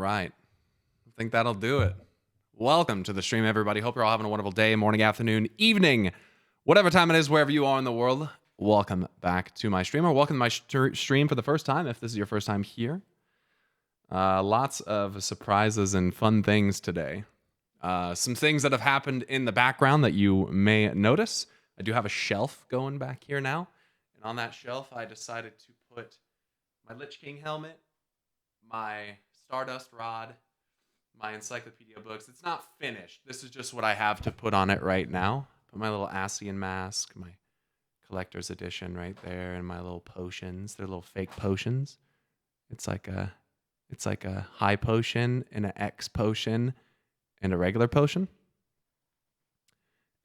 right. I think that'll do it. Welcome to the stream, everybody. Hope you're all having a wonderful day, morning, afternoon, evening, whatever time it is, wherever you are in the world. Welcome back to my stream, or welcome to my stream for the first time, if this is your first time here. Lots of surprises and fun things today. Some things that have happened in the background that you may notice. I do have a shelf going back here now. And on that shelf, I decided to put my Lich King helmet, my Stardust rod, my encyclopedia books. It's not finished. This is just what I have to put on it right now. Put my little Estinien mask, my collector's edition right there, and my little potions. They're little fake potions. It's like a high potion and an X potion and a regular potion.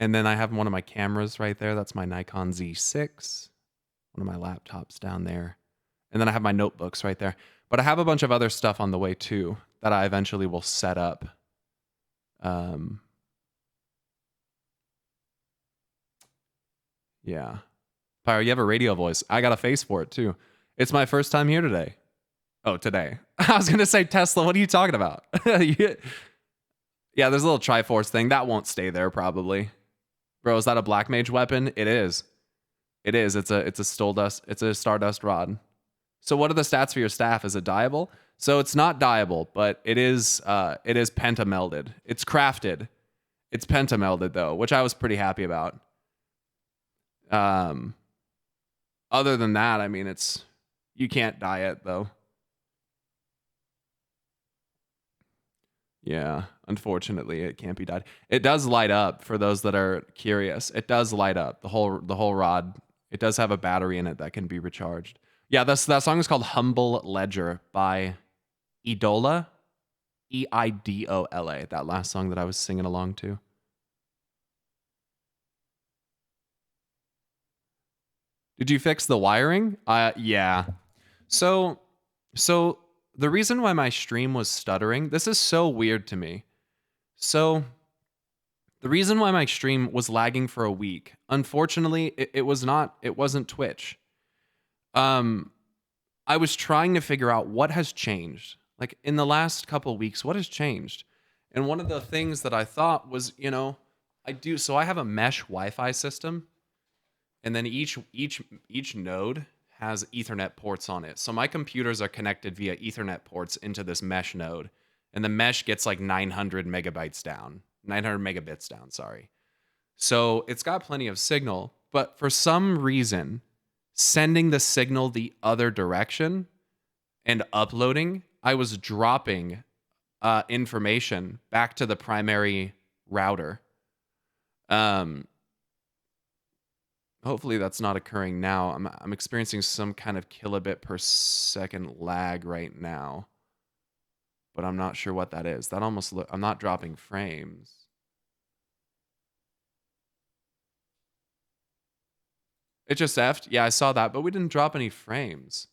And then I have one of my cameras right there. That's my Nikon Z6. One of my laptops down there. And then I have my notebooks right there. But I have a bunch of other stuff on the way too that I eventually will set up. Yeah. Pyro, you have a radio voice. I got a face for it too. It's my first time here today. Oh, today. I was going to say Tesla. What are you talking about? Yeah, there's a little Triforce thing. That won't stay there probably. Bro, is that a Black Mage weapon? It is. It is. It's a Stardust. It's a Stardust rod. So what are the stats for your staff? Is it dyeable? So it's not dyeable, but it is pentamelded. It's crafted. It's pentamelded though, which I was pretty happy about. Other than that, I mean, you can't dye it though. Yeah, unfortunately, it can't be dyed. It does light up for those that are curious. It does light up the whole rod. It does have a battery in it that can be recharged. Yeah, that song is called Humble Ledger by Eidola, Eidola. That last song that I was singing along to. Did you fix the wiring? Yeah. So the reason why my stream was stuttering, this is so weird to me. So the reason why my stream was lagging for a week, unfortunately, it wasn't Twitch. I was trying to figure out what has changed. Like in the last couple of weeks, what has changed? And one of the things that I thought was, I have a mesh Wi-Fi system, and then each node has Ethernet ports on it. So my computers are connected via Ethernet ports into this mesh node, and the mesh gets like 900 megabits down, sorry. So it's got plenty of signal, but for some reason, sending the signal the other direction and uploading, I was dropping information back to the primary router. Hopefully that's not occurring now. I'm experiencing some kind of kilobit per second lag right now, but I'm not sure what that is. That almost I'm not dropping frames. It just effed. Yeah, I saw that, but we didn't drop any frames.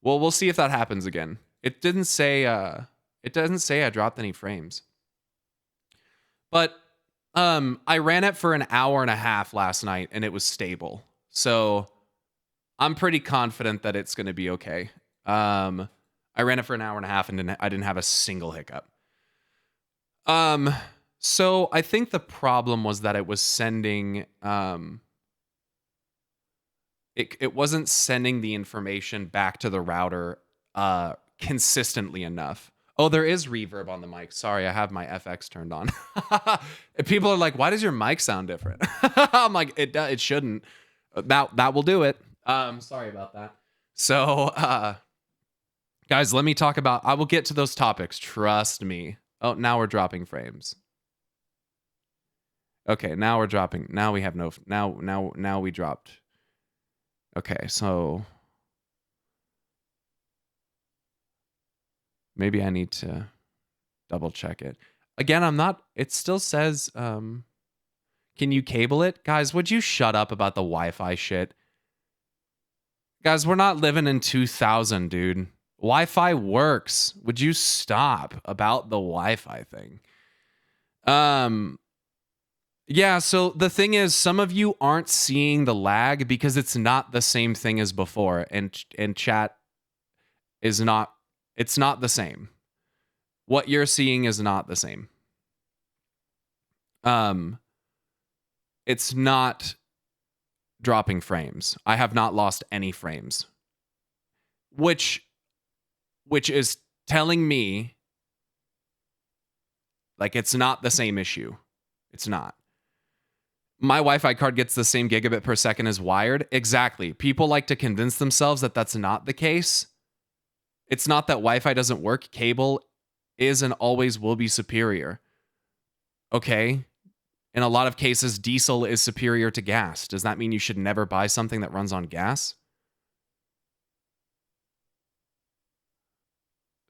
Well, we'll see if that happens again. It doesn't say I dropped any frames. But I ran it for an hour and a half last night, and it was stable. So I'm pretty confident that it's going to be okay. I ran it for an hour and a half, and I didn't have a single hiccup. So I think the problem was that it was sending... It wasn't sending the information back to the router consistently enough. Oh, there is reverb on the mic. Sorry, I have my FX turned on. People are like, why does your mic sound different? I'm like, it shouldn't. That will do it. Sorry about that. So, guys, let me talk about... I will get to those topics. Trust me. Oh, now we're dropping frames. Okay, now we're dropping. Now we have no... Now we dropped. Okay, so... Maybe I need to double check it. Again, I'm not... It still says... can you cable it? Guys, would you shut up about the Wi-Fi shit? Guys, we're not living in 2000, dude. Wi-Fi works. Would you stop about the Wi-Fi thing? Yeah, so the thing is, some of you aren't seeing the lag because it's not the same thing as before, and chat is not. It's not the same. What you're seeing is not the same. It's not dropping frames. I have not lost any frames, which is telling me like it's not the same issue. It's not. My Wi-Fi card gets the same gigabit per second as wired. Exactly. People like to convince themselves that that's not the case. It's not that Wi-Fi doesn't work. Cable is and always will be superior. Okay? In a lot of cases, diesel is superior to gas. Does that mean you should never buy something that runs on gas?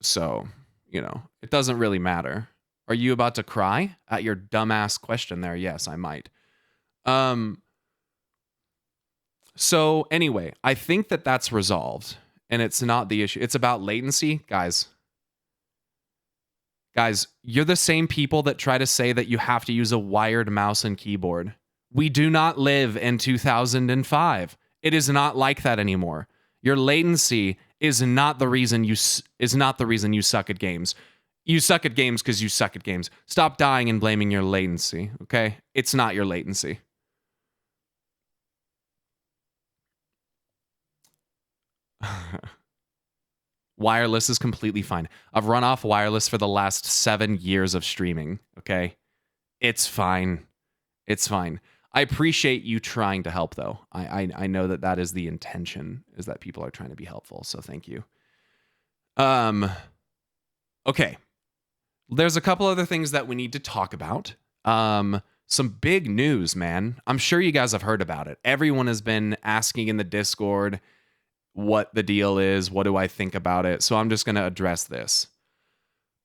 So, it doesn't really matter. Are you about to cry at your dumbass question there? Yes, I might. So anyway, I think that that's resolved, and it's not the issue. It's about latency, guys. Guys, you're the same people that try to say that you have to use a wired mouse and keyboard. We do not live in 2005. It is not like that anymore. Your latency is not the reason you suck at games. You suck at games because you suck at games. Stop dying and blaming your latency, okay? It's not your latency. Wireless is completely fine. I've run off wireless for the last 7 years of streaming, okay? It's fine. It's fine. I appreciate you trying to help, though. I know that is the intention, is that people are trying to be helpful, so thank you. Okay. There's a couple other things that we need to talk about. Some big news, man. I'm sure you guys have heard about it. Everyone has been asking in the Discord what the deal is. What do I think about it? So I'm just going to address this.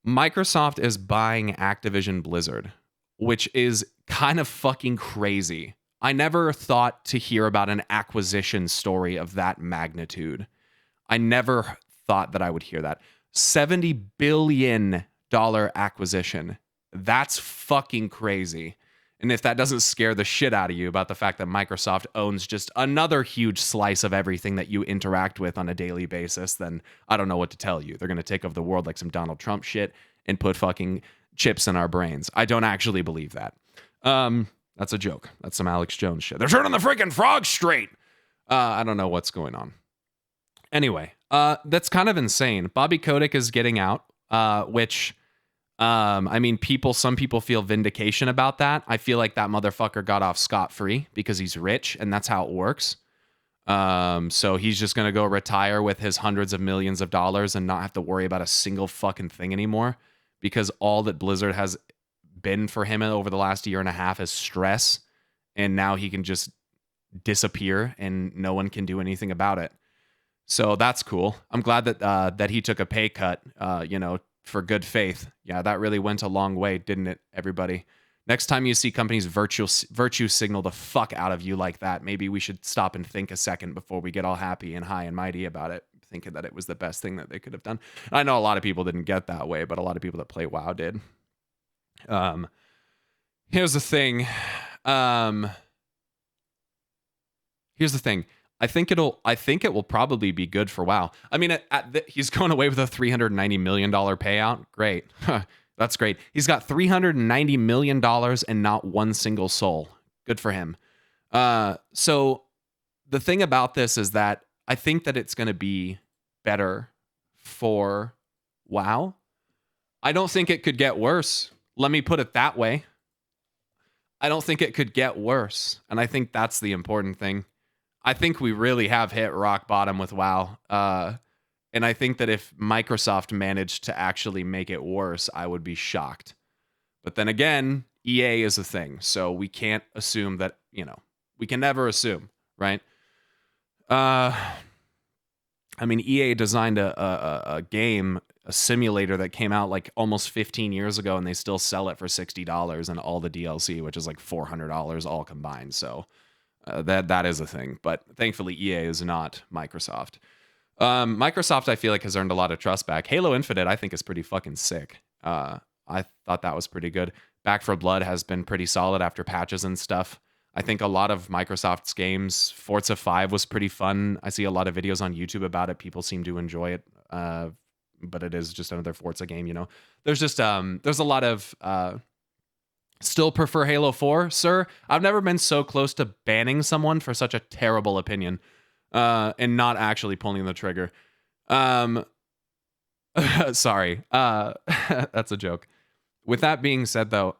Microsoft is buying Activision Blizzard, which is kind of fucking crazy. I never thought to hear about an acquisition story of that magnitude. I never thought that I would hear that. $70 billion acquisition. That's fucking crazy. And if that doesn't scare the shit out of you about the fact that Microsoft owns just another huge slice of everything that you interact with on a daily basis, then I don't know what to tell you. They're going to take over the world like some Donald Trump shit and put fucking chips in our brains. I don't actually believe that. That's a joke. That's some Alex Jones shit. They're turning the freaking frog straight. I don't know what's going on. Anyway, that's kind of insane. Bobby Kotick is getting out, which... I mean, some people feel vindication about that. I feel like that motherfucker got off scot-free because he's rich, and that's how it works. So he's just going to go retire with his hundreds of millions of dollars and not have to worry about a single fucking thing anymore, because all that Blizzard has been for him over the last year and a half is stress, and now he can just disappear and no one can do anything about it. So that's cool. I'm glad that he took a pay cut, for good faith. Yeah, that really went a long way, didn't it, everybody? Next time you see companies virtue signal the fuck out of you like that, maybe we should stop and think a second before we get all happy and high and mighty about it, thinking that it was the best thing that they could have done. I know a lot of people didn't get that way, but a lot of people that play WoW did. Here's the thing. I think it will probably be good for WoW. I mean, he's going away with a $390 million payout. Great. That's great. He's got $390 million and not one single soul. Good for him. So the thing about this is that I think that it's going to be better for WoW. I don't think it could get worse. Let me put it that way. I don't think it could get worse. And I think that's the important thing. I think we really have hit rock bottom with WoW. And I think that if Microsoft managed to actually make it worse, I would be shocked. But then again, EA is a thing. So we can't assume that, we can never assume, right? I mean, EA designed a game, a simulator that came out like almost 15 years ago, and they still sell it for $60 and all the DLC, which is like $400 all combined. So... that is a thing, but thankfully EA is not Microsoft. Microsoft, I feel like, has earned a lot of trust back. Halo Infinite, I think, is pretty fucking sick. I thought that was pretty good. Back 4 Blood has been pretty solid after patches and stuff. I think a lot of Microsoft's games, Forza 5 was pretty fun. I see a lot of videos on YouTube about it. People seem to enjoy it, but it is just another Forza game, you know. There's just there's a lot of still prefer Halo 4, sir. I've never been so close to banning someone for such a terrible opinion and not actually pulling the trigger. Sorry. That's a joke. With that being said, though,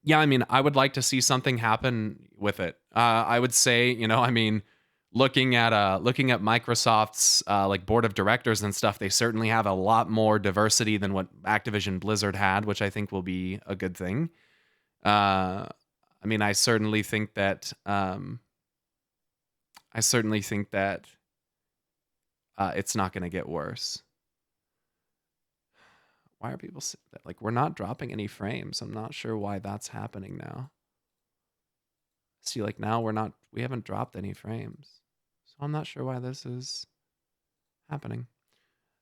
yeah, I mean, I would like to see something happen with it. I would say, you know, I mean, looking at Microsoft's like board of directors and stuff, they certainly have a lot more diversity than what Activision Blizzard had, which I think will be a good thing. I mean, I certainly think that it's not going to get worse. Why are people saying that? Like, we're not dropping any frames. I'm not sure why that's happening now. See, like now we haven't dropped any frames. So I'm not sure why this is happening.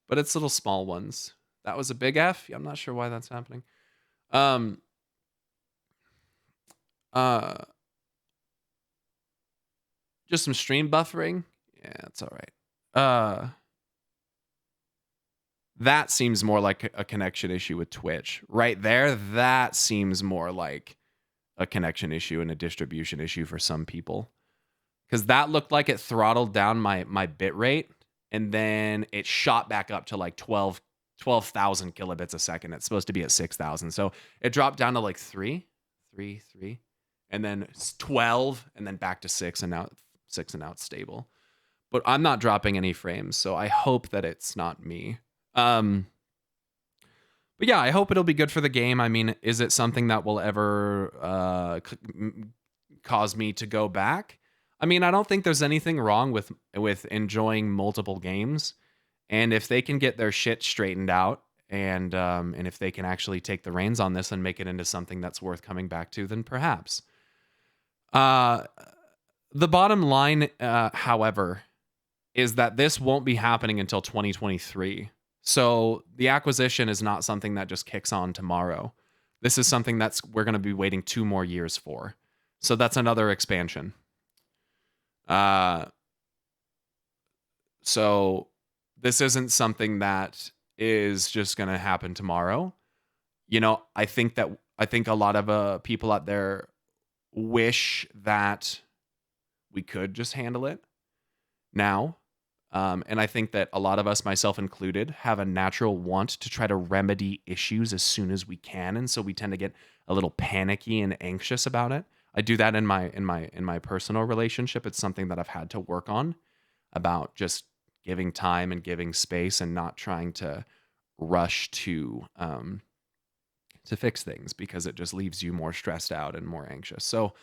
But it's little small ones. That was a big F. Yeah, I'm not sure why that's happening. Just some stream buffering. Yeah, it's all right. That seems more like a connection issue with Twitch. Right there, that seems more like a connection issue and a distribution issue for some people. Because that looked like it throttled down my bit rate, and then it shot back up to like 12,000 kilobits a second. It's supposed to be at 6,000. So it dropped down to like 3, and then 12, and then back to 6, and now it's stable. But I'm not dropping any frames, so I hope that it's not me. But yeah, I hope it'll be good for the game. I mean, is it something that will ever cause me to go back? I mean, I don't think there's anything wrong with enjoying multiple games, and if they can get their shit straightened out, and if they can actually take the reins on this and make it into something that's worth coming back to, then perhaps. The bottom line, however, is that this won't be happening until 2023. So the acquisition is not something that just kicks on tomorrow. This is something we're going to be waiting 2 more years for. So that's another expansion. So this isn't something that is just going to happen tomorrow. You know, I think a lot of people out there wish that we could just handle it now. And I think that a lot of us, myself included, have a natural want to try to remedy issues as soon as we can, and so we tend to get a little panicky and anxious about it. I do that in my personal relationship. It's something that I've had to work on, about just giving time and giving space and not trying to rush to fix things, because it just leaves you more stressed out and more anxious. So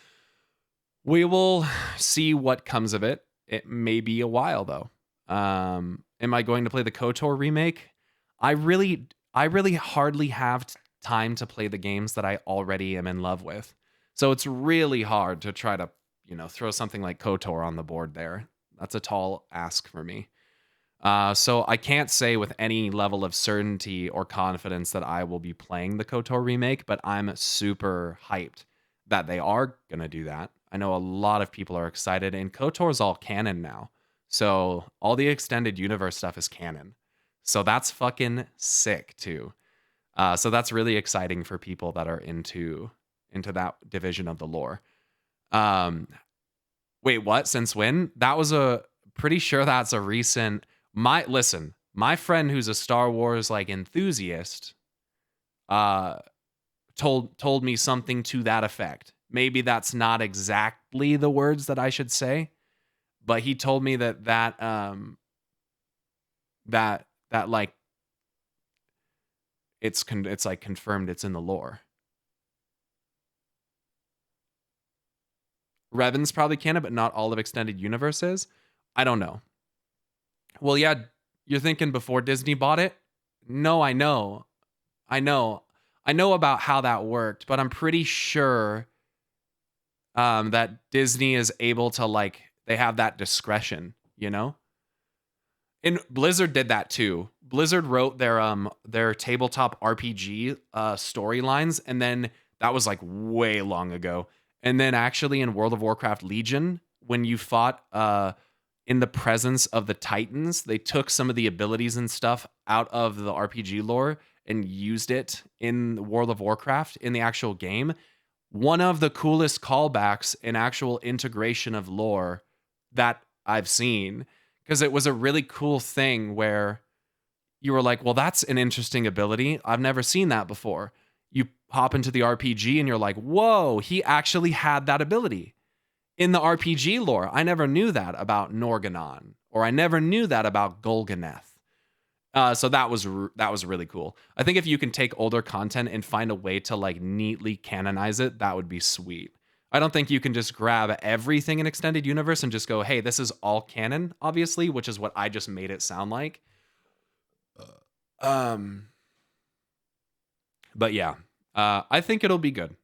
we will see what comes of it. It may be a while though. Am I going to play the KOTOR remake? I really hardly have time to play the games that I already am in love with. So it's really hard to try to, you know, throw something like KOTOR on the board there. That's a tall ask for me. So I can't say with any level of certainty or confidence that I will be playing the KOTOR remake, but I'm super hyped that they are going to do that. I know a lot of people are excited, and KOTOR's all canon now. So all the extended universe stuff is canon. So that's fucking sick too. So that's really exciting for people that are into that division of the lore. Wait, what? Since when? That was pretty sure that's a recent. My friend who's a Star Wars like enthusiast told me something to that effect. Maybe that's not exactly the words that I should say, but he told me that like it's like confirmed it's in the lore. Revan's probably canon, but not all of extended universes. I don't know. Well, yeah, you're thinking before Disney bought it? No, I know about how that worked, but I'm pretty sure that Disney is able to, like, they have that discretion, you know? And Blizzard did that too. Blizzard wrote their tabletop RPG storylines, and then that was like way long ago. And then actually in World of Warcraft Legion, when you fought in the presence of the Titans, they took some of the abilities and stuff out of the RPG lore and used it in World of Warcraft in the actual game. One of the coolest callbacks and actual integration of lore that I've seen, because it was a really cool thing where you were like, well, that's an interesting ability. I've never seen that before. You hop into the RPG and you're like, whoa, he actually had that ability. In the RPG lore, I never knew that about Norganon, or I never knew that about Golganeth. So that was really cool. I think if you can take older content and find a way to like neatly canonize it, that would be sweet. I don't think you can just grab everything in Extended Universe and just go, hey, this is all canon, obviously, which is what I just made it sound like. But yeah, I think it'll be good.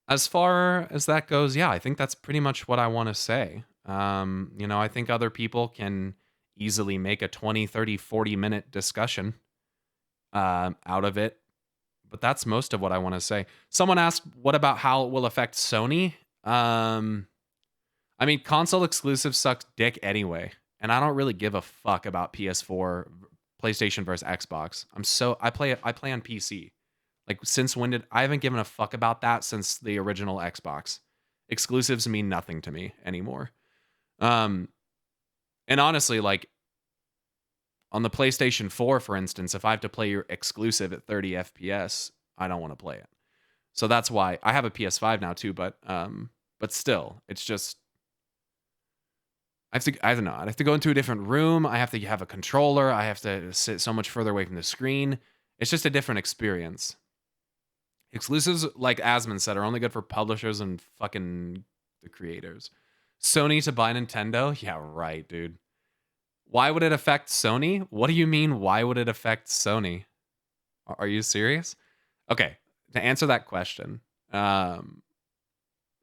As far as that goes, yeah, I think that's pretty much what I want to say. I think other people can easily make a 20, 30, 40-minute discussion out of it. But that's most of what I want to say. Someone asked, what about how it will affect Sony? I mean, console exclusives suck dick anyway. And I don't really give a fuck about PS4, PlayStation versus Xbox. I play on PC. Like, since when I haven't given a fuck about that since the original Xbox. Exclusives mean nothing to me anymore. And honestly, like, on the PlayStation 4, for instance, if I have to play your exclusive at 30 FPS, I don't want to play it. So that's why I have a PS5 now too, but still, it's just, I don't know. I have to go into a different room. I have to have a controller. I have to sit so much further away from the screen. It's just a different experience. Exclusives, like Asmon said, are only good for publishers and fucking the creators. Sony to buy Nintendo? Yeah, right, dude. Why would it affect Sony? What do you mean, why would it affect Sony? Are you serious? Okay, to answer that question, the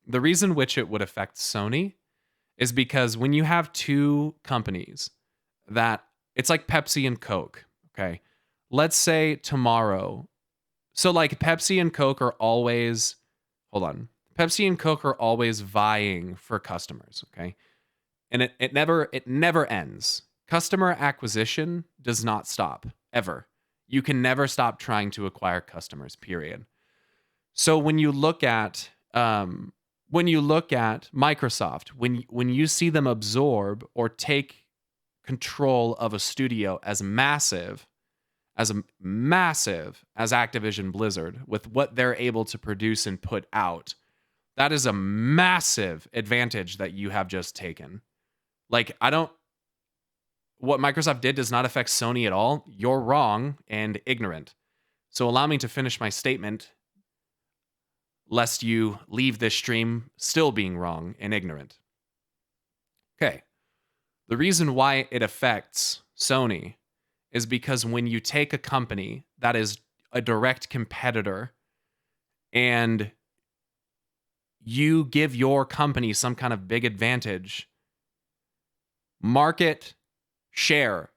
reason which it would affect Sony is because when you have two companies that, it's like Pepsi and Coke, okay? Let's say tomorrow, so like Pepsi and Coke are always, Pepsi and Coke are always vying for customers, okay? And it never ends. Customer acquisition does not stop, ever. You can never stop trying to acquire customers, period. So when you look at Microsoft, when you see them absorb or take control of a studio as massive as Activision Blizzard, with what they're able to produce and put out, that is a massive advantage that you have just taken. Like, what Microsoft did does not affect Sony at all. You're wrong and ignorant. So allow me to finish my statement, lest you leave this stream still being wrong and ignorant. Okay. The reason why it affects Sony is because when you take a company that is a direct competitor and you give your company some kind of big advantage, market share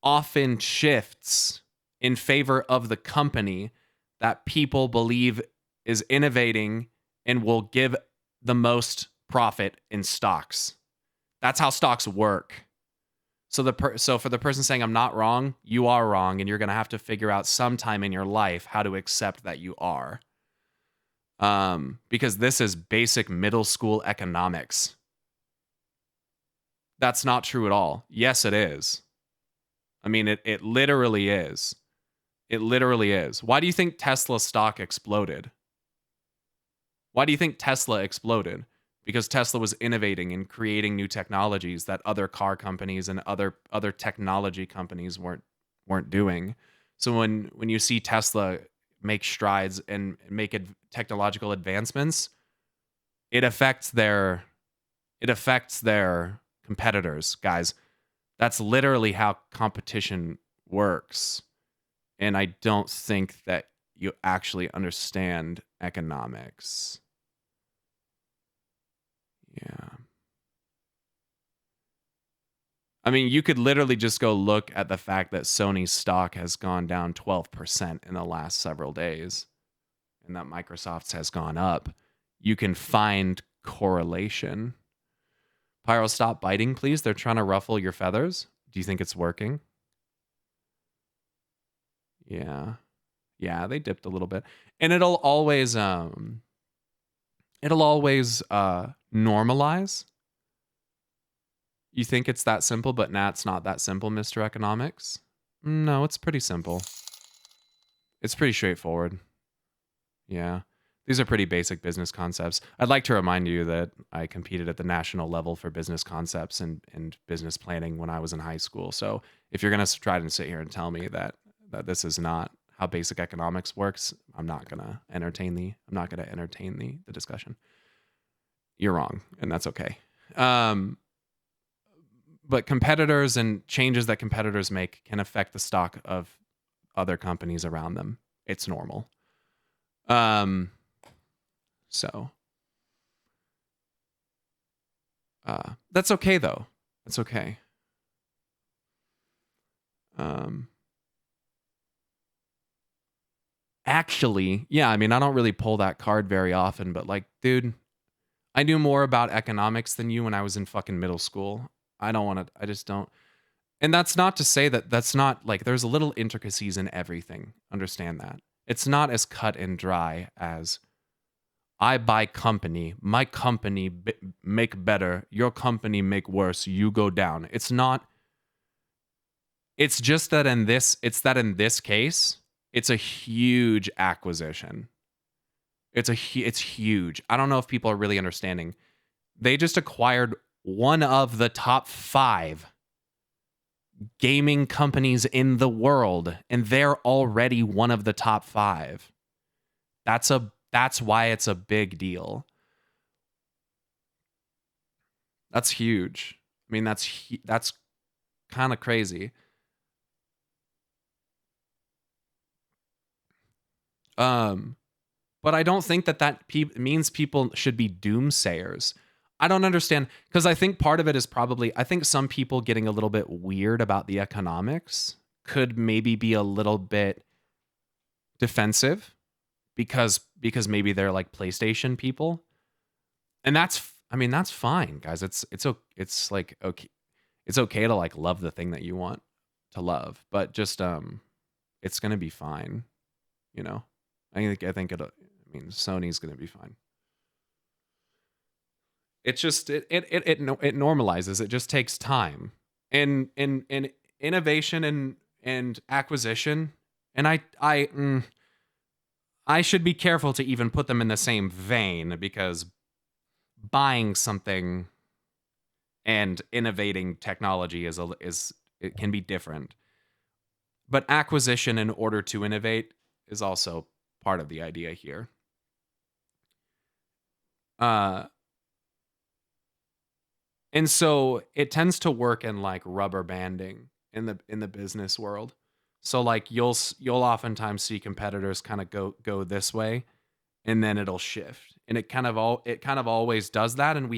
often shifts in favor of the company that people believe is innovating and will give the most profit in stocks. That's how stocks work. So for the person saying I'm not wrong, you are wrong, and you're going to have to figure out sometime in your life how to accept that you are. Because this is basic middle school economics. That's not true at all. Yes, it is. I mean, it literally is. It literally is. Why do you think Tesla stock exploded? Why do you think Tesla exploded? Because Tesla was innovating and creating new technologies that other car companies and other technology companies weren't doing. So when you see Tesla make strides and make technological advancements, it affects their competitors, guys. That's literally how competition works. And I don't think that you actually understand economics. Yeah. I mean, you could literally just go look at the fact that Sony's stock has gone down 12% in the last several days and that Microsoft's has gone up. You can find correlation. Pyro, stop biting, please. They're trying to ruffle your feathers. Do you think it's working? Yeah. Yeah, they dipped a little bit. And it'll always normalize. You think it's that simple, but nah, it's not that simple, Mr. Economics. No, it's pretty simple. It's pretty straightforward. Yeah. These are pretty basic business concepts. I'd like to remind you that I competed at the national level for business concepts and business planning when I was in high school. So if you're going to try to sit here and tell me that this is not how basic economics works, I'm not going to entertain the discussion. You're wrong, and that's okay. But competitors and changes that competitors make can affect the stock of other companies around them. It's normal. So that's okay though. That's okay. Actually, yeah, I mean, I don't really pull that card very often, but like, dude, I knew more about economics than you when I was in fucking middle school. I just don't. And that's not to say that that's not like, there's a little intricacies in everything. Understand that. It's not as cut and dry as I buy company, my company make better, your company make worse, you go down. It's not. It's just that in this case, it's a huge acquisition. It's huge. I don't know if people are really understanding. They just acquired one of the top 5 gaming companies in the world, and they're already one of the top 5. That's why it's a big deal. That's huge. I mean, that's kind of crazy. But I don't think that means people should be doomsayers. I don't understand, because I think part of it is probably, I think some people getting a little bit weird about the economics could maybe be a little bit defensive because maybe they're like PlayStation people. And that's fine, guys. It's like okay. It's okay to like love the thing that you want to love, but just it's going to be fine, you know. I think Sony's going to be fine. It's just it normalizes. It just takes time and innovation and acquisition. And I should be careful to even put them in the same vein, because buying something and innovating technology is it can be different. But acquisition in order to innovate is also part of the idea here. And so it tends to work in like rubber banding in the business world. So like you'll oftentimes see competitors kind of go this way, and then it'll shift. And it kind of always does that. And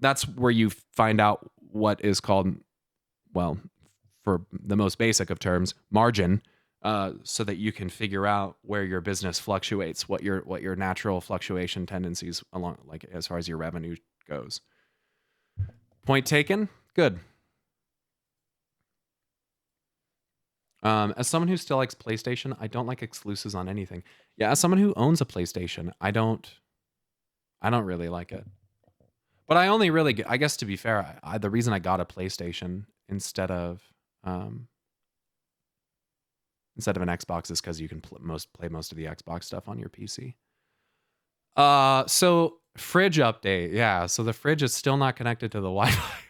that's where you find out what is called, well, for the most basic of terms, margin, so that you can figure out where your business fluctuates, what your natural fluctuation tendencies along, like as far as your revenue goes. Point taken. Good. As someone who still likes PlayStation, I don't like exclusives on anything. Yeah, as someone who owns a PlayStation, I don't really like it. But I only really, I guess to be fair, the reason I got a PlayStation instead of an Xbox is because you can play most of the Xbox stuff on your PC. So fridge update. Yeah, so the fridge is still not connected to the Wi-Fi.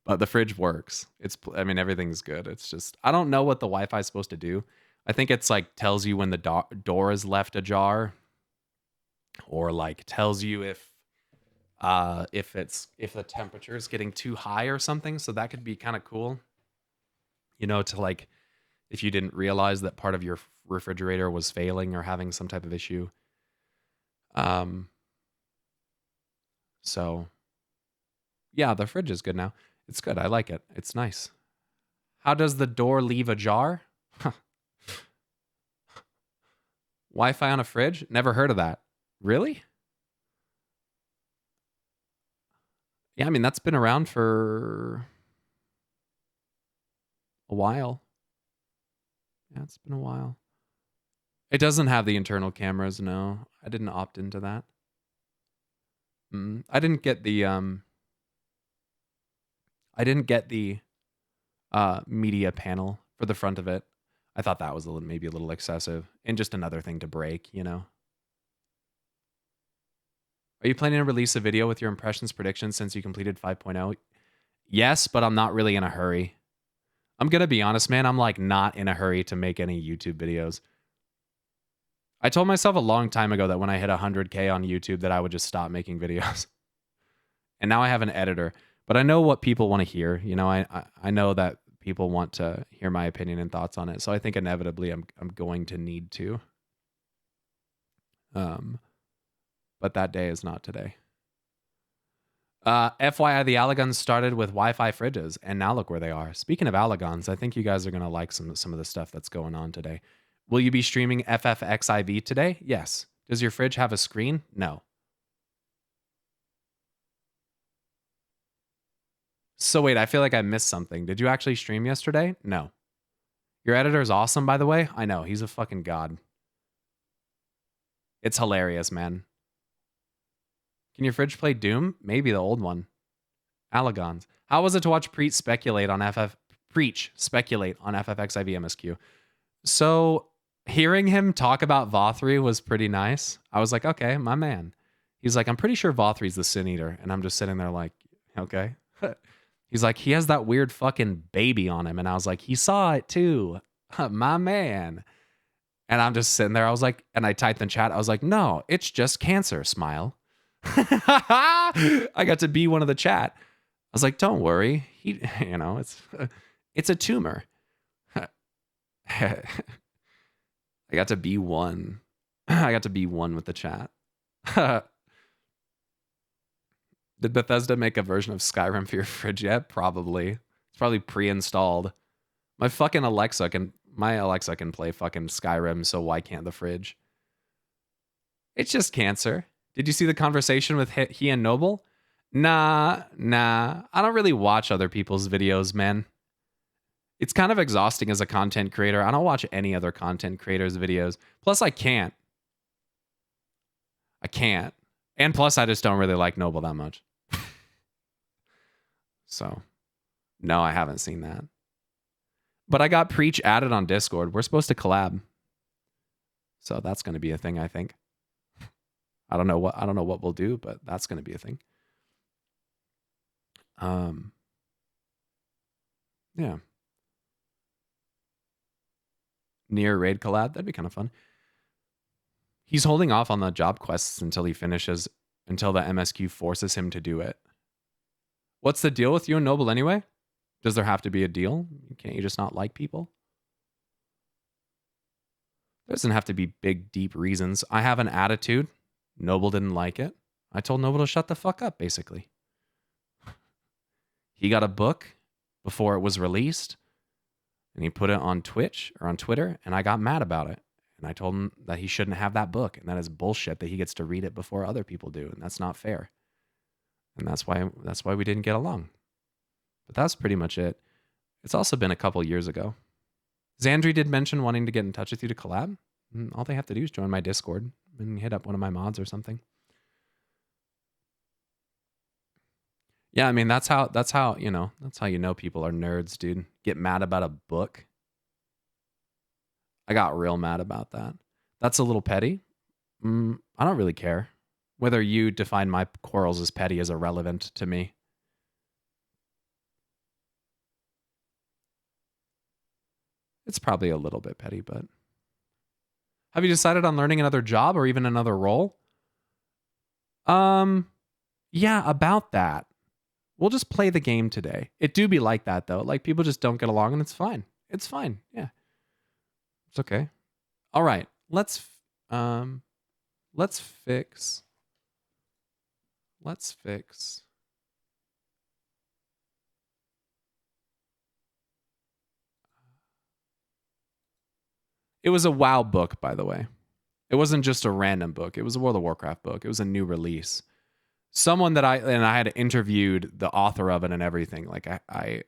But the fridge works. Everything's good. It's just, I don't know what the Wi-Fi is supposed to do. I think it's like tells you when the door is left ajar, or like tells you if the temperature is getting too high or something. So that could be kind of cool, you know, to like, if you didn't realize that part of your refrigerator was failing or having some type of issue. So yeah, the fridge is good now. It's good. I like it. It's nice. How does the door leave ajar? Wi-Fi on a fridge? Never heard of that. Really? Yeah, I mean, that's been around for a while. Yeah, it's been a while. It doesn't have the internal cameras, no. I didn't opt into that. I didn't get the media panel for the front of it. I thought that was maybe a little excessive and just another thing to break, you know. Are you planning to release a video with your impressions predictions since you completed 5.0? Yes, but I'm not really in a hurry. I'm going to be honest, man. I'm like not in a hurry to make any YouTube videos. I told myself a long time ago that when I hit 100K on YouTube that I would just stop making videos. And now I have an editor, but I know what people want to hear. You know, I know that people want to hear my opinion and thoughts on it. So I think inevitably I'm going to need to. But that day is not today. FYI, the Allegons started with Wi-Fi fridges, and now look where they are. Speaking of Allegons, I think you guys are going to like some of the stuff that's going on today. Will you be streaming FFXIV today? Yes. Does your fridge have a screen? No. So wait, I feel like I missed something. Did you actually stream yesterday? No. Your editor is awesome, by the way. I know, he's a fucking god. It's hilarious, man. Can your fridge play Doom? Maybe the old one. Allegons. How was it to watch Preach speculate on FFXIV MSQ? So hearing him talk about Vothri was pretty nice. I was like, okay, my man. He's like, I'm pretty sure Vothri's the Sin Eater. And I'm just sitting there like, okay. He's like, he has that weird fucking baby on him. And I was like, he saw it too. My man. And I'm just sitting there. I was like, and I typed in chat. I was like, no, it's just cancer. Smile. I got to be one of the chat. I was like, don't worry. It's a tumor. I got to be one. I got to be one with the chat. Did Bethesda make a version of Skyrim for your fridge yet? Probably. It's probably pre-installed. My Alexa can play fucking Skyrim, so why can't the fridge? It's just cancer. Did you see the conversation with he and Noble? Nah. I don't really watch other people's videos, man. It's kind of exhausting as a content creator. I don't watch any other content creators' videos. Plus, I can't. And plus, I just don't really like Noble that much. So, no, I haven't seen that. But I got Preach added on Discord. We're supposed to collab. So that's going to be a thing, I think. I don't know what we'll do, but that's going to be a thing. Yeah. Near raid collab, that'd be kind of fun. He's holding off on the job quests until the MSQ forces him to do it. What's the deal with you and Noble anyway? Does there have to be a deal? Can't you just not like people? There doesn't have to be big, deep reasons. I have an attitude. Noble didn't like it. I told Noble to shut the fuck up, basically. He got a book before it was released, and he put it on Twitch or on Twitter, and I got mad about it. And I told him that he shouldn't have that book, and that is bullshit that he gets to read it before other people do, and that's not fair. And that's why we didn't get along. But that's pretty much it. It's also been a couple years ago. Xandri did mention wanting to get in touch with you to collab. All they have to do is join my Discord and hit up one of my mods or something. Yeah, I mean that's how you know people are nerds, dude. Get mad about a book. I got real mad about that. That's a little petty. I don't really care. Whether you define my quarrels as petty is irrelevant to me. It's probably a little bit petty, but... Have you decided on learning another job or even another role? Yeah, about that. We'll just play the game today. It do be like that, though. Like, people just don't get along, and it's fine. It's fine, yeah. It's okay. All right, let's fix... It was a WoW book, by the way. It wasn't just a random book. It was a World of Warcraft book. It was a new release. Someone that I had interviewed the author of it and everything. Like I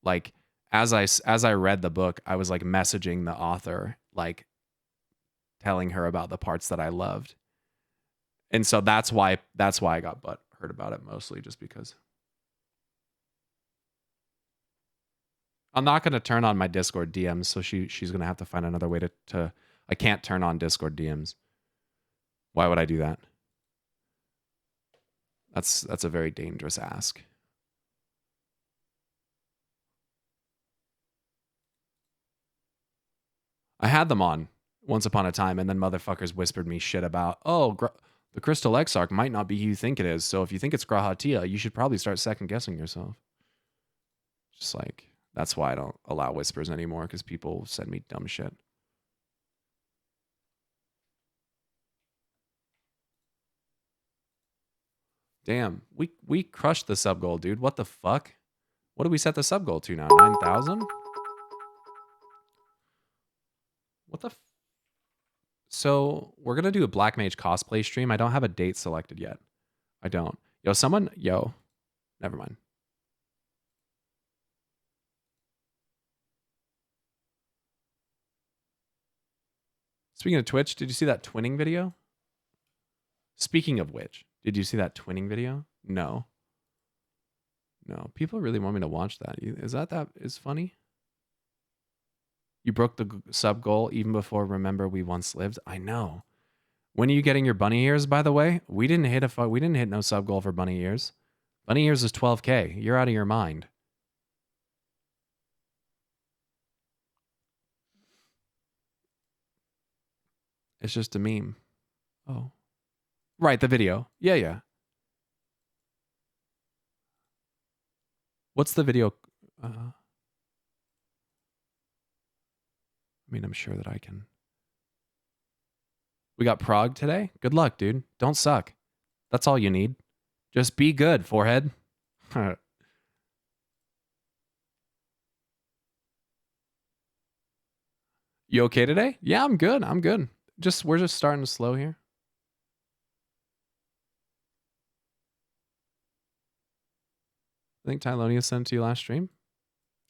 like as I read the book, I was like messaging the author, like telling her about the parts that I loved. And so that's why I got heard about it mostly, just because. I'm not going to turn on my Discord DMs, so she's going to have to find another way to I can't turn on Discord DMs. Why would I do that? That's a very dangerous ask. I had them on once upon a time, and then motherfuckers whispered me shit about, the Crystal Exarch might not be who you think it is, so if you think it's Grahatia, you should probably start second-guessing yourself. Just like, that's why I don't allow whispers anymore, because people send me dumb shit. Damn, we crushed the sub goal, dude. What the fuck? What did we set the sub goal to now? 9,000? What the So, we're going to do a Black Mage cosplay stream. I don't have a date selected yet. I don't. Never mind. Speaking of Twitch, did you see that twinning video? Speaking of which, did you see that twinning video? No. No, people really want me to watch that. Is that is funny? You broke the sub goal even before Remember We Once Lived. I know. When are you getting your bunny ears, by the way? We didn't hit no sub goal for bunny ears. Bunny ears is 12K. You're out of your mind. It's just a meme. Oh. Right, the video. Yeah. What's the video? I mean, I'm sure that I can. We got Prague today. Good luck, dude. Don't suck. That's all you need. Just be good, forehead. You okay today? Yeah, I'm good. We're just starting slow here. I think Tylonia sent it to you last stream.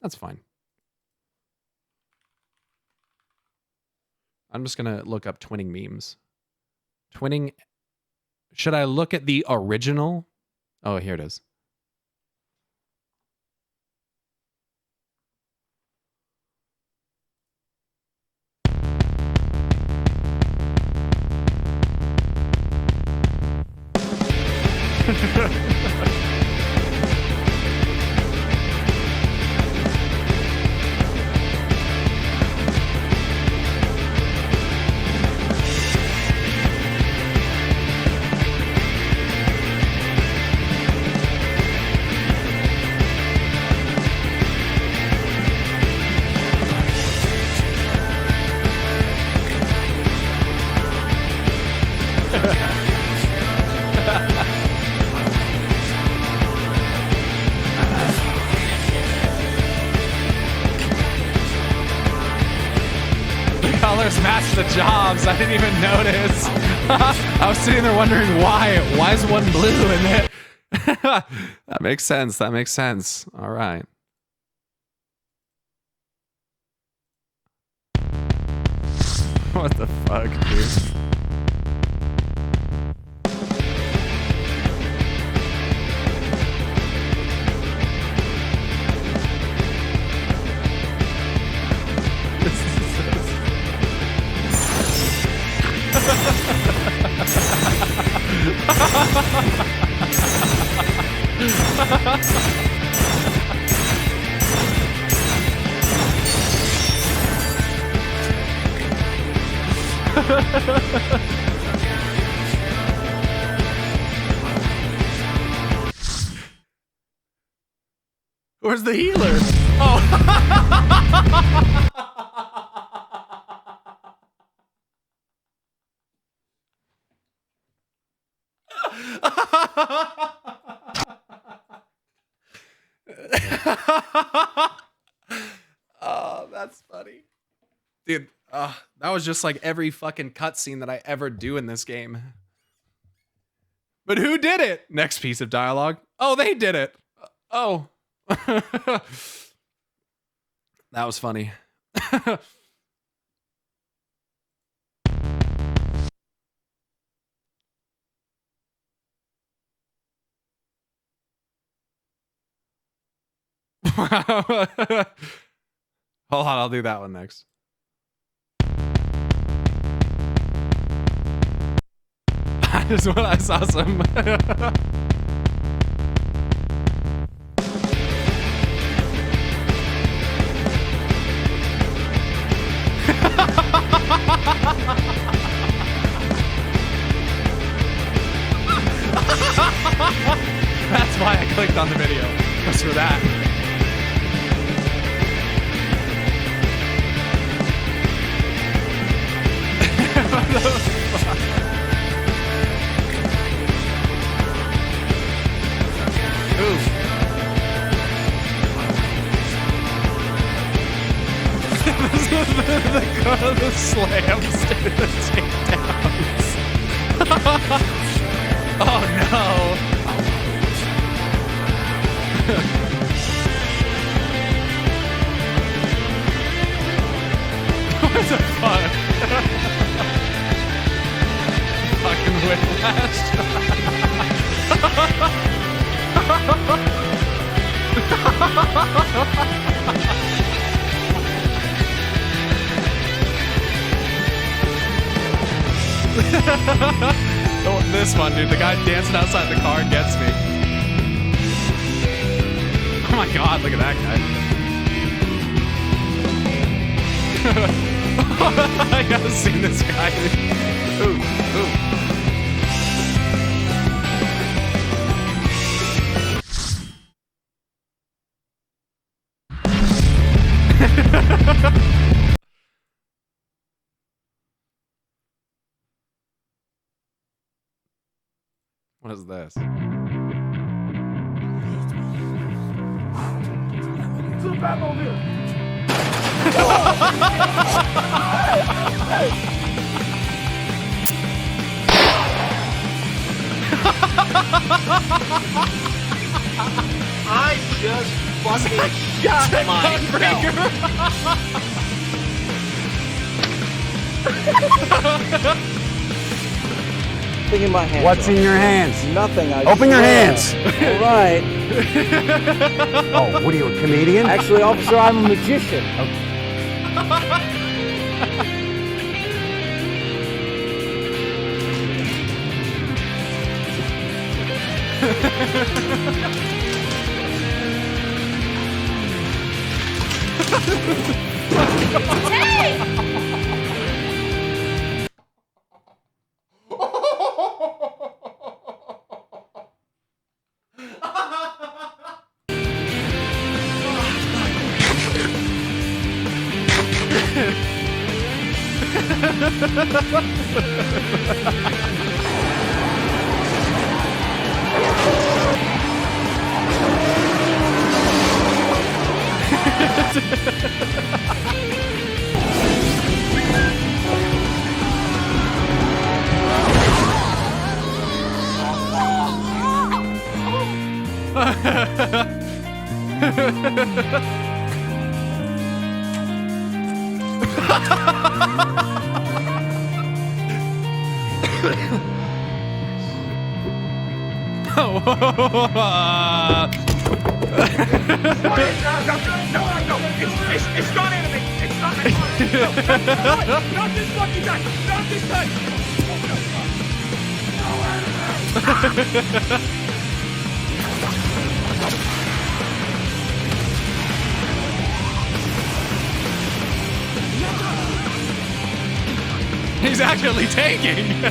That's fine. I'm just going to look up twinning memes. Twinning. Should I look at the original? Oh, here it is. Match the jobs. I didn't even notice. I was sitting there wondering why. Why is one blue in it? That makes sense. All right. What the fuck, dude? Where's the healer? Oh. Oh, that's funny. Dude, That was just like every fucking cutscene that I ever do in this game. But who did it? Next piece of dialogue. Oh, they did it. Oh. That was funny. Hold on, I'll do that one next. I just when I saw some. That's why I clicked on the video. Just for that. Ooh. the slams to the takedowns. Oh no. What the fuck? Fucking whiplash. Oh, this one, dude. The guy dancing outside the car gets me. Oh my god, look at that guy. I gotta see this guy. Ooh, ooh. What is this? I just fucking shot myself. Thing in my hands. What's in your hands? Nothing. I Open your hands. All right. Oh, what are you, a comedian? Actually, officer, I'm a magician. Hey! It's not enemy! It's not enemy! No, not this fucking time! Not this time! He's actually taking.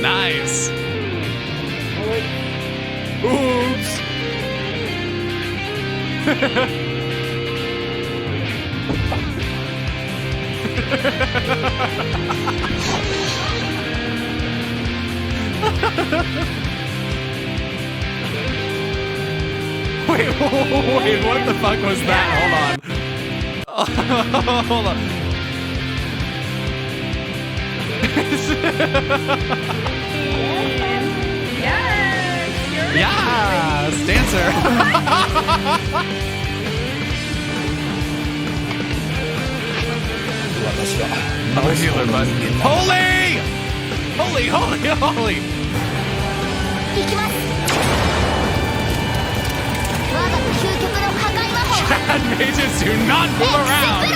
Nice. Oops. Wait, what the fuck was that? Hold on. Hold on. Yes, dancer. I'm a healer, bud. Holy! Holy! 行きます。我が究極の破壊魔法。Bad mages do not fool around.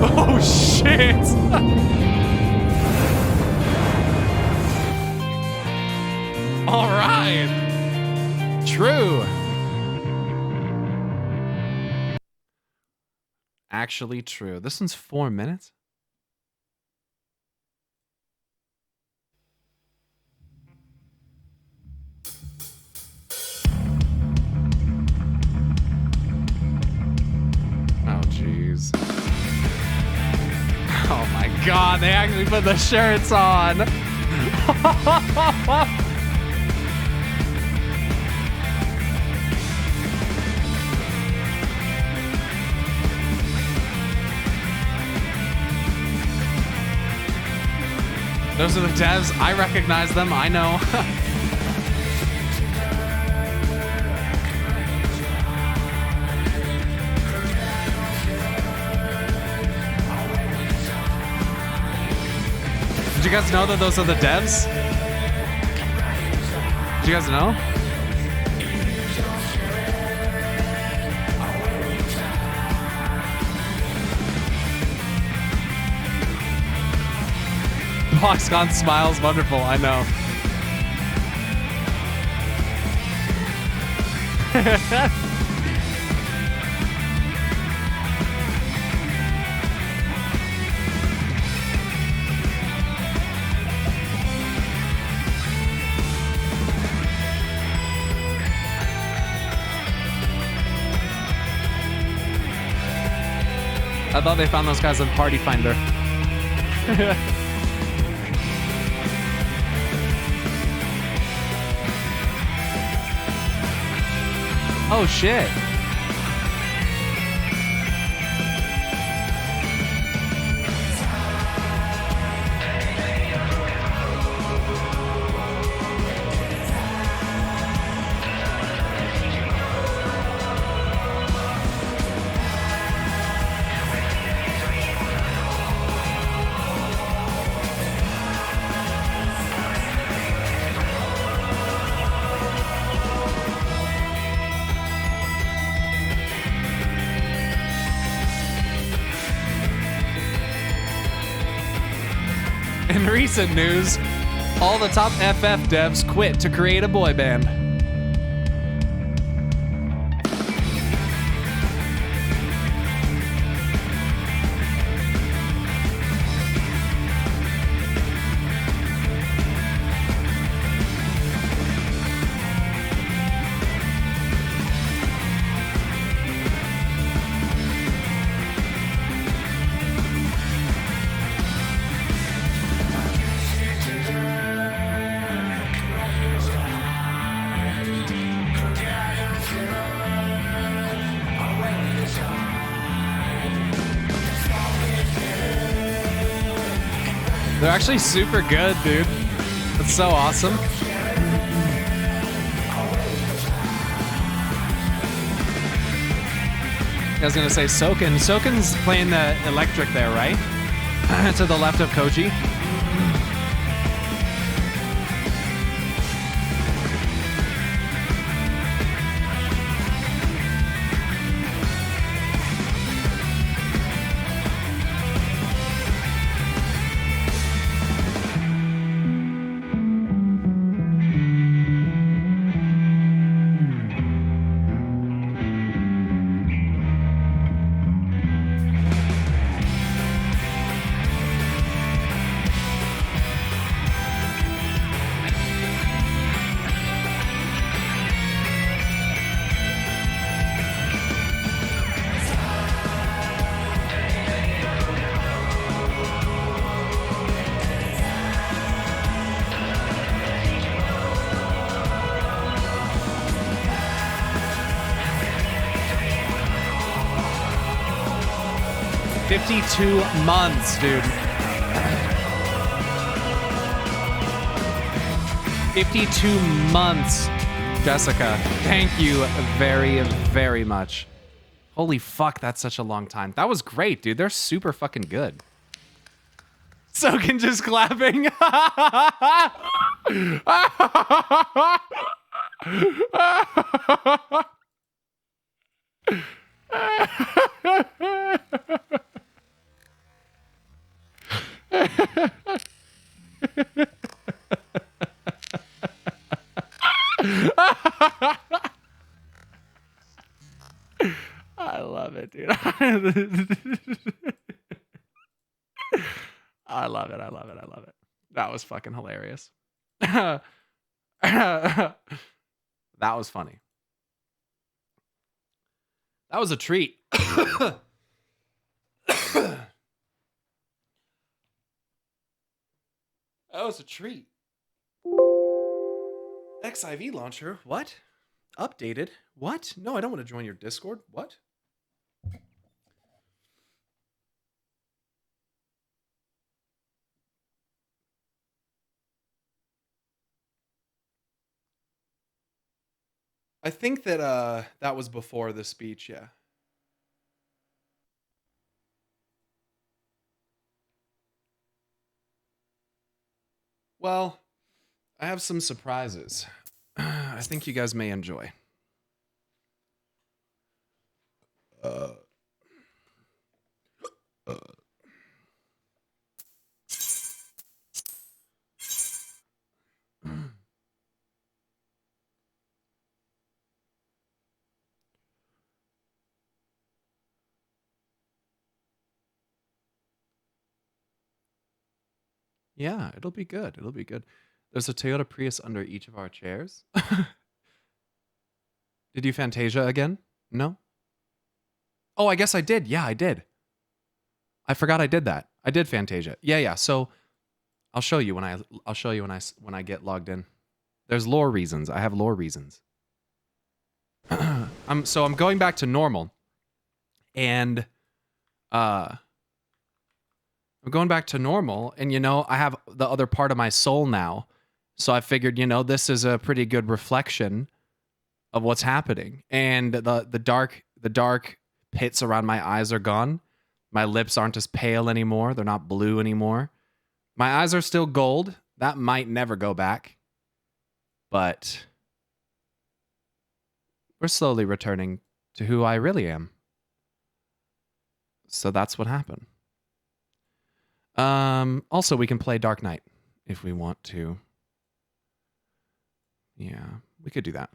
Oh shit! All right. True. Actually true. This one's 4 minutes. Oh, jeez. Oh my god, they actually put the shirts on. Those are the devs. I recognize them. I know. Did you guys know that those are the devs? Did you guys know? Boxcon smiles, wonderful, I know. I thought they found those guys on Party Finder. Oh shit. In recent news, all the top FF devs quit to create a boy band. They're actually super good, dude. That's so awesome. I was gonna say Soken. Soken's playing the electric there, right? To the left of Koji. 52 months, dude. 52 months, Jessica. Thank you very, very much. Holy fuck, that's such a long time. That was great, dude. They're super fucking good. Soken just clapping. I love it, dude. I love it. I love it. I love it. That was fucking hilarious. That was funny. That was a treat. That was a treat. XIV launcher? What? Updated? What? No, I don't want to join your Discord. What? I think that that was before the speech, yeah. Well, I have some surprises. I think you guys may enjoy. Yeah, it'll be good. It'll be good. There's a Toyota Prius under each of our chairs. Did you Fantasia again? No? Oh, I guess I did. Yeah, I did. I forgot I did that. I did Fantasia. Yeah. So I'll show you when I get logged in. There's lore reasons. I have lore reasons. I'm going back to normal. And I'm going back to normal, and I have the other part of my soul now. So I figured, this is a pretty good reflection of what's happening. And the dark pits around my eyes are gone. My lips aren't as pale anymore. They're not blue anymore. My eyes are still gold. That might never go back. But we're slowly returning to who I really am. So that's what happened. Also, we can play Dark Knight if we want to. Yeah, we could do that.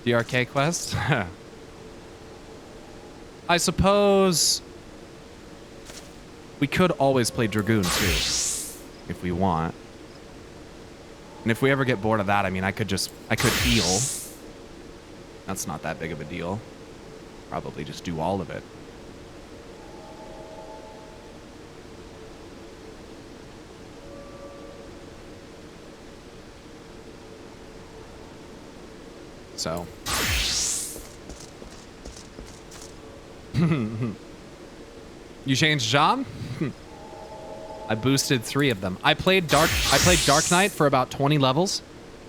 DRK quest? I suppose we could always play Dragoon too, if we want. And if we ever get bored of that, I mean, I could heal. That's not that big of a deal. Probably just do all of it. So. You changed John? I boosted 3 of them. I played Dark Knight for about 20 levels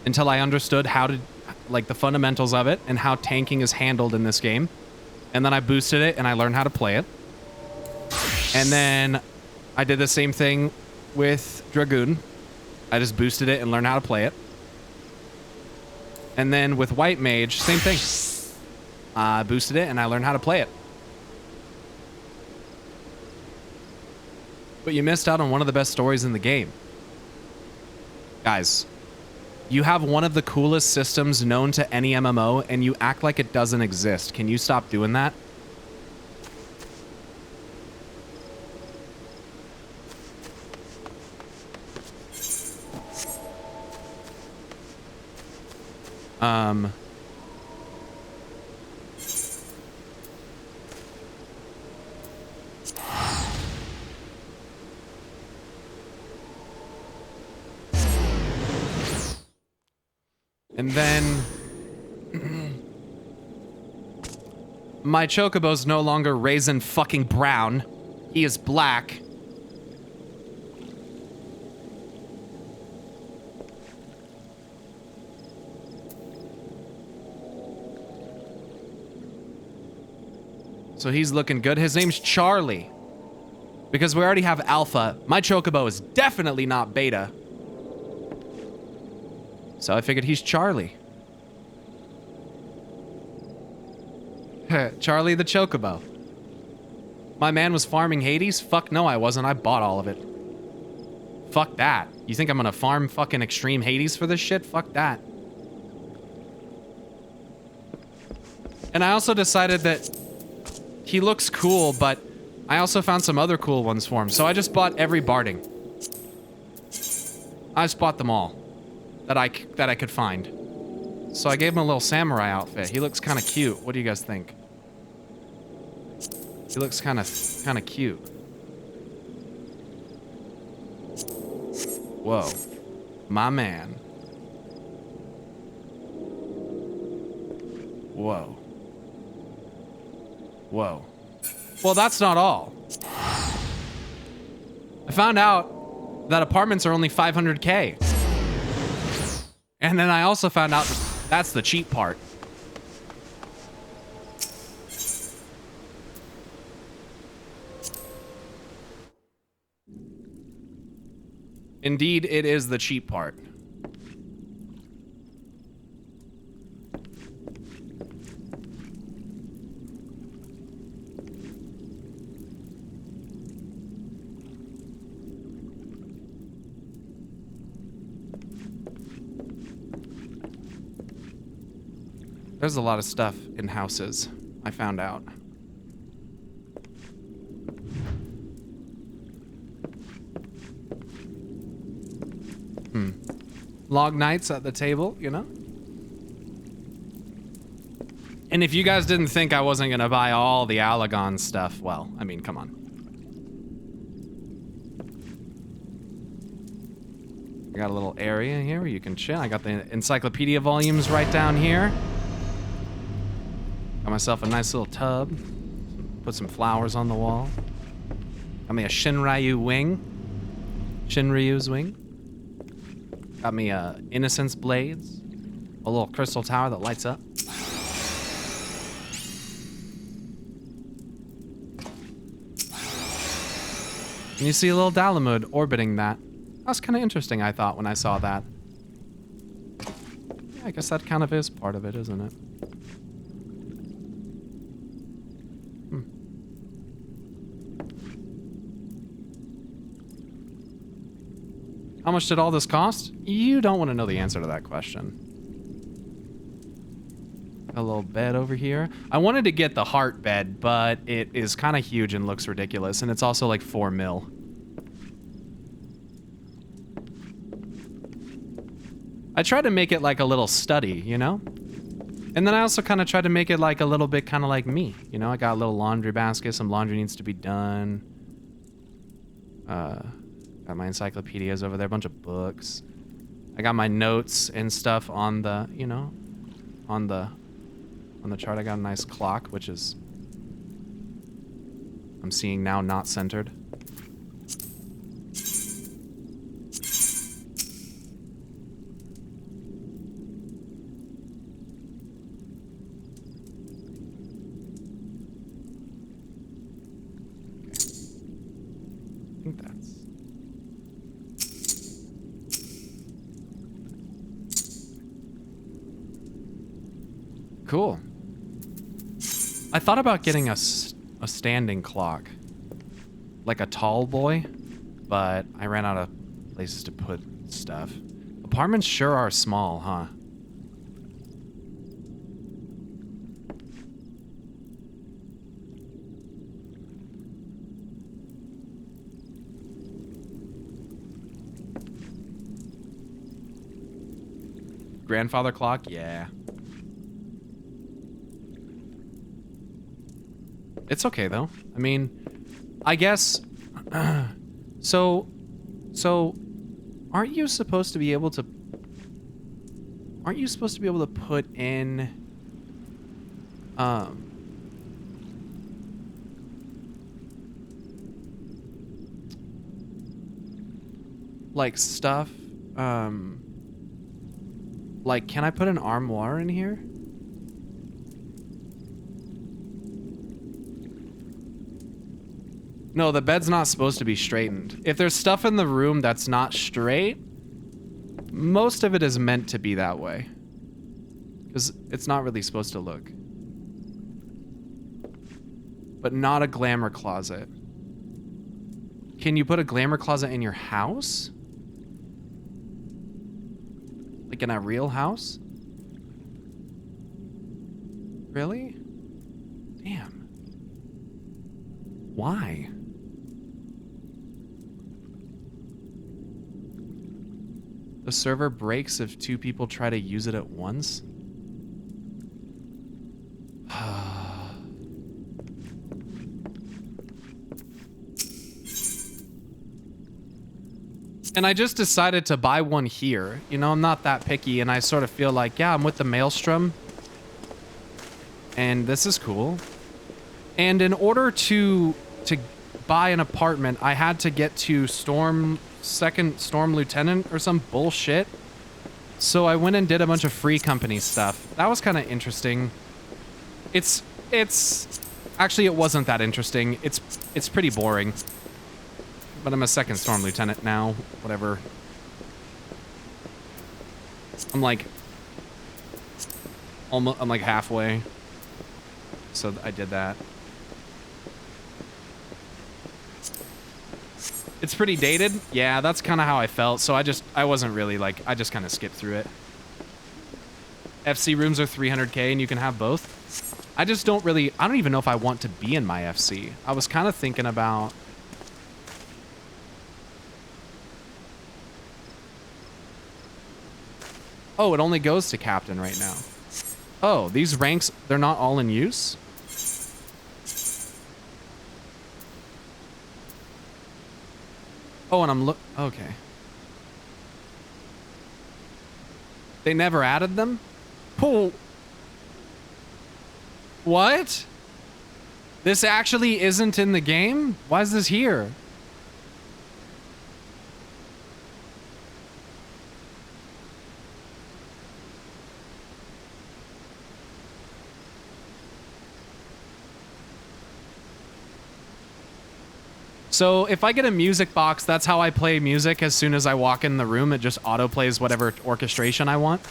until I understood how to, like, the fundamentals of it and how tanking is handled in this game. And then I boosted it and I learned how to play it. And then I did the same thing with Dragoon. I just boosted it and learned how to play it. And then with White Mage, same thing. I boosted it and I learned how to play it. But you missed out on one of the best stories in the game. Guys, you have one of the coolest systems known to any MMO and you act like it doesn't exist. Can you stop doing that? And then my Chocobo's no longer raisin fucking brown. He is black. So he's looking good. His name's Charlie. Because we already have Alpha. My Chocobo is definitely not Beta. So I figured he's Charlie. Charlie the Chocobo. My man was farming Hades? Fuck no, I wasn't. I bought all of it. Fuck that. You think I'm gonna farm fucking extreme Hades for this shit? Fuck that. And I also decided that he looks cool, but I also found some other cool ones for him. So I just bought every barding. I just bought them all that I could find. So I gave him a little samurai outfit. He looks kind of cute. What do you guys think? He looks kind of cute. Whoa. My man. Whoa. Whoa. Well, that's not all. I found out that apartments are only 500K. And then I also found out that's the cheap part. Indeed, it is the cheap part. There's a lot of stuff in houses, I found out. Log nights at the table, you know? And if you guys didn't think I wasn't gonna buy all the Alagon stuff, well, I mean, come on. I got a little area here where you can chill. I got the encyclopedia volumes right down here. Got myself a nice little tub. Put some flowers on the wall. Got me a Shinryu wing. Shinryu's wing. Got me Innocence blades. A little crystal tower that lights up. And you see a little Dalamud orbiting that. That was kind of interesting, I thought, when I saw that. Yeah, I guess that kind of is part of it, isn't it? How much did all this cost? You don't want to know the answer to that question. A little bed over here. I wanted to get the heart bed, but it is kind of huge and looks ridiculous, and it's also like 4 mil. I tried to make it like a little study, you know? And then I also kind of tried to make it like a little bit kind of like me, you know? I got a little laundry basket, some laundry needs to be done. Got my encyclopedias over there, a bunch of books. I got my notes and stuff on the, you know, on the chart. I got a nice clock, which is, I'm seeing now, not centered. I think that's... Cool. I thought about getting a standing clock. Like a tall boy, but I ran out of places to put stuff. Apartments sure are small, huh? Grandfather clock? Yeah. It's okay though. I mean, I guess so aren't you supposed to be able to aren't you supposed to be able to put in like stuff? Like, can I put an armoire in here? No, the bed's not supposed to be straightened. If there's stuff in the room that's not straight, most of it is meant to be that way. Because it's not really supposed to look. But not a glamour closet. Can you put a glamour closet in your house? Like in a real house? Really? Damn. Why? The server breaks if 2 people try to use it at once. And I just decided to buy one here. You know, I'm not that picky, and I sort of feel like, yeah, I'm with the Maelstrom. And this is cool. And in order to buy an apartment, I had to get to second Storm Lieutenant or some bullshit. So I went and did a bunch of free company stuff. That was kind of interesting. It's actually, it wasn't that interesting. It's pretty boring. But I'm a second Storm Lieutenant now. Whatever. I'm like halfway. So I did that. It's pretty dated. Yeah, that's kind of how I felt. So I wasn't really like, I just kind of skipped through it. FC rooms are 300k and you can have both. I just don't even know if I want to be in my FC. I was kind of thinking about... Oh, it only goes to captain right now. Oh, these ranks, they're not all in use? Oh, and I'm okay. They never added them? Oh. What? This actually isn't in the game? Why is this here? So if I get a music box, that's how I play music. As soon as I walk in the room, it just auto plays whatever orchestration I want.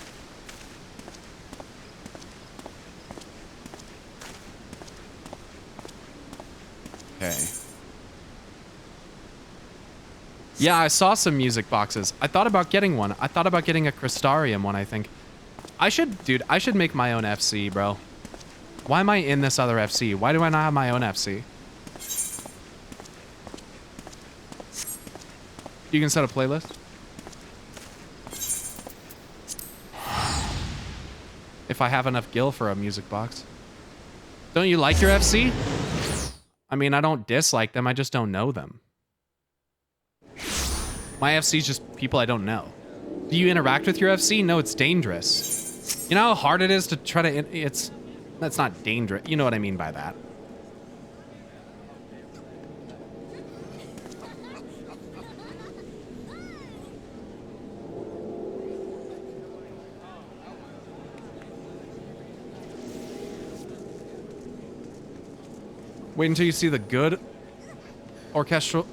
Okay. Yeah, I saw some music boxes. I thought about getting one. I thought about getting a Crystarium one, I think. I should make my own FC, bro. Why am I in this other FC? Why do I not have my own FC? You can set a playlist. If I have enough gil for a music box. Don't you like your FC? I mean, I don't dislike them. I just don't know them. My FC is just people I don't know. Do you interact with your FC? No, it's dangerous. You know how hard it is to try to... That's not dangerous. You know what I mean by that. Wait until you see the good orchestral.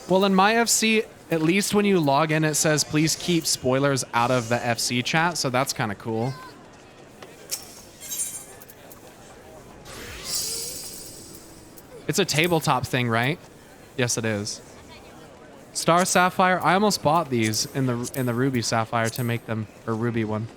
Well, in my FC, at least when you log in, it says please keep spoilers out of the FC chat, so that's kind of cool. It's a tabletop thing, right? Yes, it is. Star Sapphire. I almost bought these in the Ruby Sapphire to make them, or Ruby one.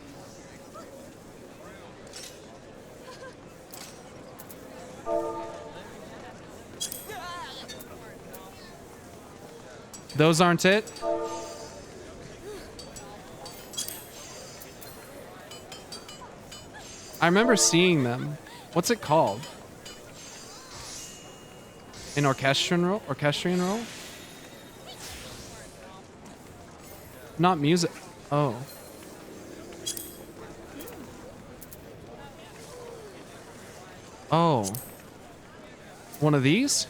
Those aren't it? I remember seeing them. What's it called? An orchestrion roll? Not music. Oh. Oh. One of these?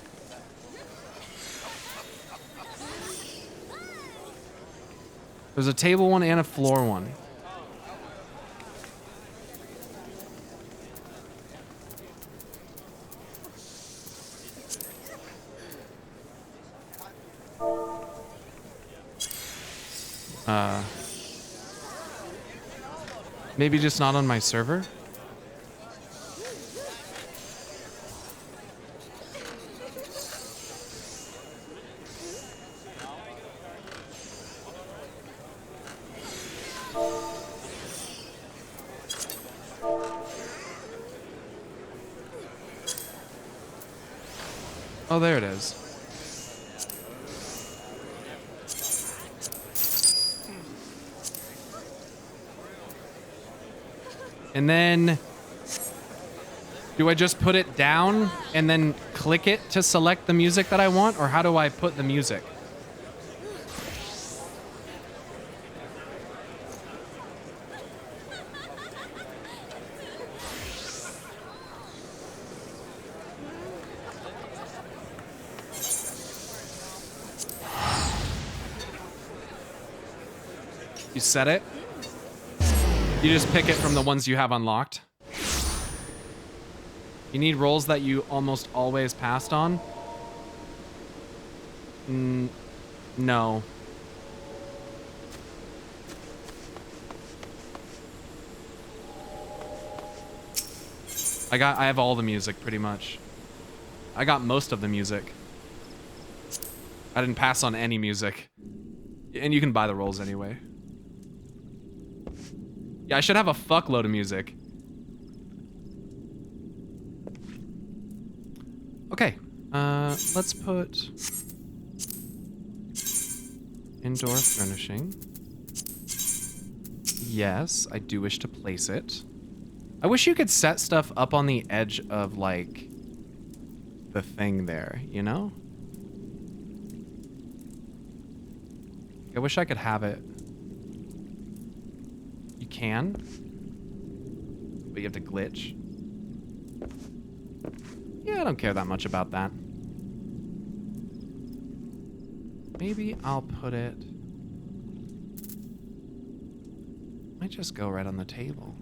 There's a table one and a floor one. Maybe just not on my server? Oh, there it is. And then, do I just put it down and then click it to select the music that I want? Or how do I put the music? You set it? You just pick it from the ones you have unlocked. You need rolls that you almost always passed on? No. I have all the music pretty much. I got most of the music. I didn't pass on any music. And you can buy the rolls anyway. Yeah, I should have a fuckload of music. Okay, let's put indoor furnishing. Yes, I do wish to place it. I wish you could set stuff up on the edge of, like, the thing there, you know? I wish I could have it. You can, but you have to glitch. Yeah, I don't care that much about that. Maybe I'll put it... Might just go right on the table.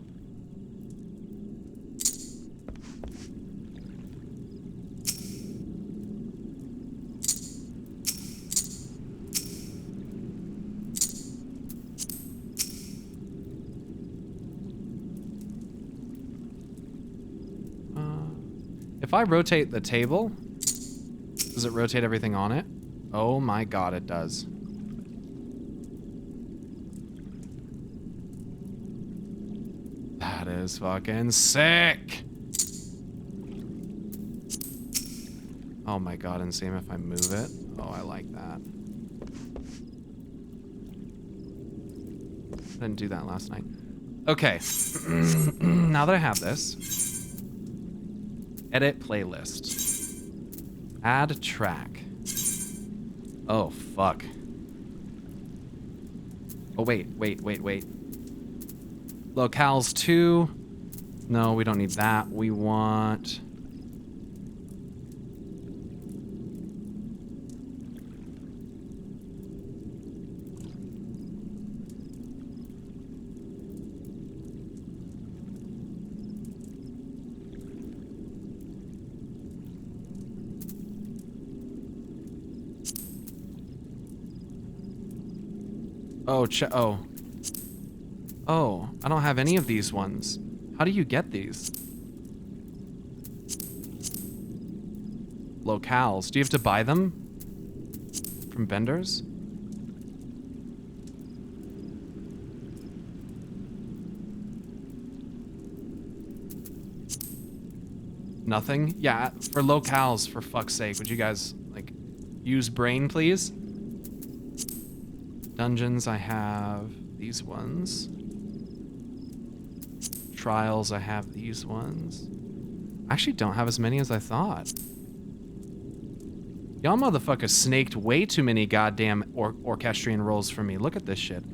If I rotate the table, does it rotate everything on it? Oh my god, it does. That is fucking sick. Oh my god, and same if I move it. Oh, I like that. Didn't do that last night. Okay. Now that I have this, edit playlist. Add track. Oh, fuck. Oh, wait. Locales 2. No, we don't need that. We want... Oh, I don't have any of these ones. How do you get these? Locales. Do you have to buy them? From vendors? Nothing? Yeah, for locales, for fuck's sake. Would you guys, like, use brain, please? Dungeons, I have these ones. trials, I have these ones. I actually don't have as many as I thought. Y'all motherfuckers snaked way too many goddamn orchestrion rolls for me. Look at this shit.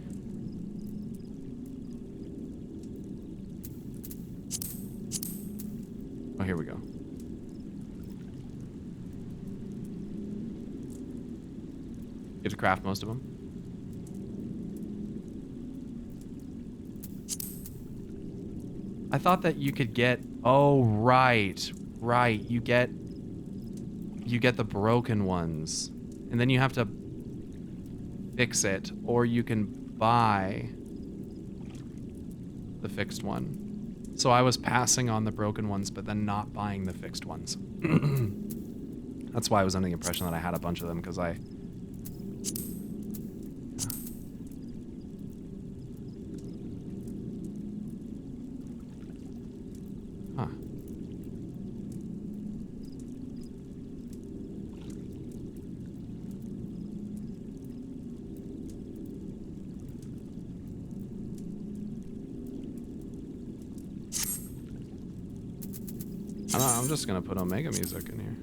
Oh, here we go. Get to craft most of them. I thought that you could get... Oh, right. Right. You get the broken ones. And then you have to fix it. Or you can buy the fixed one. So I was passing on the broken ones, but then not buying the fixed ones. That's why I was under the impression that I had a bunch of them, because I... Huh. I don't know, I'm just gonna put Omega music in here.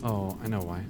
Oh, I know why.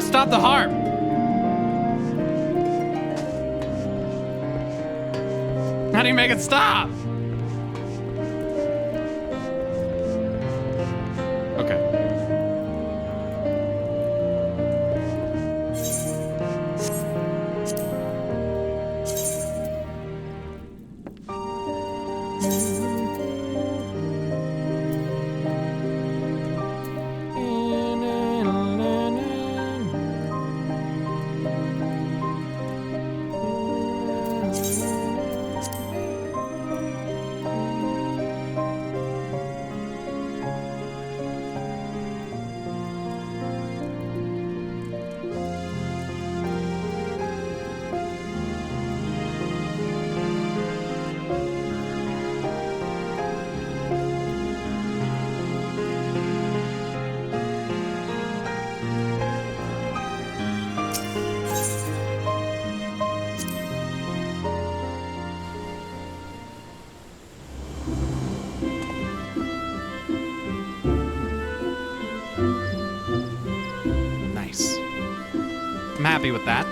I stop the harp? How do you make it stop? Okay. Nice. I'm happy with that.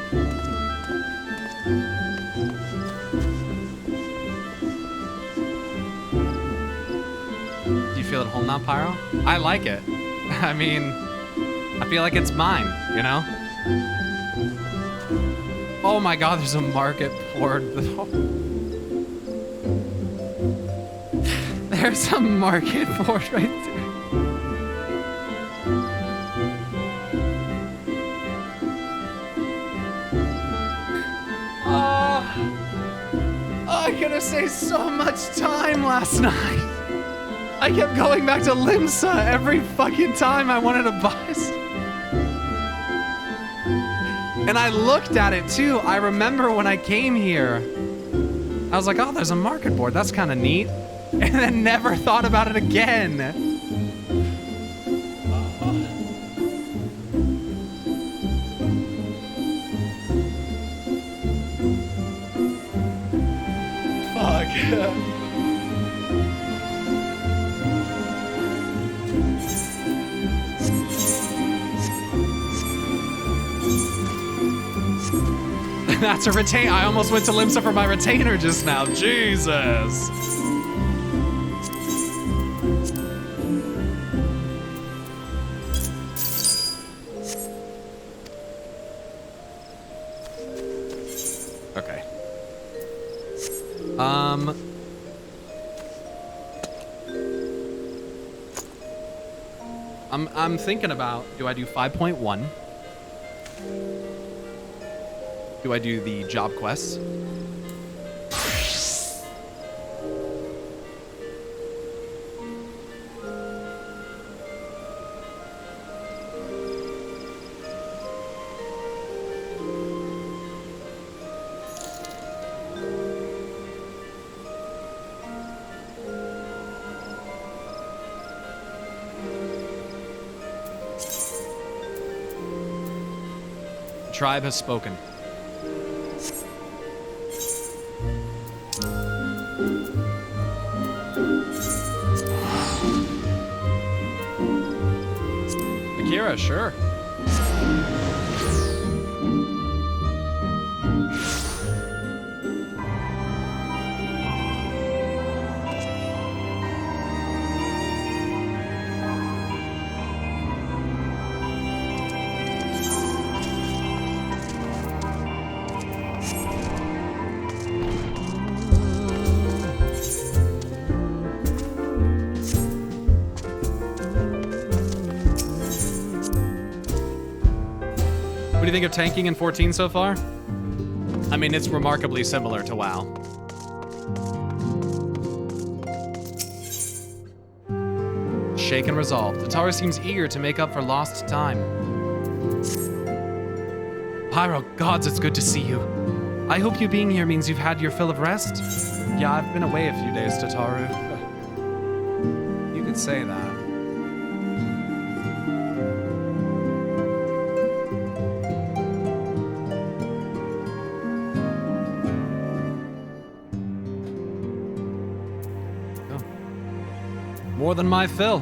Do you feel at home now, Pyro? I like it. I mean, I feel like it's mine, you know? Oh my god, there's a market board. There's a market board right there. I could have saved so much time last night. I kept going back to Limsa every fucking time I wanted to buy something. And I looked at it too. I remember when I came here, I was like, oh, there's a market board. That's kind of neat. And then never thought about it again. That's a retain. I almost went to Limsa for my retainer just now. Jesus. Okay. I'm thinking about, do I do 5.1? Do I do the job quests? The tribe has spoken. Akira, sure. What do you think of tanking in 14 so far? I mean, it's remarkably similar to WoW. Shake and resolve. Tataru seems eager to make up for lost time. Pyro, gods, it's good to see you. I hope you being here means you've had your fill of rest. Yeah, I've been away a few days, Tataru. You could say that. More than my fill.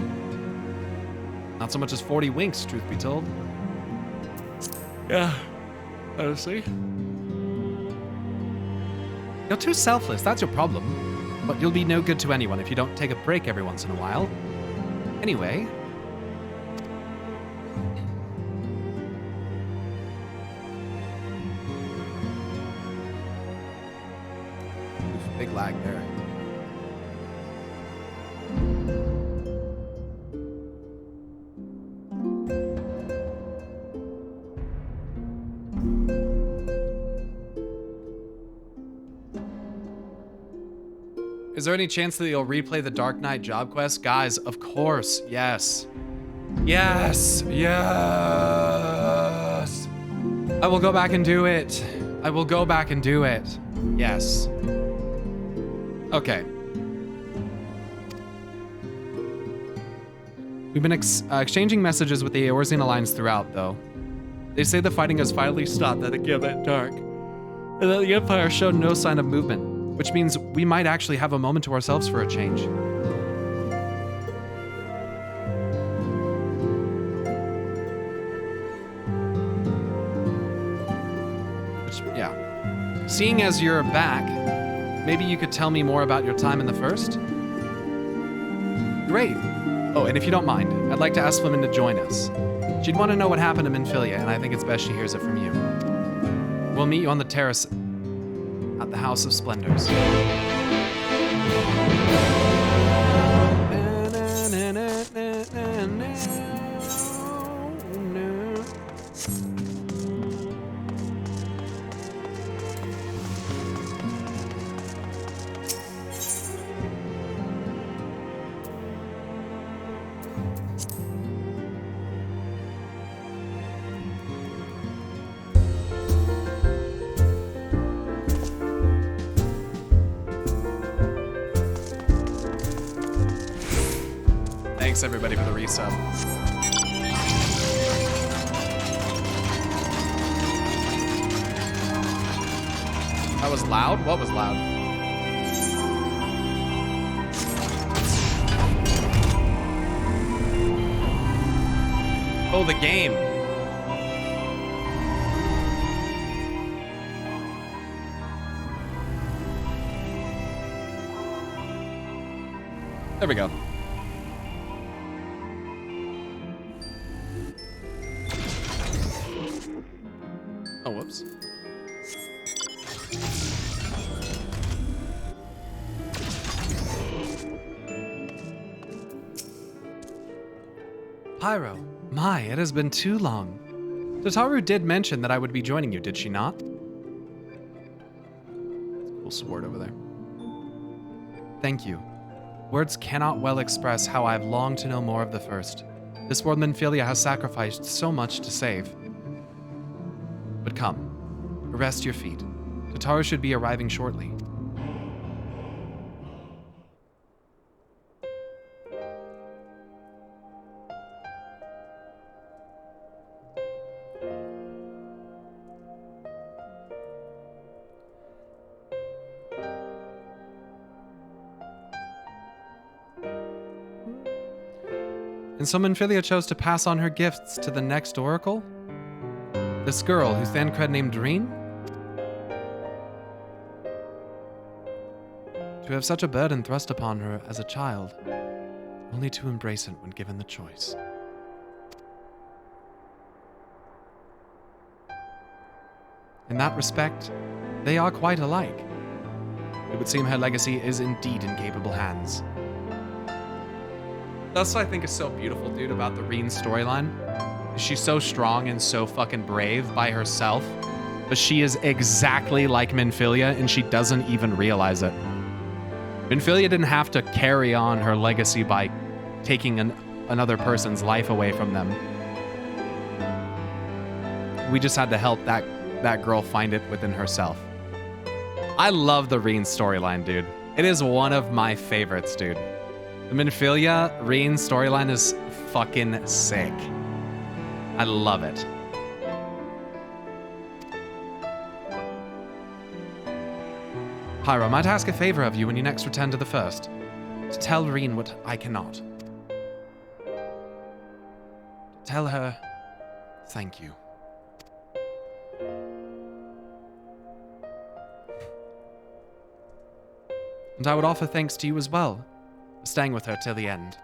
Not so much as 40 winks, truth be told. Yeah, honestly. You're too selfless, that's your problem. But you'll be no good to anyone if you don't take a break every once in a while. Anyway. Oof, big lag there. Is there any chance that you'll replay the Dark Knight job quest? Guys, of course, yes. Yes, yes. I will go back and do it. I will go back and do it. Yes. Okay. We've been exchanging messages with the Eorzean Alliance throughout, though. They say the fighting has finally stopped at the Gambit Dark, and that the Empire showed no sign of movement. Which means we might actually have a moment to ourselves for a change. Which, yeah. Seeing as you're back, maybe you could tell me more about your time in the First? Great. Oh, and if you don't mind, I'd like to ask Flamin to join us. She'd want to know what happened to Minfilia, and I think it's best she hears it from you. We'll meet you on the terrace at the House of Splendors. Thanks everybody for the resub. That was loud? What was loud? Oh, the game. There we go. Oh, whoops. Pyro, my, it has been too long. Tataru did mention that I would be joining you, did she not? Cool sword over there. Thank you. Words cannot well express how I have longed to know more of the First. This world Minfilia has sacrificed so much to save. But come, rest your feet. Tataru should be arriving shortly. And so Minfilia chose to pass on her gifts to the next Oracle? This girl, whose Thancred named Reen? To have such a burden thrust upon her as a child, only to embrace it when given the choice. In that respect, they are quite alike. It would seem her legacy is indeed in capable hands. That's what I think is so beautiful, dude, about the Reen storyline. She's so strong and so fucking brave by herself, but she is exactly like Minfilia, and she doesn't even realize it. Minfilia didn't have to carry on her legacy by taking another person's life away from them. We just had to help that girl find it within herself. I love the Reen storyline, dude. It is one of my favorites, dude. The Minfilia Reen storyline is fucking sick. I love it. Pyro, might I ask a favor of you when you next return to the First? To tell Reen what I cannot. Tell her, thank you. And I would offer thanks to you as well for staying with her till the end.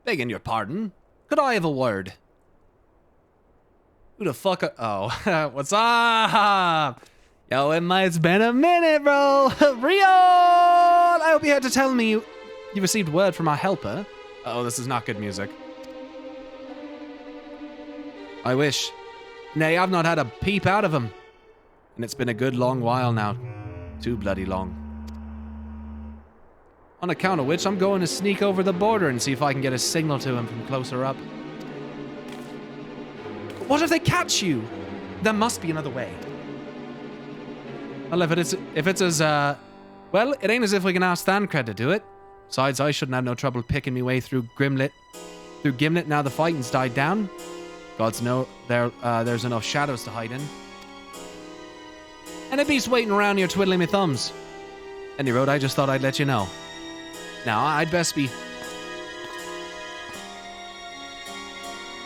Begging your pardon, could I have a word? Who the fuck oh, what's up? Yo, it's been a minute, bro. Rion! I hope you had to tell me you received word from our helper. Oh, this is not good music. I wish. Nay, I've not had a peep out of him. And it's been a good long while now. Too bloody long. On account of which, I'm going to sneak over the border and see if I can get a signal to him from closer up. What if they catch you? There must be another way. Well, if it's as, well, it ain't as if we can ask Thancred to do it. Besides, I shouldn't have no trouble picking me way through Gimlet now the fighting's died down. Gods know there's enough shadows to hide in. And a beast waiting around here twiddling my thumbs. Any road, I just thought I'd let you know. Now, I'd best be...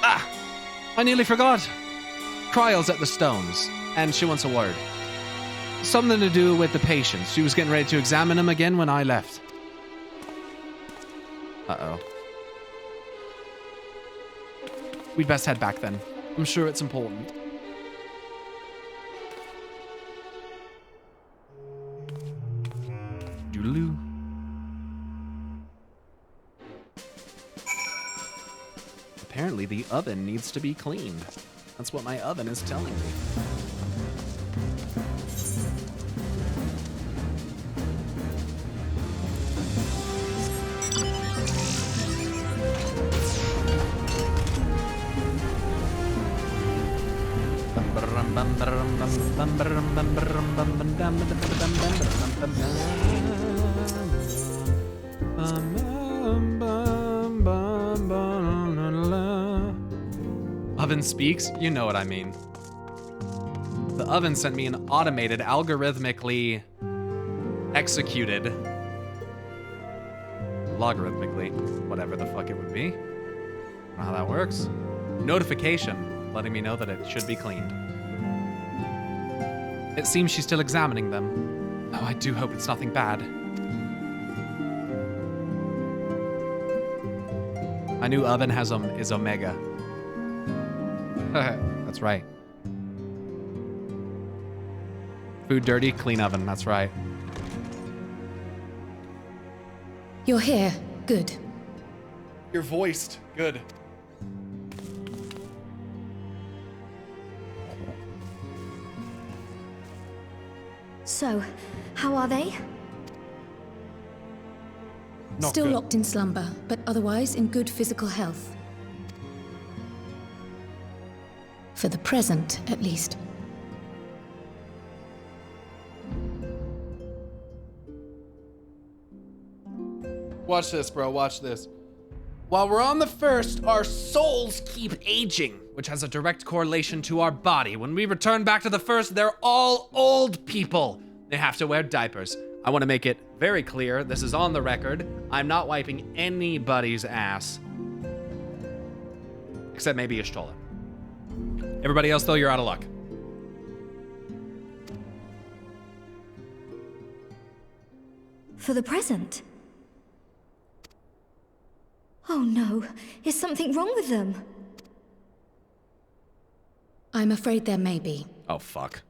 Ah! I nearly forgot. Cryle's at the stones, and she wants a word. Something to do with the patients. She was getting ready to examine him again when I left. Uh-oh. We'd best head back then. I'm sure it's important. Doodaloo. Apparently the oven needs to be cleaned. That's what my oven is telling me. Oven speaks, you know what I mean. The oven sent me an automated, algorithmically executed, logarithmically, whatever the fuck it would be. I don't know how that works. Notification letting me know that it should be cleaned. It seems she's still examining them. Oh, I do hope it's nothing bad. My new oven is Omega. That's right. Food dirty, clean oven. That's right. You're here. Good. You're voiced. Good. So, how are they? Not Still good. locked in slumber, but otherwise in good physical health. For the present, at least. Watch this, bro. Watch this. While we're on the first, our souls keep aging, which has a direct correlation to our body. When we return back to the first, they're all old people. They have to wear diapers. I want to make it very clear, this is on the record. I'm not wiping anybody's ass. Except maybe Ishtola. Everybody else, though, you're out of luck. For the present? Oh no, is something wrong with them? I'm afraid there may be. Oh, fuck.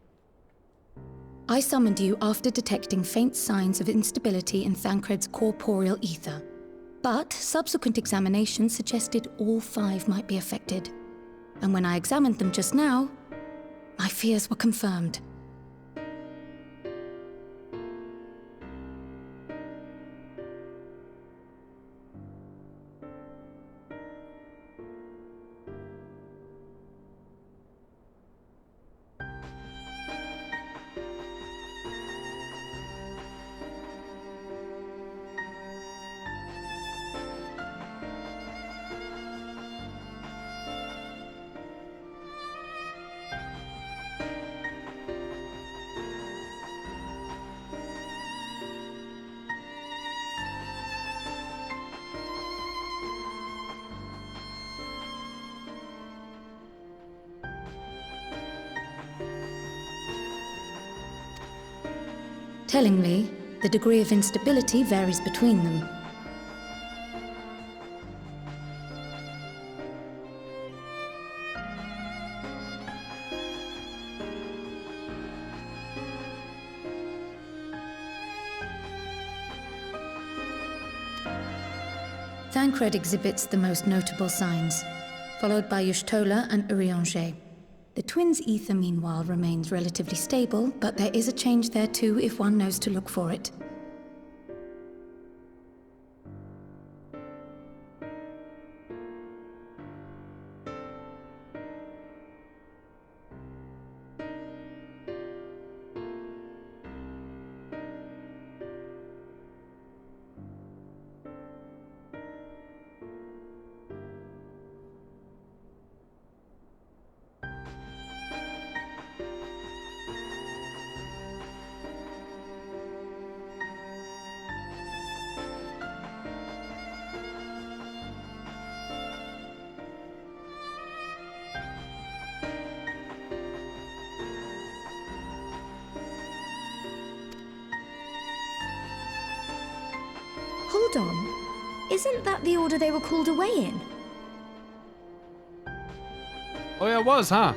I summoned you after detecting faint signs of instability in Thancred's corporeal ether. But subsequent examination suggested all 5 might be affected. And when I examined them just now, my fears were confirmed. Tellingly, the degree of instability varies between them. Thancred exhibits the most notable signs, followed by Y'shtola and Urianger. The twins' ether, meanwhile, remains relatively stable, but there is a change there too if one knows to look for it. Hold on. Isn't that the order they were called away in? Oh yeah, it was, huh?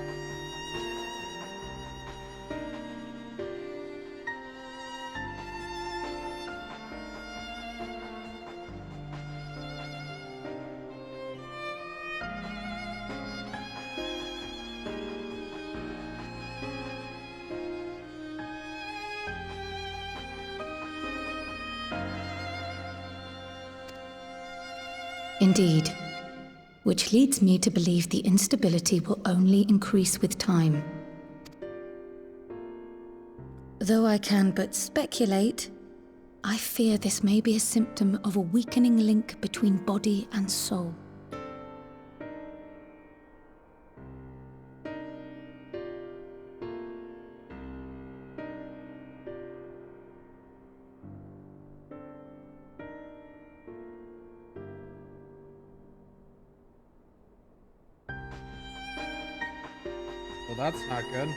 Indeed. Which leads me to believe the instability will only increase with time. Though I can but speculate, I fear this may be a symptom of a weakening link between body and soul. Well, that's not good.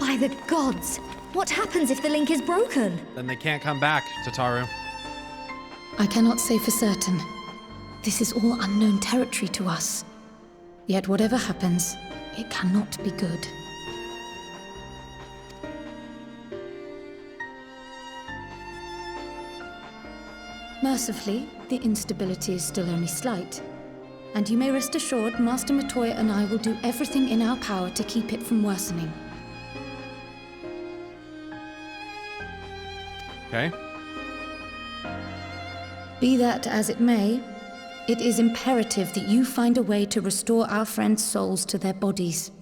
By the gods! What happens if the link is broken? Then they can't come back, Tataru. I cannot say for certain. This is all unknown territory to us. Yet whatever happens, it cannot be good. Mercifully, the instability is still only slight. And you may rest assured Master Matoya and I will do everything in our power to keep it from worsening. Okay. Be that as it may, it is imperative that you find a way to restore our friends' souls to their bodies.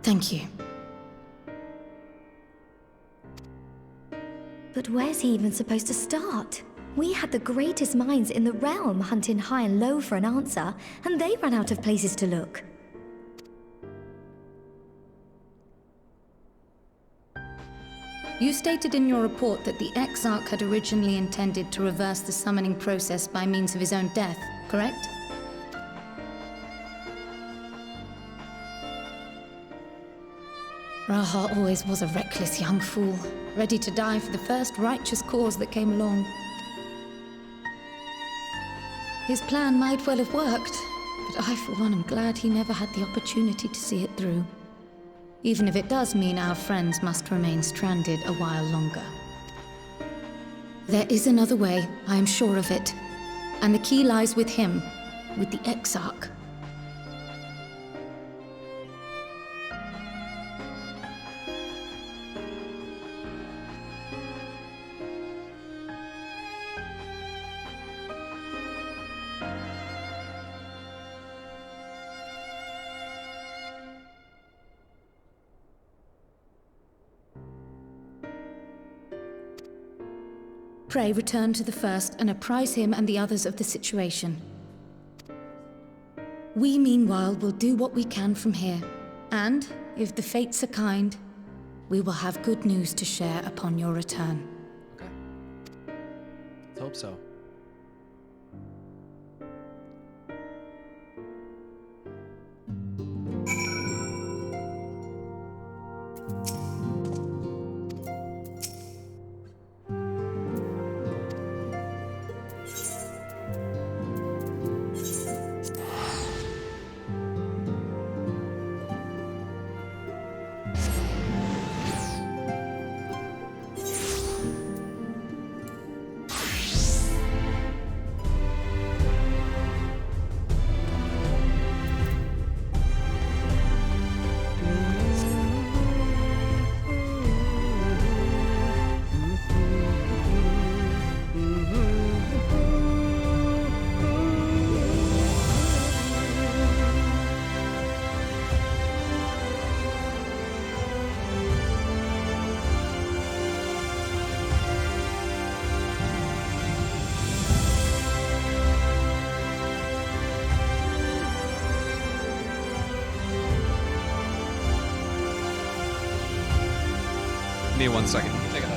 Thank you. But where's he even supposed to start? We had the greatest minds in the realm hunting high and low for an answer, and they ran out of places to look. You stated in your report that the Exarch had originally intended to reverse the summoning process by means of his own death, correct? Raha always was a reckless young fool, ready to die for the first righteous cause that came along. His plan might well have worked, but I, for one, am glad he never had the opportunity to see it through. Even if it does mean our friends must remain stranded a while longer. There is another way, I am sure of it. And the key lies with him, with the Exarch. Pray return to the first and apprise him and the others of the situation. We, meanwhile, will do what we can from here. And, if the fates are kind, we will have good news to share upon your return. Okay. Let's hope so. Give me 1 second. Take it out.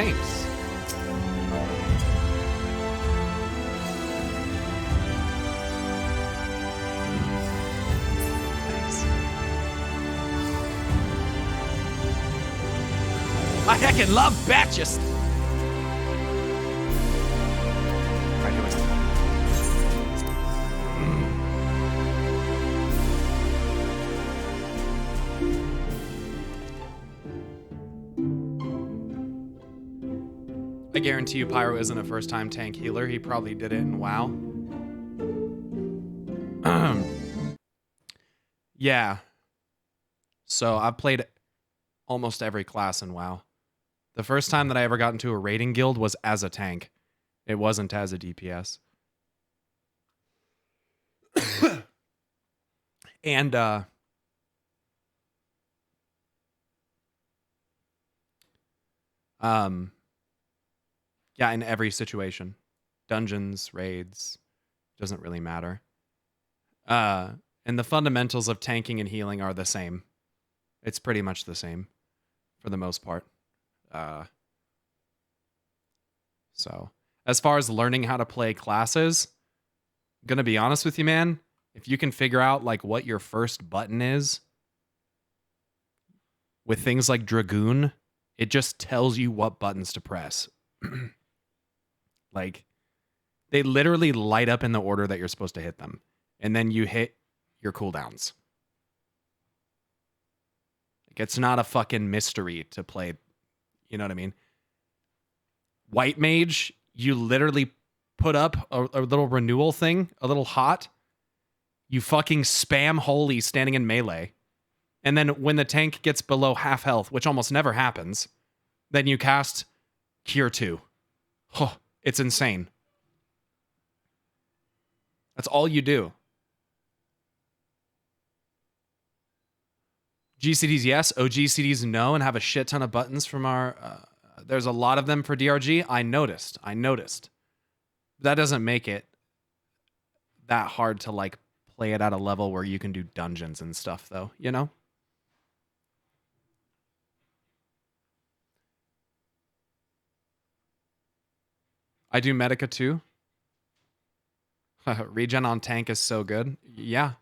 tanks. Nice. I heckin' love batches. Right, here we go. I guarantee you Pyro isn't a first-time tank healer. He probably did it in WoW. Yeah. So I've played almost every class in WoW. The first time that I ever got into a raiding guild was as a tank. It wasn't as a DPS. And yeah, in every situation. Dungeons, raids, doesn't really matter. And the fundamentals of tanking and healing are the same. It's pretty much the same for the most part. So, as far as learning how to play classes, I'm gonna be honest with you, man. If you can figure out like what your first button is with things like Dragoon, it just tells you what buttons to press. Like, they literally light up in the order that you're supposed to hit them. And then you hit your cooldowns. Like, it's not a fucking mystery to play. You know what I mean? White Mage, you literally put up a little renewal thing, a little hot. You fucking spam holy standing in melee. And then when the tank gets below half health, which almost never happens, then you cast Cure 2. Oh, it's insane. That's all you do. GCDs, yes. OGCDs, no. And have a shit ton of buttons from our... there's a lot of them for DRG. I noticed. That doesn't make it that hard to, like, play it at a level where you can do dungeons and stuff, though. You know? I do Medica too. Regen on tank is so good. Yeah.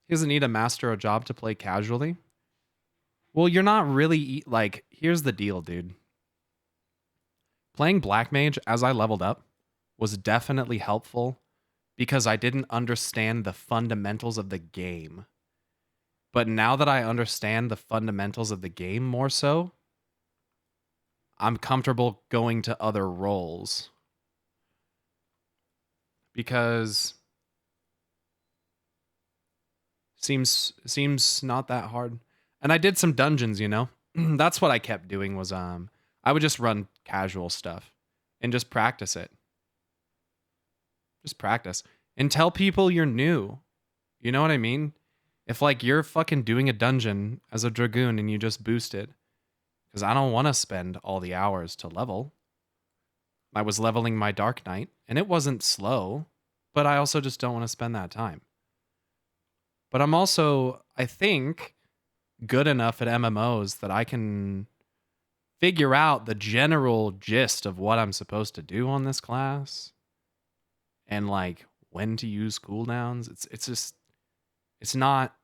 He doesn't need to master a job to play casually. Well, you're not really... Like, here's the deal, dude. Playing Black Mage as I leveled up was definitely helpful because I didn't understand the fundamentals of the game. But now that I understand the fundamentals of the game more so, I'm comfortable going to other roles. Because seems not that hard. And I did some dungeons, you know? That's what I kept doing was I would just run casual stuff and just practice it. Just practice. And tell people you're new. You know what I mean? If like you're fucking doing a dungeon as a Dragoon and you just boost it, because I don't want to spend all the hours to level. I was leveling my Dark Knight, and it wasn't slow, but I also just don't want to spend that time. But I'm also, I think, good enough at MMOs that I can figure out the general gist of what I'm supposed to do on this class. And, like, when to use cooldowns. It's just, it's not,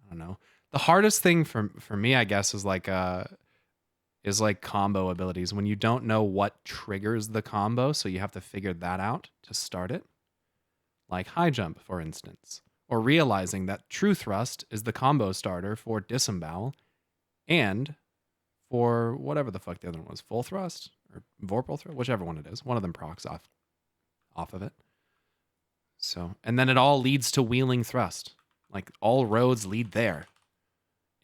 I don't know. The hardest thing for me, I guess, is like combo abilities when you don't know what triggers the combo, so you have to figure that out to start it. Like high jump, for instance, or realizing that true thrust is the combo starter for disembowel and for whatever the fuck the other one was, full thrust or vorpal thrust, whichever one it is. One of them procs off of it. So, and then it all leads to wheeling thrust. Like all roads lead there.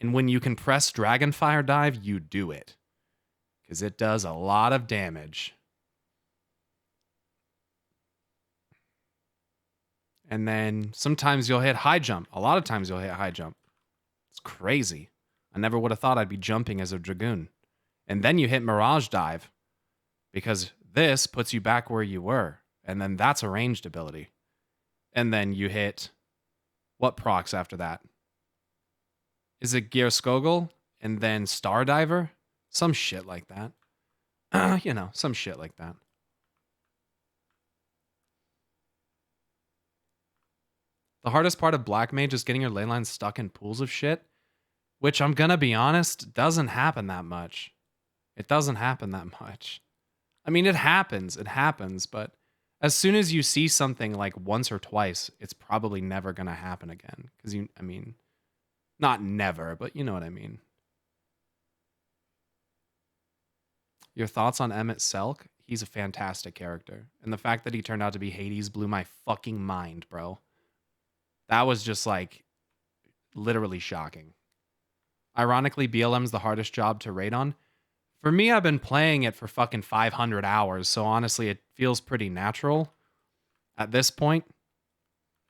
And when you can press Dragonfire Dive, you do it. Because it does a lot of damage. And then sometimes you'll hit high jump. A lot of times you'll hit high jump. It's crazy. I never would have thought I'd be jumping as a Dragoon. And then you hit Mirage Dive. Because this puts you back where you were. And then that's a ranged ability. And then you hit... What procs after that? Is it Gear Skogul? And then Star Diver? Some shit like that. You know, some shit like that. The hardest part of Black Mage is getting your ley lines stuck in pools of shit, which I'm gonna be honest, doesn't happen that much. It doesn't happen that much. I mean, it happens, but as soon as you see something like once or twice, it's probably never gonna happen again. Because I mean, not never, but you know what I mean. Your thoughts on Emmett Selk? He's a fantastic character. And the fact that he turned out to be Hades blew my fucking mind, bro. That was just like literally shocking. Ironically, BLM's the hardest job to raid on. For me, I've been playing it for fucking 500 hours, so honestly, it feels pretty natural at this point.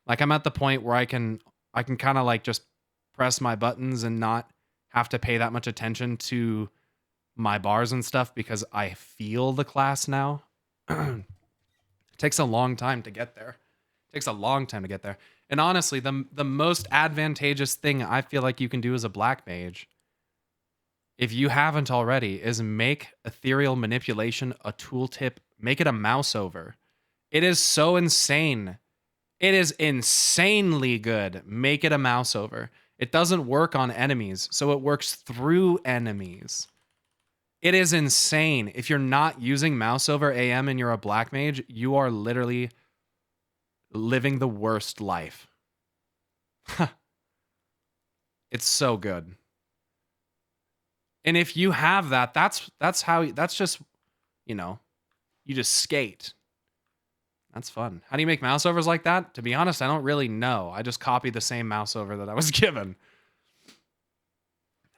Like, I'm at the point where I can kind of like just press my buttons and not have to pay that much attention to my bars and stuff because I feel the class now. It takes a long time to get there. And honestly, the most advantageous thing I feel like you can do as a Black Mage, if you haven't already, is make ethereal manipulation a tooltip. Make it a mouse over. It is so insane. It is insanely good. Make it a mouse over. It doesn't work on enemies, so it works through enemies. It is insane. If you're not using mouse over AM and you're a Black Mage, you are literally living the worst life. It's so good. And if you have that, that's just, you know, you just skate. That's fun. How do you make mouse overs like that? To be honest, I don't really know. I just copied the same mouse over that I was given.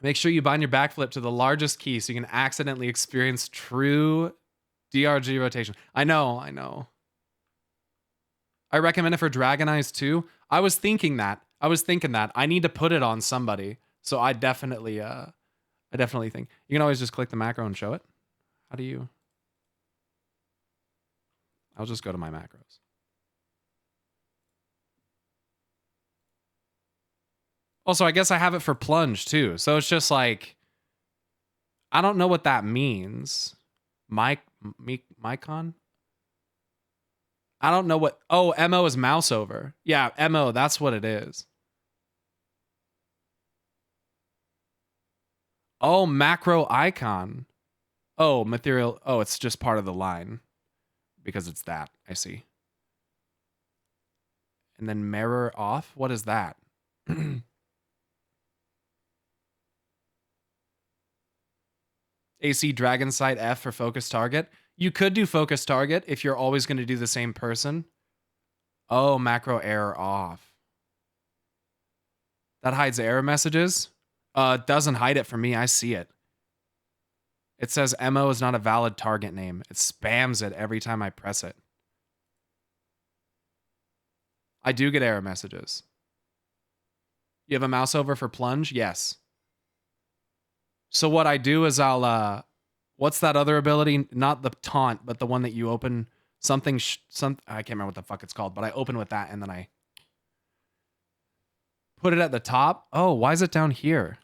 Make sure you bind your backflip to the largest key so you can accidentally experience true DRG rotation. I know. I recommend it for Dragon Eyes too. I was thinking that. I need to put it on somebody. So I definitely think. You can always just click the macro and show it. How do you? I'll just go to my macros. Also, I guess I have it for plunge too. So it's just like, I don't know what that means. Micon? I don't know what. Oh, MO is mouse over. Yeah, MO, that's what it is. Oh, macro icon. Oh, material. Oh, it's just part of the line. Because it's that. I see. And then mirror off. What is that? AC Dragon Sight F for focus target. You could do focus target if you're always going to do the same person. Oh, macro error off. That hides error messages. It doesn't hide it for me. I see it. It says MO is not a valid target name. It spams it every time I press it. I do get error messages. You have a mouse over for plunge? Yes. So what I do is I'll what's that other ability? Not the taunt, but the one that you open something I can't remember what the fuck it's called, but I open with that and then I put it at the top. Oh, why is it down here?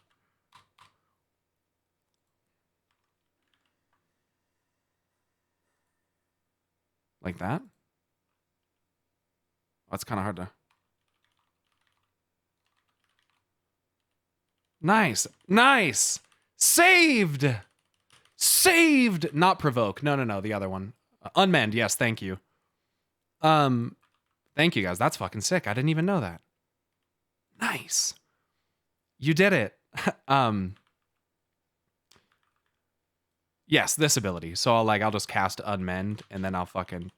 Like that? That's kind of hard to. Nice. Saved. Not provoke. No. The other one. Unmend. Yes. Thank you. Thank you guys. That's fucking sick. I didn't even know that. Nice. You did it. Yes, this ability. So I'll just cast unmend and then I'll fucking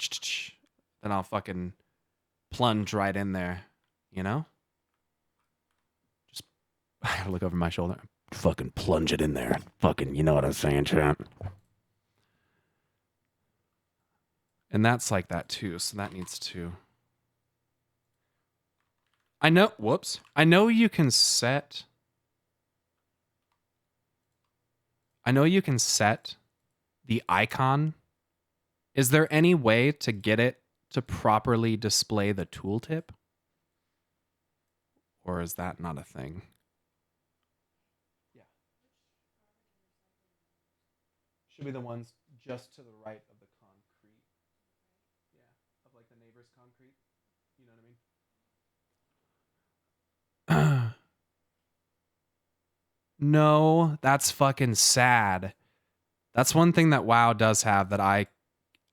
plunge right in there, you know? Just I gotta look over my shoulder. Fucking plunge it in there. Fucking, you know what I'm saying, champ? And that's like that too, so that needs to. I know you can set the icon. Is there any way to get it to properly display the tooltip? Or is that not a thing? should be the ones just to the right of the concrete. Yeah, of like the neighbor's concrete. You know what I mean? No, that's fucking sad. That's one thing that WoW does have that I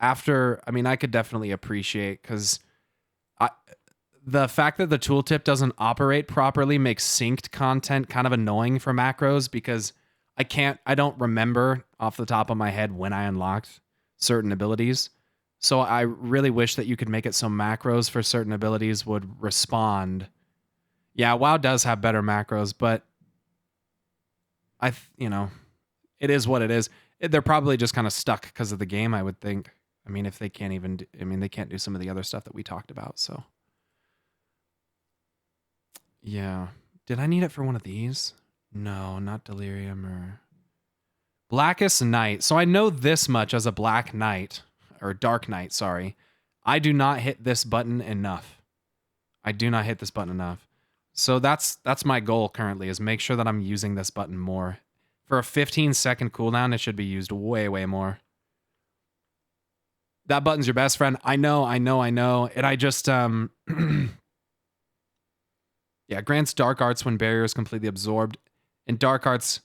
could definitely appreciate, because the fact that the tooltip doesn't operate properly makes synced content kind of annoying for macros, because I don't remember off the top of my head when I unlocked certain abilities. So I really wish that you could make it so macros for certain abilities would respond. Yeah, WoW does have better macros, but it is what it is. They're probably just kind of stuck because of the game, I would think. I mean, if they can't even, they can't do some of the other stuff that we talked about. So, yeah. Did I need it for one of these? No, not Delirium or Blackest Night. So I know this much as a Black Knight, or Dark Knight, sorry. I do not hit this button enough. I do not hit this button enough. So that's my goal currently, is make sure that I'm using this button more. For a 15-second cooldown, it should be used way, way more. That button's your best friend. I know. And I just, yeah, grants Dark Arts when barrier is completely absorbed. And Dark Arts,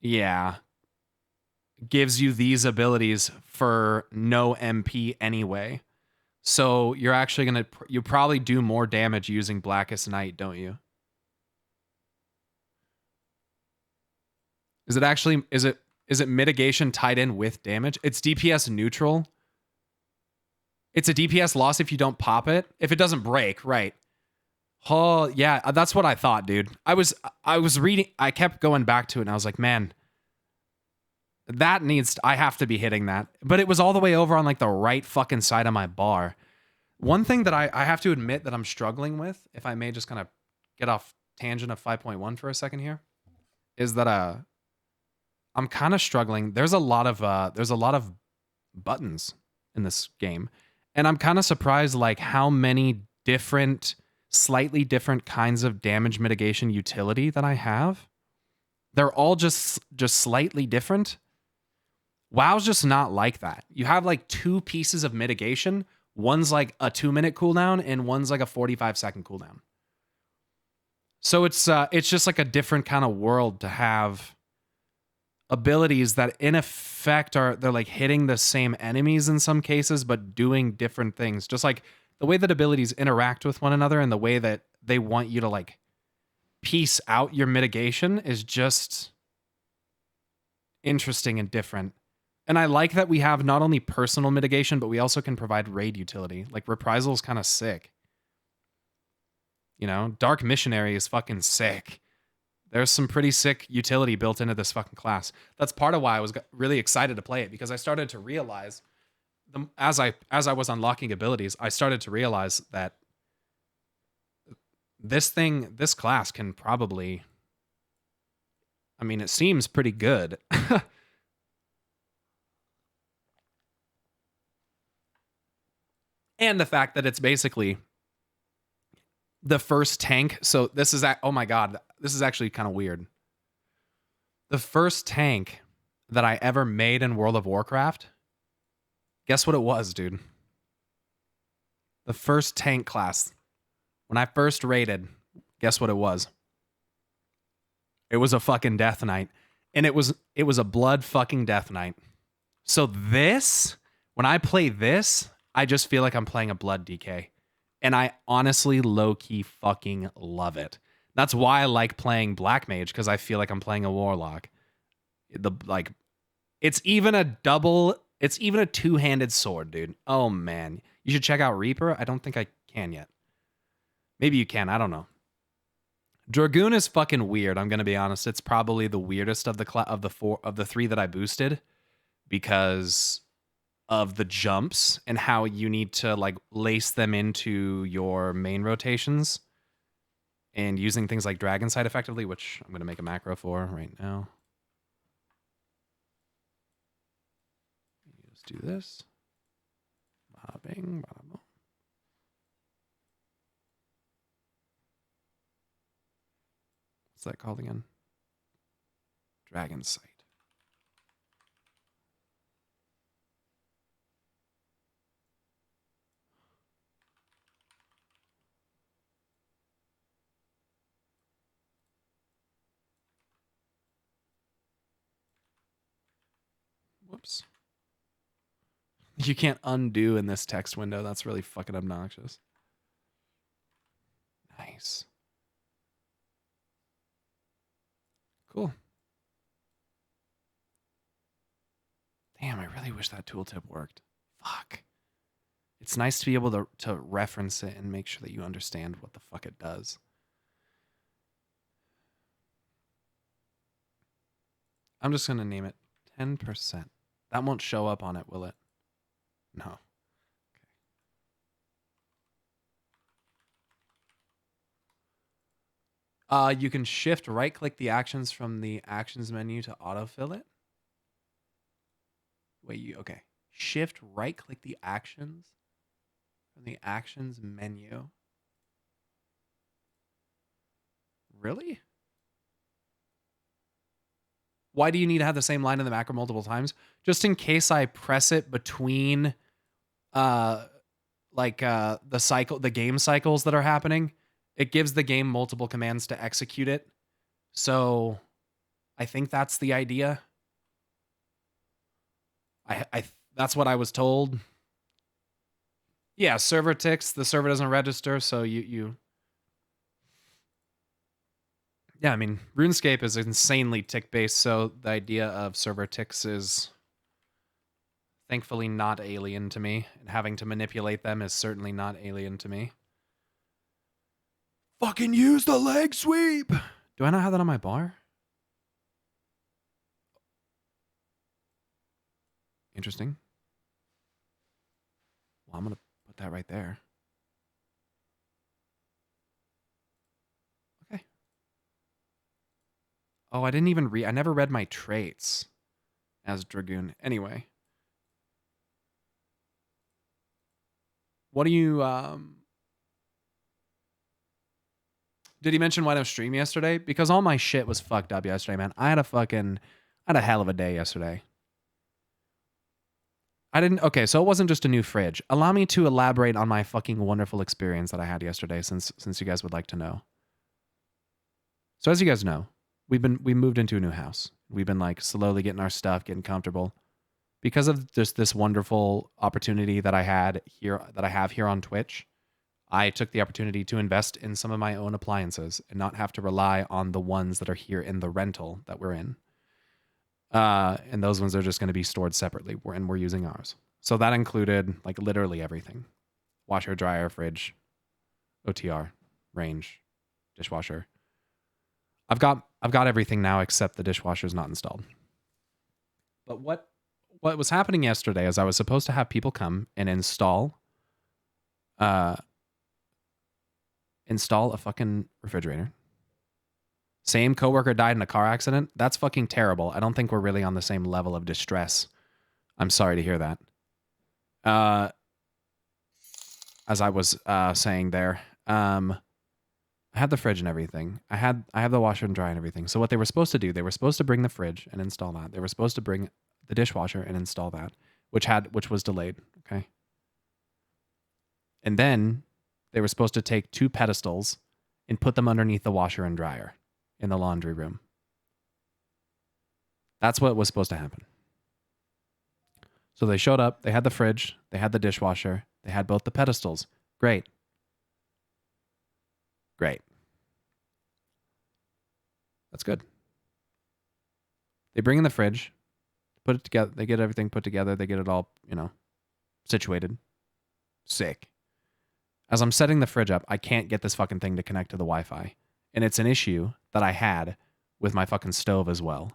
yeah, gives you these abilities for no MP anyway. So you're actually you probably do more damage using Blackest Night, don't you? Is it mitigation tied in with damage? It's DPS neutral. It's a DPS loss if you don't pop it. If it doesn't break, right. Oh, yeah, that's what I thought, dude. I was reading, I kept going back to it, and I was like, man, I have to be hitting that. But it was all the way over on like the right fucking side of my bar. One thing that I have to admit that I'm struggling with, if I may just kind of get off tangent of 5.1 for a second here, is that I'm kind of struggling. There's a lot of buttons in this game, and I'm kind of surprised like how many different, slightly different kinds of damage mitigation utility that I have. They're all just slightly different. WoW's just not like that. You have like two pieces of mitigation. One's like a 2-minute cooldown and one's like a 45-second cooldown. So it's just like a different kind of world to have abilities that in effect they're like hitting the same enemies in some cases, but doing different things. Just like the way that abilities interact with one another and the way that they want you to like piece out your mitigation is just interesting and different. And I like that we have not only personal mitigation, but we also can provide raid utility. Like Reprisal is kind of sick. You know, Dark Missionary is fucking sick. There's some pretty sick utility built into this fucking class. That's part of why I was really excited to play it, because I started to realize, as I was unlocking abilities, I started to realize that this class can probably, it seems pretty good. And the fact that it's basically the first tank. So this is, oh my God, this is actually kind of weird. The first tank that I ever made in World of Warcraft, guess what it was, dude? The first tank class. When I first raided, guess what it was? It was a fucking Death Knight. And it was a blood fucking Death Knight. So this, when I play this, I just feel like I'm playing a blood DK. And I honestly low-key fucking love it. That's why I like playing Black Mage, because I feel like I'm playing a Warlock. It's even a two-handed sword, dude. Oh man. You should check out Reaper. I don't think I can yet. Maybe you can, I don't know. Dragoon is fucking weird, I'm gonna be honest. It's probably the weirdest of the three that I boosted, because of the jumps and how you need to like lace them into your main rotations, and using things like Dragon Sight effectively, which I'm going to make a macro for right now. Let's do this. Bada bing, bada boom. What's that called again? Dragon Sight. Whoops. You can't undo in this text window. That's really fucking obnoxious. Nice. Cool. Damn, I really wish that tooltip worked. Fuck. It's nice to be able to reference it and make sure that you understand what the fuck it does. I'm just going to name it 10%. That won't show up on it, will it? No. Okay. You can shift right-click the actions from the actions menu to autofill it. Wait, okay. Shift right-click the actions from the actions menu. Really? Why do you need to have the same line in the macro multiple times? Just in case I press it between the game cycles that are happening. It gives the game multiple commands to execute it. So I think that's the idea. That's what I was told. Yeah, server ticks. The server doesn't register, so you yeah, I mean, RuneScape is insanely tick-based, so the idea of server ticks is thankfully not alien to me, and having to manipulate them is certainly not alien to me. Fucking use the leg sweep! Do I not have that on my bar? Interesting. Well, I'm going to put that right there. Okay. Oh, I didn't even I never read my traits as Dragoon. Anyway. What do you, did he mention why I don't stream yesterday? Because all my shit was fucked up yesterday, man. I had a hell of a day yesterday. Okay, so it wasn't just a new fridge. Allow me to elaborate on my fucking wonderful experience that I had yesterday, since you guys would like to know. So as you guys know, we moved into a new house. We've been like slowly getting our stuff, getting comfortable. Because of just this wonderful opportunity that I have here on Twitch, I took the opportunity to invest in some of my own appliances and not have to rely on the ones that are here in the rental that we're in. And those ones are just going to be stored separately, and we're using ours. So that included like literally everything: washer, dryer, fridge, OTR, range, dishwasher. I've got everything now except the dishwasher is not installed. But what was happening yesterday is I was supposed to have people come and install a fucking refrigerator. Same coworker died in a car accident. That's fucking terrible. I don't think we're really on the same level of distress. I'm sorry to hear that. As I was saying there, I had the fridge and everything. I have the washer and dryer and everything. So what they were supposed to do, they were supposed to bring the fridge and install that. They were supposed to bring the dishwasher and install that, which was delayed. Okay. And then they were supposed to take 2 pedestals and put them underneath the washer and dryer in the laundry room. That's what was supposed to happen. So they showed up, they had the fridge, they had the dishwasher, they had both the pedestals. Great. Great. That's good. They bring in the fridge, put it together, they get everything put together, they get it all, situated. Sick. As I'm setting the fridge up, I can't get this fucking thing to connect to the Wi-Fi. And it's an issue that I had with my fucking stove as well.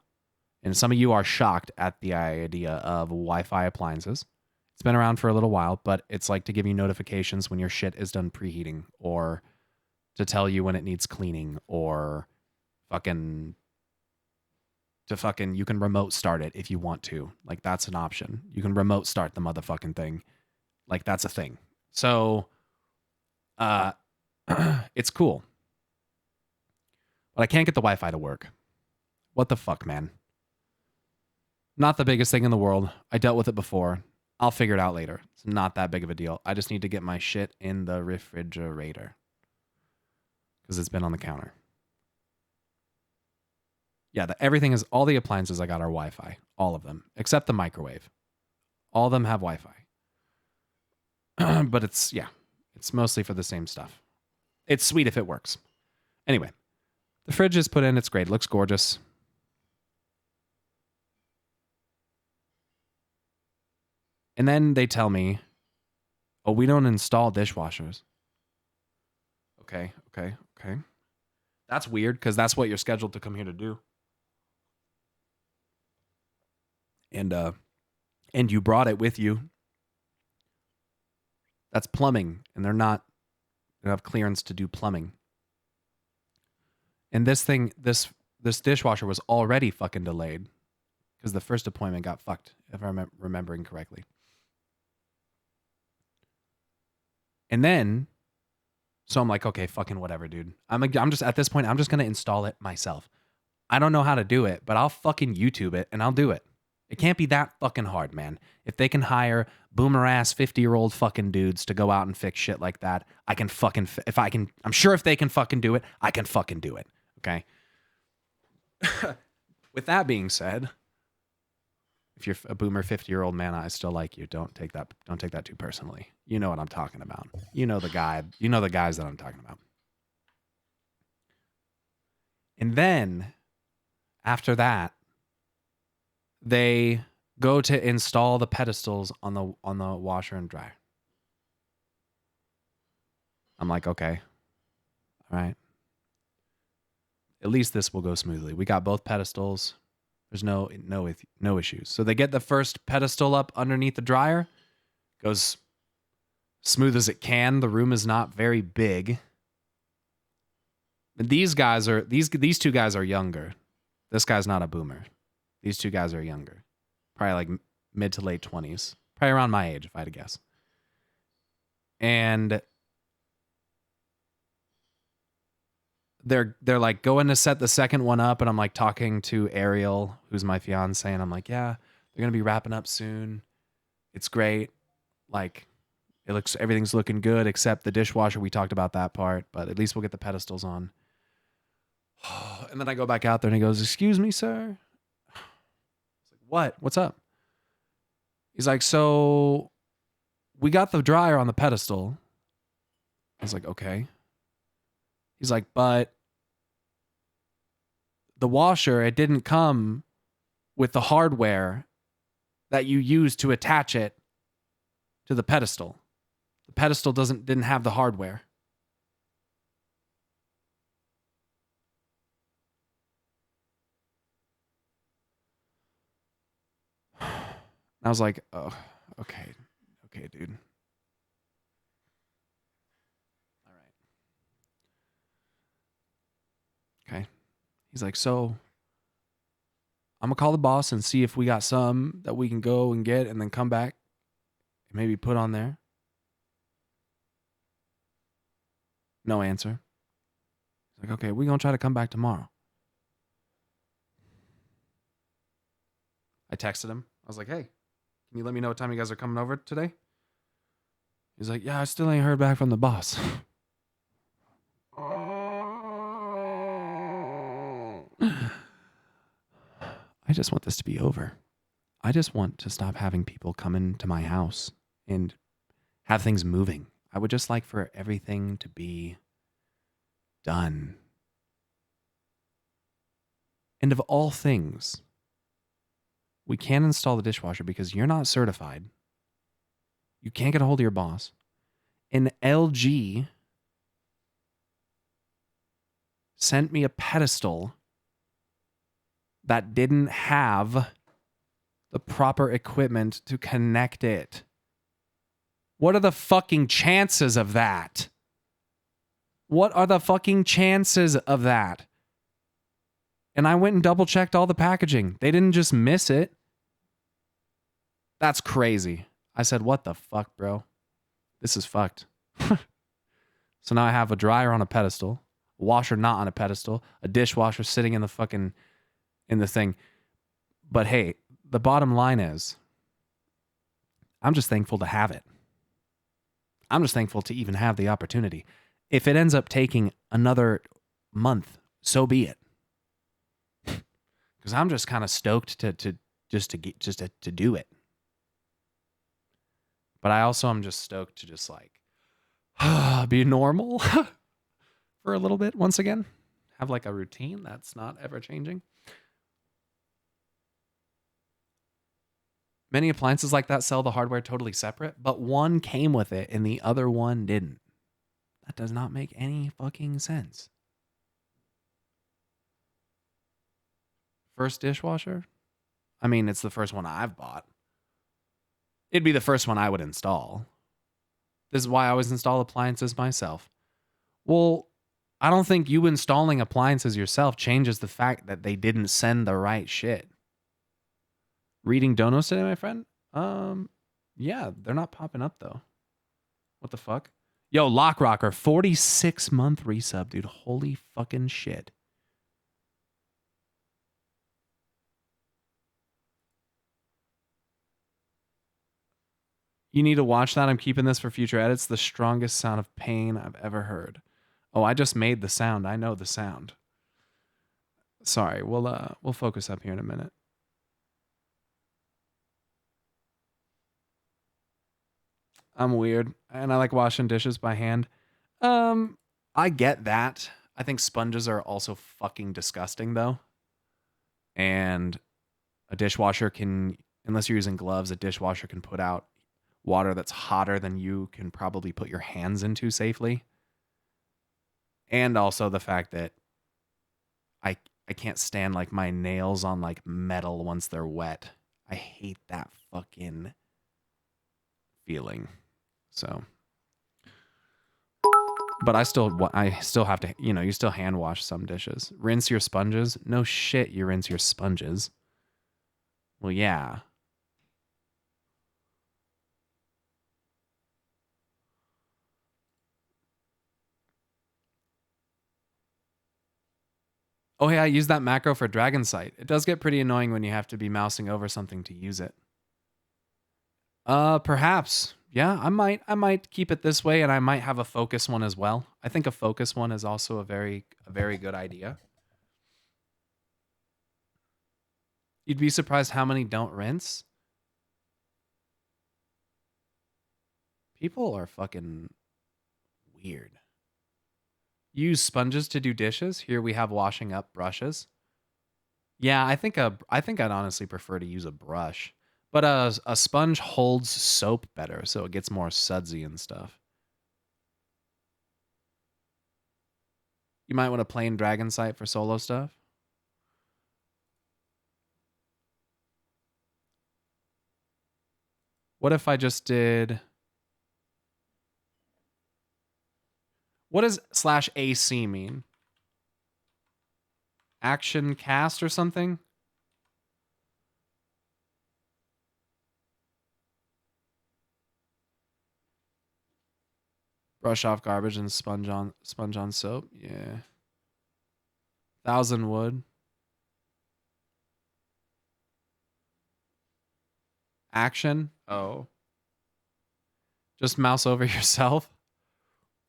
And some of you are shocked at the idea of Wi-Fi appliances. It's been around for a little while, but it's like to give you notifications when your shit is done preheating, or to tell you when it needs cleaning, or you can remote start it if you want to. Like, that's an option. You can remote start the motherfucking thing. Like, that's a thing. So, it's cool. But I can't get the Wi-Fi to work. What the fuck, man? Not the biggest thing in the world. I dealt with it before. I'll figure it out later. It's not that big of a deal. I just need to get my shit in the refrigerator, because it's been on the counter. Yeah, everything is, all the appliances I got are Wi-Fi. All of them, except the microwave. All of them have Wi-Fi. But it's mostly for the same stuff. It's sweet if it works. Anyway, the fridge is put in. It's great. It looks gorgeous. And then they tell me, oh, we don't install dishwashers. Okay. That's weird because that's what you're scheduled to come here to do. And you brought it with you. That's plumbing, and they don't have clearance to do plumbing. And this dishwasher was already fucking delayed because the first appointment got fucked, if I'm remembering correctly. And then, so I'm like, okay, fucking whatever, dude. I'm just, at this point, I'm just going to install it myself. I don't know how to do it, but I'll fucking YouTube it and I'll do it. It can't be that fucking hard, man. If they can hire boomer-ass 50-year-old fucking dudes to go out and fix shit like that, I can fucking, I'm sure if they can fucking do it, I can fucking do it, okay? With that being said, if you're a boomer 50-year-old man, I still like you. Don't take that too personally. You know what I'm talking about. You know the guys that I'm talking about. And then, after that, they go to install the pedestals on the washer and dryer. I'm like, okay, all right. At least this will go smoothly. We got both pedestals. There's no issues. So they get the first pedestal up underneath the dryer. Goes smooth as it can. The room is not very big. These two guys are younger. This guy's not a boomer. These two guys are younger. Probably like mid to late 20s. Probably around my age, if I had to guess. And they're like going to set the second one up, and I'm like talking to Ariel, who's my fiance, and I'm like, yeah, they're gonna be wrapping up soon. It's great. Like, everything's looking good except the dishwasher. We talked about that part, but at least we'll get the pedestals on. And then I go back out there and he goes, excuse me, sir. What? What's up? He's like, so we got the dryer on the pedestal. I was like, okay. He's like, but the washer, it didn't come with the hardware that you use to attach it to the pedestal. The pedestal didn't have the hardware. I was like, oh, okay, dude. All right. Okay. He's like, so I'm going to call the boss and see if we got some that we can go and get and then come back and maybe put on there. No answer. He's like, okay, we're going to try to come back tomorrow. I texted him. I was like, hey, can you let me know what time you guys are coming over today? He's like, yeah, I still ain't heard back from the boss. I just want this to be over. I just want to stop having people come into my house and have things moving. I would just like for everything to be done. And of all things, we can't install the dishwasher because you're not certified. You can't get a hold of your boss. And LG sent me a pedestal that didn't have the proper equipment to connect it. What are the fucking chances of that? What are the fucking chances of that? And I went and double checked all the packaging. They didn't just miss it. That's crazy. I said, what the fuck, bro? This is fucked. So now I have a dryer on a pedestal, a washer not on a pedestal, a dishwasher sitting in the fucking, in the thing. But hey, the bottom line is, I'm just thankful to have it. I'm just thankful to even have the opportunity. If it ends up taking another month, so be it. Because I'm just kind of stoked to do it. But I also am just stoked to just like be normal for a little bit once again. Have like a routine that's not ever changing. Many appliances like that sell the hardware totally separate, but one came with it and the other one didn't. That does not make any fucking sense. First dishwasher? I mean, it's the first one I've bought. It'd be the first one I would install. This is why I always install appliances myself. Well, I don't think you installing appliances yourself changes the fact that they didn't send the right shit. Reading donos today, my friend? Yeah, they're not popping up though. What the fuck? Yo, Lockrocker, 46-month resub, dude. Holy fucking shit. You need to watch that. I'm keeping this for future edits. The strongest sound of pain I've ever heard. Oh, I just made the sound. I know the sound. Sorry, we'll focus up here in a minute. I'm weird, and I like washing dishes by hand. I get that. I think sponges are also fucking disgusting, though. And a dishwasher can, unless you're using gloves, a dishwasher can put out water that's hotter than you can probably put your hands into safely. And also the fact that I can't stand like my nails on like metal once they're wet. I hate that fucking feeling. So, but I still have to, you know, you still hand wash some dishes. Rinse your sponges? No shit, you rinse your sponges. Well, yeah. Oh, yeah, I use that macro for Dragon Sight. It does get pretty annoying when you have to be mousing over something to use it. Perhaps. Yeah, I might keep it this way, and I might have a focus one as well. I think a focus one is also a very good idea. You'd be surprised how many don't rinse. People are fucking weird. Use sponges to do dishes. Here we have washing up brushes. Yeah, I think I'd honestly prefer to use a brush. But a sponge holds soap better, so it gets more sudsy and stuff. You might want a plain Dragon Sight for solo stuff. What if I just did... What does /AC mean? Action cast or something? Brush off garbage and sponge on soap. Yeah. 1,000 wood. Action. Oh. Just mouse over yourself.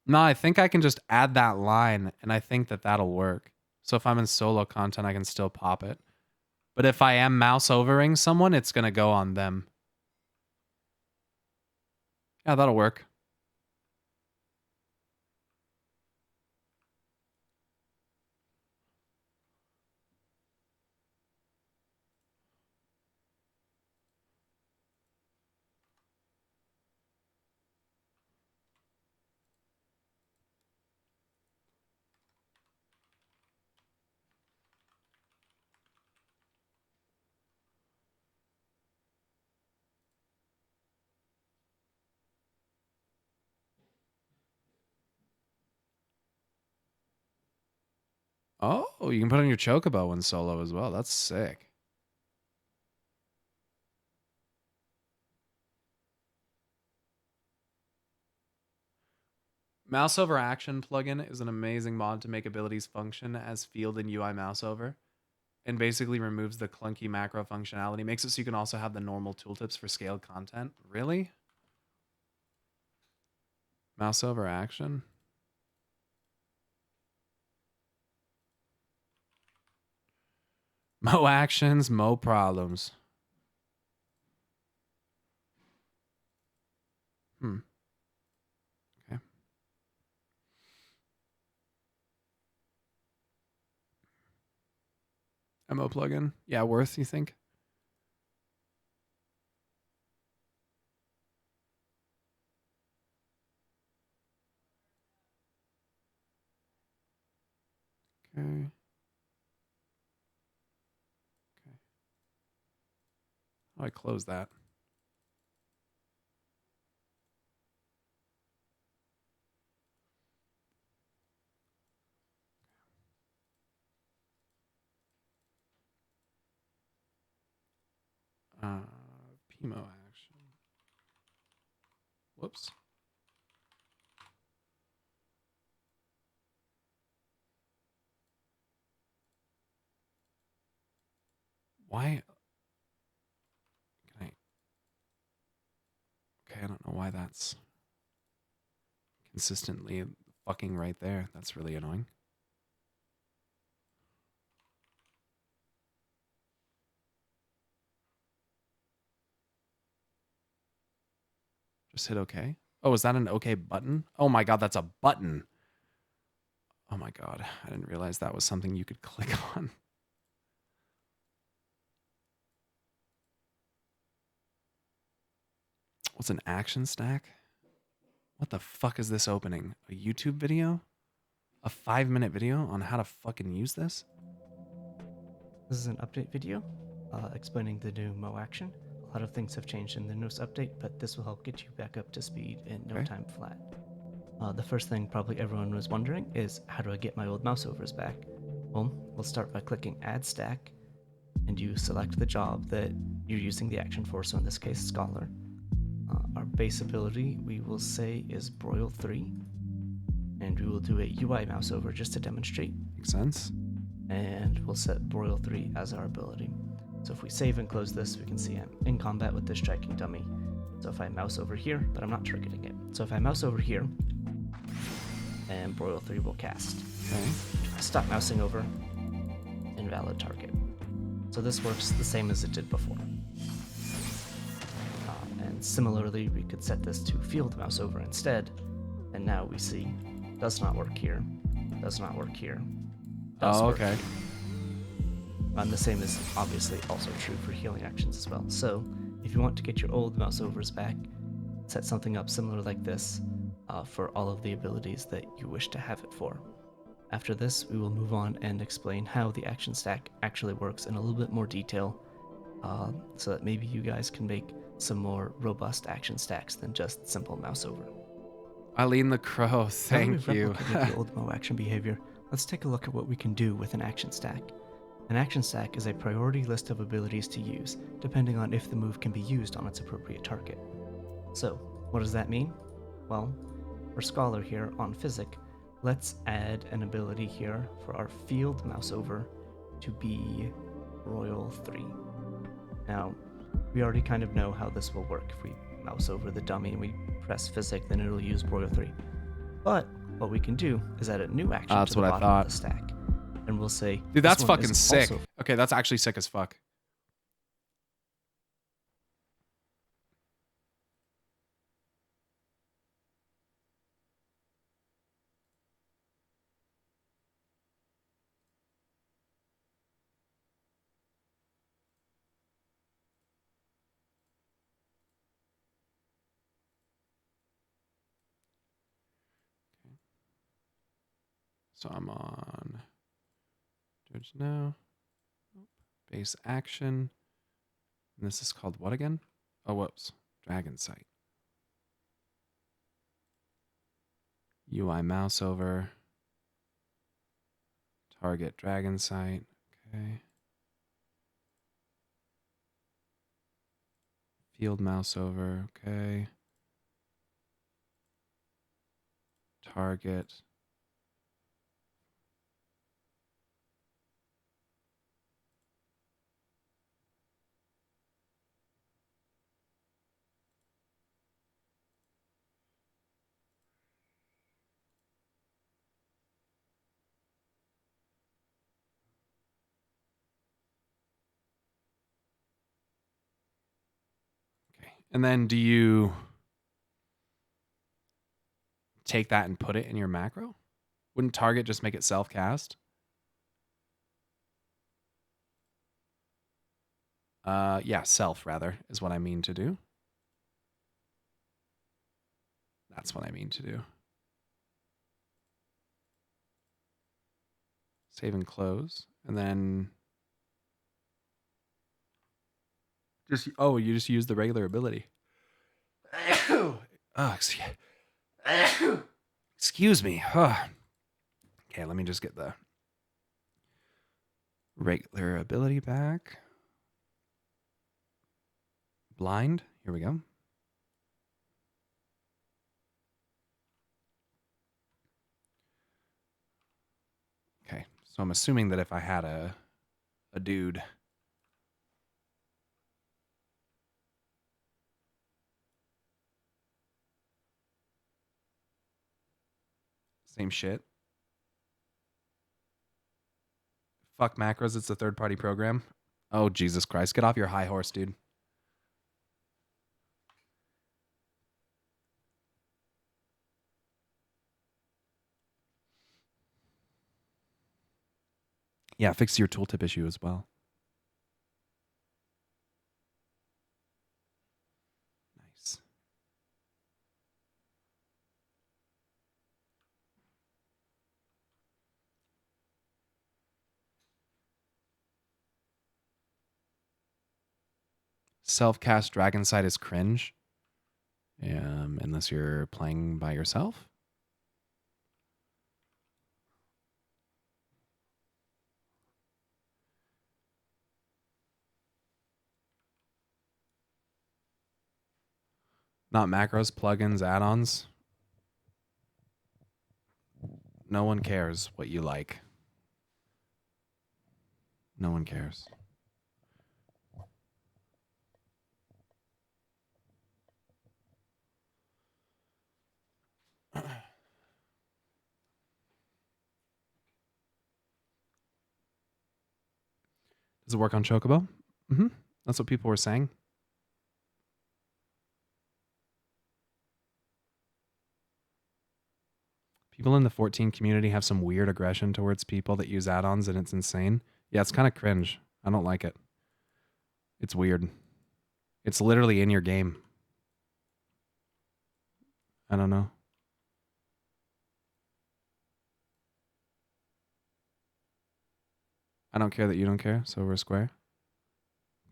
No, I think I can just add that line, and I think that that'll work. So if I'm in solo content, I can still pop it. But if I am mouse overing someone, it's going to go on them. Yeah, that'll work. Oh, you can put on your Chocobo in solo as well. That's sick. Mouse over action plugin is an amazing mod to make abilities function as field in UI mouse over, and basically removes the clunky macro functionality. Makes it so you can also have the normal tooltips for scaled content. Really? Mouse over action? Mo actions, mo problems. Okay. MO plugin. Yeah, worth, you think? Okay. Okay. How do I close that? PMO action. Whoops. Why? Can I? Okay, I don't know why that's consistently fucking right there. That's really annoying. Just hit OK. Oh, is that an OK button? Oh my God, that's a button. Oh my God, I didn't realize that was something you could click on. What's an action stack? What the fuck is this opening? A YouTube video? A 5-minute video on how to fucking use this? This is an update video explaining the new Mo action. A lot of things have changed in the newest update, but this will help get you back up to speed in no time flat. The first thing probably everyone was wondering is, how do I get my old mouse overs back? Well, we'll start by clicking Add Stack, and you select the job that you're using the action for, so in this case, Scholar. Our base ability, we will say, is Broil 3, and we will do a UI mouse over just to demonstrate. Makes sense. And we'll set Broil 3 as our ability. So if we save and close this, we can see I'm in combat with this striking dummy. So if I mouse over here, but I'm not targeting it. So if I mouse over here, and Broil 3 will cast. Okay. If I stop mousing over, invalid target. So this works the same as it did before. And similarly, we could set this to field mouse over instead. And now we see, does not work here, does not work here. Oh, okay. And the same is obviously also true for healing actions as well. So if you want to get your old mouse overs back, set something up similar like this for all of the abilities that you wish to have it for. After this, we will move on and explain how the action stack actually works in a little bit more detail, so that maybe you guys can make some more robust action stacks than just simple mouse over. Eileen the Crow, thank you. Now that we've replicated the old Mo action behavior, let's take a look at what we can do with an action stack. An action stack is a priority list of abilities to use, depending on if the move can be used on its appropriate target. So, what does that mean? Well, for Scholar here on Physic, let's add an ability here for our field mouse over to be Royal 3. Now, we already kind of know how this will work. If we mouse over the dummy and we press Physic, then it'll use Broil 3. But what we can do is add a new action to the bottom of the stack. And we'll say, dude, that's fucking sick. Okay, that's actually sick as fuck. So I'm on Judge now. Base action. And this is called what again? Oh, whoops. Dragon Sight. UI mouse over. Target Dragon Sight. Okay. Field mouse over. Okay. Target. And then do you take that and put it in your macro? Wouldn't target just make it self-cast? Yeah, self rather is what I mean to do. That's what I mean to do. Save and close. And then just, oh, you just use the regular ability. Oh, excuse me. Oh. Okay, let me just get the regular ability back. Blind. Here we go. Okay, so I'm assuming that if I had a dude, same shit. Fuck macros, it's a third-party program. Oh, Jesus Christ. Get off your high horse, dude. Yeah, fix your tooltip issue as well. Nice. Self-cast Dragon Sight is cringe. Unless you're playing by yourself. Not macros, plugins, add-ons. No one cares what you like. No one cares. Does it work on Chocobo? Mm-hmm. That's what people were saying. People in the 14 community have some weird aggression towards people that use add-ons, and it's insane. Yeah, it's kind of cringe. I don't like it. It's weird. It's literally in your game. I don't know. I don't care that you don't care, so we're square.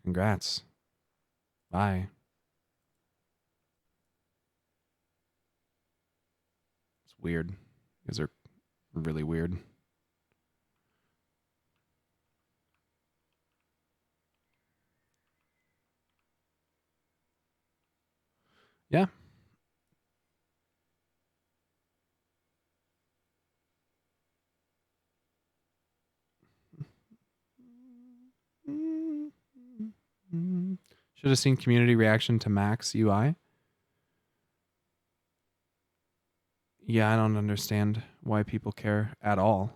Congrats. Bye. It's weird. You guys are really weird. Yeah. Should have seen community reaction to Max UI. Yeah, I don't understand why people care at all.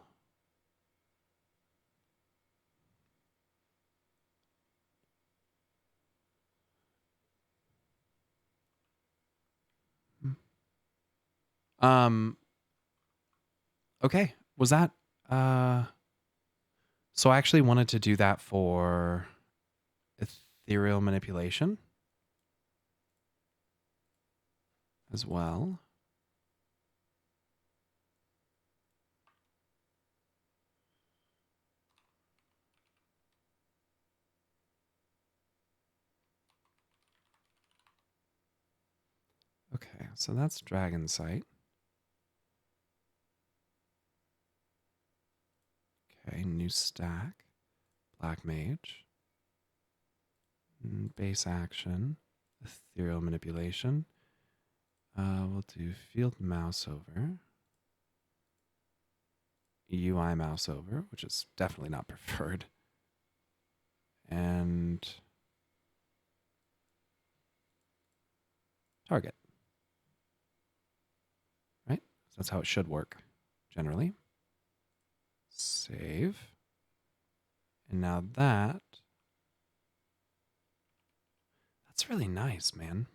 Okay. Was that so I actually wanted to do that for ethereal manipulation as well. Okay, so that's Dragon Sight. Okay, new stack. Black Mage. Base action. Ethereal manipulation. We'll do field mouse over. UI mouse over, which is definitely not preferred. And target. Right? That's how it should work, generally. Save. And now that's really nice, man.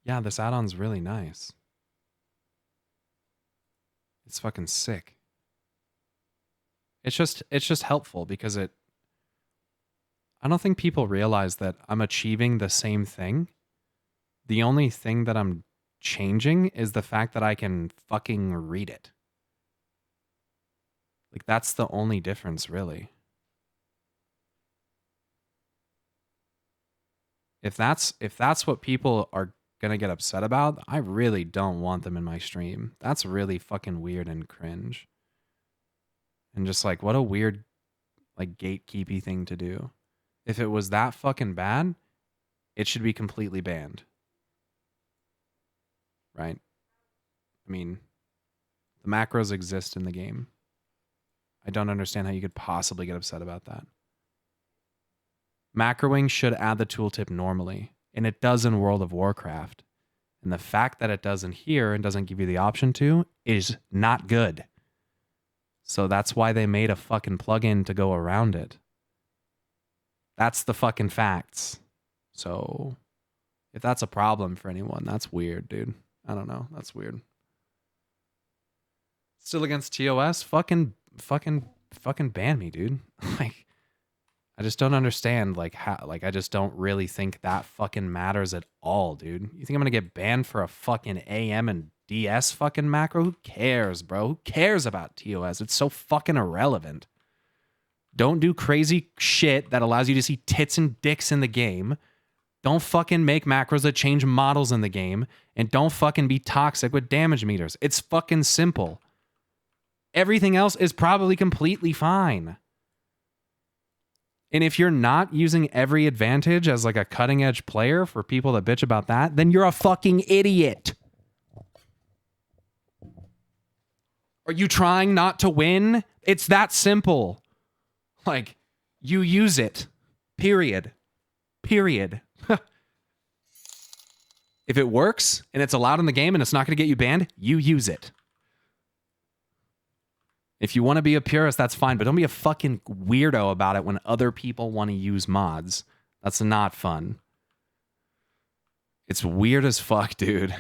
Yeah, this add-on's really nice. It's fucking sick. It's just helpful because I don't think people realize that I'm achieving the same thing. The only thing that I'm changing is the fact that I can fucking read it. Like, that's the only difference, really. If that's what people are gonna get upset about, I really don't want them in my stream. That's really fucking weird and cringe. And just like, what a weird, like, gatekeepy thing to do. If it was that fucking bad, it should be completely banned. Right? I mean, the macros exist in the game. I don't understand how you could possibly get upset about that. Macroing should add the tooltip normally, and it does in World of Warcraft. And the fact that it doesn't here and doesn't give you the option to is not good. So that's why they made a fucking plugin to go around it. That's the fucking facts. So if that's a problem for anyone, that's weird, dude. I don't know. That's weird. Still against TOS? Fucking ban me, dude. Like, I just don't understand, like, how, like, I just don't really think that fucking matters at all, dude. You think I'm gonna get banned for a fucking AM and DS fucking macro? Who cares, bro? Who cares about TOS? It's so fucking irrelevant. Don't do crazy shit that allows you to see tits and dicks in the game. Don't fucking make macros that change models in the game. And don't fucking be toxic with damage meters. It's fucking simple. Everything else is probably completely fine. And if you're not using every advantage as like a cutting edge player for people that bitch about that, then you're a fucking idiot. Are you trying not to win? It's that simple. Like, you use it. Period. Period. If it works and it's allowed in the game and it's not going to get you banned, you use it. If you want to be a purist, that's fine, but don't be a fucking weirdo about it when other people want to use mods. That's not fun. It's weird as fuck, dude.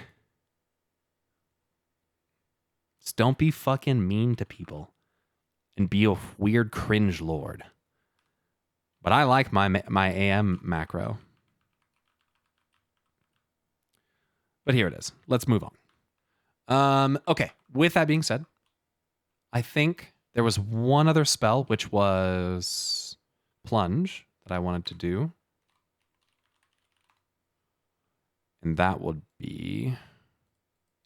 Just don't be fucking mean to people and be a weird cringe lord. But I like my AM macro. But here it is. Let's move on. Okay, with that being said, I think there was one other spell, which was Plunge, that I wanted to do. And that would be...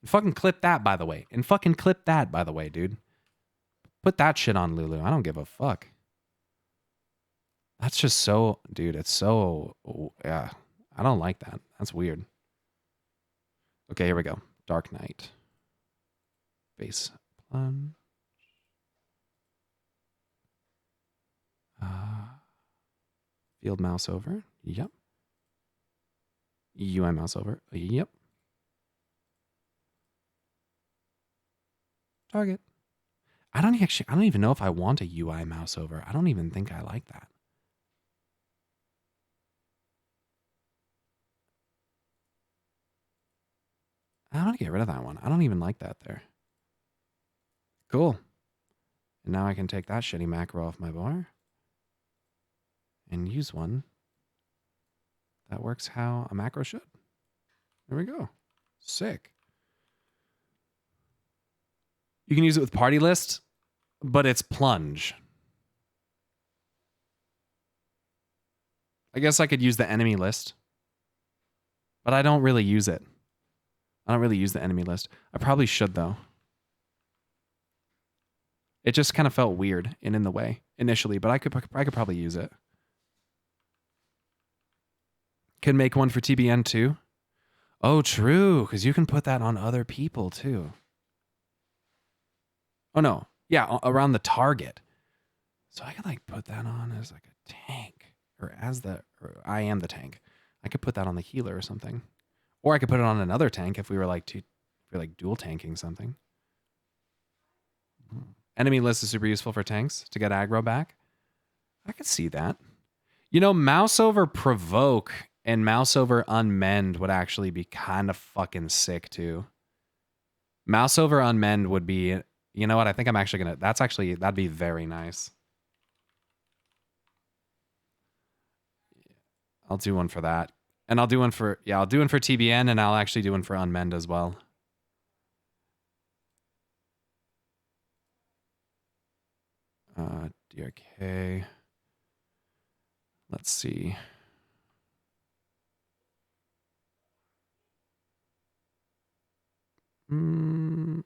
Fucking clip that, by the way. And fucking clip that, by the way, dude. Put that shit on Lulu. I don't give a fuck. That's just so... Dude, it's so... Yeah. I don't like that. That's weird. Okay, here we go. Dark Knight. Base Plunge. Field mouse over. Yep. UI mouse over. Yep. Target. I don't even know if I want a UI mouse over. I don't even think I like that. I want to get rid of that one. I don't even like that there. Cool. And now I can take that shitty macro off my bar and use one that works how a macro should. There we go. Sick. You can use it with party list, but it's Plunge. I guess I could use the enemy list, but I don't really use it. I don't really use the enemy list. I probably should, though. It just kind of felt weird and in the way initially, but I could probably use it. Can make one for TBN too. Oh, true, because you can put that on other people too. Oh no, yeah, around the target. So I could like put that on as like a tank, or I am the tank. I could put that on the healer or something, or I could put it on another tank if we were like dual tanking something. Enemy list is super useful for tanks to get aggro back. I could see that. You know, mouse over provoke And mouse over unmend would actually be kind of fucking sick too. Mouse over unmend would be, you know what? I think I'm actually gonna, that'd be very nice. I'll do one for that. And I'll do one for, yeah, I'll do one for TBN and I'll actually do one for unmend as well. DRK. Let's see. Unmend.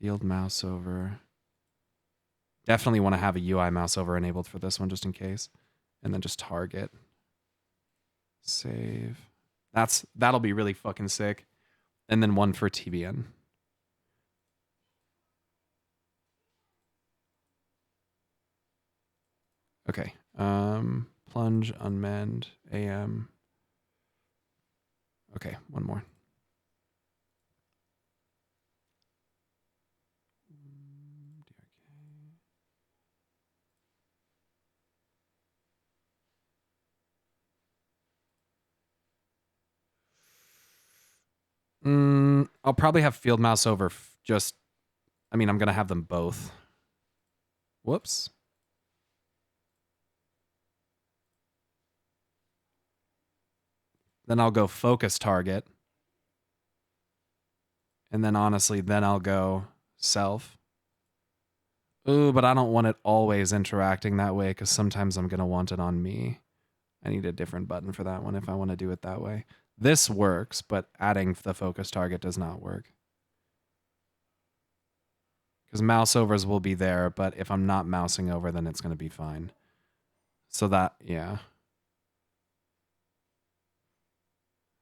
Field mouse over. Definitely want to have a UI mouse over enabled for this one just in case. And then just target. Save. That'll be really fucking sick. And then one for TBN. Okay. Plunge, unmend, AM. Okay, one more. I'll probably have field mouse over just, I mean, I'm going to have them both. Whoops. Then I'll go focus target. And then honestly, then I'll go self. Ooh, but I don't want it always interacting that way because sometimes I'm going to want it on me. I need a different button for that one if I want to do it that way. This works, but adding the focus target does not work. Because mouse overs will be there, but if I'm not mousing over, then it's going to be fine. So that, yeah.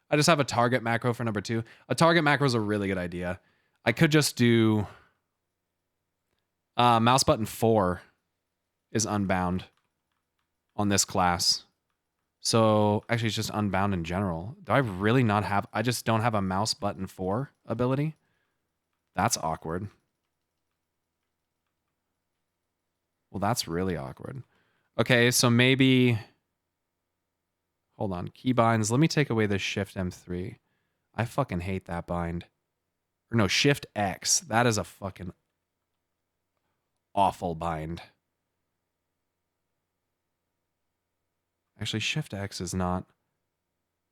I just have a target macro for number 2. A target macro is a really good idea. I could just do mouse button 4 is unbound on this class. So actually it's just unbound in general. Do I really not have, I just don't have a mouse button 4 ability? That's awkward. Well, that's really awkward. Okay, so maybe, hold on, keybinds. Let me take away this Shift M3. I fucking hate that bind. Or no, Shift X. That is a fucking awful bind. Actually, Shift X is not.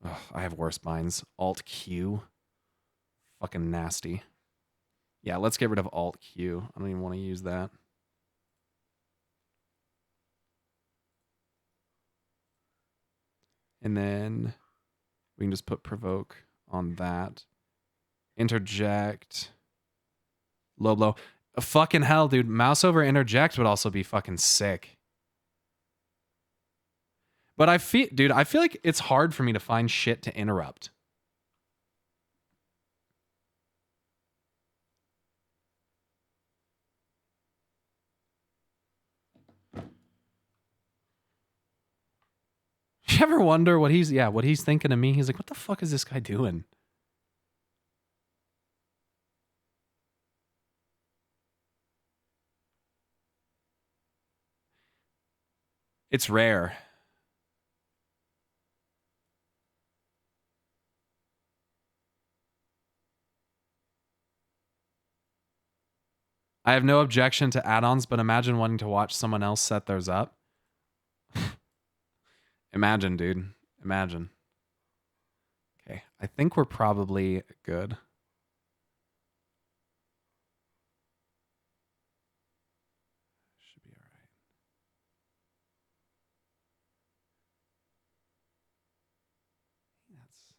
Ugh, I have worse binds. Alt Q. Fucking nasty. Yeah, let's get rid of Alt Q. I don't even want to use that. And then we can just put provoke on that. Interject. Low blow. Fucking hell, dude. Mouse over interject would also be fucking sick. But I feel like it's hard for me to find shit to interrupt. You ever wonder what he's thinking of me? He's like, what the fuck is this guy doing? It's rare. I have no objection to add-ons, but imagine wanting to watch someone else set theirs up. Imagine, dude. Imagine. Okay, I think we're probably good. Should be all right. That's...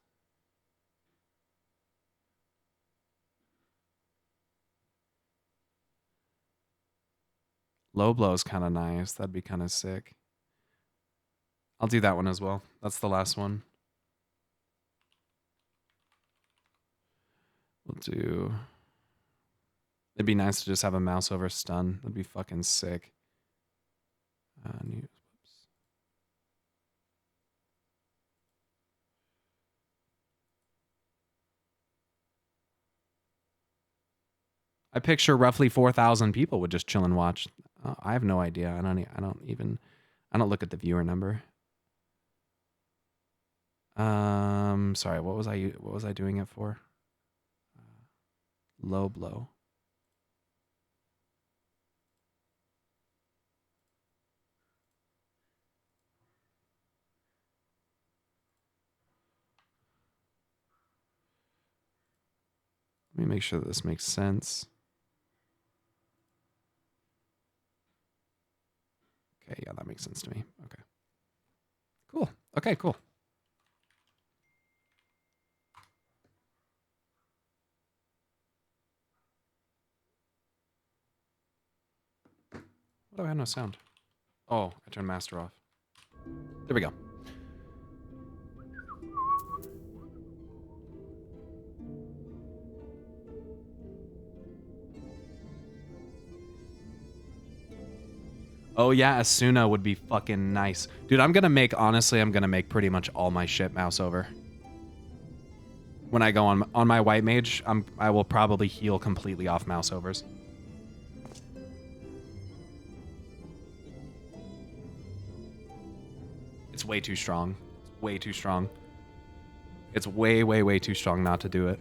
Low blow is kind of nice. That'd be kind of sick. I'll do that one as well. That's the last one. We'll do... It'd be nice to just have a mouse over stun. That'd be fucking sick. Whoops. I picture roughly 4,000 people would just chill and watch. I have no idea. I don't look at the viewer number. Sorry, what was I doing it for? Low blow. Let me make sure that this makes sense. Okay, yeah, that makes sense to me. Okay. Cool. Okay, cool. What do I have no sound? Oh, I turned master off. There we go. Oh yeah, Asuna would be fucking nice. Dude, honestly, I'm gonna make pretty much all my shit mouse over. When I go on my white mage, I will probably heal completely off mouse overs. It's way too strong. It's way too strong. It's way, way, way too strong not to do it.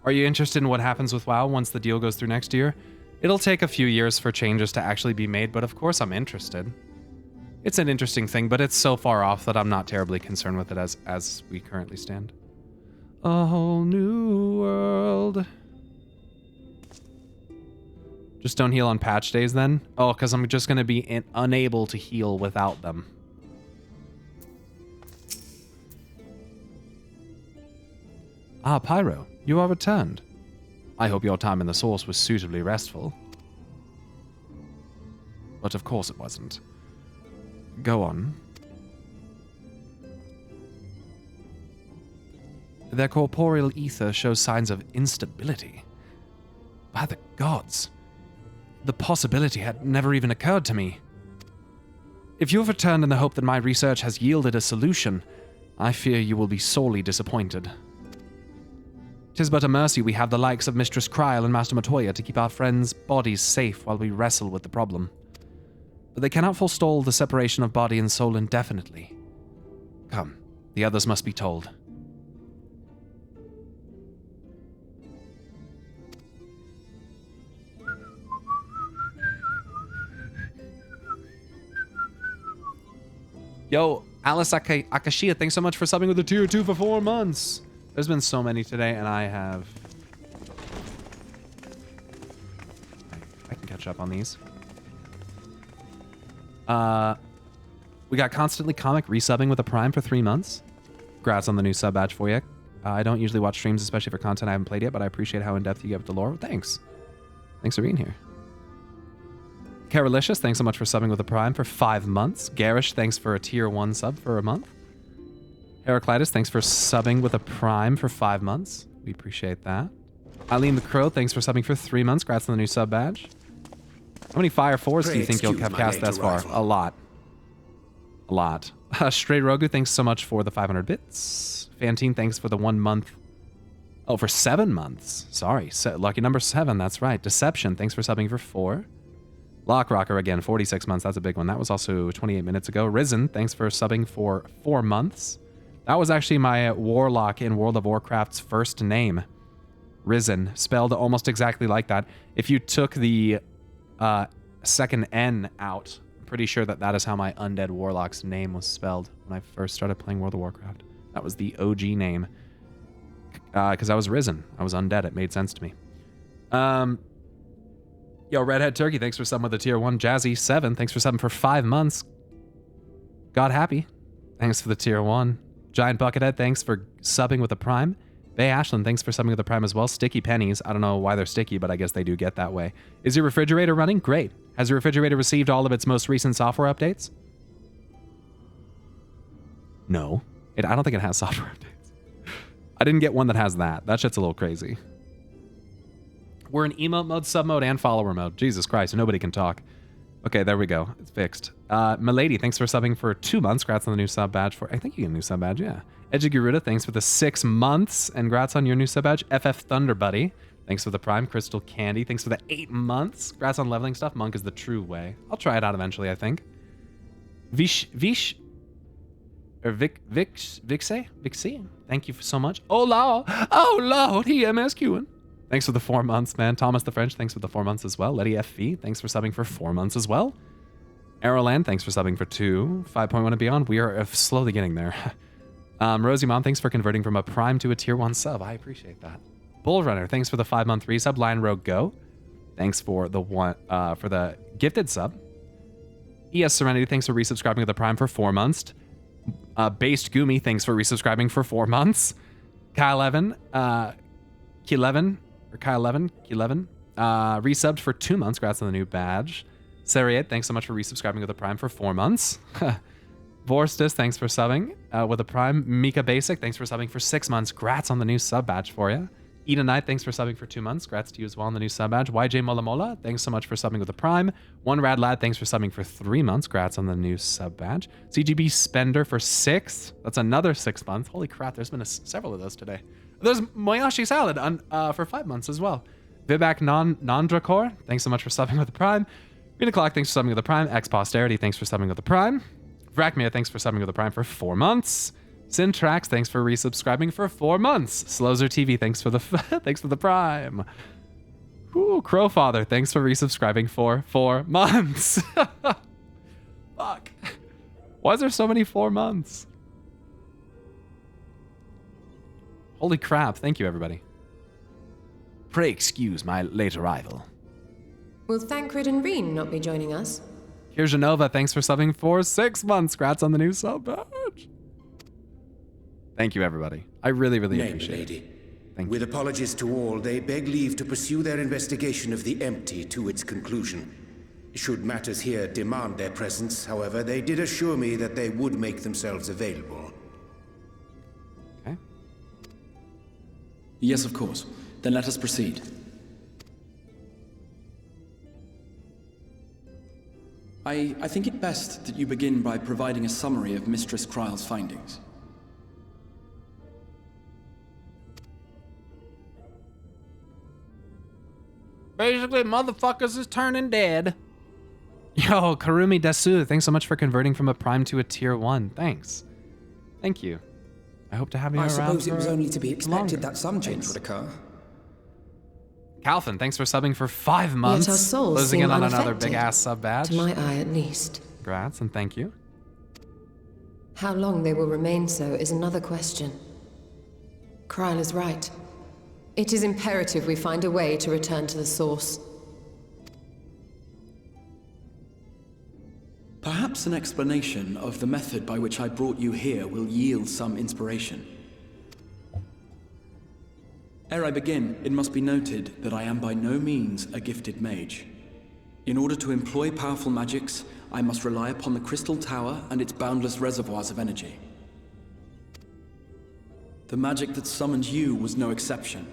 Are you interested in what happens with WoW once the deal goes through next year? It'll take a few years for changes to actually be made, but of course I'm interested. It's an interesting thing, but it's so far off that I'm not terribly concerned with it as we currently stand. A whole new world. Just don't heal on patch days then? Oh, because I'm just going to be unable to heal without them. Ah, Pyro, you are returned. I hope your time in the Source was suitably restful. But of course it wasn't. Go on. Their corporeal ether shows signs of instability. By the gods. The possibility had never even occurred to me. If you have returned in the hope that my research has yielded a solution, I fear you will be sorely disappointed. 'Tis but a mercy we have the likes of Mistress Kryl and Master Matoya to keep our friends' bodies safe while we wrestle with the problem. But they cannot forestall the separation of body and soul indefinitely. Come, the others must be told. Yo, Alice Akashia, thanks so much for subbing with a tier 2 for 4 months. There's been so many today, and I can catch up on these. We got Constantly Comic resubbing with a Prime for 3 months. Congrats on the new sub badge for you. I don't usually watch streams, especially for content I haven't played yet, but I appreciate how in-depth you get with the lore. Thanks. Thanks for being here. Carolicious, thanks so much for subbing with a Prime for 5 months. Garish, thanks for a tier 1 sub for a month. Heraclitus, thanks for subbing with a Prime for 5 months. We appreciate that. Eileen the Crow, thanks for subbing for 3 months. Congrats on the new sub badge. How many Fire 4s do you think you'll have cast thus far? A lot. A lot. Stray Rogu, thanks so much for the 500 bits. Fantine, thanks for the 1 month. Oh, for 7 months. Sorry. Lucky number 7, that's right. Deception, thanks for subbing for 4. Lockrocker again, 46 months. That's a big one. That was also 28 minutes ago. Risen, thanks for subbing for 4 months. That was actually my warlock in World of Warcraft's first name. Risen, spelled almost exactly like that. If you took the second N out, I'm pretty sure that is how my undead warlock's name was spelled when I first started playing World of Warcraft. That was the OG name. Because I was Risen. I was undead. It made sense to me. Yo, Redhead Turkey, thanks for subbing with a tier 1. Jazzy 7, thanks for subbing for 5 months. God Happy, thanks for the tier 1. Giant Buckethead, thanks for subbing with a Prime. Bay Ashland, thanks for subbing with a Prime as well. Sticky Pennies, I don't know why they're sticky, but I guess they do get that way. Is your refrigerator running? Great. Has your refrigerator received all of its most recent software updates? No. I don't think it has software updates. I didn't get one that has that. That shit's a little crazy. We're in emote mode, sub mode, and follower mode. Jesus Christ, nobody can talk. Okay, there we go. It's fixed. Milady, thanks for subbing for 2 months. Congrats on the new sub badge for... I think you get a new sub badge, yeah. Edgy Garuda, thanks for the 6 months. And congrats on your new sub badge. FF Thunder Buddy, Thanks for the Prime. Crystal Candy, thanks for the 8 months. Congrats on leveling stuff. Monk is the true way. I'll try it out eventually, I think. Vixe? Thank you so much. Oh, Lord, he MSQing. Thanks for the 4 months, man. Thomas the French, thanks for the 4 months as well. Letty FV, thanks for subbing for 4 months as well. Arrowland, thanks for subbing for 2. 5.1 and beyond. We are slowly getting there. Rosie Mom, thanks for converting from a Prime to a Tier 1 sub. I appreciate that. Bull Runner, thanks for the 5-month resub. Lion Rogue Go, thanks for the gifted sub. ES Serenity, thanks for resubscribing to the Prime for 4 months. Based Gumi, thanks for resubscribing for 4 months. Kyle11, resubbed for 2 months. Congrats on the new badge. Sariet, thanks so much for resubscribing to the Prime for 4 months. Vorstis, thanks for subbing with the Prime. Mika Basic, thanks for subbing for 6 months. Congrats on the new sub badge for you. Eden Knight, thanks for subbing for 2 months. Congrats to you as well on the new sub badge. YJ Mola Mola, thanks so much for subbing with the Prime. One Rad Lad, thanks for subbing for 3 months. Congrats on the new sub badge. CGB Spender for 6. That's another 6 months. Holy crap, there's been several of those today. There's Moyashi Salad for 5 months as well. Vivak Nondrakor, thanks so much for subbing with the Prime. Rena Clock, thanks for subbing with the Prime. X Posterity, thanks for subbing with the Prime. Vrakmia, thanks for subbing with the Prime for 4 months. Syntrax, thanks for resubscribing for 4 months. Slozer TV, thanks for the thanks for the Prime. Ooh, Crowfather, thanks for resubscribing for 4 months. Fuck. Why is there so many 4 months? Holy crap, thank you everybody. Pray excuse my late arrival. Will Thancred and Reen not be joining us? Here's Janova, thanks for subbing for 6 months. Congrats on the new sub badge. Thank you, everybody. I really, really appreciate it. Thank you. With apologies to all, they beg leave to pursue their investigation of the empty to its conclusion. Should matters here demand their presence, however, they did assure me that they would make themselves available. Okay. Yes, of course. Then let us proceed. I think it best that you begin by providing a summary of Mistress Kryle's findings. Basically, motherfuckers is turning dead. Yo, Karumi Dasu, thanks so much for converting from a Prime to a Tier 1. Thanks. Thank you. I hope to have you around. I suppose it was only to be expected that some change would occur. Calvin, thanks for subbing for 5 months. Yet our souls Closing seem in on another unaffected, big-ass sub badge. to my eye at least. Congrats, and thank you. How long they will remain so is another question. Kryle is right. It is imperative we find a way to return to the source. Perhaps an explanation of the method by which I brought you here will yield some inspiration. Ere I begin, it must be noted that I am by no means a gifted mage. In order to employ powerful magics, I must rely upon the Crystal Tower and its boundless reservoirs of energy. The magic that summoned you was no exception.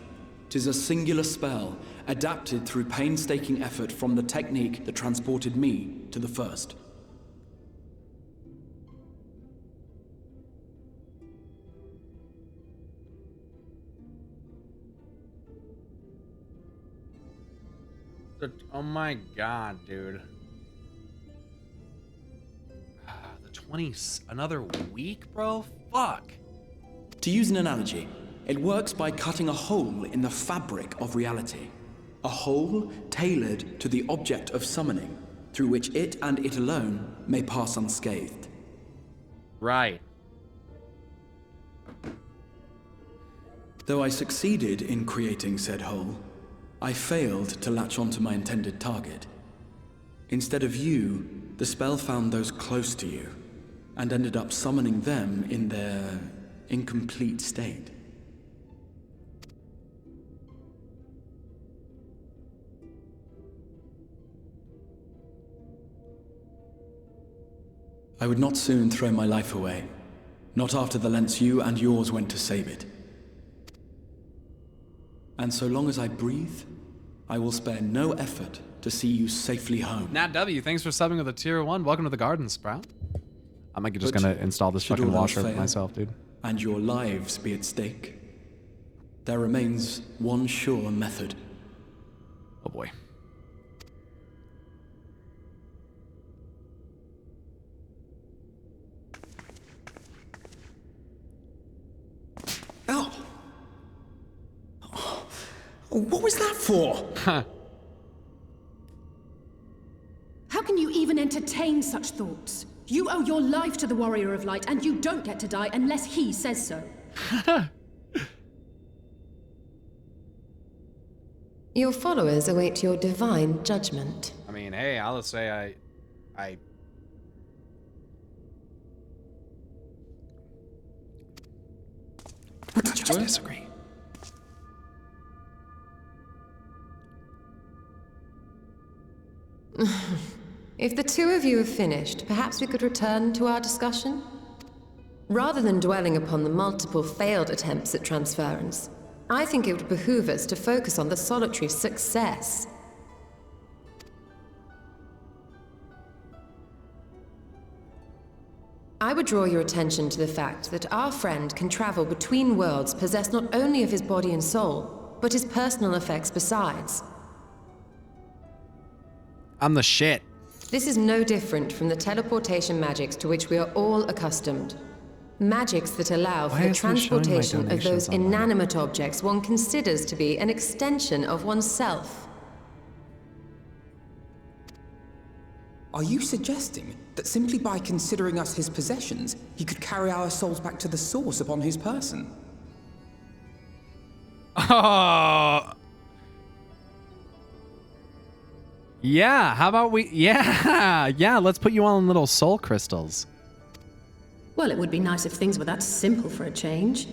'Tis a singular spell, adapted through painstaking effort from the technique that transported me to the First. Oh my god, dude. The 20s, another week, bro? Fuck. To use an analogy, it works by cutting a hole in the fabric of reality. A hole tailored to the object of summoning, through which it and it alone may pass unscathed. Right. Though I succeeded in creating said hole, I failed to latch onto my intended target. Instead of you, the spell found those close to you, and ended up summoning them in their incomplete state. I would not soon throw my life away, not after the lengths you and yours went to save it. And so long as I breathe, I will spare no effort to see you safely home. Nat W, thanks for subbing with a Tier 1. Welcome to the garden, Sprout. I'm like just gonna install this fucking washer myself, dude. And your lives be at stake, there remains one sure method. Oh boy. Oh. What was that for? Huh. How can you even entertain such thoughts? You owe your life to the Warrior of Light, and you don't get to die unless he says so. Your followers await your divine judgment. I mean, hey, I'll say I just disagree. If the two of you have finished, perhaps we could return to our discussion? Rather than dwelling upon the multiple failed attempts at transference, I think it would behoove us to focus on the solitary success. I would draw your attention to the fact that our friend can travel between worlds possessed not only of his body and soul, but his personal effects besides. I'm the shit. This is no different from the teleportation magics to which we are all accustomed. Magics that allow for the transportation of those inanimate objects one considers to be an extension of oneself. Are you suggesting that simply by considering us his possessions, he could carry our souls back to the source upon his person? Oh. Yeah, how about we... Yeah, let's put you all in little soul crystals. Well, it would be nice if things were that simple for a change.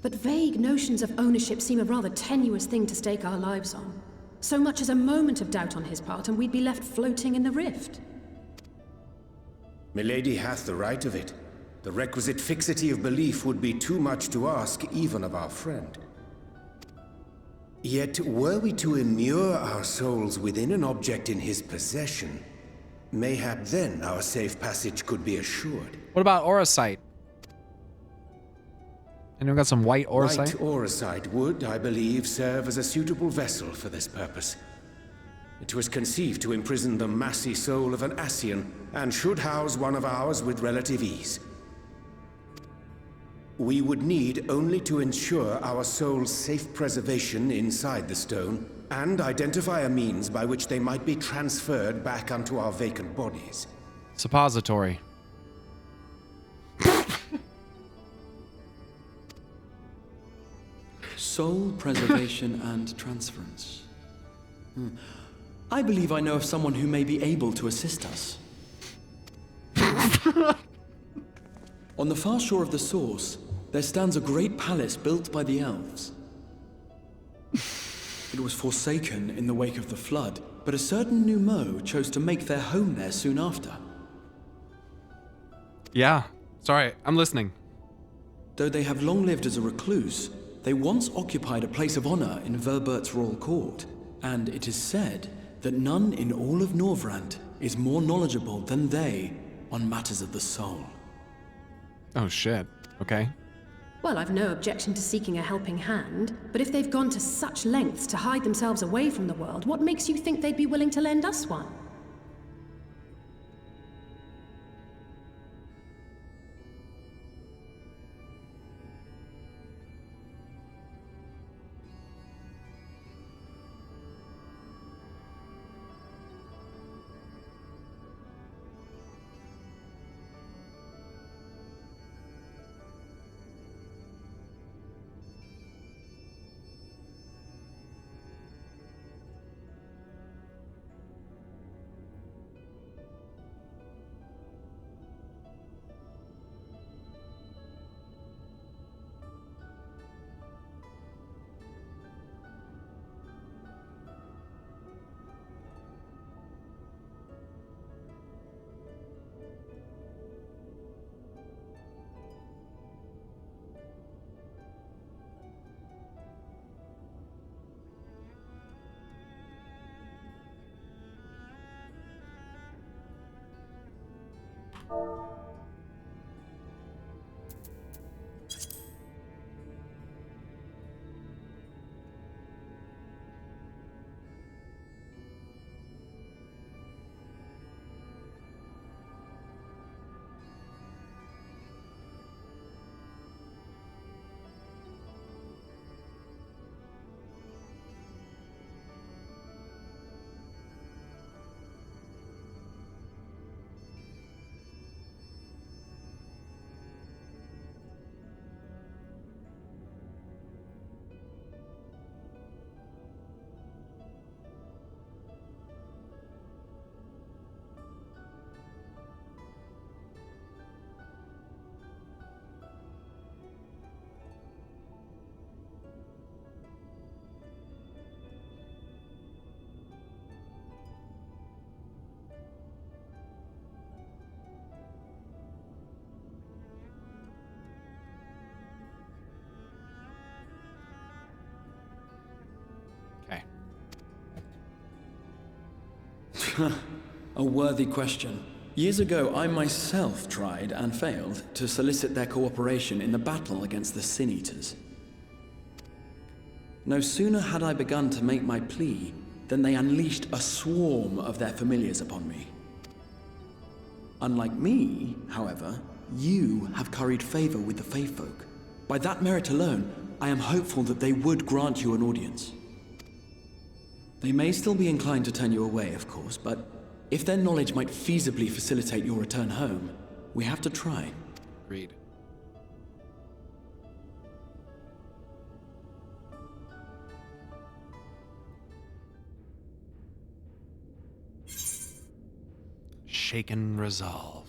But vague notions of ownership seem a rather tenuous thing to stake our lives on. So much as a moment of doubt on his part, and we'd be left floating in the rift. Milady hath the right of it. The requisite fixity of belief would be too much to ask even of our friend. Yet, were we to immure our souls within an object in his possession, mayhap then our safe passage could be assured. What about Auracite? Anyone got some white Auracite? White Auracite would, I believe, serve as a suitable vessel for this purpose. It was conceived to imprison the massy soul of an Ascian, and should house one of ours with relative ease. We would need only to ensure our soul's safe preservation inside the stone, and identify a means by which they might be transferred back onto our vacant bodies. Suppository. Soul preservation and transference. I believe I know of someone who may be able to assist us. On the far shore of the source, there stands a great palace built by the elves. It was forsaken in the wake of the flood, but a certain Numo chose to make their home there soon after. Yeah. Sorry, I'm listening. Though they have long lived as a recluse, they once occupied a place of honor in Verbert's royal court, and it is said that none in all of Norvrant is more knowledgeable than they on matters of the soul. Oh shit. Okay. Well, I've no objection to seeking a helping hand, but if they've gone to such lengths to hide themselves away from the world, what makes you think they'd be willing to lend us one? A worthy question. Years ago, I myself tried and failed to solicit their cooperation in the battle against the Sin Eaters. No sooner had I begun to make my plea than they unleashed a swarm of their familiars upon me. Unlike me, however, you have curried favor with the Fae folk. By that merit alone, I am hopeful that they would grant you an audience. They may still be inclined to turn you away, of course, but if their knowledge might feasibly facilitate your return home, we have to try. Agreed. Shaken resolve.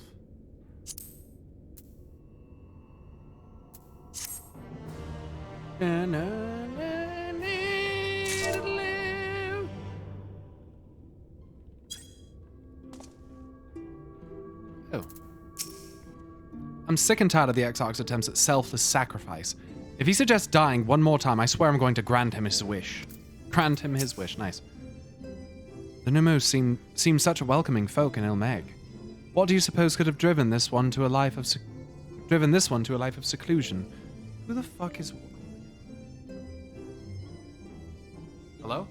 Oh. I'm sick and tired of the Exarch's attempts at selfless sacrifice. If he suggests dying one more time, I swear I'm going to grant him his wish. Grant him his wish. Nice. The Numos seem such a welcoming folk in Ilmeg. What do you suppose could have driven this one to a life of seclusion? Who the fuck is... Hello?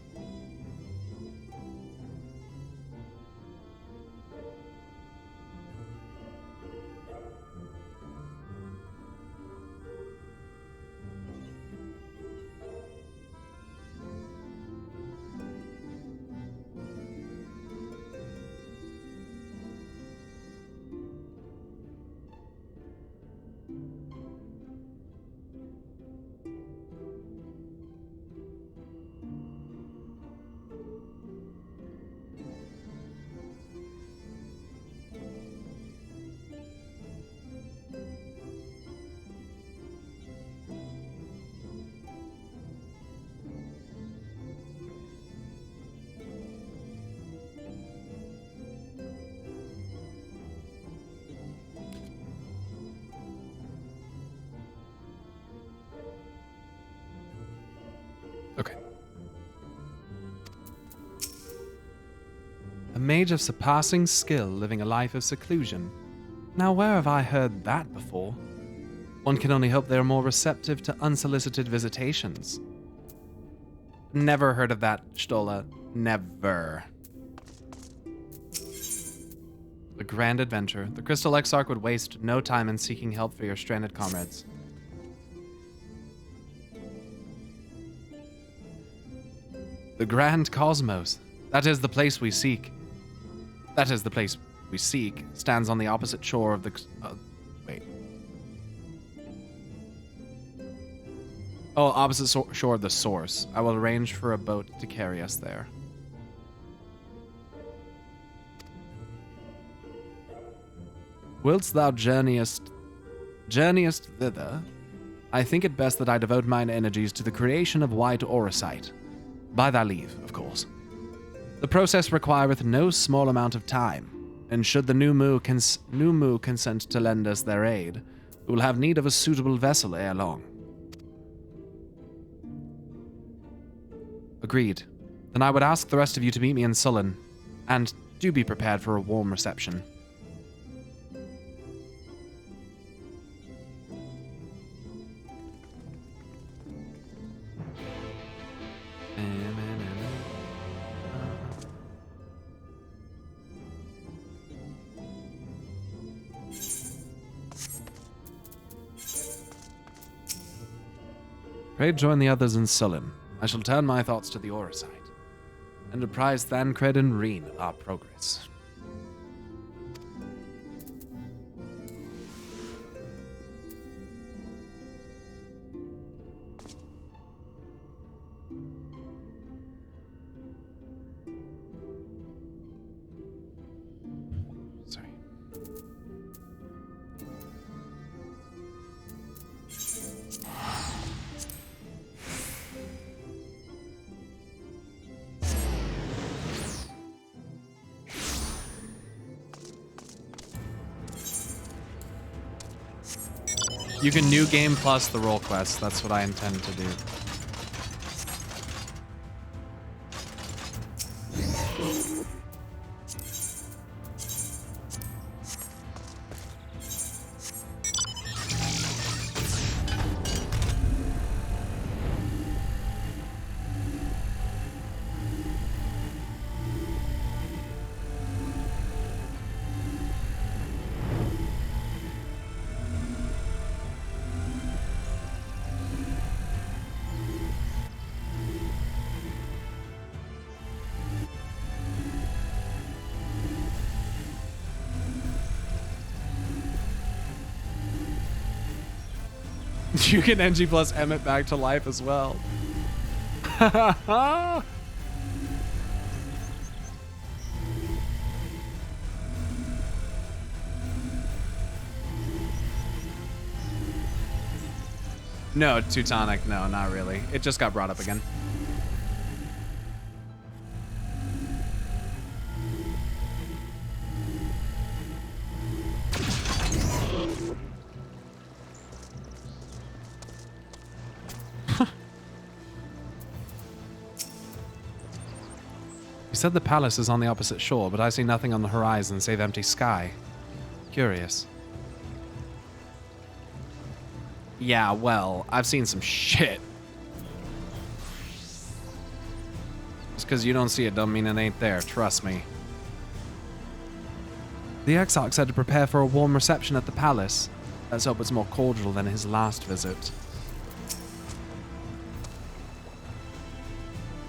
Okay. A mage of surpassing skill living a life of seclusion. Now where have I heard that before? One can only hope they are more receptive to unsolicited visitations. Never heard of that, Stola. Never. A grand adventure. The Crystal Exarch would waste no time in seeking help for your stranded comrades. The Grand Cosmos. That is the place we seek. That is the place we seek. Stands on the opposite shore of the... wait. Oh, opposite shore of the source. I will arrange for a boat to carry us there. Whilst thou journeyest thither, I think it best that I devote mine energies to the creation of white orosite. By thy leave, of course. The process requireth no small amount of time, and should the new moo consent to lend us their aid, we will have need of a suitable vessel ere long. Agreed. Then I would ask the rest of you to meet me in Sullen, and do be prepared for a warm reception. Pray join the others in Sullen. I shall turn my thoughts to the Orosite, and apprise Thancred and Reen of our progress. You can new game plus the role quest. That's what I intend to do. You can NG plus Emmett back to life as well. No, Teutonic, no, not really. It just got brought up again. You said the palace is on the opposite shore, but I see nothing on the horizon save empty sky. Curious. Yeah, well, I've seen some shit. Just because you don't see it don't mean it ain't there, trust me. The Exarch said to prepare for a warm reception at the palace. Let's hope it's more cordial than his last visit.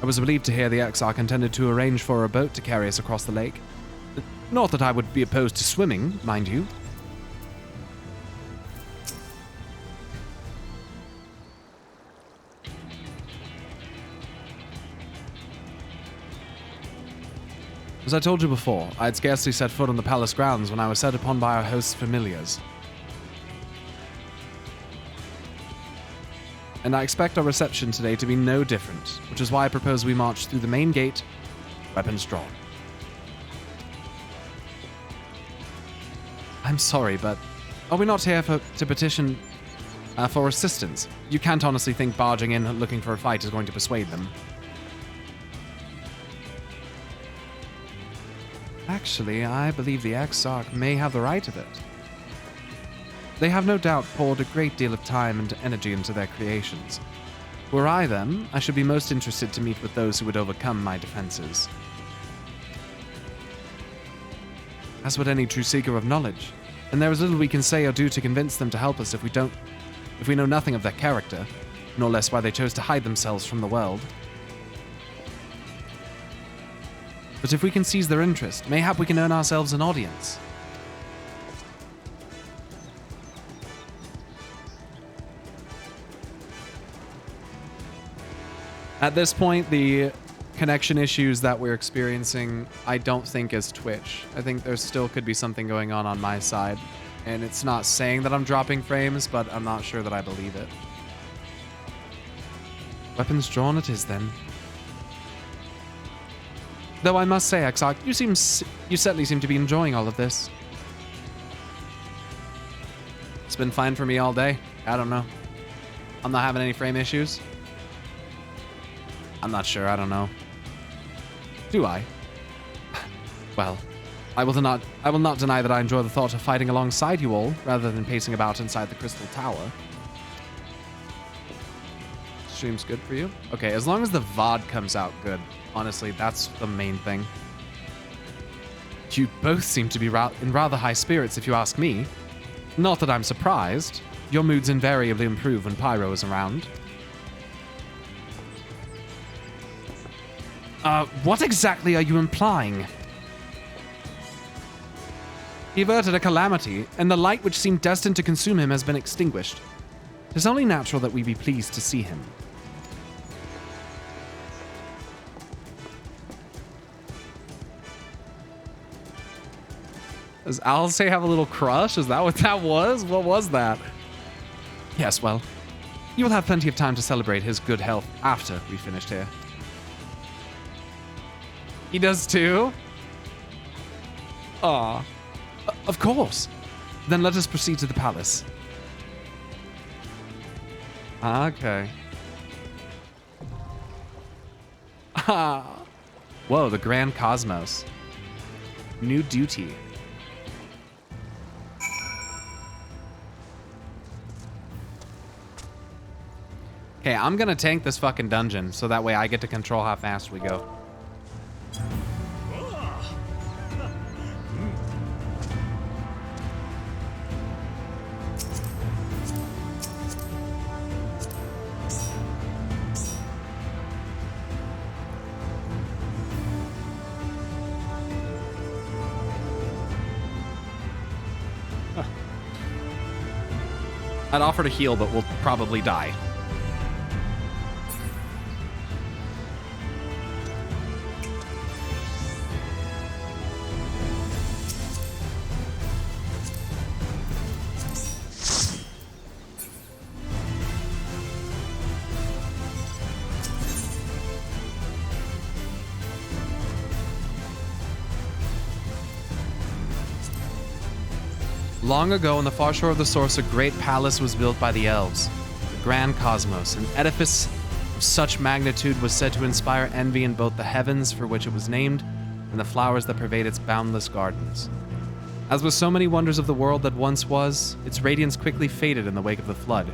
I was relieved to hear the Exarch intended to arrange for a boat to carry us across the lake. Not that I would be opposed to swimming, mind you. As I told you before, I had scarcely set foot on the palace grounds when I was set upon by our host's familiars. And I expect our reception today to be no different, which is why I propose we march through the main gate, weapons drawn. I'm sorry, but are we not here to petition for assistance? You can't honestly think barging in looking for a fight is going to persuade them. Actually, I believe the Exarch may have the right of it. They have no doubt poured a great deal of time and energy into their creations. Were I them, I should be most interested to meet with those who would overcome my defenses. As would any true seeker of knowledge, and there is little we can say or do to convince them to help us if we know nothing of their character, nor less why they chose to hide themselves from the world. But if we can seize their interest, mayhap we can earn ourselves an audience. At this point, the connection issues that we're experiencing, I don't think is Twitch. I think there still could be something going on my side. And it's not saying that I'm dropping frames, but I'm not sure that I believe it. Weapons drawn it is then. Though I must say, Exarch, you certainly seem to be enjoying all of this. It's been fine for me all day. I don't know. I'm not having any frame issues. I'm not sure, I don't know. Do I? Well, I will not deny that I enjoy the thought of fighting alongside you all, rather than pacing about inside the Crystal Tower. Stream's good for you? Okay, as long as the VOD comes out good. Honestly, that's the main thing. You both seem to be in rather high spirits, if you ask me. Not that I'm surprised. Your moods invariably improve when Pyro is around. What exactly are you implying? He averted a calamity, and the light which seemed destined to consume him has been extinguished. It is only natural that we be pleased to see him. Does Alice have a little crush? Is that what that was? What was that? Yes, well, you will have plenty of time to celebrate his good health after we finished here. He does too? Aw. Of course. Then let us proceed to the palace. Okay. Ah. Whoa, the Grand Cosmos. New duty. Okay, I'm gonna tank this fucking dungeon so that way I get to control how fast we go. I'd offer to heal, but we'll probably die. Long ago, on the far shore of the source, a great palace was built by the elves. The Grand Cosmos, an edifice of such magnitude, was said to inspire envy in both the heavens for which it was named and the flowers that pervade its boundless gardens. As with so many wonders of the world that once was, its radiance quickly faded in the wake of the flood,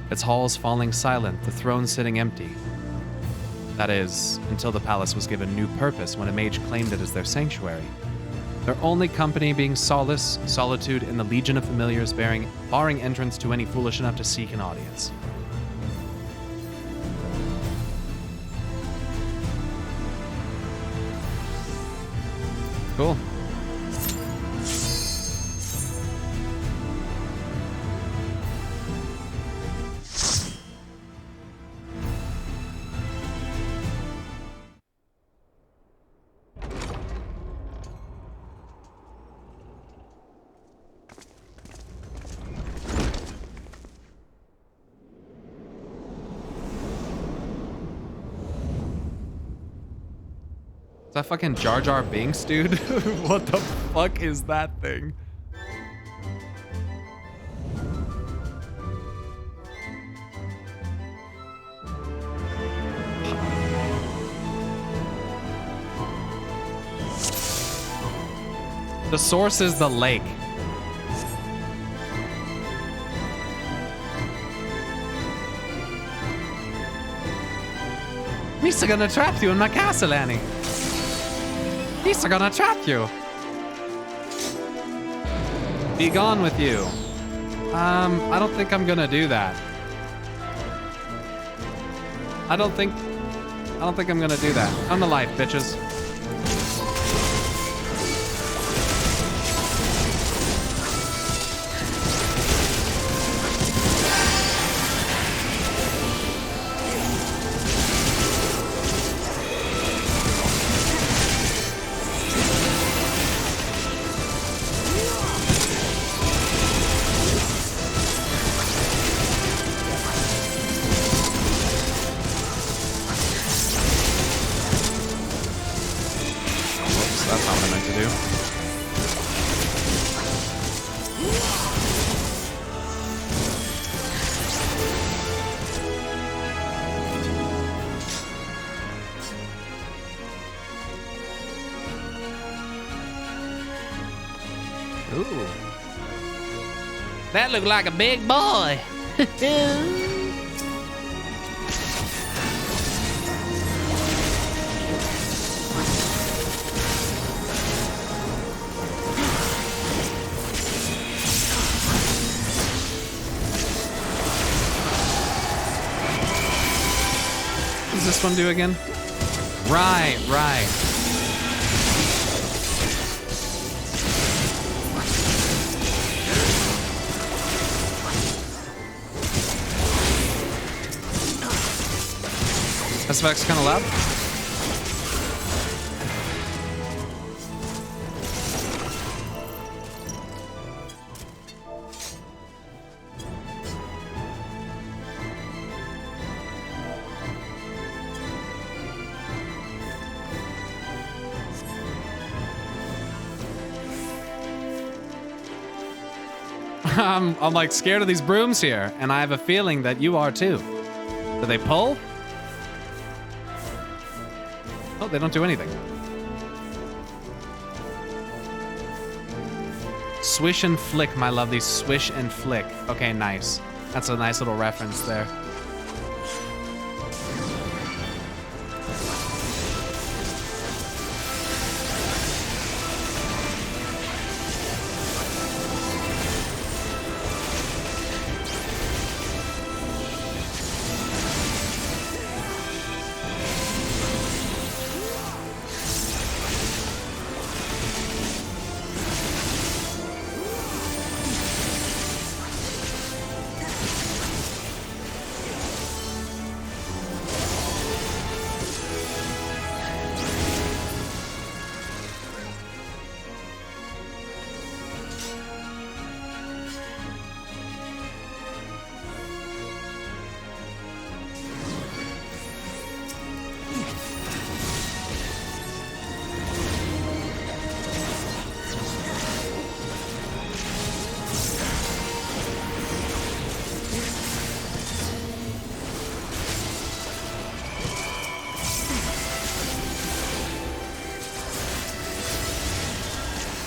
its halls falling silent, the throne sitting empty. That is, until the palace was given new purpose when a mage claimed it as their sanctuary. Their only company being solace, solitude, and the legion of familiars barring entrance to any foolish enough to seek an audience. Cool. Is that fucking Jar Jar Binks, dude? What the fuck is that thing? The source is the lake. Misa gonna trap you in my castle, Annie. Misa gonna trap you. Be gone with you. I don't think I'm gonna do that. I don't think I'm gonna do that. Come to life, bitches. That looked like a big boy. What does this one do again? Right. SFX kind of loud. I'm like scared of these brooms here, and I have a feeling that you are too. Do they pull? Oh, they don't do anything. Swish and flick, my lovely. Swish and flick. Okay, nice. That's a nice little reference there.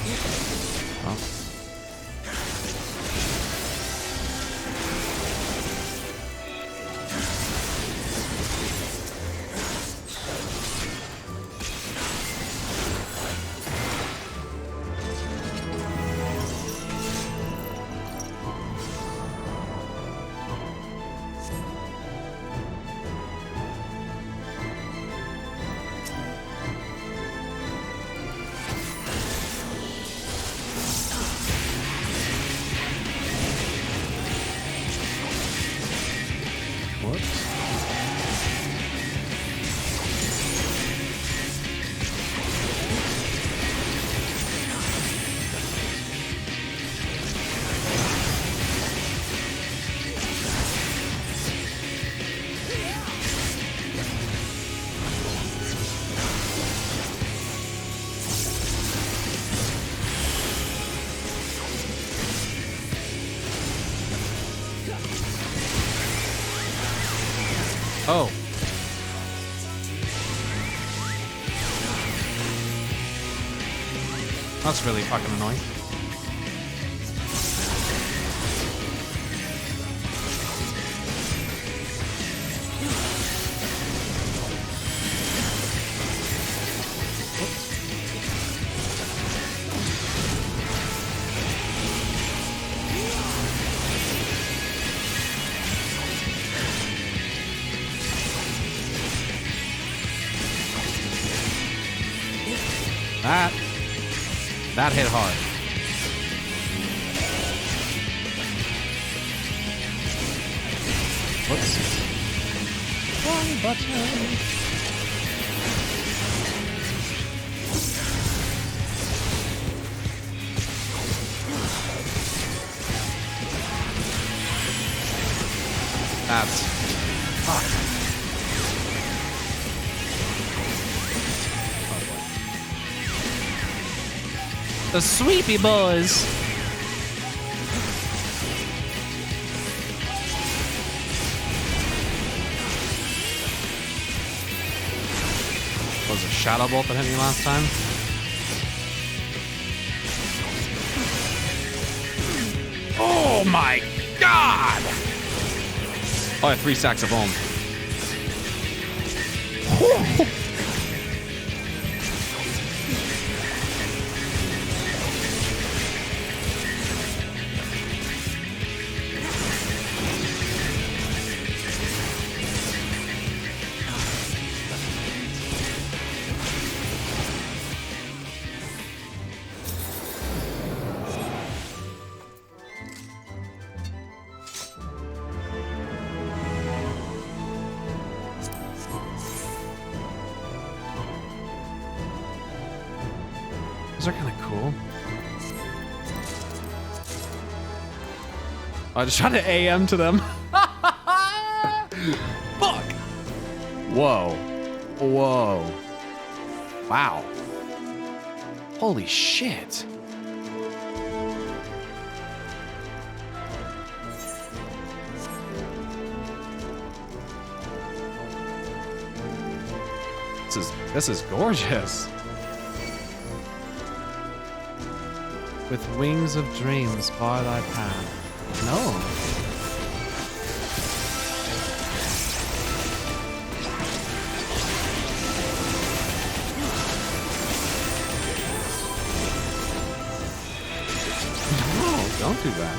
Oh. Oh. That's really fucking annoying. That hit hard. Whoops. Wrong button. That's... Fuck. The Sweepy Boys. Was it Shadow Bolt that hit me last time? Oh my god! Oh, I have 3 stacks of foam. Those are kind of cool. Oh, I just tried to AM to them. Fuck! Whoa. Whoa. Wow. Holy shit. This is gorgeous. With wings of dreams bar thy path. No. No, don't do that.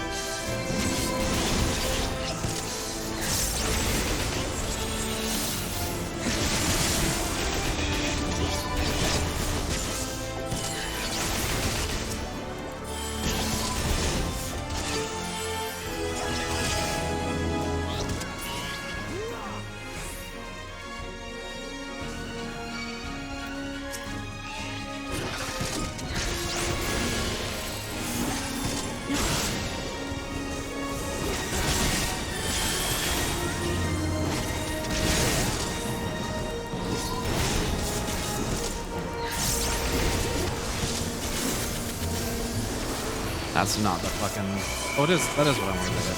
That's not the fucking... Oh, it is. That is what I wanted to do.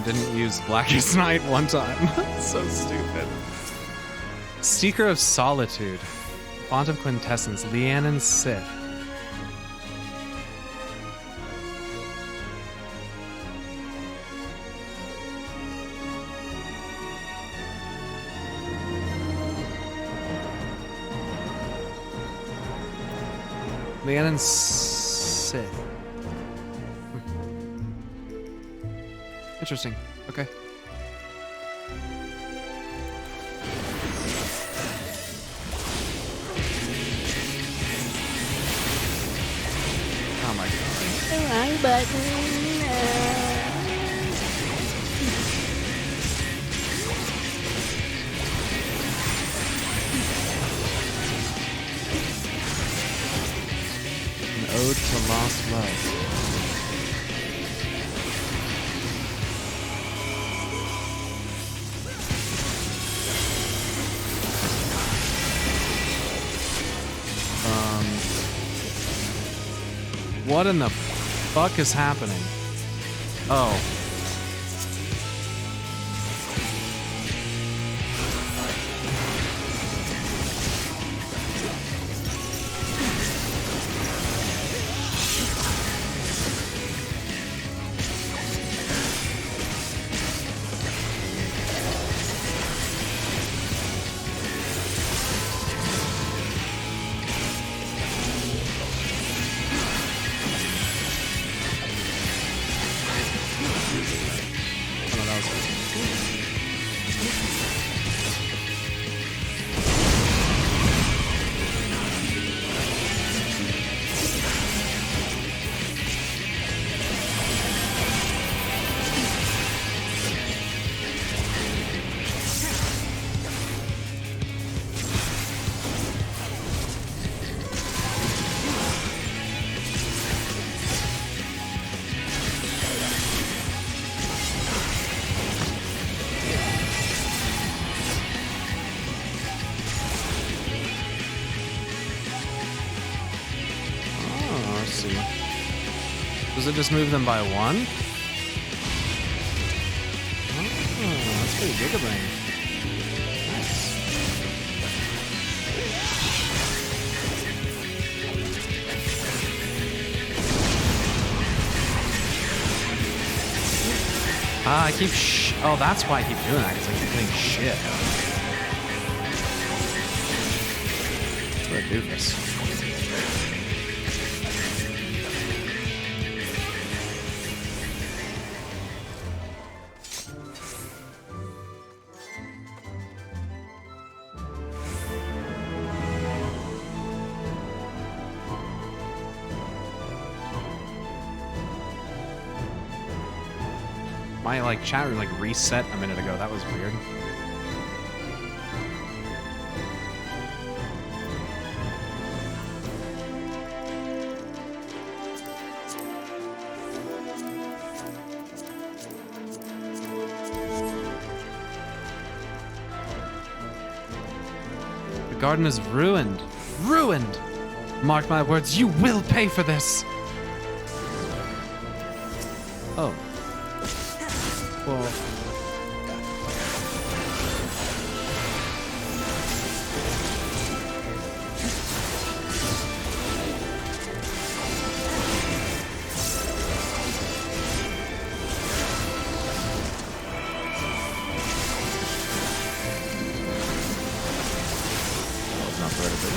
and didn't use Blackest Night one time. So stupid. Seeker of Solitude. Font of Quintessence. Lianon Sith. Lianon Sith. Interesting. Okay. Oh my god. The wrong button. An ode to lost love. What in the fuck is happening? Oh. Does it just move them by one? Oh, that's pretty gigabrain. Nice. I keep oh, that's why I keep doing that, because I keep getting shit. What a doofus. My chat room reset a minute ago. That was weird. The garden is ruined. Ruined! Mark my words, you will pay for this! Oh. Well. That was not very big.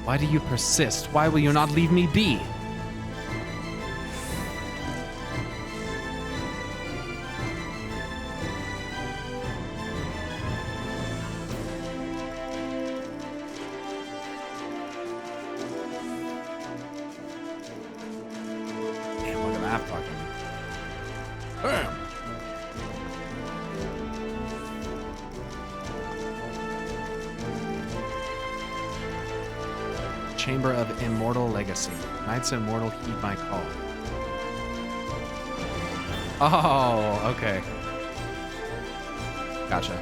Why do you persist? Why will you not leave me be? Damn, look at that fucking... Bam! Chamber of Immortal Legacy. Knights Immortal, heed my call. Oh, okay. Gotcha.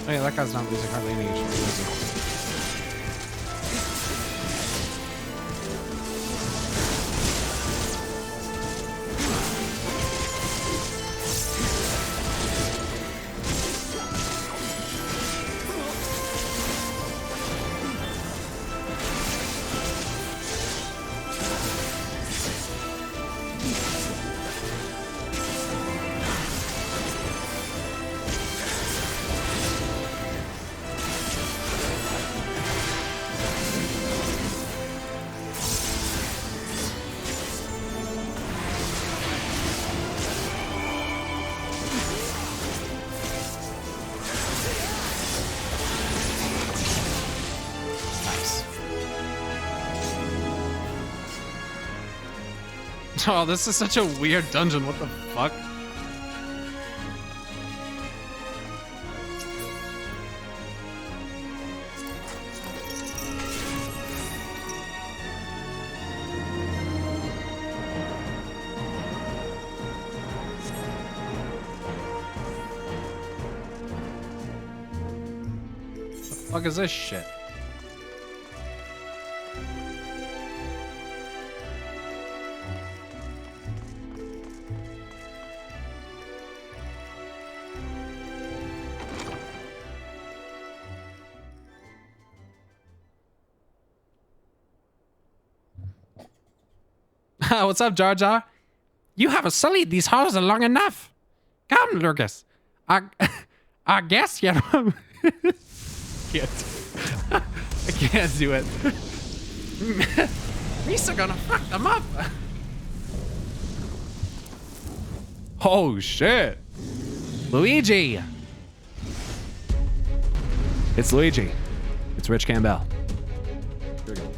Oh yeah, that guy's not losing hardly any HP, is he? Oh, this is such a weird dungeon. What the fuck? The fuck is this shit? What's up, Jar Jar? You have sullied these halls long enough. Come, Lucas. I guess you can't. I can't do it. Misa gonna fuck them up. Oh shit. Luigi. It's Luigi. It's Rich Campbell. Here we go.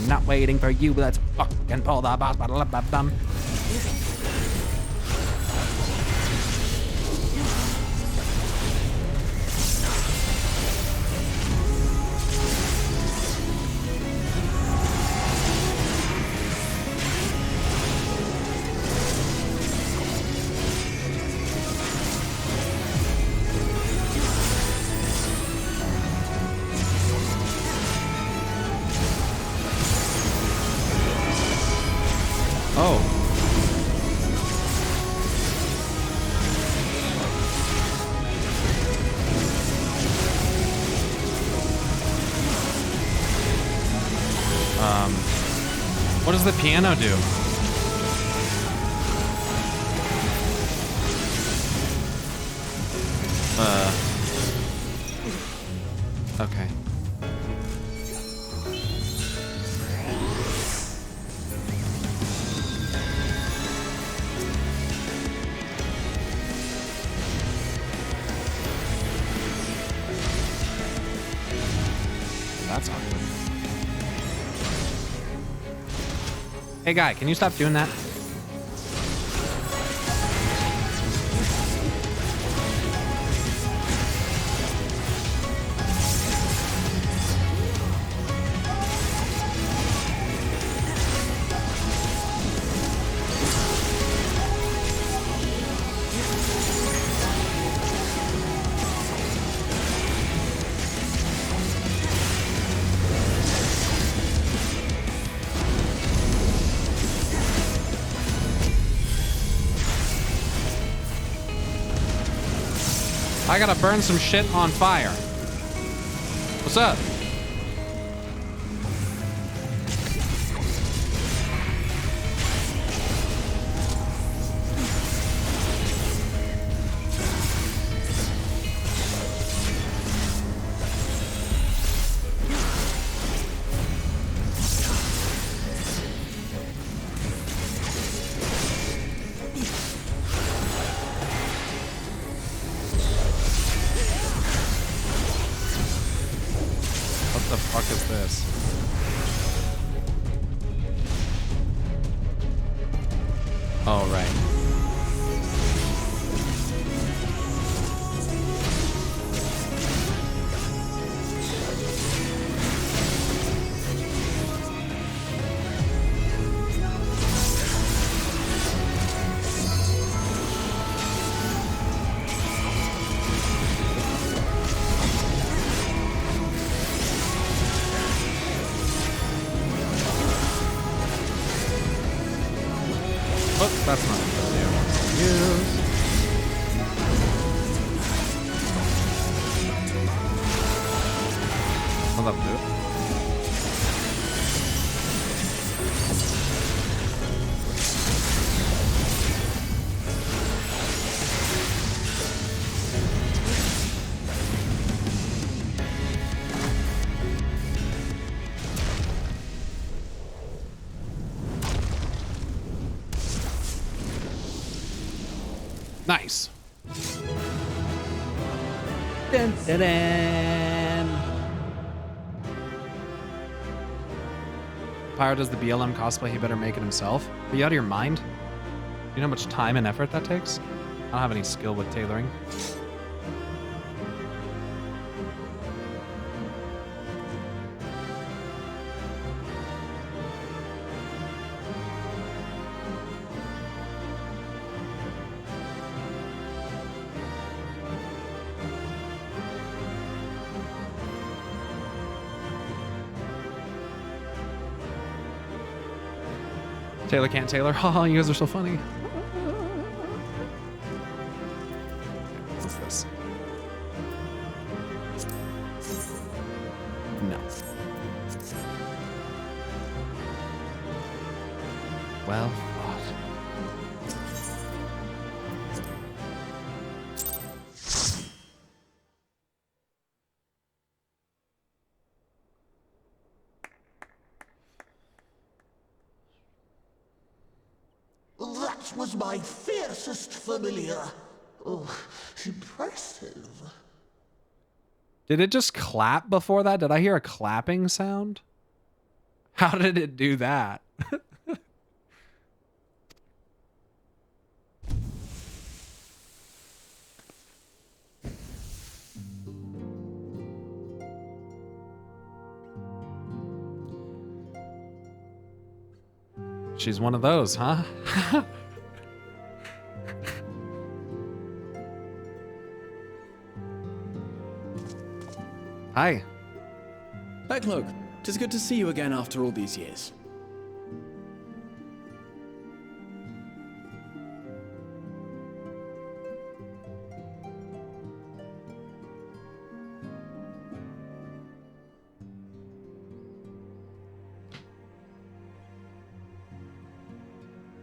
Not waiting for you, let's fucking pull the boss. does the piano do? Okay. That's awkward. Hey guy, can you stop doing that? I gotta burn some shit on fire. What's up? Oh, right. That's not the ability I want to use. Well, that'll do it. Nice. Dun, dun, dun. Pyro does the BLM cosplay, he better make it himself. Are you out of your mind? You know how much time and effort that takes? I don't have any skill with tailoring. Taylor can't tailor. Haha, you guys are so funny. What's this? No. Well, That was my fiercest familiar. Oh, impressive. did it just clap before that? Did I hear a clapping sound? How did it do that? She's one of those, huh? Hi. Look, tis good to see you again after all these years.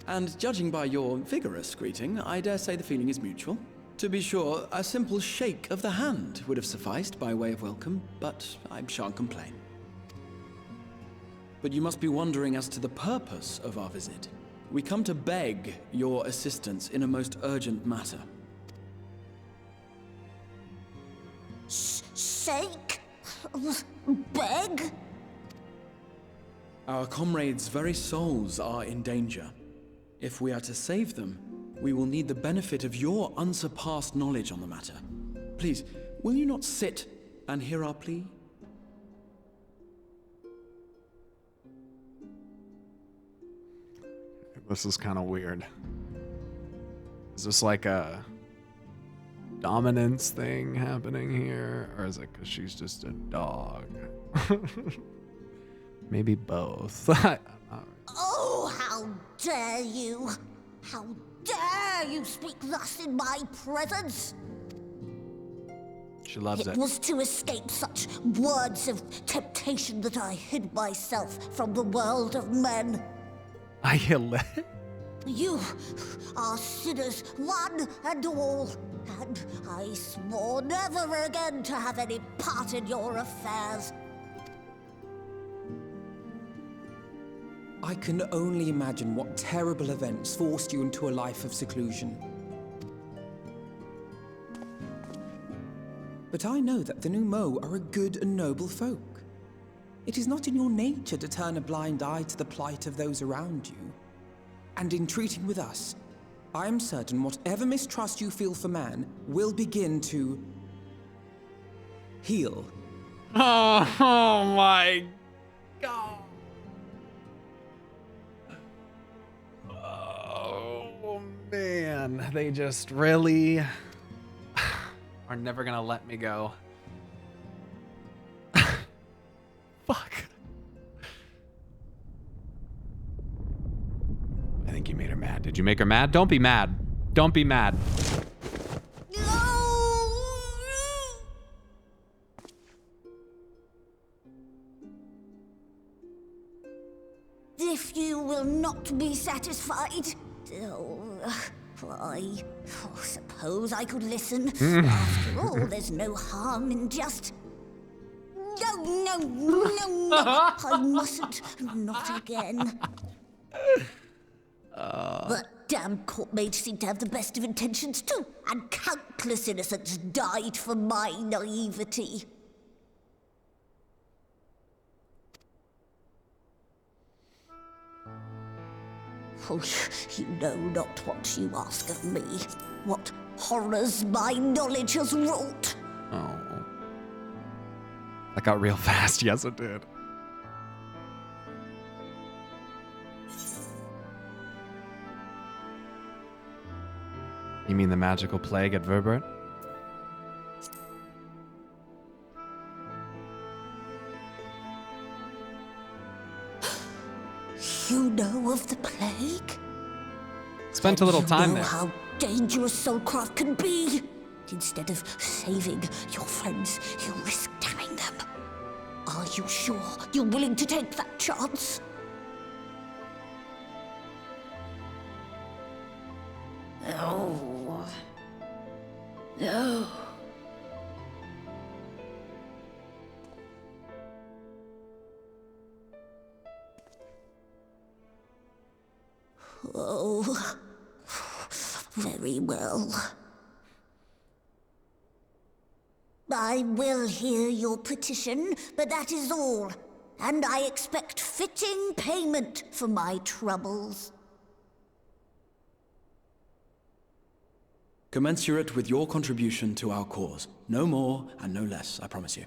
And judging by your vigorous greeting, I dare say the feeling is mutual. To be sure, a simple shake of the hand would have sufficed by way of welcome, but I shan't complain. But you must be wondering as to the purpose of our visit. We come to beg your assistance in a most urgent matter. Shake? Beg? Our comrades' very souls are in danger. If we are to save them, we will need the benefit of your unsurpassed knowledge on the matter. Please, will you not sit and hear our plea? This is kind of weird. Is this like a dominance thing happening here? Or is it because she's just a dog? Maybe both. Oh, how dare you! How dare you speak thus in my presence! She loves it. It was to escape such words of temptation that I hid myself from the world of men. You are sinners, one and all, and I swore never again to have any part in your affairs. I can only imagine what terrible events forced you into a life of seclusion. But I know that the Numo are a good and noble folk. It is not in your nature to turn a blind eye to the plight of those around you. And in treating with us, I am certain whatever mistrust you feel for man will begin to heal. Oh my God. Oh man, they just really are never gonna let me go. Fuck. I think you made her mad. Did you make her mad? Don't be mad. Don't be mad. If you will not be satisfied, I suppose I could listen. After all, there's no harm in just... No, I mustn't. Not again. That damn court mage seemed to have the best of intentions too, and countless innocents died for my naivety. Oh, you know not what you ask of me, what horrors my knowledge has wrought. Oh. That got real fast. Yes, it did. You mean the magical plague at Verbert? You know of the plague? Spent a little time there. You know how dangerous soulcraft can be. Instead of saving your friends, you risk damning them. Are you sure you're willing to take that chance? No. No. Oh, very well. I will hear your petition, but that is all. And I expect fitting payment for my troubles. Commensurate with your contribution to our cause. No more and no less, I promise you.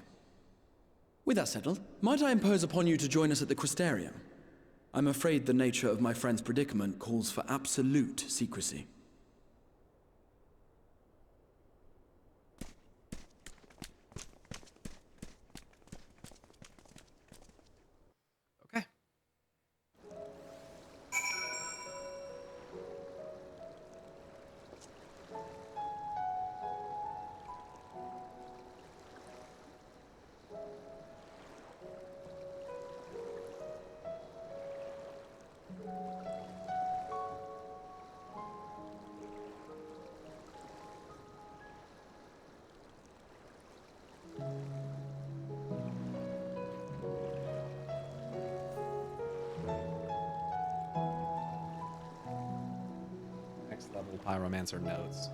With that settled, might I impose upon you to join us at the Questarium? I'm afraid the nature of my friend's predicament calls for absolute secrecy. Okay. Pyromancer notes.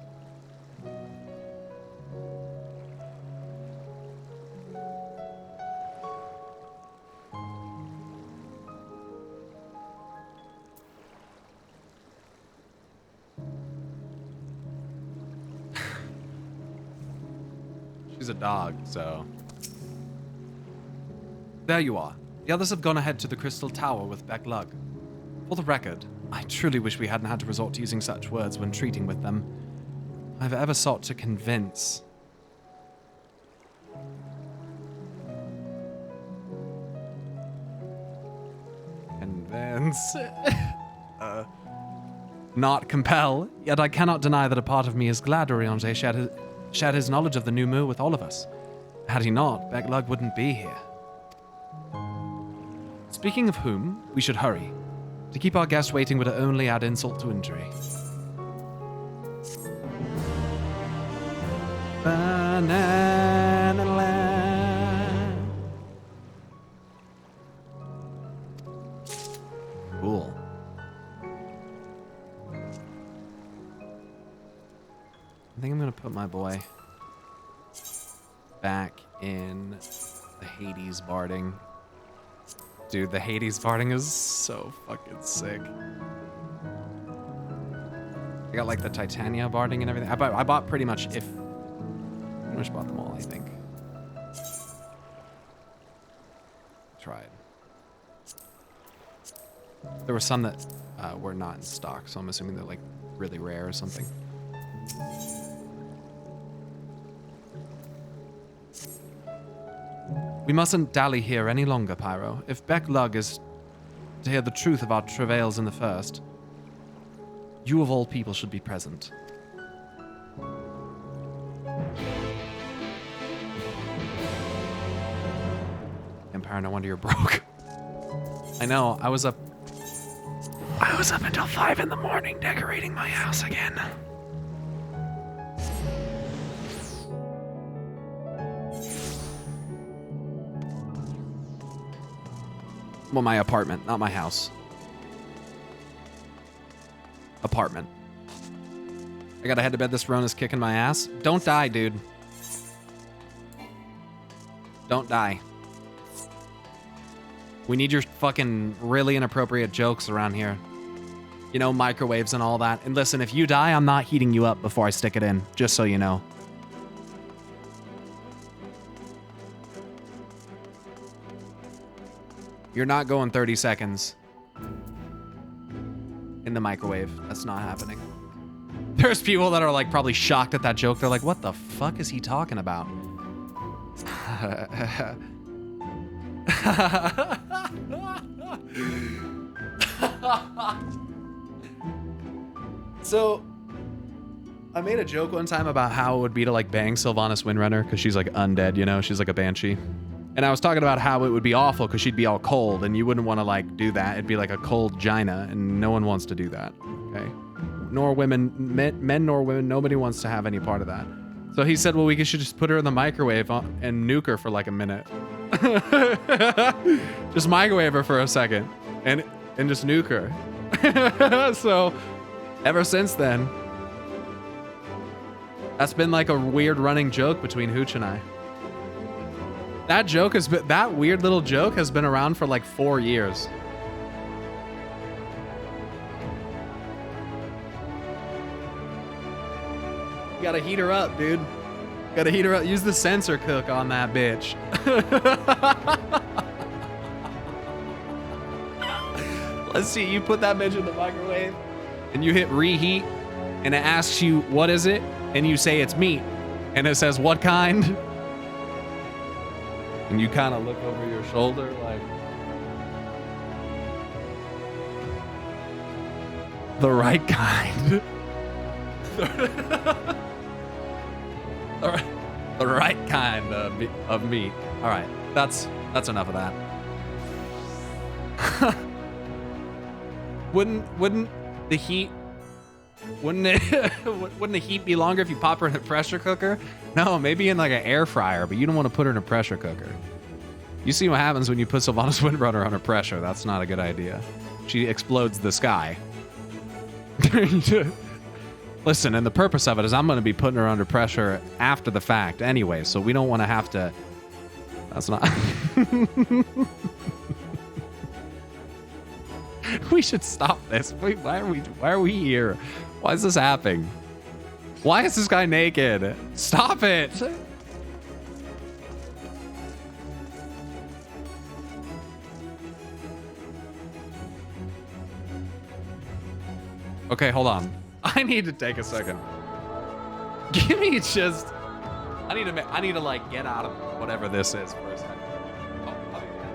She's a dog, so... There you are. The others have gone ahead to the Crystal Tower with Beck-Lug. For the record, I truly wish we hadn't had to resort to using such words when treating with them. I've ever sought to convince. Convince? Not compel, yet I cannot deny that a part of me is glad Oriente shared his knowledge of the new Mu with all of us. Had he not, Beck-Lug wouldn't be here. Speaking of whom, we should hurry. To keep our guest waiting would only add insult to injury. Banana land. Cool. I think I'm gonna put my boy back in the Hades barding. Dude, the Hades barding is so fucking sick. I got like the Titania barding and everything. I bought pretty much bought them all, I think. Tried. There were some that were not in stock, so I'm assuming they're like really rare or something. We mustn't dally here any longer, Pyro. If Beck-Lug is to hear the truth of our travails in the first, you of all people should be present. Empire, no wonder you're broke. I know, I was up until 5 in the morning decorating my house again. Well, my apartment, not my house. Apartment. I gotta head to bed. This Rona's kicking my ass. Don't die, dude. Don't die. We need your fucking really inappropriate jokes around here. You know, microwaves and all that. And listen, if you die, I'm not heating you up before I stick it in, just so you know. You're not going 30 seconds in the microwave. That's not happening. There's people that are like probably shocked at that joke. They're like, what the fuck is he talking about? So, I made a joke one time about how it would be to like bang Sylvanas Windrunner because she's like undead, you know? She's like a banshee. And I was talking about how it would be awful because she'd be all cold and you wouldn't want to like do that. It'd be like a cold gina and no one wants to do that, okay? Nor women, men nor women, nobody wants to have any part of that. So he said, well, we should just put her in the microwave and nuke her for like a minute. Just microwave her for a second and just nuke her. So ever since then, that's been like a weird running joke between Hooch and I. That joke has been, that weird little joke has been around for like 4 years. You gotta heat her up, dude. Gotta heat her up. Use the sensor cook on that bitch. Let's see, you put that bitch in the microwave and you hit reheat and it asks you, what is it? And you say it's meat. And it says, what kind? And you kind of look over your shoulder like, the right kind. The right kind of meat. All right, that's enough of that. Wouldn't the heat be longer if you pop her in a pressure cooker? No, maybe in like an air fryer, but you don't want to put her in a pressure cooker. You see what happens when you put Sylvanas Windrunner under pressure. That's not a good idea. She explodes the sky. Listen, and the purpose of it is I'm going to be putting her under pressure after the fact anyway, so we don't want to have to... That's not... We should stop this. Wait, why are we here? Why is this happening? Why is this guy naked? Stop it! Okay, hold on. I need to take a second. Give me just... I need to like get out of whatever this is for a second. Oh, I'll do that.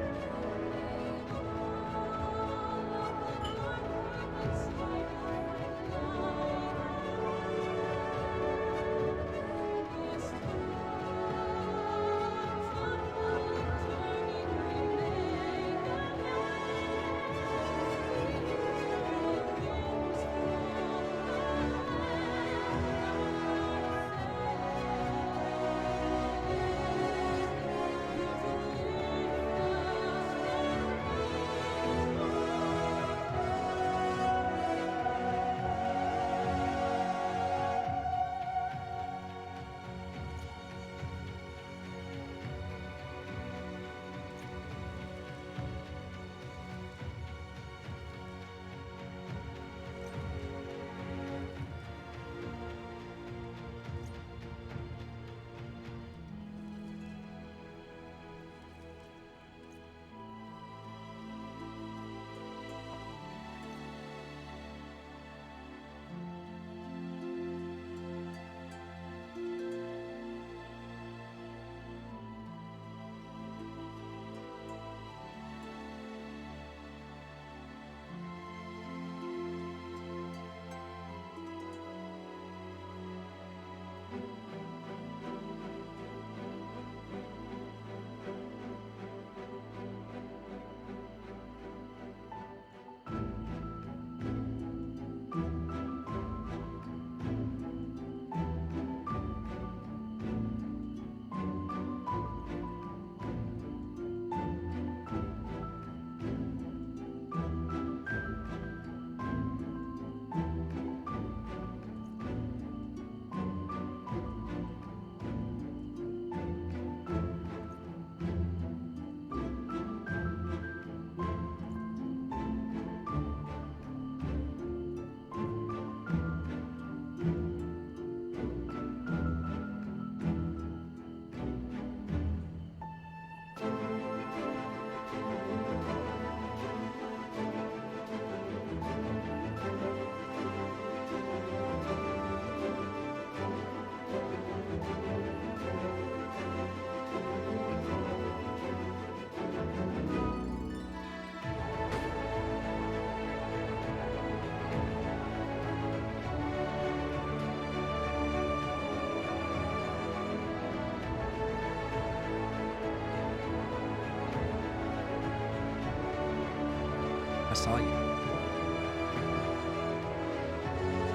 I saw you.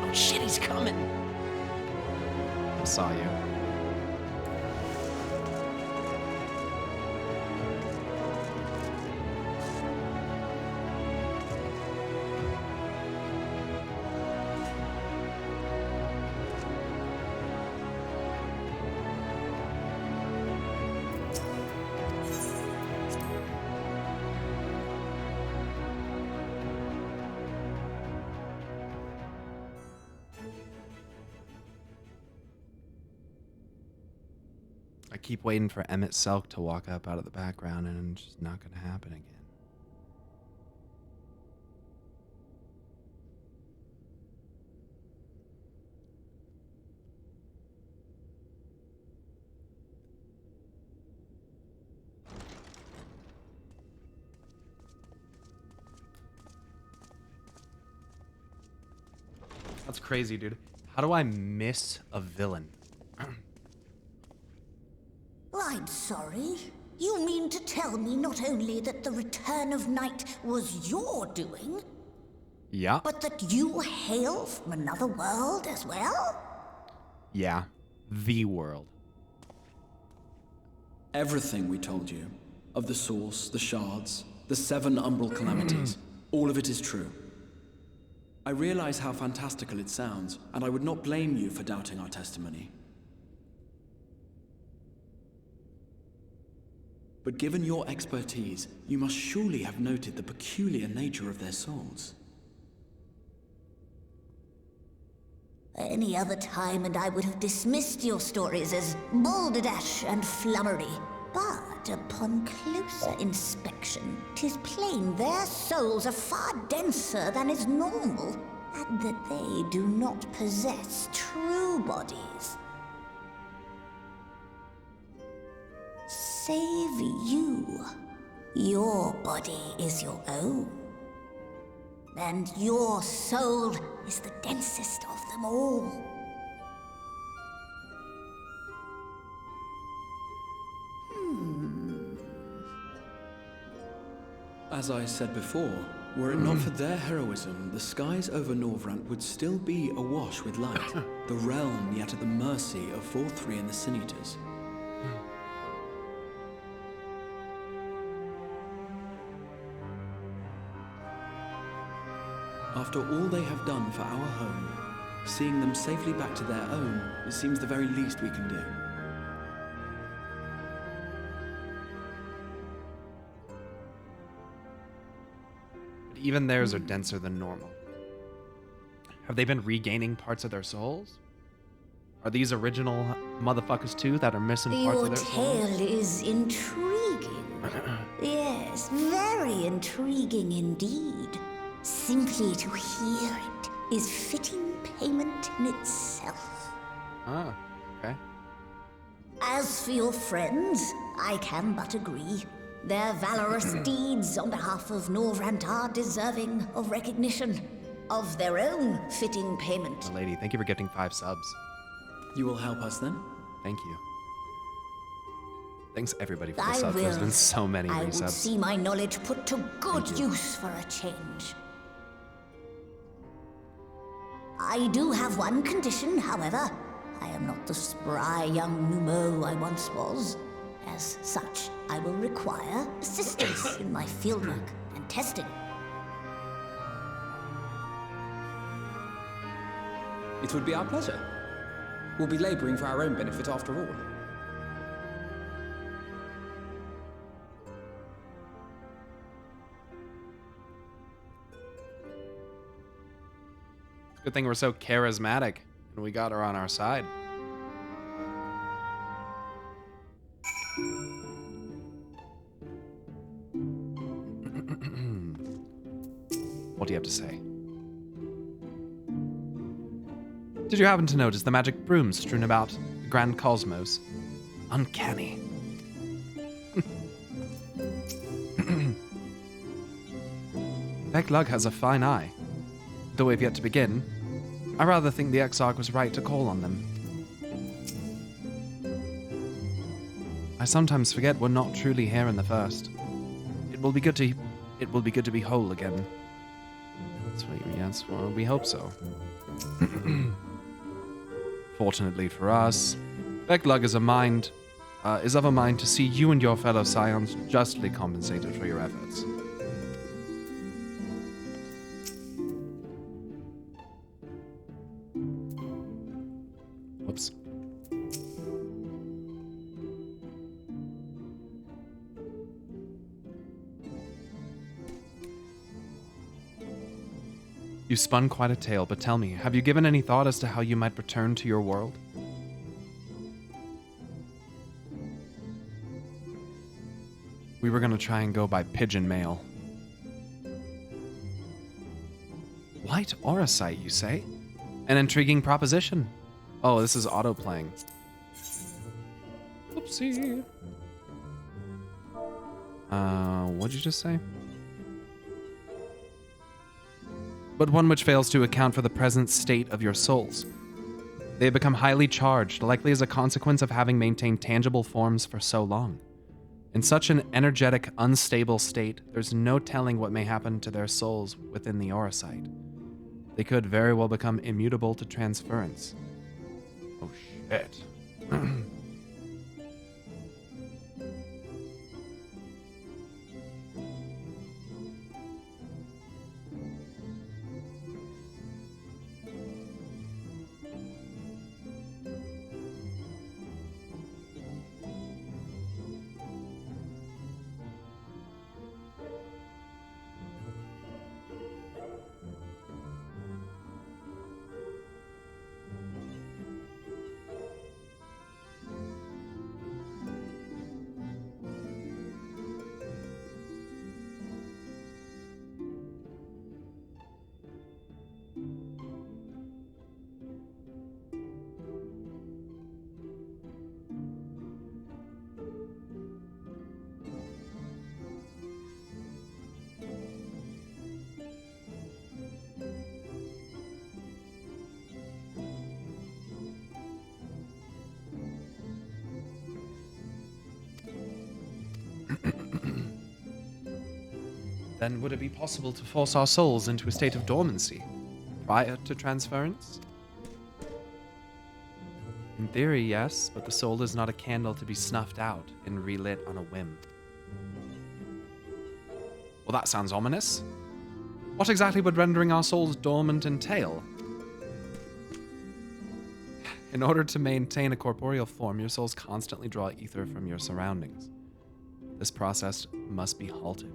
Oh shit, he's coming. I saw you. I keep waiting for Emmett Selk to walk up out of the background, and it's just not going to happen again. That's crazy, dude. How do I miss a villain? I'm sorry. You mean to tell me not only that the return of night was your doing, Yeah. but that you hail from another world as well? Yeah. The world. Everything we told you, of the source, the shards, the 7 umbral calamities, all of it is true. I realize how fantastical it sounds, and I would not blame you for doubting our testimony. But given your expertise, you must surely have noted the peculiar nature of their souls. Any other time and I would have dismissed your stories as balderdash and flummery. But upon closer inspection, 'tis plain their souls are far denser than is normal, and that they do not possess true bodies. Save you. Your body is your own. And your soul is the densest of them all. As I said before, were it not for their heroism, the skies over Norvrant would still be awash with light, the realm yet at the mercy of Vorthri and the Sin Eaters. After all they have done for our home, seeing them safely back to their own, it seems the very least we can do. But even theirs are denser than normal. Have they been regaining parts of their souls? Are these original motherfuckers too that are missing parts of Your their souls? tale is intriguing. Yes, very intriguing indeed. Simply to hear it is fitting payment in itself. Ah, okay. As for your friends, I can but agree. Their valorous deeds on behalf of Norvrant are deserving of recognition, of their own fitting payment. Oh, lady, thank you for gifting 5 subs. You will help us then? Thank you. Thanks everybody for the I subs. will. There's been so many I would resubs. see my knowledge put to good use for a change. I do have one condition, however. I am not the spry young Numo I once was. As such, I will require assistance in my fieldwork and testing. It would be our pleasure. We'll be laboring for our own benefit after all. Good thing we're so charismatic and we got her on our side. What do you have to say? Did you happen to notice the magic brooms strewn about the Grand Cosmos? Uncanny. Beglug has a fine eye. Though we've yet to begin, I rather think the Exarch was right to call on them. I sometimes forget we're not truly here in the first. It will be good to be whole again. Yes, well, we hope so. Fortunately for us, Beglug is of a mind to see you and your fellow scions justly compensated for your efforts. Whoops. You spun quite a tale, but tell me, have you given any thought as to how you might return to your world? We were going to try and go by pigeon mail. White Auracite, you say? An intriguing proposition. Oh, this is auto-playing. Oopsie. What'd you just say? But one which fails to account for the present state of your souls. They become highly charged, likely as a consequence of having maintained tangible forms for so long. In such an energetic, unstable state, there's no telling what may happen to their souls within the Auracite. They could very well become immutable to transference. Oh shit. Then would it be possible to force our souls into a state of dormancy prior to transference? In theory, yes, but the soul is not a candle to be snuffed out and relit on a whim. Well, that sounds ominous. What exactly would rendering our souls dormant entail? In order to maintain a corporeal form, your souls constantly draw ether from your surroundings. This process must be halted,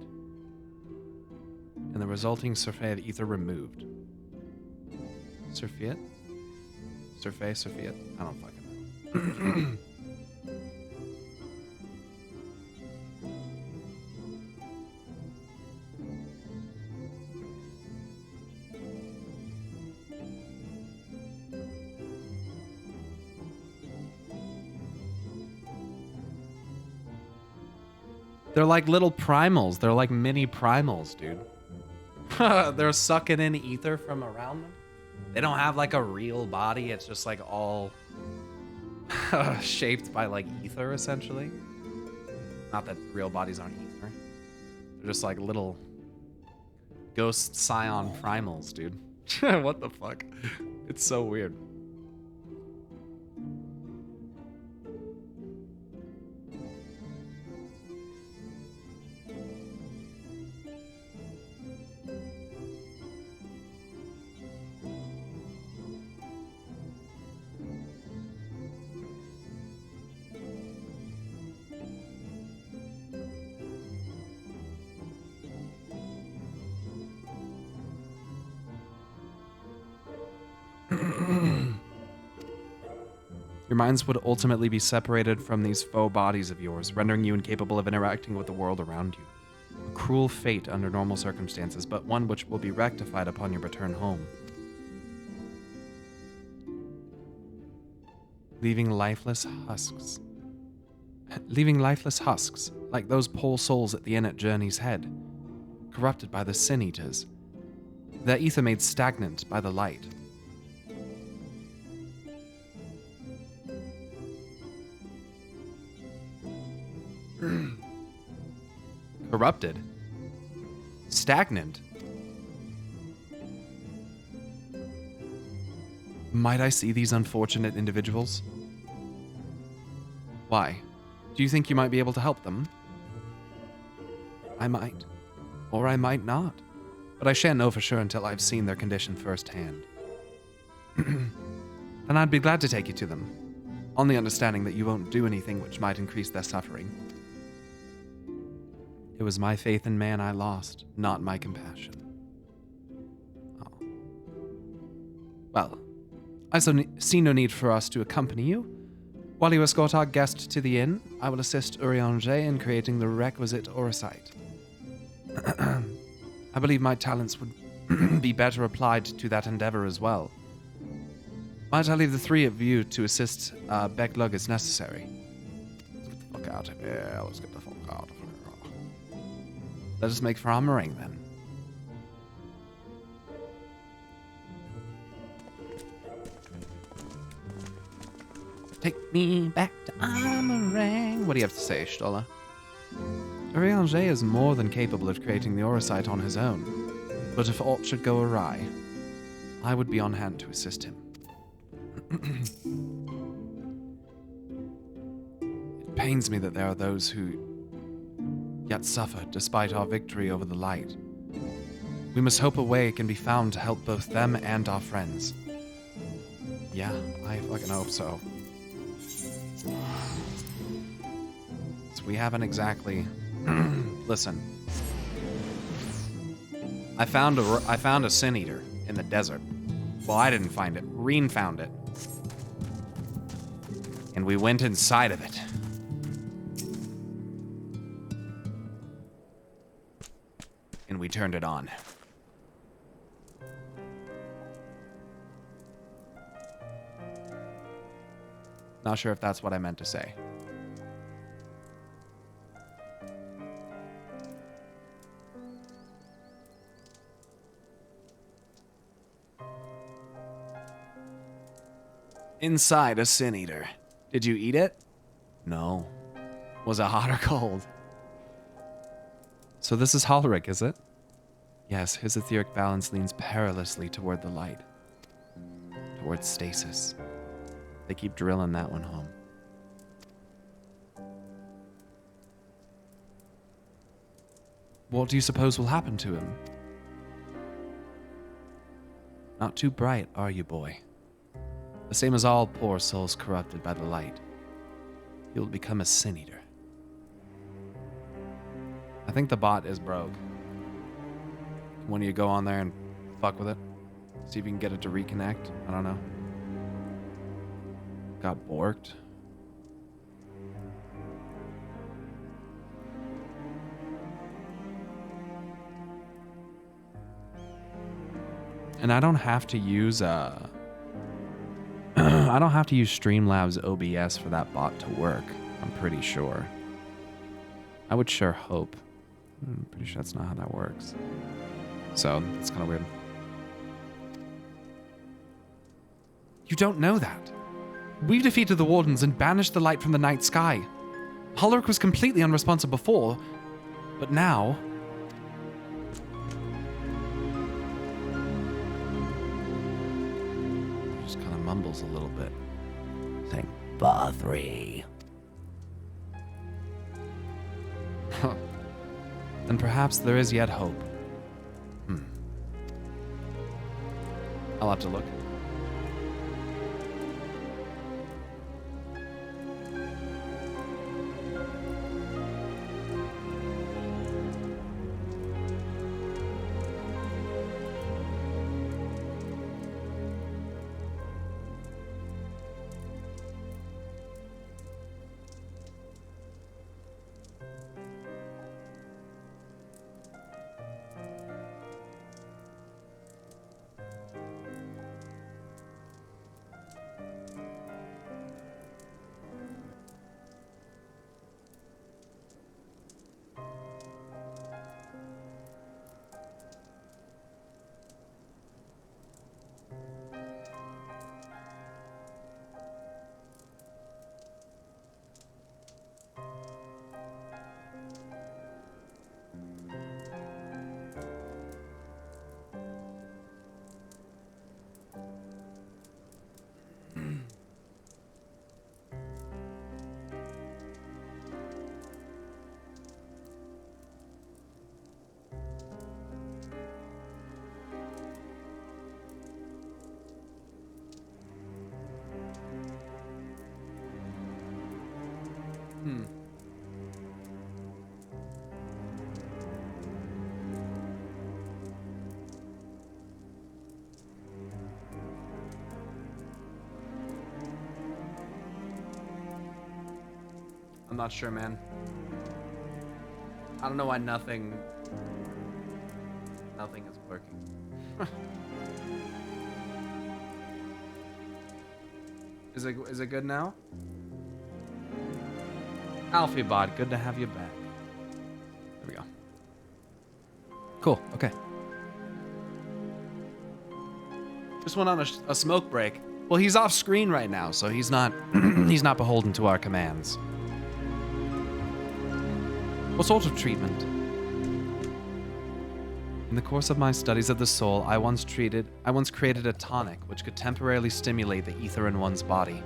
and the resulting surfeit of ether removed. Surfeit? Surfeit? I don't fucking know. They're like little primals. They're like mini primals, dude. They're sucking in ether from around them. They don't have like a real body. It's just like all shaped by like ether, essentially. Not that real bodies aren't ether. They're just like little ghost scion primals, dude. What the fuck? It's so weird. Your minds would ultimately be separated from these faux bodies of yours, rendering you incapable of interacting with the world around you. A cruel fate under normal circumstances, but one which will be rectified upon your return home. Leaving lifeless husks, like those poor souls at the inn at Journey's Head, corrupted by the Sin Eaters, their ether made stagnant by the light. Corrupted? Stagnant? Might I see these unfortunate individuals? Why? Do you think you might be able to help them? I might. Or I might not. But I shan't know for sure until I've seen their condition firsthand. Then I'd be glad to take you to them, on the understanding that you won't do anything which might increase their suffering. It was my faith in man I lost, not my compassion. Oh. Well, I see no need for us to accompany you. While you escort our guest to the inn, I will assist Urianger in creating the requisite orisite. I believe my talents would be better applied to that endeavor as well. Might I leave the three of you to assist Becklug as necessary? Let's get the fuck out of here. Let's get the fuck out of here. Let us make for armoring then. Take me back to armoring. What do you have to say, Stolla? Urianger is more than capable of creating the orisite on his own, but if aught should go awry, I would be on hand to assist him. It pains me that there are those who yet suffer despite our victory over the light. We must hope a way can be found to help both them and our friends. Yeah, I fucking hope so. So we haven't exactly... Listen. I found a Sin Eater in the desert. Well, I didn't find it. Reen found it. And we went inside of it. And we turned it on. Not sure if that's what I meant to say. Inside a Sin Eater. Did you eat it? No. Was it hot or cold? So this is Holric, is it? Yes, his etheric balance leans perilously toward the light. Towards stasis. They keep drilling that one home. What do you suppose will happen to him? Not too bright, are you, boy? The same as all poor souls corrupted by the light. He will become a sin eater. I think the bot is broke. One of you go on there and fuck with it? See if you can get it to reconnect? I don't know. Got borked. And I don't have to use I don't have to use Streamlabs OBS for that bot to work, I'm pretty sure. I would sure hope. I'm pretty sure that's not how that works. So, it's kind of weird. You don't know that. We've defeated the Wardens and banished the light from the night sky. Hollerich was completely unresponsive before, but now... Just kind of mumbles a little bit. Saying, Bar 3. Then perhaps there is yet hope. I'll have to look. I'm not sure, man. I don't know why nothing is working. Is it good now? Alfie bot, good to have you back. There we go. Cool, okay. Just went on a smoke break. Well, he's off screen right now, so he's not he's not beholden to our commands. What sort of treatment? In the course of my studies of the soul, I once created a tonic which could temporarily stimulate the ether in one's body.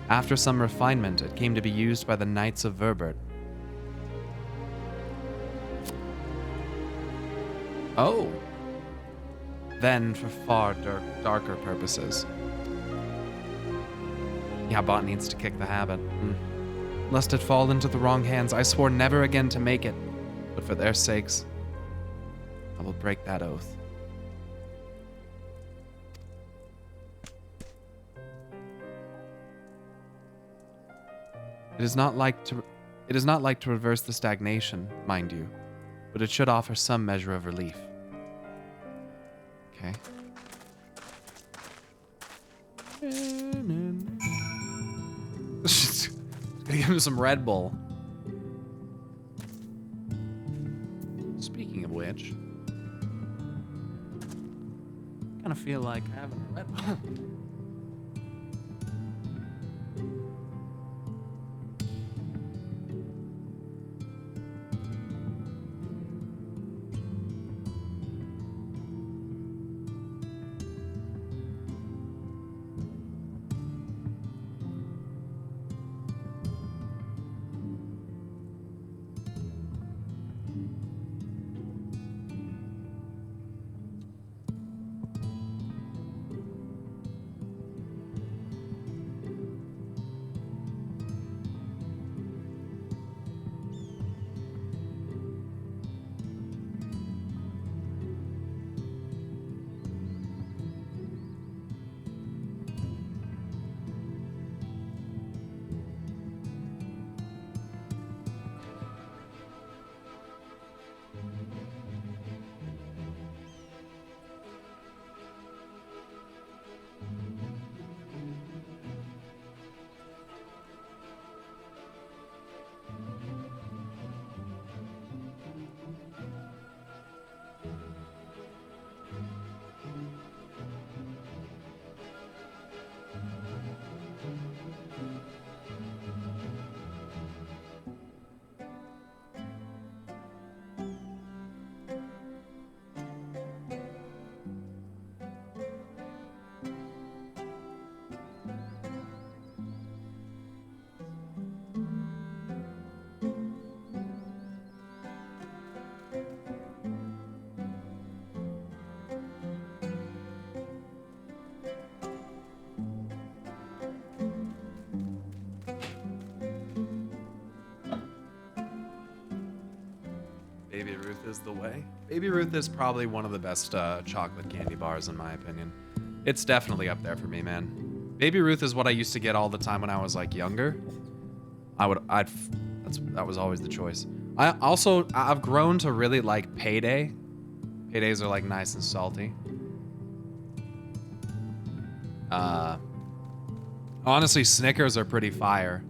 After some refinement, it came to be used by the Knights of Verbert. Oh. Then for far darker purposes. Yeah, bot needs to kick the habit. Lest it fall into the wrong hands, I swore never again to make it. But for their sakes, I will break that oath. It is not like to reverse the stagnation, mind you, but it should offer some measure of relief. Okay. Gonna give him some Red Bull. Speaking of which, kind of feel like having a Red Bull. Baby Ruth is the way. Baby Ruth is probably one of the best chocolate candy bars in my opinion. It's definitely up there for me, man. Baby Ruth is what I used to get all the time when I was like younger. That was always the choice. I've grown to really like Payday. Paydays are like nice and salty. Honestly, Snickers are pretty fire.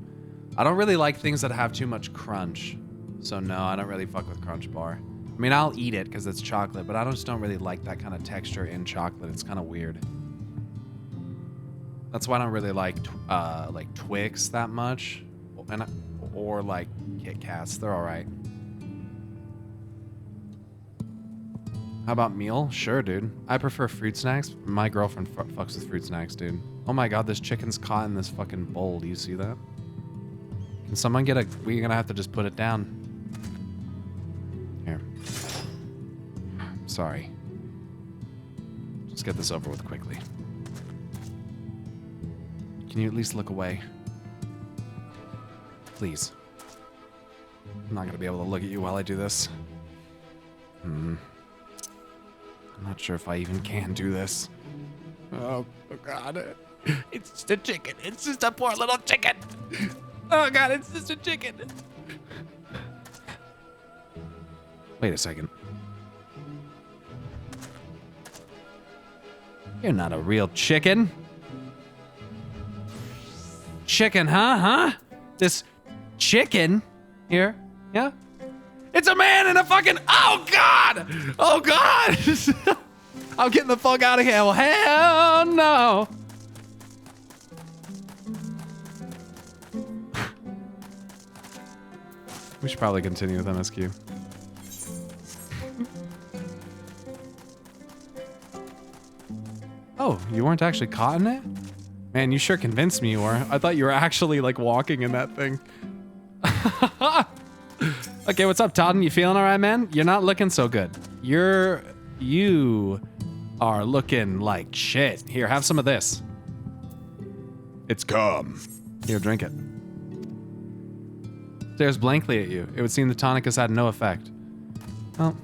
I don't really like things that have too much crunch. So no, I don't really fuck with Crunch Bar. I mean, I'll eat it because it's chocolate, but I just don't really like that kind of texture in chocolate. It's kind of weird. That's why I don't really like Twix that much, or like Kit Kats. They're all right. How about meal? Sure, dude. I prefer fruit snacks. My girlfriend fucks with fruit snacks, dude. Oh my god, this chicken's caught in this fucking bowl. Do you see that? Can someone get we're gonna have to just put it down. Here. Sorry. Let's get this over with quickly. Can you at least look away? Please. I'm not gonna be able to look at you while I do this. I'm not sure if I even can do this. Oh god. It's just a chicken. It's just a poor little chicken. Oh god, it's just a chicken. Wait a second. You're not a real chicken. Chicken, huh? This chicken here? Yeah? It's a man in a fucking... Oh, God! Oh, God! I'm getting the fuck out of here. Well, hell no! We should probably continue with MSQ. Oh, you weren't actually caught in it? Man, you sure convinced me you were. I thought you were actually, like, walking in that thing. Okay, what's up, Todd? You feeling all right, man? You're not looking so good. You are looking like shit. Here, have some of this. It's cum. Here, drink it. Stares blankly at you. It would seem the tonic has had no effect. Well,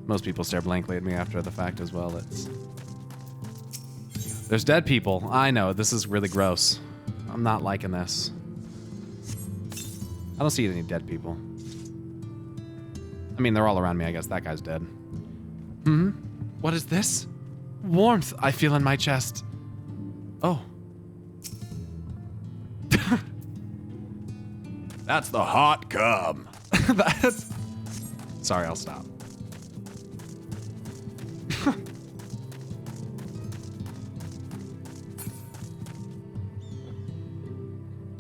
most people stare blankly at me after the fact as well. There's dead people. I know, this is really gross. I'm not liking this. I don't see any dead people. I mean, they're all around me, I guess. That guy's dead. What is this? Warmth I feel in my chest. Oh. That's the hot cum. Sorry, I'll stop.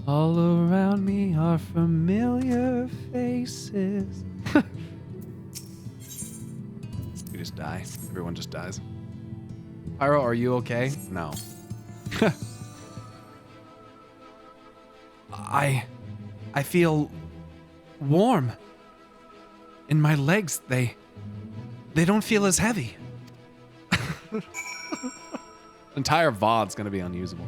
All around me are familiar faces. We just die. Everyone just dies. Pyro, are you okay? No. I feel warm. In my legs, they don't feel as heavy. Entire VOD's gonna be unusable.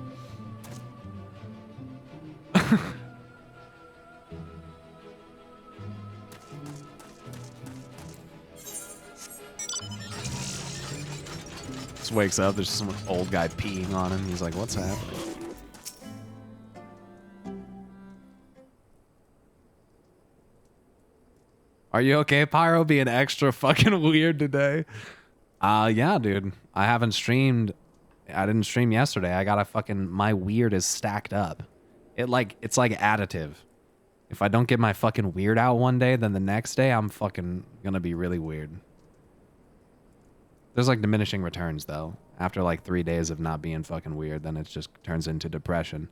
Just wakes up, there's some old guy peeing on him. He's like, what's happening? Are you okay, Pyro? Being extra fucking weird today. Yeah, dude. I haven't streamed. I didn't stream yesterday. I got a fucking... My weird is stacked up. It's like additive. If I don't get my fucking weird out one day, then the next day I'm fucking gonna be really weird. There's like diminishing returns though. After like 3 days of not being fucking weird, then it just turns into depression.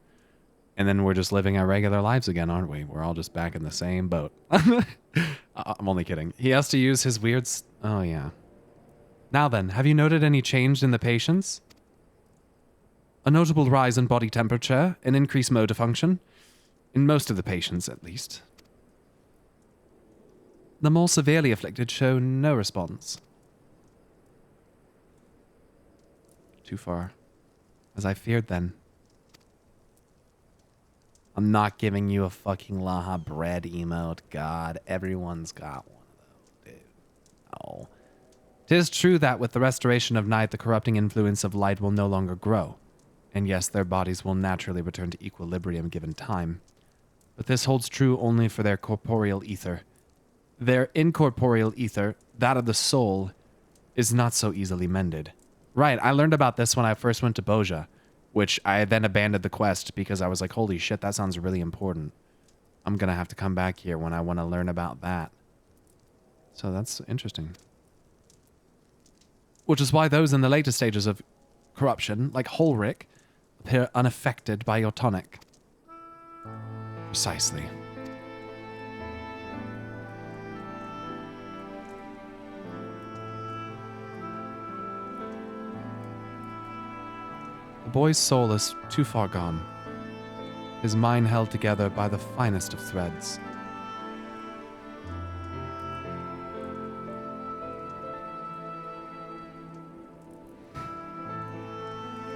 And then we're just living our regular lives again, aren't we? We're all just back in the same boat. I'm only kidding. He has to use his weird... Oh, yeah. Now then, have you noted any change in the patients? A notable rise in body temperature, an increased motor function. In most of the patients, at least. The more severely afflicted show no response. Too far. As I feared then. I'm not giving you a fucking Laha bread emote. God, everyone's got one of Wow. 'Tis true that with the restoration of night, the corrupting influence of light will no longer grow. And yes, their bodies will naturally return to equilibrium given time. But this holds true only for their corporeal ether. Their incorporeal ether, that of the soul, is not so easily mended. Right, I learned about this when I first went to Boja, which I then abandoned the quest because I was like, holy shit, that sounds really important. I'm gonna have to come back here when I want to learn about that. So that's interesting. Which is why those in the later stages of corruption, like Holric, appear unaffected by your tonic. Precisely. The boy's soul is too far gone. His mind held together by the finest of threads.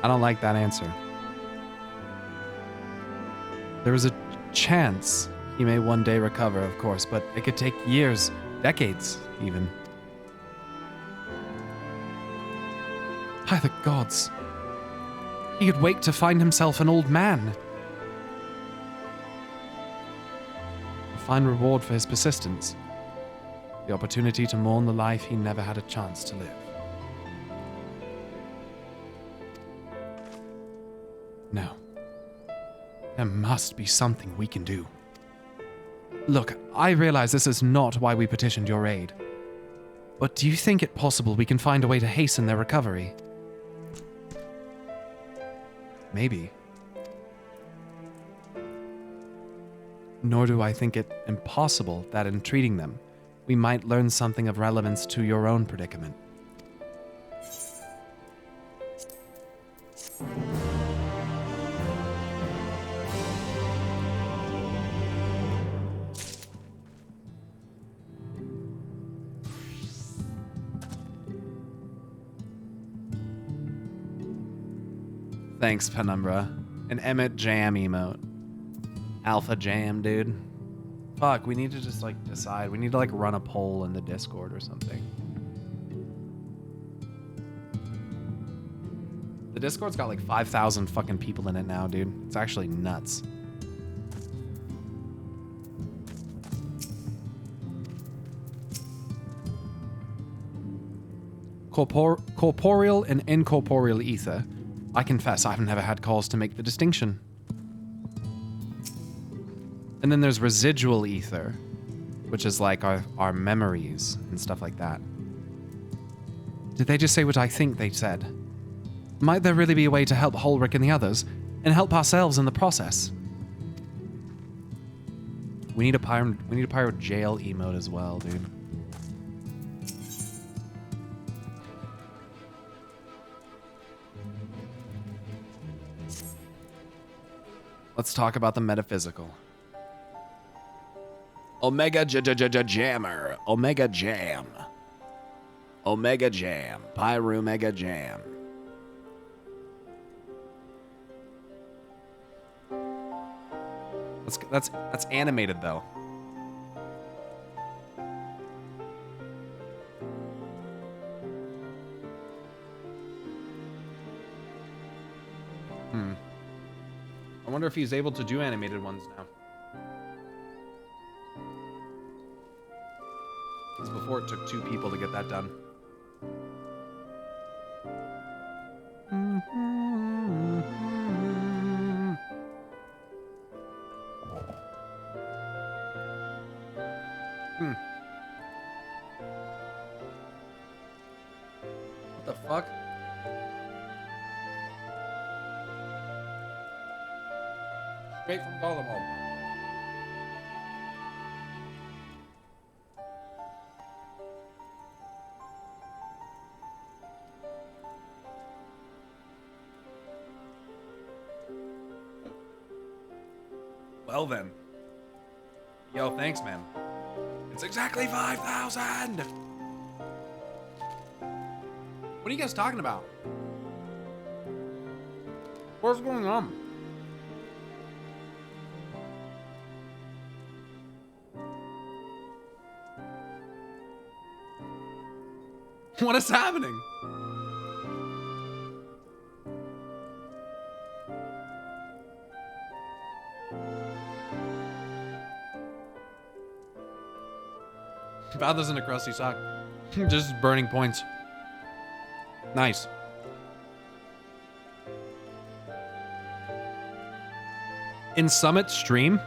I don't like that answer. There is a chance he may one day recover, of course, but it could take years, decades, even. By the gods. He could wake to find himself an old man. A fine reward for his persistence. The opportunity to mourn the life he never had a chance to live. No. There must be something we can do. Look, I realize this is not why we petitioned your aid. But do you think it possible we can find a way to hasten their recovery? Maybe. Nor do I think it impossible that in treating them, we might learn something of relevance to your own predicament. Thanks, Penumbra. An Emmett Jam emote. Alpha Jam, dude. Fuck, we need to just, like, decide. We need to, like, run a poll in the Discord or something. The Discord's got, like, 5,000 fucking people in it now, dude. It's actually nuts. Corporeal and incorporeal ether. I confess I've never had cause to make the distinction. And then there's residual ether, which is like our memories and stuff like that. Did they just say what I think they said? Might there really be a way to help Holric and the others, and help ourselves in the process? We need a pyro jail emote as well, dude. Let's talk about the metaphysical. Omega Jammer. Omega Jam. Omega Jam. Pyromega Jam. That's animated though. I wonder if he's able to do animated ones now. Because before it took 2 people to get that done. What the fuck? Straight from Golem. Well then. Yo, thanks, man. It's exactly 5,000! What are you guys talking about? What's going on? What is happening? Feathers in a crusty sock. Just burning points. Nice. In Summit's stream,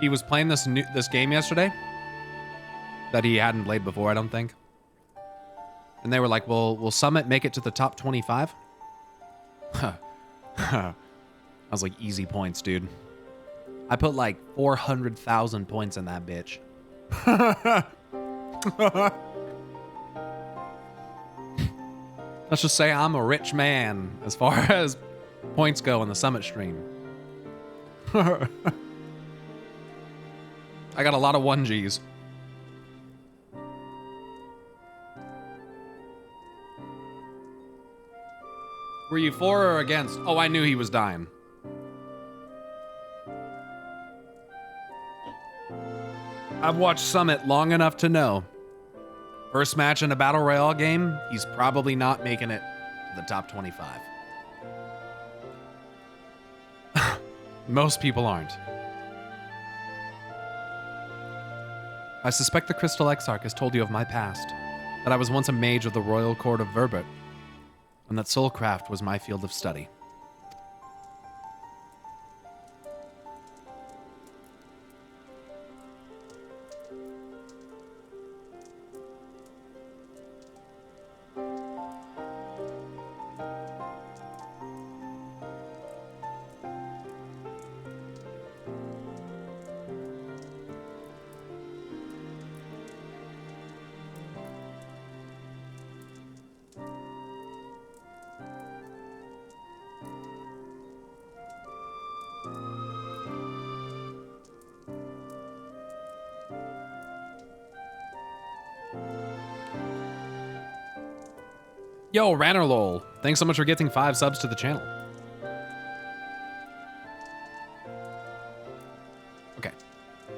he was playing this game yesterday that he hadn't played before, I don't think. And they were like, well, will Summit make it to the top 25? I was like, easy points, dude. I put like 400,000 points in that bitch. Let's just say I'm a rich man as far as points go on the Summit stream. I got a lot of 1Gs. Were you for or against? Oh, I knew he was dying. I've watched Summit long enough to know. First match in a Battle Royale game, he's probably not making it to the top 25. Most people aren't. I suspect the Crystal Exarch has told you of my past, that I was once a mage of the Royal Court of Verbert, and that soulcraft was my field of study. Yo, Rannerlol, thanks so much for getting 5 subs to the channel. Okay.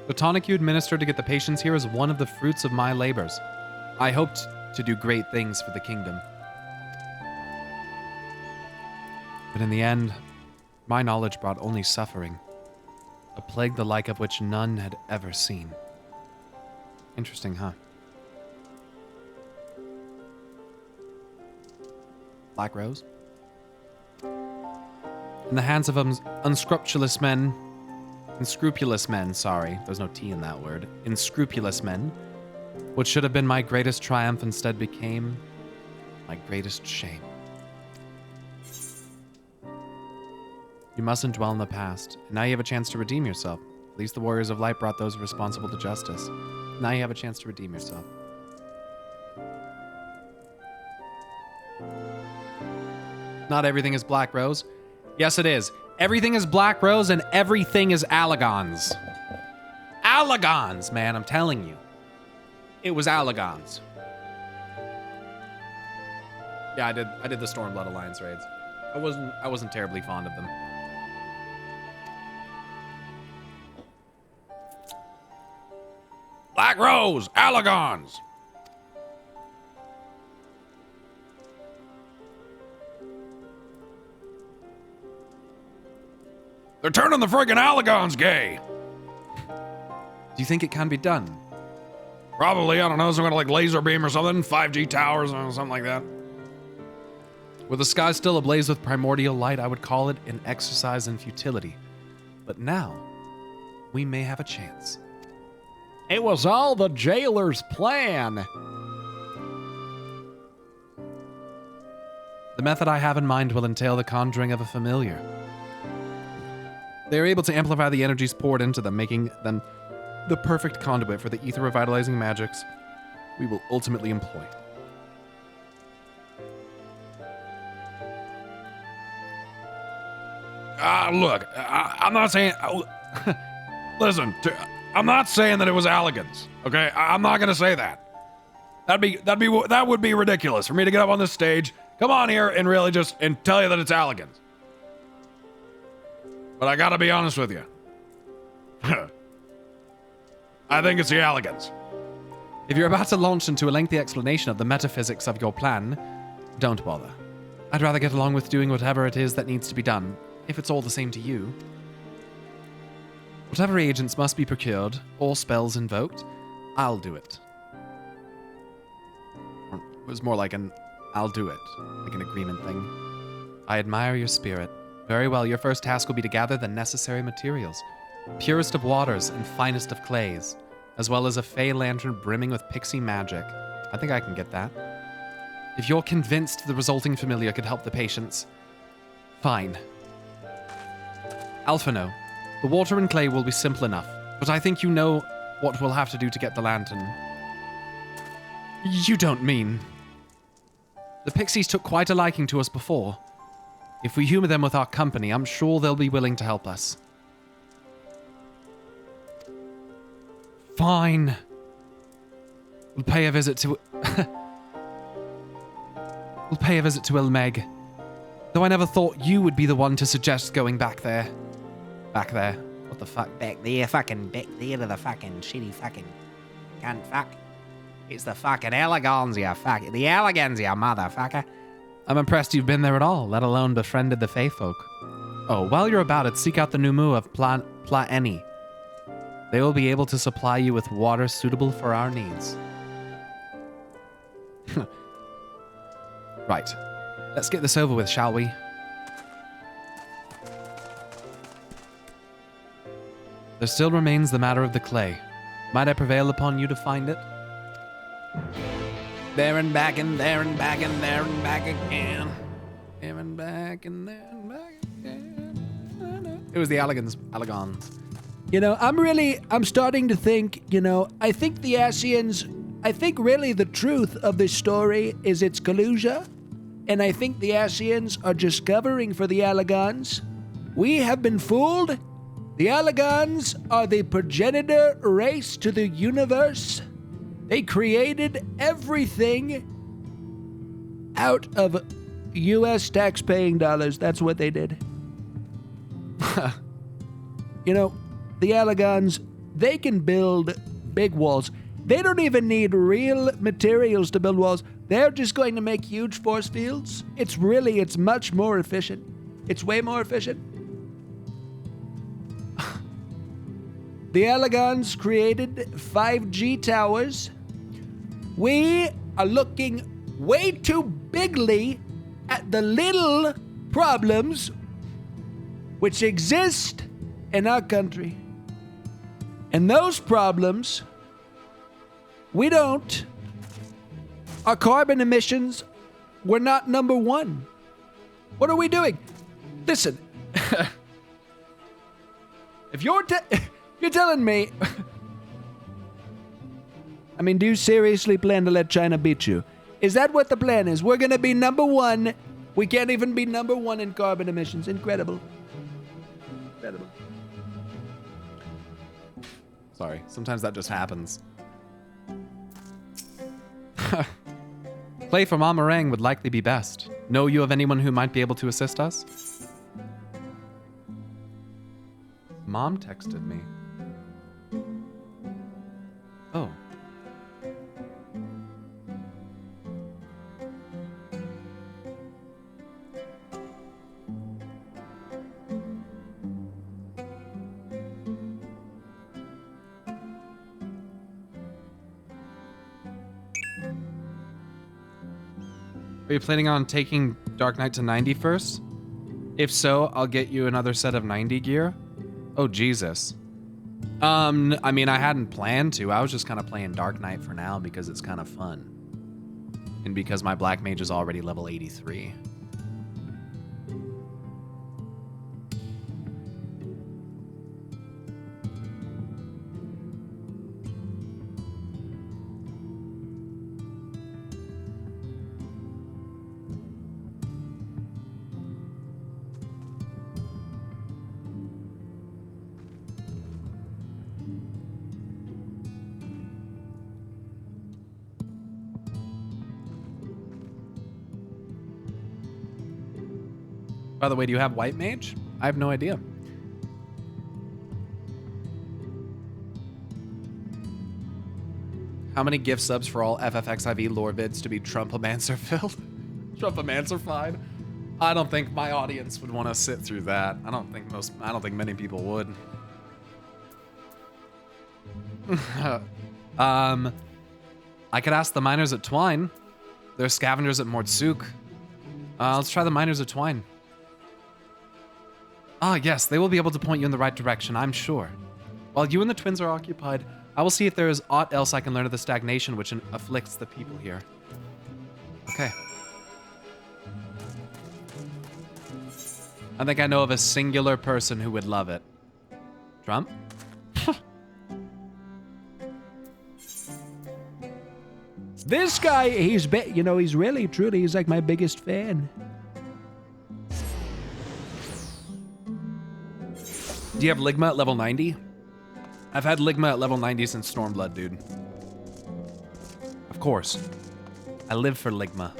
The tonic you administered to get the patients here is one of the fruits of my labors. I hoped to do great things for the kingdom. But in the end, my knowledge brought only suffering. A plague the like of which none had ever seen. Interesting, huh? Black Rose? In the hands of unscrupulous men, sorry, there's no T in that word, unscrupulous men, what should have been my greatest triumph instead became my greatest shame. You mustn't dwell in the past, and now you have a chance to redeem yourself. At least the Warriors of Light brought those responsible to justice. Now you have a chance to redeem yourself. Not everything is Black Rose. Yes, it is. Everything is Black Rose and everything is Allagons. Allagons, man, I'm telling you. It was Allagons. Yeah, I did the Stormblood Alliance raids. I wasn't terribly fond of them. Black Rose, Allagons. They're turning the friggin' Allagons gay. Do you think it can be done? Probably, I don't know, some kind of like laser beam or something, 5G towers or something like that. With the sky still ablaze with primordial light, I would call it an exercise in futility. But now, we may have a chance. It was all the jailer's plan. The method I have in mind will entail the conjuring of a familiar. They are able to amplify the energies poured into them, making them the perfect conduit for the ether revitalizing magics we will ultimately employ. Look, I'm not saying... listen, I'm not saying that it was Allagons, okay? I'm not going to say that. That would be ridiculous for me to get up on this stage, come on here, and really just and tell you that it's Allagons. But I gotta be honest with you. I think it's the Allagons. If you're about to launch into a lengthy explanation of the metaphysics of your plan, don't bother. I'd rather get along with doing whatever it is that needs to be done, if it's all the same to you. Whatever agents must be procured, or spells invoked, I'll do it. Or it was more like an I'll do it, like an agreement thing. I admire your spirit. Very well, your first task will be to gather the necessary materials. Purest of waters and finest of clays, as well as a fey lantern brimming with pixie magic. I think I can get that. If you're convinced the resulting familiar could help the patients, fine. Alphino, the water and clay will be simple enough, but I think you know what we'll have to do to get the lantern. You don't mean... The pixies took quite a liking to us before. If we humor them with our company, I'm sure they'll be willing to help us. Fine. We'll pay a visit to... We'll pay a visit to Ilmeg. Though I never thought you would be the one to suggest going back there. Back there. What the fuck? Back there, fucking back there to the fucking shitty fucking cunt fuck. It's the fucking elegans, you fuck. The elegans, you motherfucker. I'm impressed you've been there at all, let alone befriended the Fey folk. Oh, while you're about it, seek out the Numu of Plaeni. They will be able to supply you with water suitable for our needs. Right. Let's get this over with, shall we? There still remains the matter of the clay. Might I prevail upon you to find it? There and back and there and back and there and back again. There and back and there and back again. It was the Elegans. You know, I'm starting to think, I think the Asians, really the truth of this story is its collusion. And I think the Asians are just covering for the Elegans. We have been fooled. The Elegans are the progenitor race to the universe. They created everything out of U.S. tax-paying dollars. That's what they did. The Elegans, they can build big walls. They don't even need real materials to build walls. They're just going to make huge force fields. It's much more efficient. It's way more efficient. The Elegans created 5G towers. We are looking way too bigly at the little problems which exist in our country. And those problems, our carbon emissions were not number one. What are we doing? Listen, if you're telling me, do you seriously plan to let China beat you? Is that what the plan is? We're going to be number one. We can't even be number one in carbon emissions. Incredible. Incredible. Sorry, sometimes that just happens. Clay from Amarang would likely be best. Know you of anyone who might be able to assist us? Mom texted me. Oh. Are you planning on taking Dark Knight to 90 first? If so, I'll get you another set of 90 gear. Oh, Jesus. I hadn't planned to. I was just kind of playing Dark Knight for now because it's kind of fun. And because my Black Mage is already level 83. By the way, do you have White Mage? I have no idea. How many gift subs for all FFXIV lore vids to be Trumpomancer filled? Trumpomancer-fied? I don't think my audience would want to sit through that. I don't think many people would. I could ask the miners at Twine. They're scavengers at Mordsuk. Let's try the miners at Twine. Ah, yes, they will be able to point you in the right direction, I'm sure. While you and the twins are occupied, I will see if there is aught else I can learn of the stagnation which afflicts the people here. Okay. I think I know of a singular person who would love it. Trump? This guy, he's really, truly, he's like my biggest fan. Do you have Ligma at level 90? I've had Ligma at level 90 since Stormblood, dude. Of course. I live for Ligma.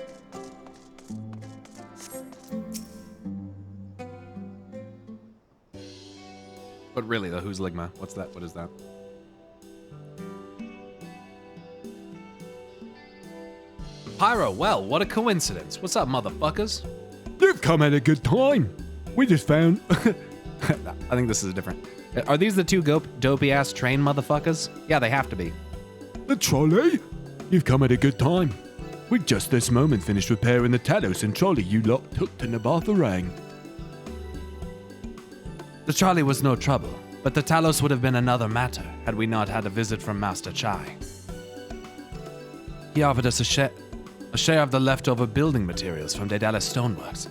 But really though, who's Ligma? What's that? What is that? Pyro, well, what a coincidence. What's up, motherfuckers? You've come at a good time. We just found... I think this is different. Are these the two dopey-ass train motherfuckers? Yeah, they have to be. The trolley? You've come at a good time. We just this moment finished repairing the Talos and trolley you lot took to Nabatharang. The trolley was no trouble, but the Talos would have been another matter had we not had a visit from Master Chai. He offered us a share of the leftover building materials from Daedalus Stoneworks,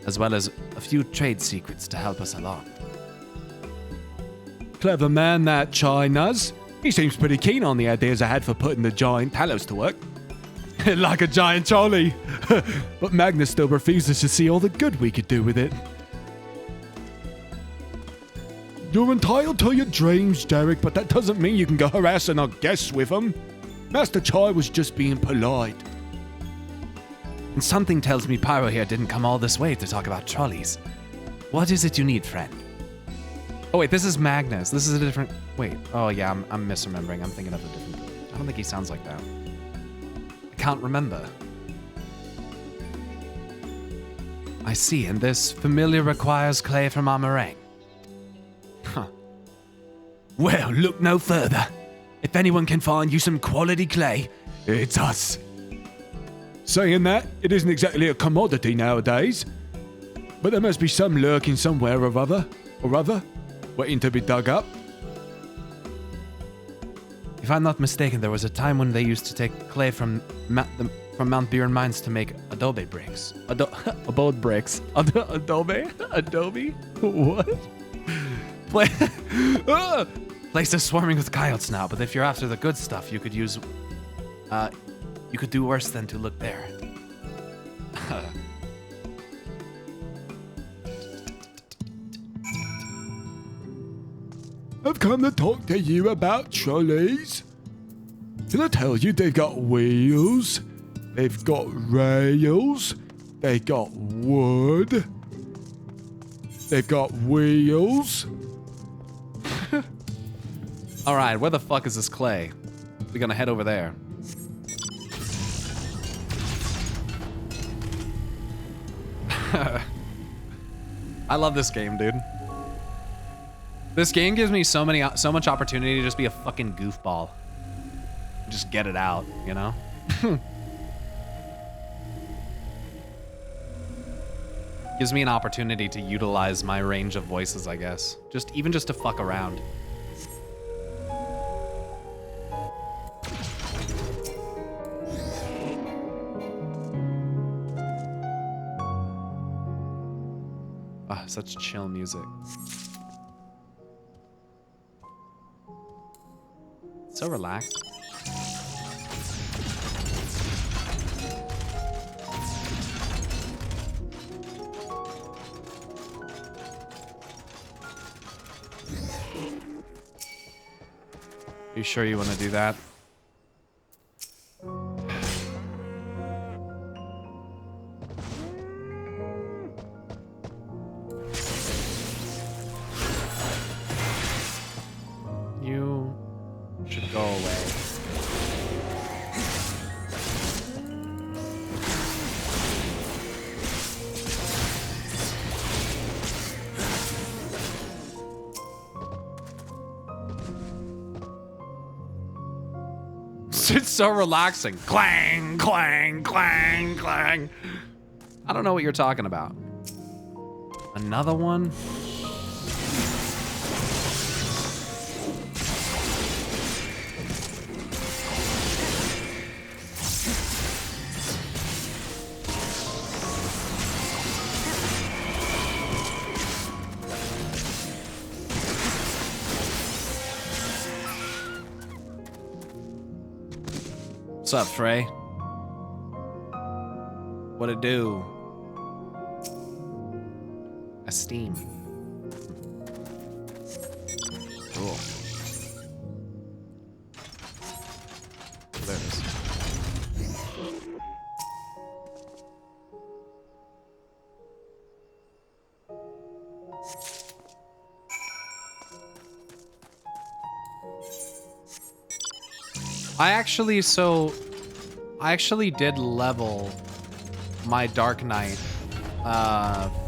as well as a few trade secrets to help us along. Clever man, that Chai-Nuzz. He seems pretty keen on the ideas I had for putting the giant Talos to work. Like a giant trolley. But Magnus still refuses to see all the good we could do with it. You're entitled to your dreams, Derek, but that doesn't mean you can go harassing our guests with them. Master Chai was just being polite. And something tells me Pyro here didn't come all this way to talk about trolleys. What is it you need, friend? Oh wait, this is Magnus. This is a different... Wait. Oh yeah, I'm misremembering. I'm thinking of a different... I don't think he sounds like that. I can't remember. I see, and this familiar requires clay from Amarang. Huh. Well, look no further. If anyone can find you some quality clay, it's us. Saying that, it isn't exactly a commodity nowadays. But there must be some lurking somewhere or other, waiting to be dug up. If I'm not mistaken, there was a time when they used to take clay from Mount Buren mines to make adobe bricks. Abode bricks. Adobe? Adobe? What? Place is swarming with coyotes now, but if you're after the good stuff, you could use... you could do worse than to look there. I've come to talk to you about trolleys. Can I tell you they've got wheels, they've got rails, they've got wood, they've got wheels. Alright, where the fuck is this clay? We're gonna head over there. I love this game, dude. This game gives me so much opportunity to just be a fucking goofball. Just get it out, you know? Gives me an opportunity to utilize my range of voices, I guess. Even just to fuck around. Ah, such chill music. So relaxed. You sure you want to do that? You should go away. It's so relaxing. Clang, clang, clang, clang. I don't know what you're talking about. Another one? What's up, Frey? What it do? Esteem. Cool. There it is. I actually did level my Dark Knight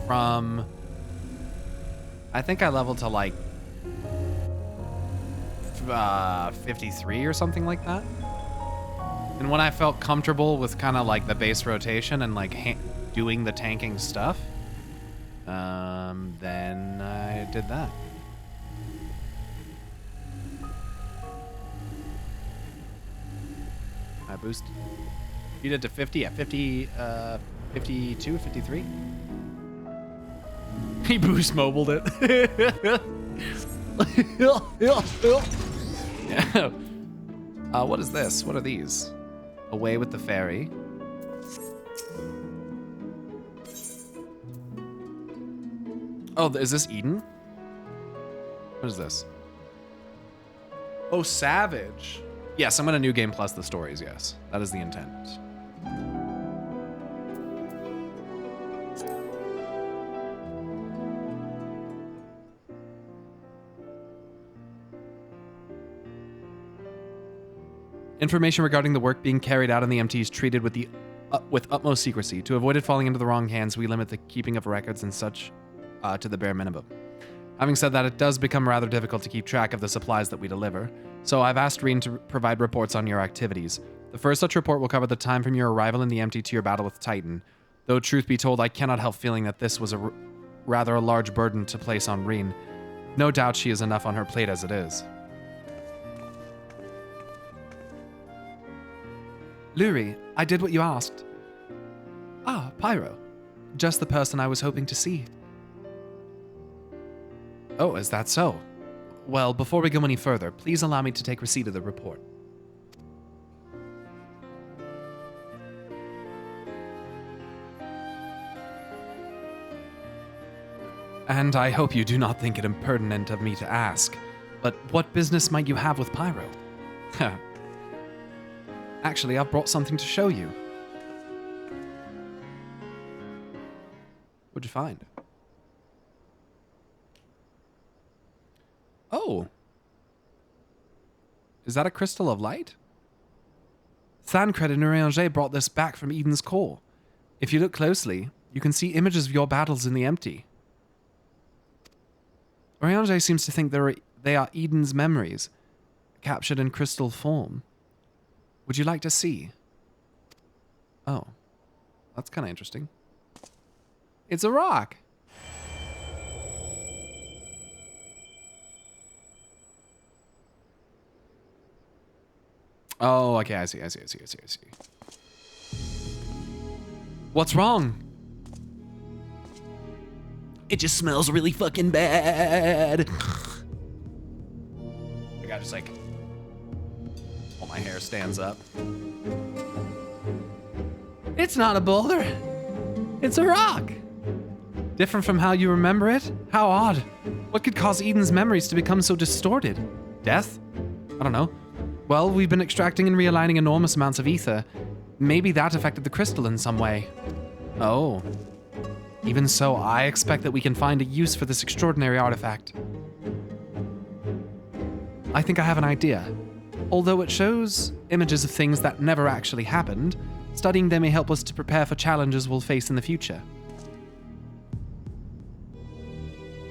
from, I think I leveled to like 53 or something like that. And when I felt comfortable with kind of like the base rotation and like doing the tanking stuff, then I did that. I boosted. You did to 50 at 50, 52, 53. He boost mobiled it. Yeah. What is this? What are these? Away with the fairy. Oh, is this Eden? What is this? Oh, Savage. Yes, I'm gonna New Game Plus the stories, yes. That is the intent. Information regarding the work being carried out in the MT is treated with with utmost secrecy. To avoid it falling into the wrong hands, we limit the keeping of records and such to the bare minimum. Having said that, it does become rather difficult to keep track of the supplies that we deliver, so I've asked Reen to provide reports on your activities. The first such report will cover the time from your arrival in the MT to your battle with Titan. Though truth be told, I cannot help feeling that this was rather a large burden to place on Reen. No doubt she has enough on her plate as it is. Luri, I did what you asked. Ah, Pyro. Just the person I was hoping to see. Oh, is that so? Well, before we go any further, please allow me to take receipt of the report. And I hope you do not think it impertinent of me to ask, but what business might you have with Pyro? Actually, I've brought something to show you. What'd you find? Oh. Is that a crystal of light? Thancred and Urianger brought this back from Eden's core. If you look closely, you can see images of your battles in the empty. Urianger seems to think they are Eden's memories, captured in crystal form. Would you like to see? Oh. That's kind of interesting. It's a rock. Oh, okay, I see. What's wrong? It just smells really fucking bad. The guy just like, all my hair stands up. It's not a boulder. It's a rock. Different from how you remember it? How odd. What could cause Eden's memories to become so distorted? Death? I don't know. Well, we've been extracting and realigning enormous amounts of ether. Maybe that affected the crystal in some way. Oh. Even so, I expect that we can find a use for this extraordinary artifact. I think I have an idea. Although it shows images of things that never actually happened, studying them may help us to prepare for challenges we'll face in the future.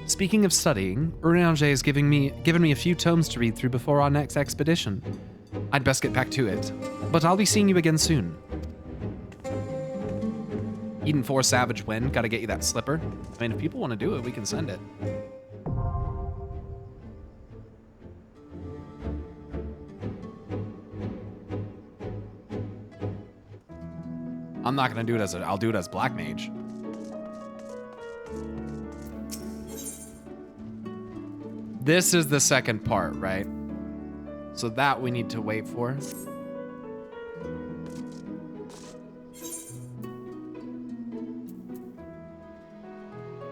Speaking of studying, Urianger has given me a few tomes to read through before our next expedition. I'd best get back to it. But I'll be seeing you again soon. Eden 4 Savage win. Gotta get you that slipper. I mean, if people want to do it, we can send it. I'm not gonna do it as I'll do it as Black Mage. This is the second part, right? So that we need to wait for.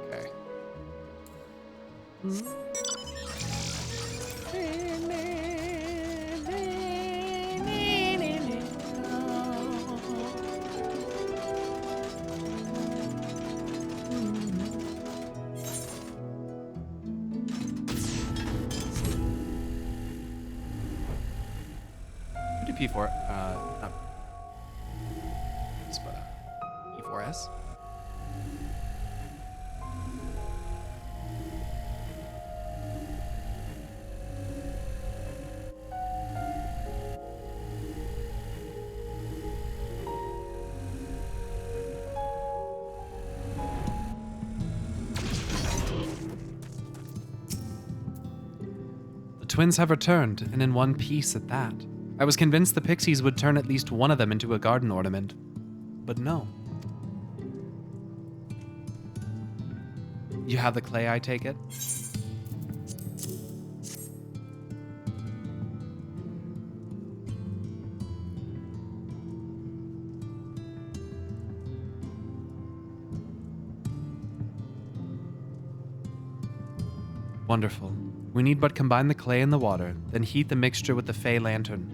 Okay. P4, E4S. The twins have returned, and in one piece at that. I was convinced the pixies would turn at least one of them into a garden ornament, but no. You have the clay, I take it? Wonderful. We need but combine the clay and the water, then heat the mixture with the Fey lantern.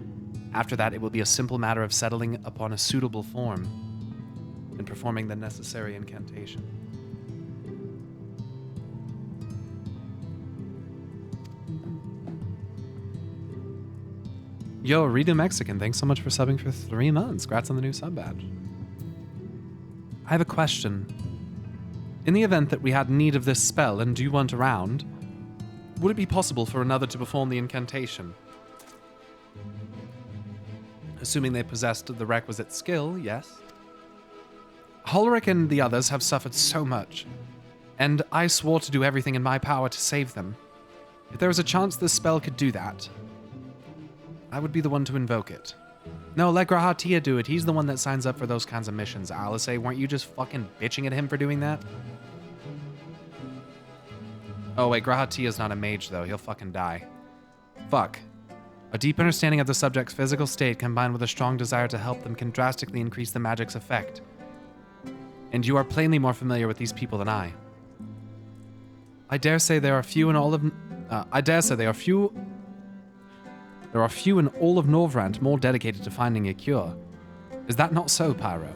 After that, it will be a simple matter of settling upon a suitable form and performing the necessary incantation. Yo, Redo Mexican, thanks so much for subbing for 3 months. Congrats on the new sub badge. I have a question. In the event that we had need of this spell and you weren't around, would it be possible for another to perform the incantation? Assuming they possessed the requisite skill, yes. Holric and the others have suffered so much, and I swore to do everything in my power to save them. If there was a chance this spell could do that, I would be the one to invoke it. No, let Grahatia do it. He's the one that signs up for those kinds of missions. Alice, weren't you just fucking bitching at him for doing that? Oh wait, Grahatia's not a mage though. He'll fucking die. Fuck. A deep understanding of the subject's physical state combined with a strong desire to help them can drastically increase the magic's effect. And you are plainly more familiar with these people than I. I dare say there are few in all of Norvrant more dedicated to finding a cure. Is that not so, Pyro?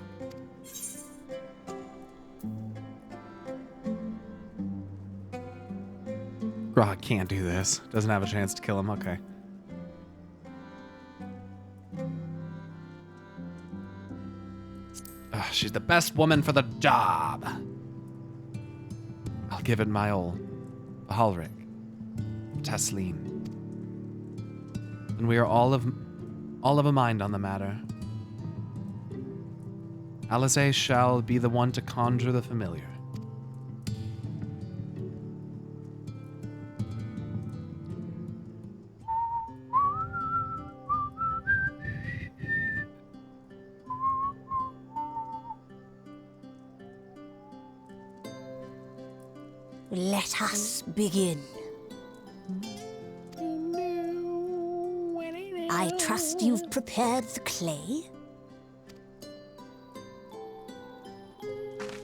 Grog can't do this. Doesn't have a chance to kill him. Okay. She's the best woman for the job. I'll give it my all. Halric. Tasleen. And we are all of a mind on the matter. Alice shall be the one to conjure the familiar. Let us begin. I trust you've prepared the clay?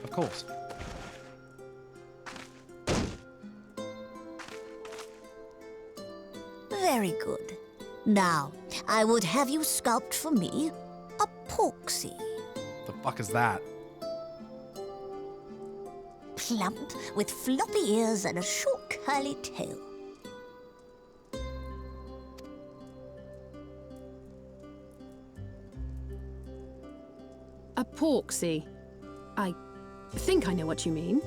Of course. Very good. Now, I would have you sculpt for me a porksy. The fuck is that? Plump, with floppy ears and a short curly tail. A porksy? I think I know what you mean.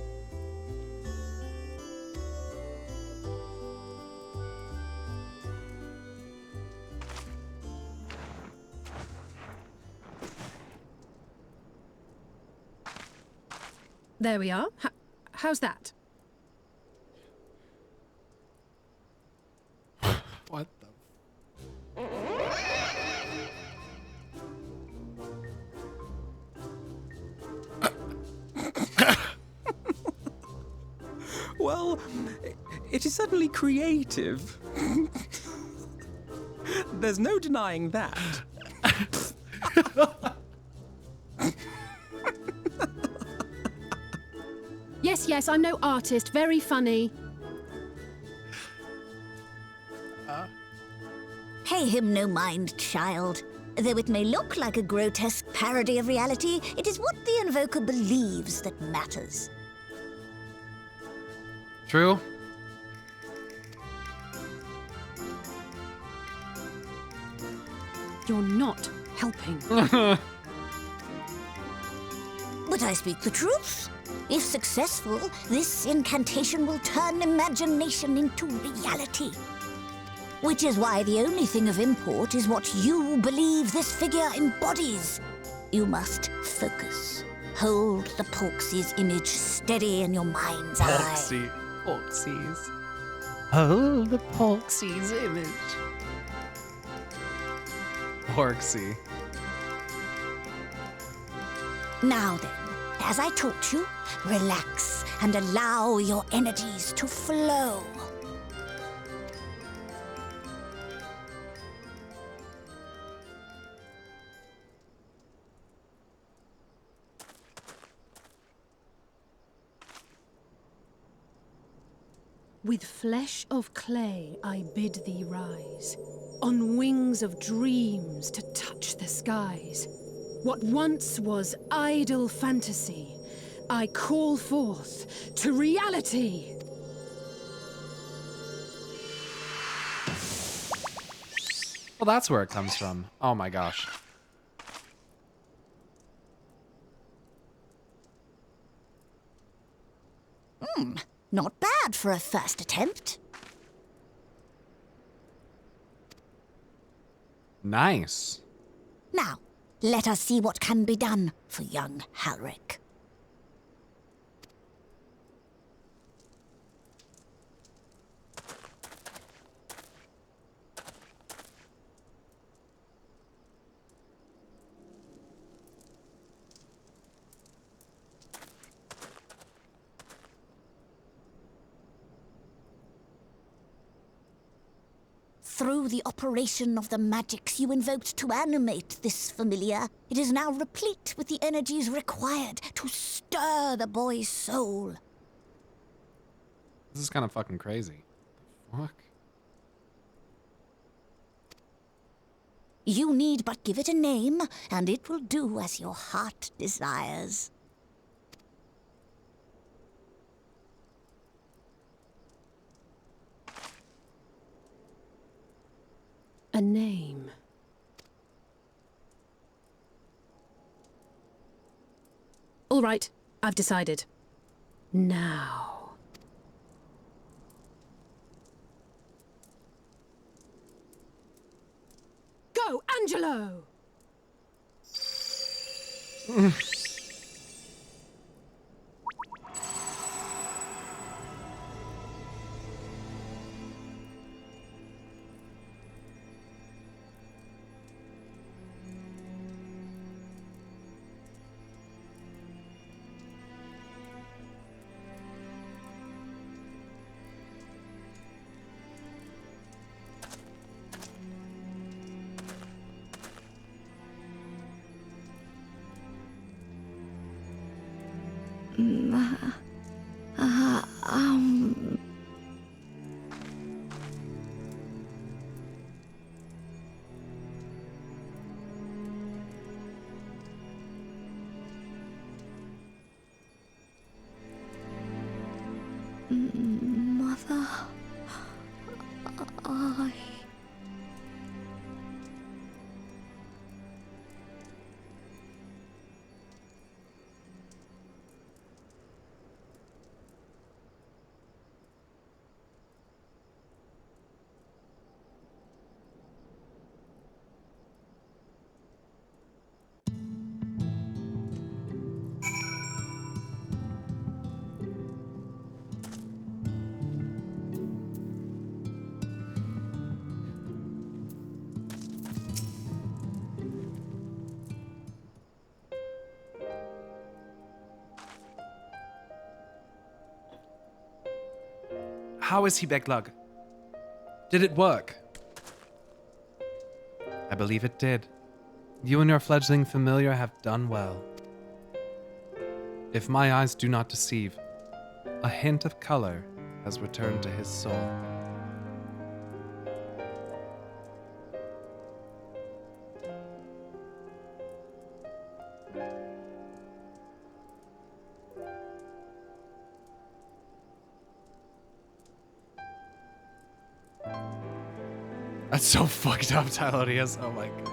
There we are. How's that? What the? Well, it is certainly creative. There's no denying that. Yes, I'm no artist. Very funny. Pay him no mind, child. Though it may look like a grotesque parody of reality, it is what the invoker believes that matters. True. You're not helping. But I speak the truth. If successful, this incantation will turn imagination into reality. Which is why the only thing of import is what you believe this figure embodies. You must focus. Hold the Porksy's image steady in your mind's eye. Porksy's. Hold the Porksy's image. Porksy. Now then, as I taught you, relax and allow your energies to flow. With flesh of clay I bid thee rise, on wings of dreams to touch the skies. What once was idle fantasy, I call forth to reality. Well, that's where it comes from. Oh my gosh. Not bad for a first attempt. Nice. Now, let us see what can be done for young Halric. Through the operation of the magics you invoked to animate this familiar, it is now replete with the energies required to stir the boy's soul. This is kind of fucking crazy. The fuck? You need but give it a name, and it will do as your heart desires. A name. All right, I've decided. Now. Go, Angelo! Mother, I... How is he, Beglug? Did it work? I believe it did. You and your fledgling familiar have done well. If my eyes do not deceive, a hint of color has returned to his soul. That's so fucked up, Tylodius. Oh my god.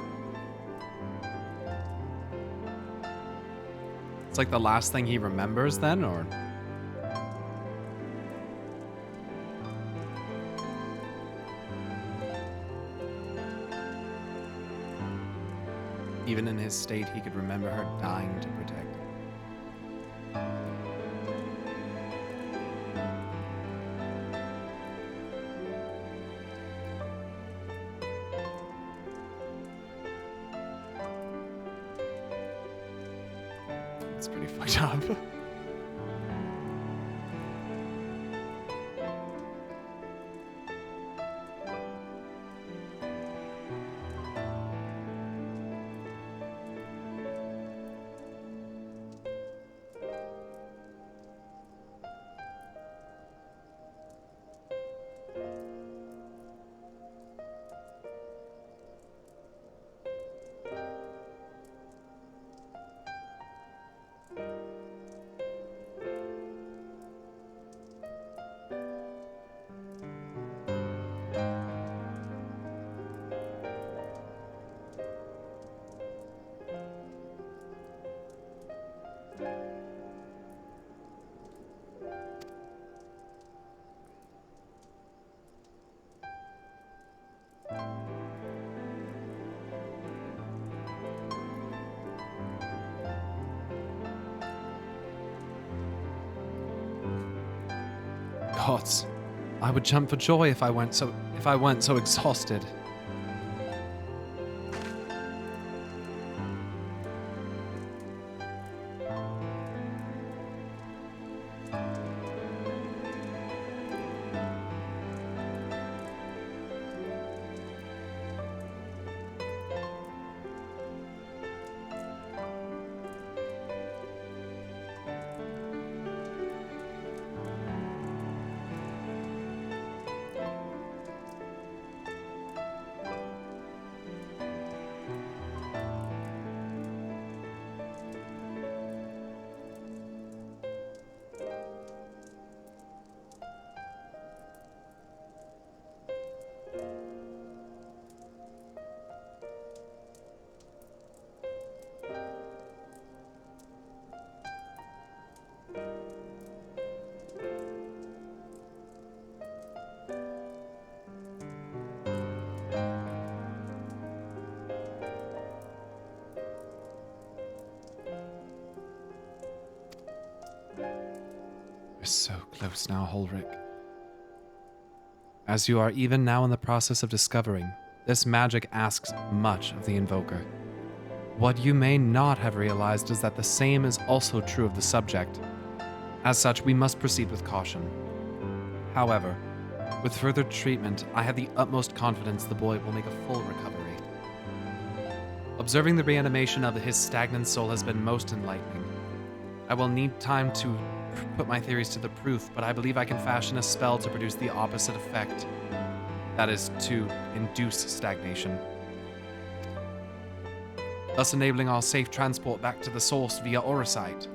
It's like the last thing he remembers then, or? Even in his state, he could remember her dying to protect him. It's pretty fucked up. Gods, I would jump for joy if I weren't so exhausted. We're so close now, Ulrich. As you are even now in the process of discovering, this magic asks much of the Invoker. What you may not have realized is that the same is also true of the subject. As such, we must proceed with caution. However, with further treatment, I have the utmost confidence the boy will make a full recovery. Observing the reanimation of his stagnant soul has been most enlightening. I will need time to put my theories to the proof, but I believe I can fashion a spell to produce the opposite effect. That is, to induce stagnation, thus enabling our safe transport back to the source via Orosite.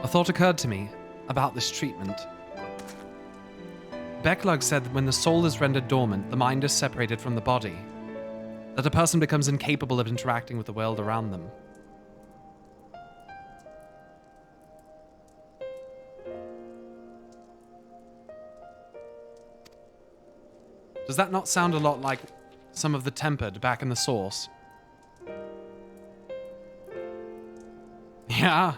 thought occurred to me about this treatment. Becklug said that when the soul is rendered dormant, the mind is separated from the body, that a person becomes incapable of interacting with the world around them. Does that not sound a lot like some of the tempered back in the source? Yeah.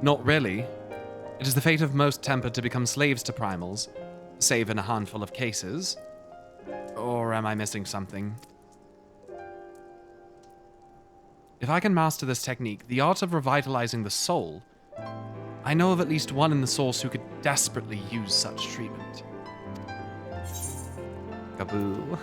Not really. It is the fate of most tempered to become slaves to primals, save in a handful of cases. Or am I missing something? If I can master this technique, the art of revitalizing the soul, I know of at least one in the source who could desperately use such treatment. Kaboo.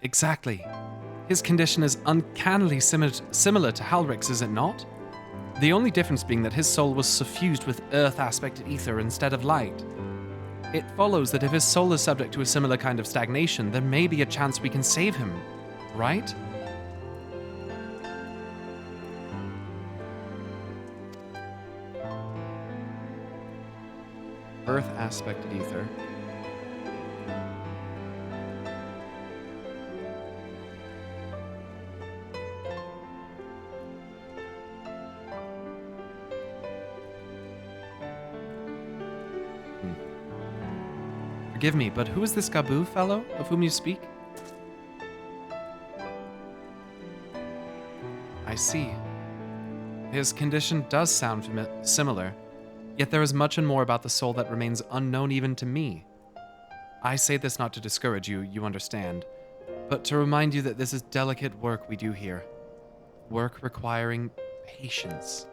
Exactly. His condition is uncannily similar to Halrick's, is it not? The only difference being that his soul was suffused with earth-aspected ether instead of light. It follows that if his soul is subject to a similar kind of stagnation, there may be a chance we can save him, right? Earth-aspected ether. Forgive me, but who is this Gaboo fellow of whom you speak? I see. His condition does sound similar, yet there is much and more about the soul that remains unknown even to me. I say this not to discourage you, you understand, but to remind you that this is delicate work we do here. Work requiring patience.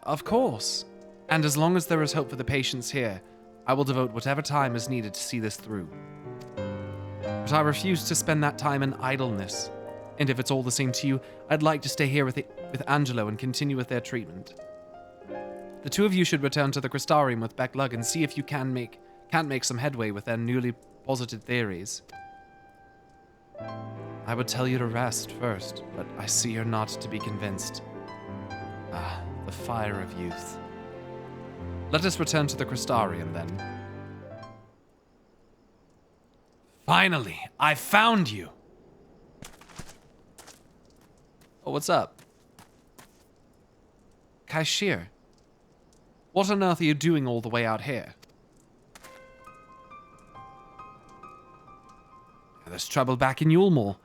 Of course. And as long as there is hope for the patients here, I will devote whatever time is needed to see this through. But I refuse to spend that time in idleness, and if it's all the same to you, I'd like to stay here with Angelo and continue with their treatment. The two of you should return to the Crystarium with Becklug and see if you can't make some headway with their newly posited theories. I would tell you to rest first, but I see you're not to be convinced. Ah, the fire of youth. Let us return to the Crystarium, then. Finally, I found you! Oh, what's up? Kaishir, what on earth are you doing all the way out here? There's trouble back in Yulmore.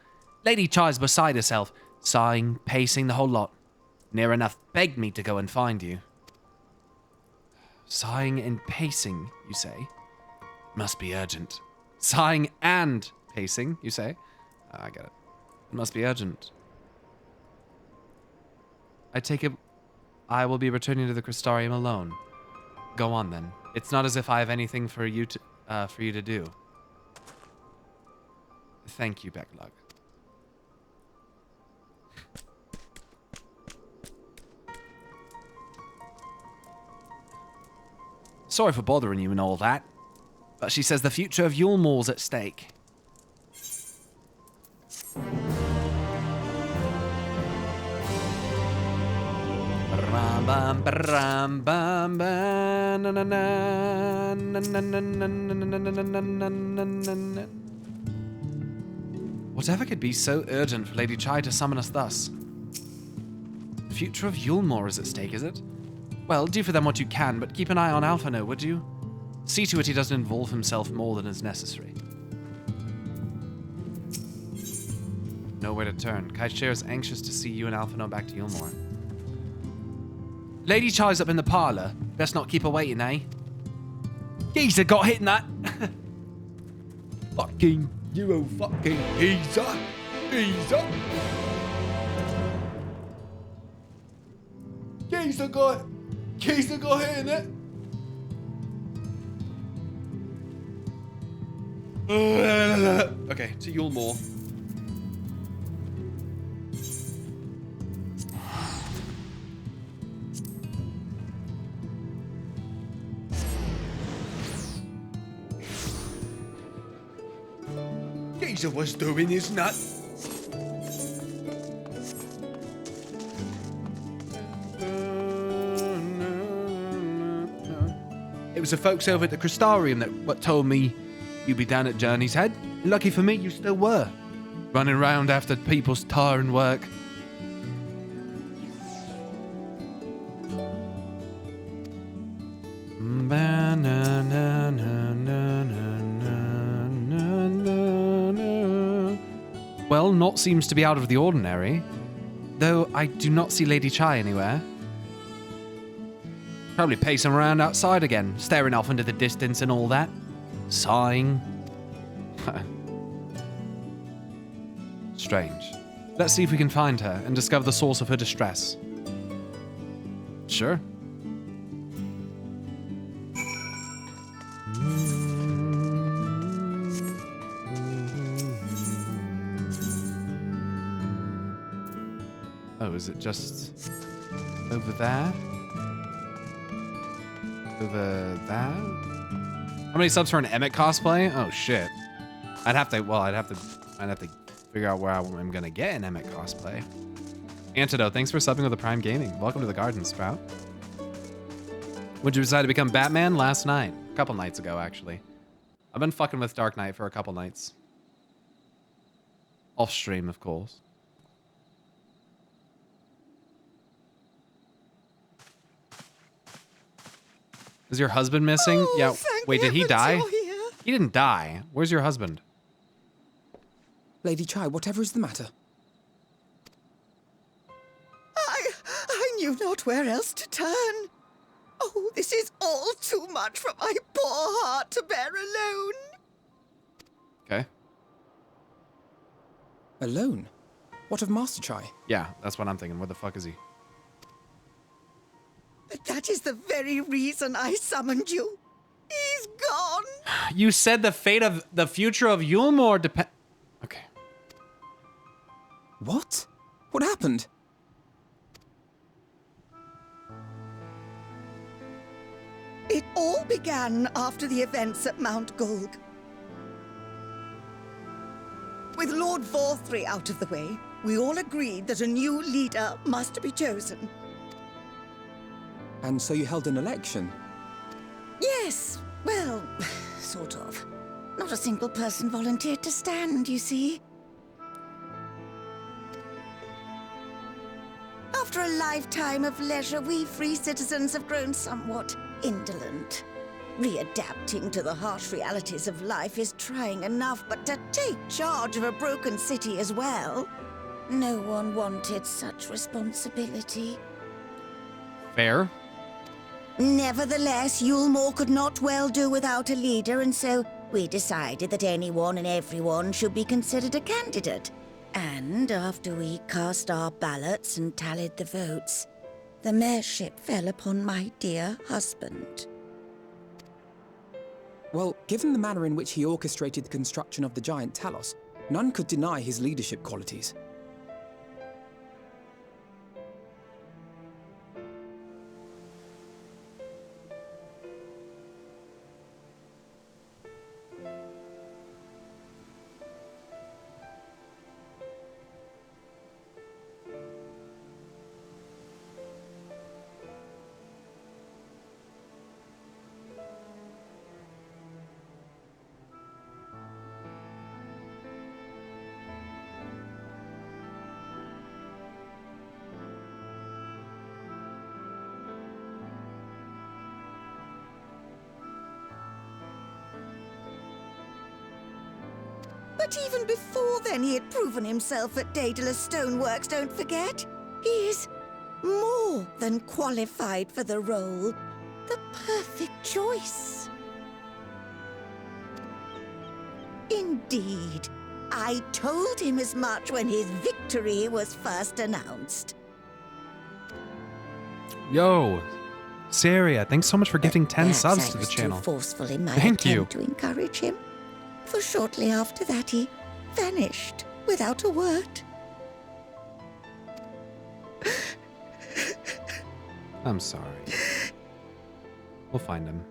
Lady Chai's beside herself, sighing, pacing, the whole lot. Near enough begged me to go and find you. Sighing and pacing, you say? Must be urgent. Sighing and pacing, you say? I get it. It must be urgent. I take it I will be returning to the Crystarium alone. Go on, then. It's not as if I have anything for you to do. Thank you, Becklug. Sorry for bothering you and all that, but she says the future of Yulmore's at stake. Whatever could be so urgent for Lady Chai to summon us thus? The future of Yulmore is at stake, is it? Well, do for them what you can, but keep an eye on Alphino, would you? See to it he doesn't involve himself more than is necessary. Nowhere to turn. Kaishir is anxious to see you and Alphino back to Yulmore. Lady Chai's up in the parlour. Best not keep her waiting, eh? Geezer got hit in that. Fucking, you old fucking geezer. Geezer. Geezer got hit in it. Okay, to Yulmore. Geezer was doing his nut. It was the folks over at the Crystarium that what told me you'd be down at Journey's Head. Lucky for me, you still were. Running around after people's tiring work. Well, naught seems to be out of the ordinary. Though I do not see Lady Chai anywhere. Probably pacing around outside again, staring off into the distance and all that. Sighing. Strange. Let's see if we can find her and discover the source of her distress. Sure. Oh, is it just over there? Over there? How many subs for an Emmett cosplay? Oh shit. I'd have to figure out where I'm gonna get an Emmett cosplay. Antidote, thanks for subbing with the Prime Gaming. Welcome to the garden, Sprout. Would you decide to become Batman? Last night. A couple nights ago, actually. I've been fucking with Dark Knight for a couple nights. Off stream, of course. Is your husband missing? Oh, yeah. Wait, did he die? you're here. He didn't die. Where's your husband? Lady Chai, whatever is the matter? I knew not where else to turn. Oh, this is all too much for my poor heart to bear alone. Okay. Alone? What of Master Chai? Yeah, that's what I'm thinking. Where the fuck is he? But that is the very reason I summoned you. He's gone. You said the fate of the future of Yulmore depend. Okay. What? What happened? It all began after the events at Mount Golg. With Lord Vorthri out of the way, we all agreed that a new leader must be chosen. And so you held an election? Yes, well, sort of. Not a single person volunteered to stand, you see. After a lifetime of leisure, we free citizens have grown somewhat indolent. Readapting to the harsh realities of life is trying enough, but to take charge of a broken city as well? No one wanted such responsibility. Fair. Nevertheless, Yulmore could not well do without a leader, and so we decided that anyone and everyone should be considered a candidate. And after we cast our ballots and tallied the votes, the mayorship fell upon my dear husband. Well, given the manner in which he orchestrated the construction of the giant Talos, none could deny his leadership qualities. But even before then, he had proven himself at Daedalus Stoneworks, don't forget. He is more than qualified for the role. The perfect choice. Indeed. I told him as much when his victory was first announced. Yo, Syria, thanks so much for gifting 10 Perhaps subs I to the was channel. Too forceful in my Thank you. attempt to encourage him. For shortly after that, he vanished without a word. I'm sorry. We'll find him.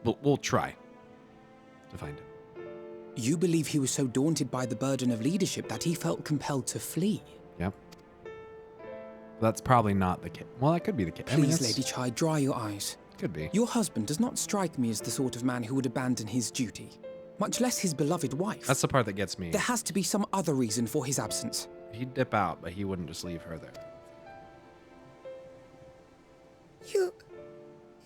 We'll try to find him. You believe he was so daunted by the burden of leadership that he felt compelled to flee? Yep. That's probably not the case. Well, that could be the case. Please, Lady Chai, dry your eyes. Could be. Your husband does not strike me as the sort of man who would abandon his duty, much less his beloved wife. That's the part that gets me. There has to be some other reason for his absence. He'd dip out, but he wouldn't just leave her there.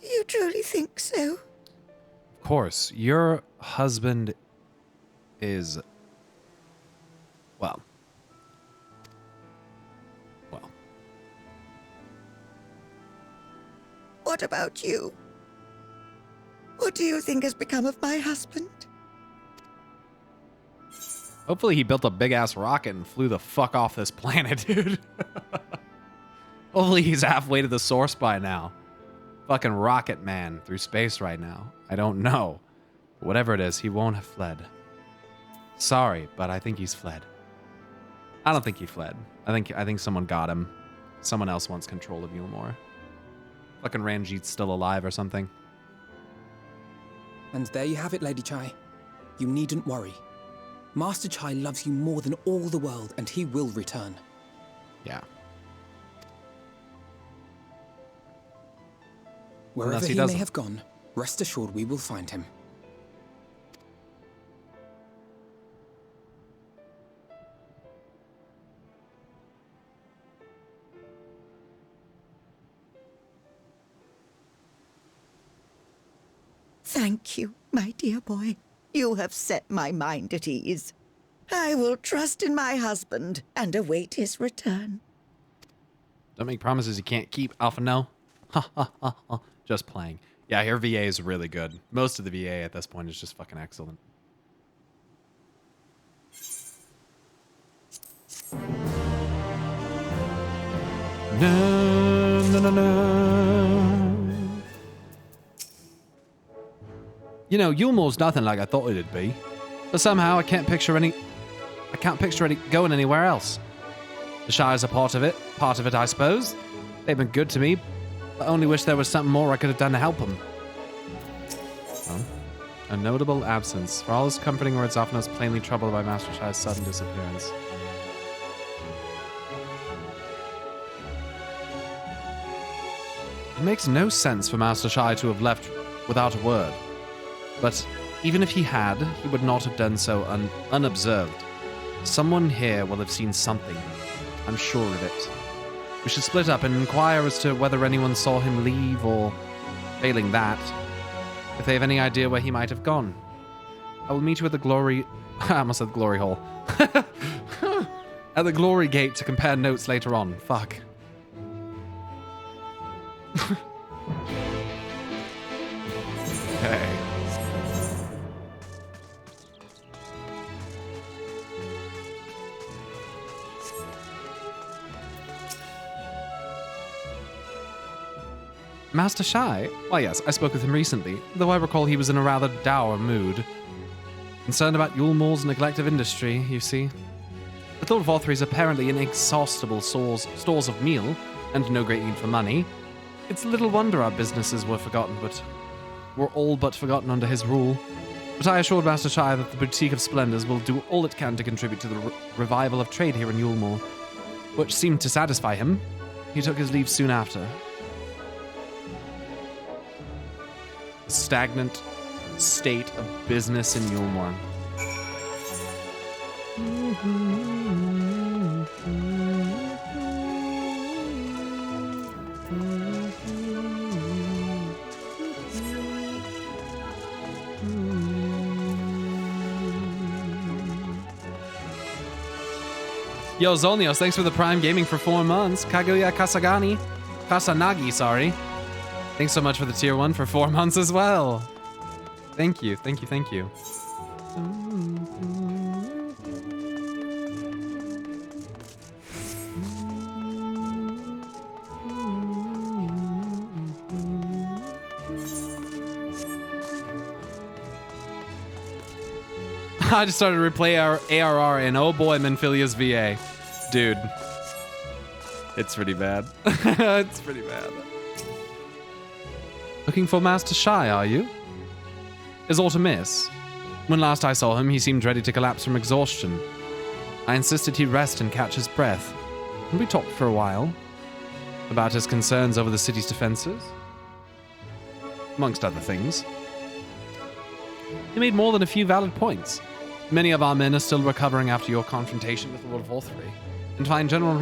You truly think so? Of course. Your husband is... Well. What about you? What do you think has become of my husband? Hopefully he built a big-ass rocket and flew the fuck off this planet, dude. Hopefully he's halfway to the source by now. Fucking rocket man through space right now. I don't know. But whatever it is, he won't have fled. Sorry, but I think he's fled. I don't think he fled. I think someone got him. Someone else wants control of Yulmore. Fucking Ranjit's still alive or something. And there you have it, Lady Chai. You needn't worry. Master Chai loves you more than all the world, and he will return. Yeah. Wherever Unless he doesn't. may have gone, rest assured we will find him. Thank you, my dear boy. You have set my mind at ease. I will trust in my husband and await his return. Don't make promises you can't keep, Alpha no. Ha ha ha ha. Just playing. Yeah, her VA is really good. Most of the VA at this point is just fucking excellent. No, no, no, no. You know, Yulmore's nothing like I thought it'd be. But somehow I can't picture it going anywhere else. The Shire's a part of it, I suppose. They've been good to me, but I only wish there was something more I could have done to help them. Well, a notable absence. For all his comforting words, often was plainly troubled by Master Shire's sudden disappearance. It makes no sense for Master Shai to have left without a word. But even if he had, he would not have done so unobserved. Someone here will have seen something. I'm sure of it. We should split up and inquire as to whether anyone saw him leave or, failing that, if they have any idea where he might have gone. I will meet you at the glory... I almost said glory hole. At the glory gate to compare notes later on. Fuck. Okay. Master Shai? Why yes, I spoke with him recently, though I recall he was in a rather dour mood. Concerned about Yulmore's neglect of industry, you see. With Lord Vothry's apparently inexhaustible stores of meal, and no great need for money, it's little wonder our businesses were forgotten, but were all but forgotten under his rule. But I assured Master Shai that the Boutique of Splendors will do all it can to contribute to the revival of trade here in Yulmore, which seemed to satisfy him. He took his leave soon after. Stagnant state of business in Yulmore. Yo, Zolnios, thanks for the Prime Gaming for 4 months. Kaguya Kasanagi, sorry. Thanks so much for the tier 1 for 4 months as well. Thank you, thank you, thank you. I just started to replay our ARR and oh boy, Menphilia's VA. Dude. It's pretty bad. It's pretty bad. Looking for Master Shy, are you? Is aught amiss? When last I saw him, he seemed ready to collapse from exhaustion. I insisted he rest and catch his breath, and we talked for a while. About his concerns over the city's defenses. Amongst other things. He made more than a few valid points. Many of our men are still recovering after your confrontation with Lord Volthrey, and finding General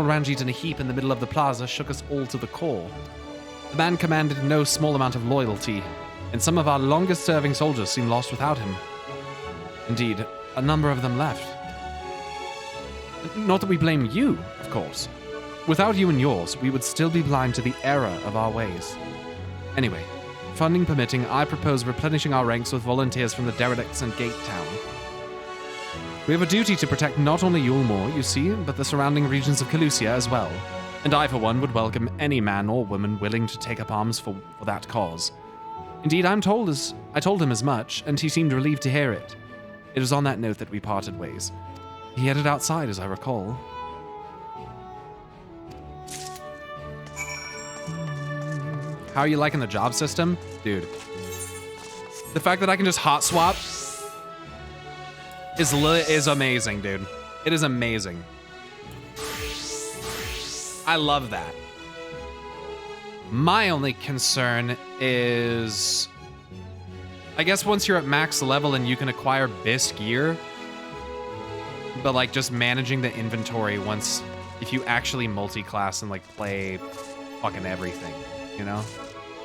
Ranjit in a heap in the middle of the plaza shook us all to the core. The man commanded no small amount of loyalty, and some of our longest-serving soldiers seemed lost without him. Indeed, a number of them left. Not that we blame you, of course. Without you and yours, we would still be blind to the error of our ways. Anyway, funding permitting, I propose replenishing our ranks with volunteers from the derelicts and Gate Town. We have a duty to protect not only Yulmore, you see, but the surrounding regions of Calusia as well. And I, for one, would welcome any man or woman willing to take up arms for that cause. Indeed, I told him as much, and he seemed relieved to hear it. It was on that note that we parted ways. He headed outside, as I recall. How are you liking the job system? Dude. The fact that I can just hot swap is amazing, dude. It is amazing. I love that. My only concern is, I guess once you're at max level and you can acquire BIS gear, but like just managing the inventory once, if you actually multi-class and like play fucking everything, you know?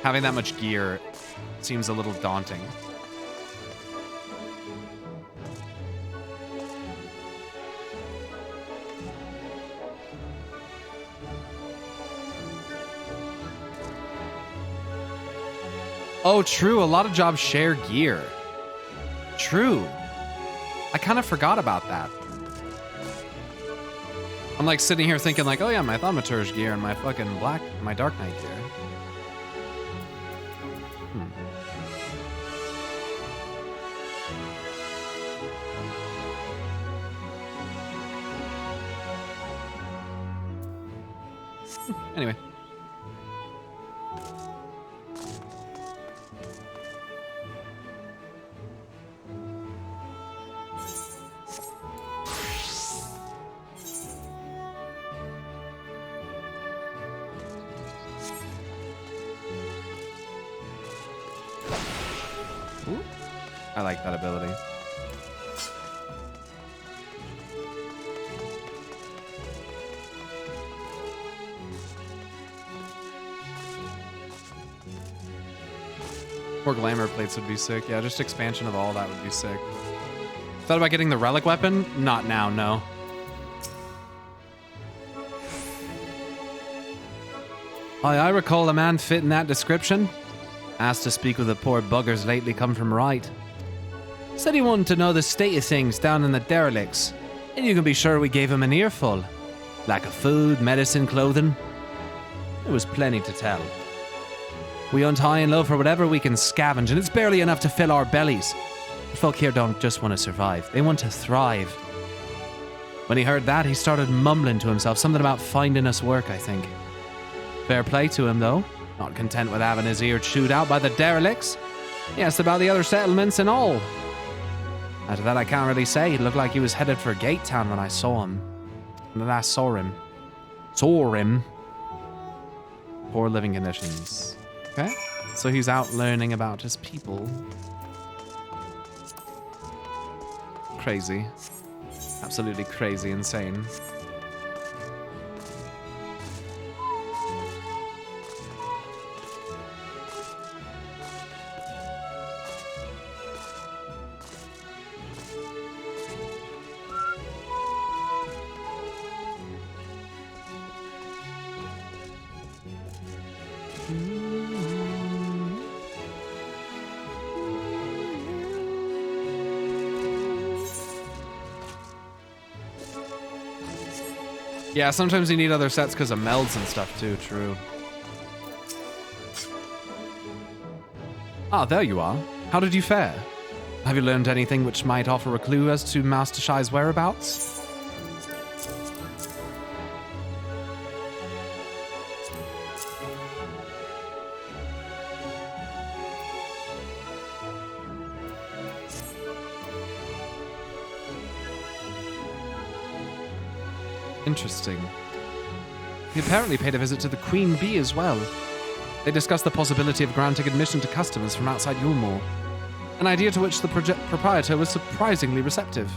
Having that much gear seems a little daunting. Oh, true. A lot of jobs share gear. True. I kind of forgot about that. I'm like sitting here thinking like, oh yeah, my Thaumaturge gear and my fucking my Dark Knight gear. Anyway. Ooh, I like that ability. More glamour plates would be sick. Yeah, just expansion of all that would be sick. Thought about getting the relic weapon? Not now, no. I recall a man fitting that description. Asked to speak with the poor buggers lately come from right. Said he wanted to know the state of things down in the derelicts, and you can be sure we gave him an earful. Lack of food, medicine, clothing. There was plenty to tell. We hunt high and low for whatever we can scavenge, and it's barely enough to fill our bellies. The folk here don't just want to survive, they want to thrive. When he heard that, he started mumbling to himself, something about finding us work, I think. Fair play to him, though. Not content with having his ear chewed out by the derelicts. He asked about the other settlements and all. After that, I can't really say. It looked like he was headed for Gate Town when I saw him. When I saw him. Poor living conditions. Okay, so he's out learning about his people. Crazy. Absolutely crazy, insane. Yeah, sometimes you need other sets because of melds and stuff too, true. Ah, there you are. How did you fare? Have you learned anything which might offer a clue as to Master Shai's whereabouts? Interesting. He apparently paid a visit to the Queen Bee as well. They discussed the possibility of granting admission to customers from outside Yulmore, an idea to which the proprietor was surprisingly receptive.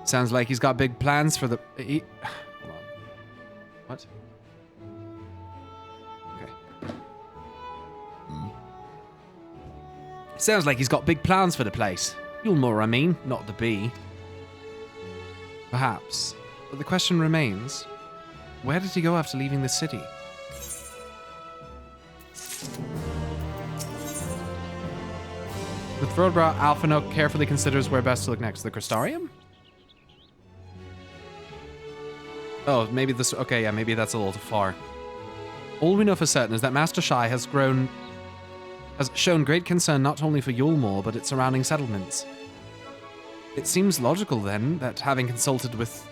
Sounds like he's got big plans for the... Hold on. What? Okay. Sounds like he's got big plans for the place. Yulmore, I mean, not the bee. Perhaps. But the question remains, where did he go after leaving the city? With Throatbrow, Alphinook carefully considers where best to look next. The Crystarium? Oh, maybe this... Okay, yeah, maybe that's a little too far. All we know for certain is that Master Shai has shown great concern not only for Yulmore, but its surrounding settlements. It seems logical, then, that having consulted with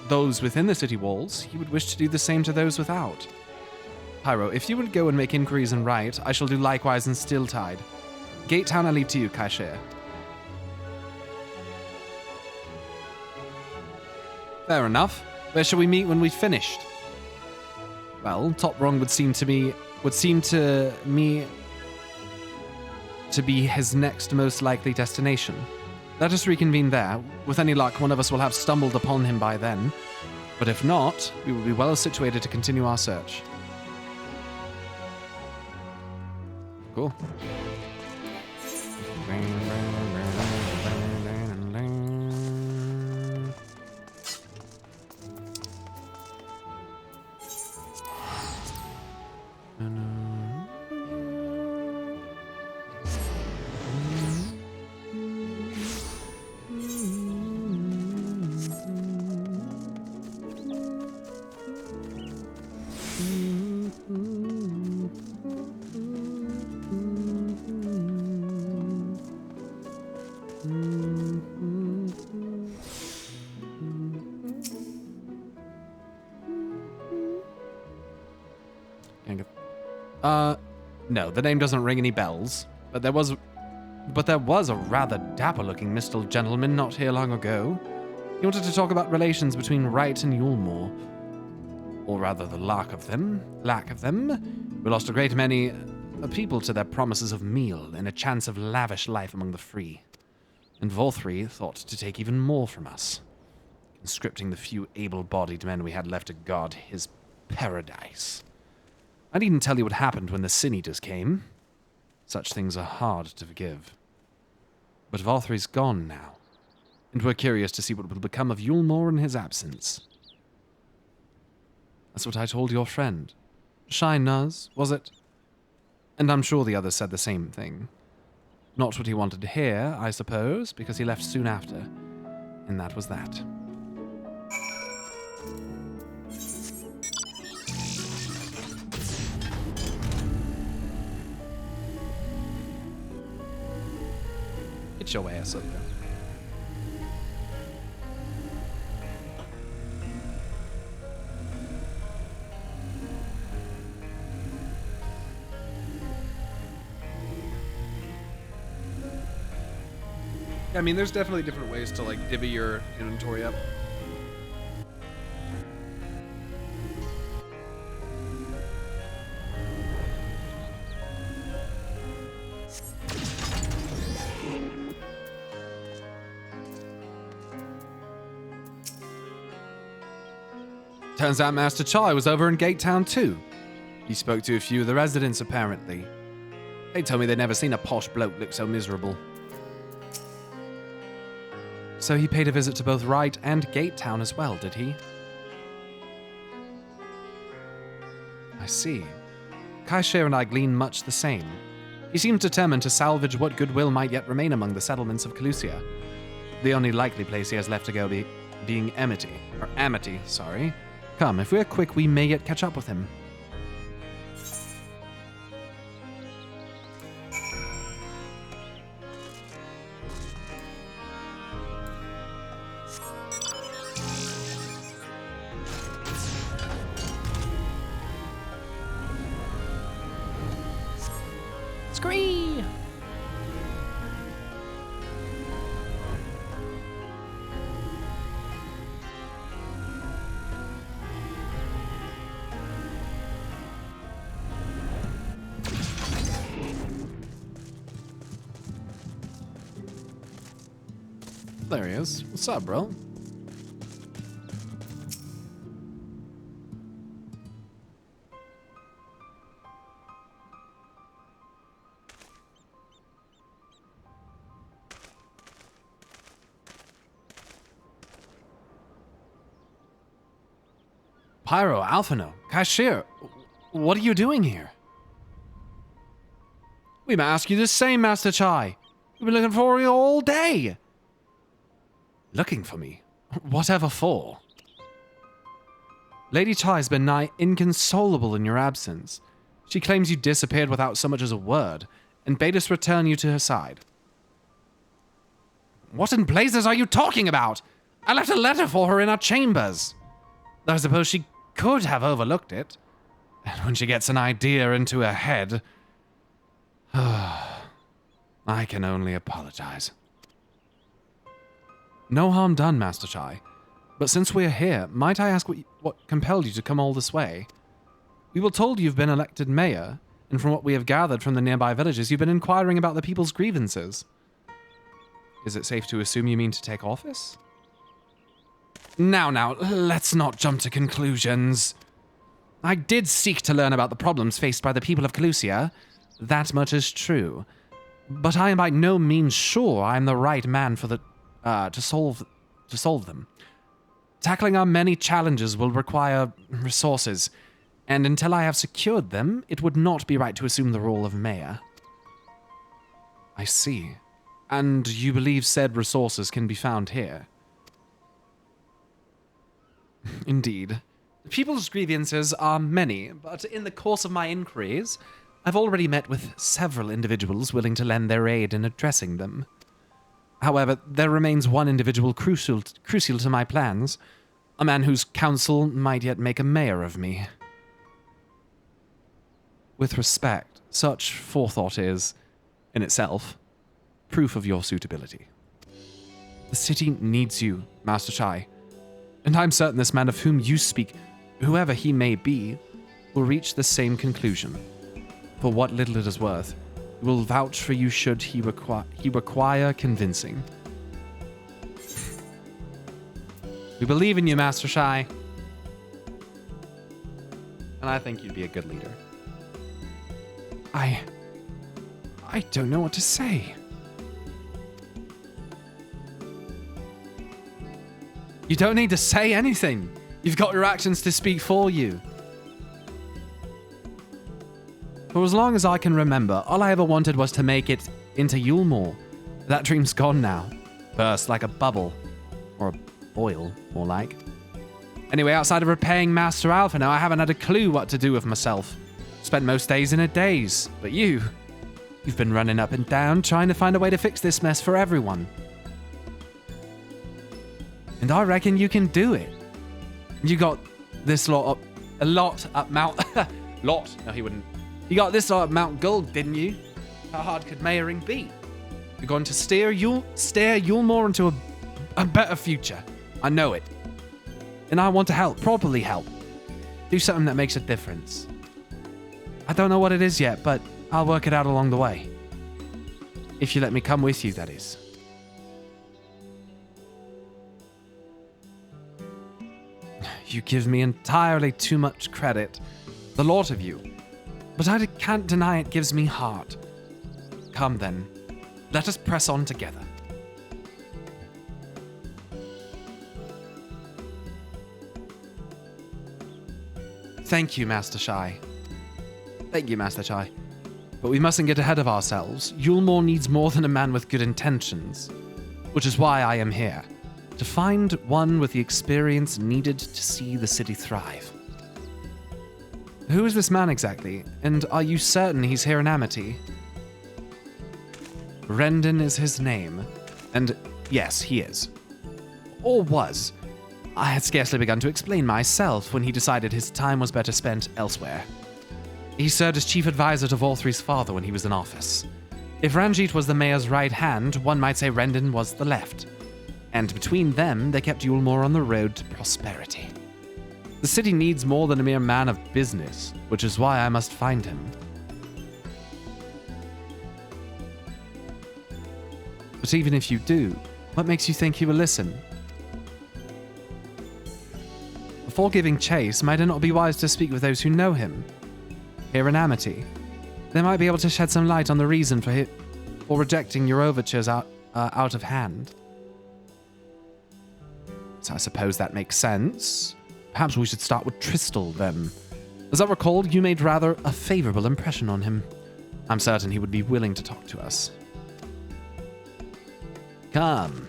those within the city walls, he would wish to do the same to those without. Pyro, if you would go and make inquiries and write, I shall do likewise in Stilltide. Gate Town I leave to you, Kaishir. Fair enough. Where shall we meet when we've finished? Well, Top Rung would seem to me to be his next most likely destination. Let us reconvene there. With any luck, one of us will have stumbled upon him by then. But if not, we will be well situated to continue our search. Cool. No, the name doesn't ring any bells, but there was a rather dapper-looking Mistal gentleman not here long ago. He wanted to talk about relations between Wright and Yulmore. Or rather, the lack of them. We lost a great many people to their promises of meal and a chance of lavish life among the free. And Volthry thought to take even more from us, conscripting the few able-bodied men we had left to guard his paradise. I needn't tell you what happened when the Sin Eaters came. Such things are hard to forgive. But Volthry's gone now, and we're curious to see what will become of Yulmore in his absence. That's what I told your friend. Chai-Nuzz, was it? And I'm sure the others said the same thing. Not what he wanted to hear, I suppose, because he left soon after. And that was that. Get your ass up there. I mean, there's definitely different ways to, like, divvy your inventory up. Turns out Master Chai was over in Gate Town too. He spoke to a few of the residents, apparently. They told me they'd never seen a posh bloke look so miserable. So he paid a visit to both Wright and Gate Town as well, did he? I see. Kaishir and I glean much the same. He seems determined to salvage what goodwill might yet remain among the settlements of Calusia. The only likely place he has left to go being Amity, sorry. Come, if we're quick, we may yet catch up with him. Scree! There he is. What's up, bro? Pyro, Alphino, Cashier, what are you doing here? We might ask you the same, Master Chai. We've been looking for you all day. Looking for me? Whatever for? Lady Chai's been nigh inconsolable in your absence. She claims you disappeared without so much as a word, and bade us return you to her side. What in blazes are you talking about? I left a letter for her in our chambers. I suppose she could have overlooked it. And when she gets an idea into her head... I can only apologize. No harm done, Master Chai. But since we're here, might I ask what compelled you to come all this way? We were told you've been elected mayor, and from what we have gathered from the nearby villages, you've been inquiring about the people's grievances. Is it safe to assume you mean to take office? Now, let's not jump to conclusions. I did seek to learn about the problems faced by the people of Calusia. That much is true. But I am by no means sure I am the right man for to solve them. Tackling our many challenges will require resources, and until I have secured them, it would not be right to assume the role of mayor. I see. And you believe said resources can be found here? Indeed. The people's grievances are many, but in the course of my inquiries, I've already met with several individuals willing to lend their aid in addressing them. However, there remains one individual crucial to my plans, a man whose counsel might yet make a mayor of me. With respect, such forethought is, in itself, proof of your suitability. The city needs you, Master Chai, and I'm certain this man of whom you speak, whoever he may be, will reach the same conclusion. For what little it is worth, he will vouch for you should he require convincing. We believe in you, Master Chai. And I think you'd be a good leader. I don't know what to say. You don't need to say anything. You've got your actions to speak for you. For as long as I can remember, all I ever wanted was to make it into Yulmore. That dream's gone now. Burst like a bubble. Or a boil, more like. Anyway, outside of repaying Master Alpha now, I haven't had a clue what to do with myself. Spent most days in a daze. But you've been running up and down, trying to find a way to fix this mess for everyone. And I reckon you can do it. You got this lot up Mount... lot? No, he wouldn't. You got this lot up Mount Gold, didn't you? How hard could mayoring be? You're going to steer Yulmore into a better future. I know it. And I want to help, properly help. Do something that makes a difference. I don't know what it is yet, but I'll work it out along the way. If you let me come with you, that is. You give me entirely too much credit, the lot of you, but I can't deny it gives me heart. Come then, let us press on together. Thank you, Master Chai. Thank you, Master Chai. But we mustn't get ahead of ourselves. Yulmore needs more than a man with good intentions. Which is why I am here. To find one with the experience needed to see the city thrive. Who is this man exactly? And are you certain he's here in Amity? Rendon is his name. And yes, he is. Or was. I had scarcely begun to explain myself when he decided his time was better spent elsewhere. He served as chief advisor to Volthry's father when he was in office. If Ranjit was the mayor's right hand, one might say Rendon was the left. And between them, they kept Yulmore on the road to prosperity. The city needs more than a mere man of business, which is why I must find him. But even if you do, what makes you think he will listen? Before giving chase, might it not be wise to speak with those who know him? Here in Amity, they might be able to shed some light on the reason for rejecting your overtures out of hand. So I suppose that makes sense. Perhaps we should start with Tristal, then. As I recall, you made rather a favorable impression on him. I'm certain he would be willing to talk to us. Come.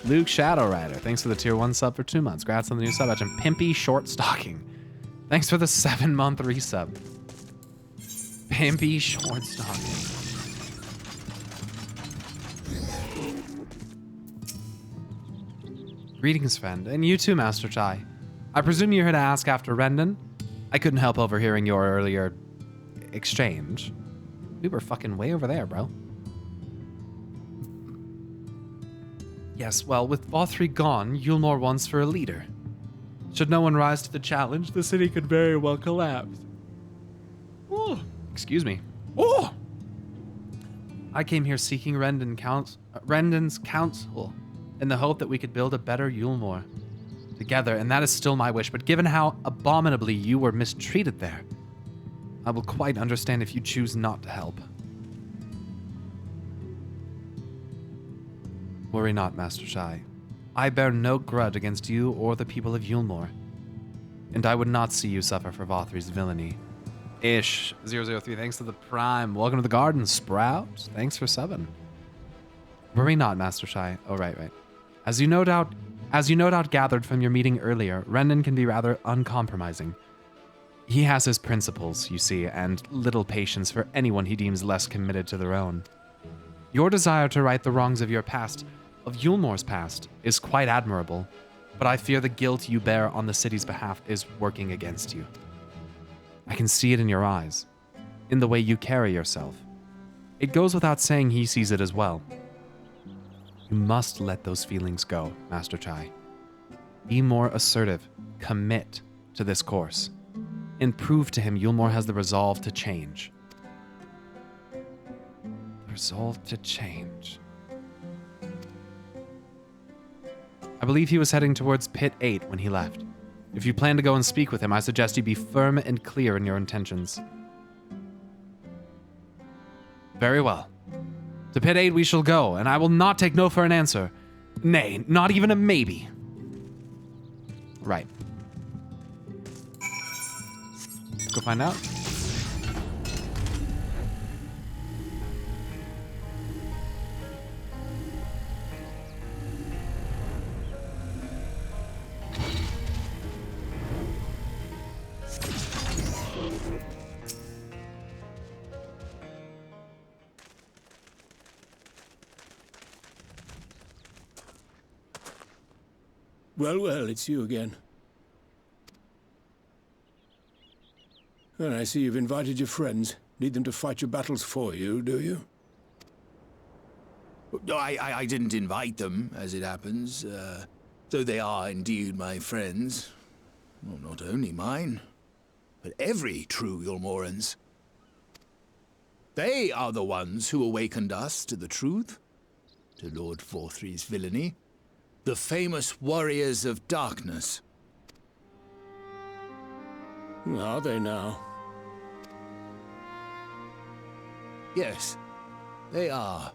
Luke Shadow Rider, thanks for the tier 1 sub for 2 months. Congrats on the new sub badge. And Pimpy Short Stocking, thanks for the 7-month resub. Pimpy Short Stocking. Greetings, friend. And you too, Master Chai. I presume you're here to ask after Rendon? I couldn't help overhearing your earlier exchange. We were fucking way over there, bro. Yes, well, with Volthry gone, Yulmore wants for a leader. Should no one rise to the challenge, the city could very well collapse. Oh, excuse me. Oh! I came here seeking Rendon's counsel in the hope that we could build a better Yulmore together, and that is still my wish, but given how abominably you were mistreated there, I will quite understand if you choose not to help. Worry not, Master Chai. I bear no grudge against you or the people of Yulmore, and I would not see you suffer for Volthry's villainy. Ish003, thanks to the Prime. Welcome to the garden, Sprout. Thanks for 7. Worry not, Master Chai. Oh, right. As you no doubt gathered from your meeting earlier, Rendon can be rather uncompromising. He has his principles, you see, and little patience for anyone he deems less committed to their own. Your desire to right the wrongs of your past, of Yulmore's past, is quite admirable, but I fear the guilt you bear on the city's behalf is working against you. I can see it in your eyes, in the way you carry yourself. It goes without saying he sees it as well. You must let those feelings go, Master Chai. Be more assertive, commit to this course, and prove to him Yulmore has the resolve to change. Resolve to change. I believe he was heading towards Pit 8 when he left. If you plan to go and speak with him, I suggest you be firm and clear in your intentions. Very well. To Pit 8 we shall go, and I will not take no for an answer. Nay, not even a maybe. Right. Let's go find out. Well, it's you again. Well, I see you've invited your friends. Need them to fight your battles for you, do you? I didn't invite them, as it happens, though they are indeed my friends. Well, not only mine, but every true Yulmoran's. They are the ones who awakened us to the truth, to Lord Volthry's villainy. The famous warriors of darkness. Are they now? Yes, they are.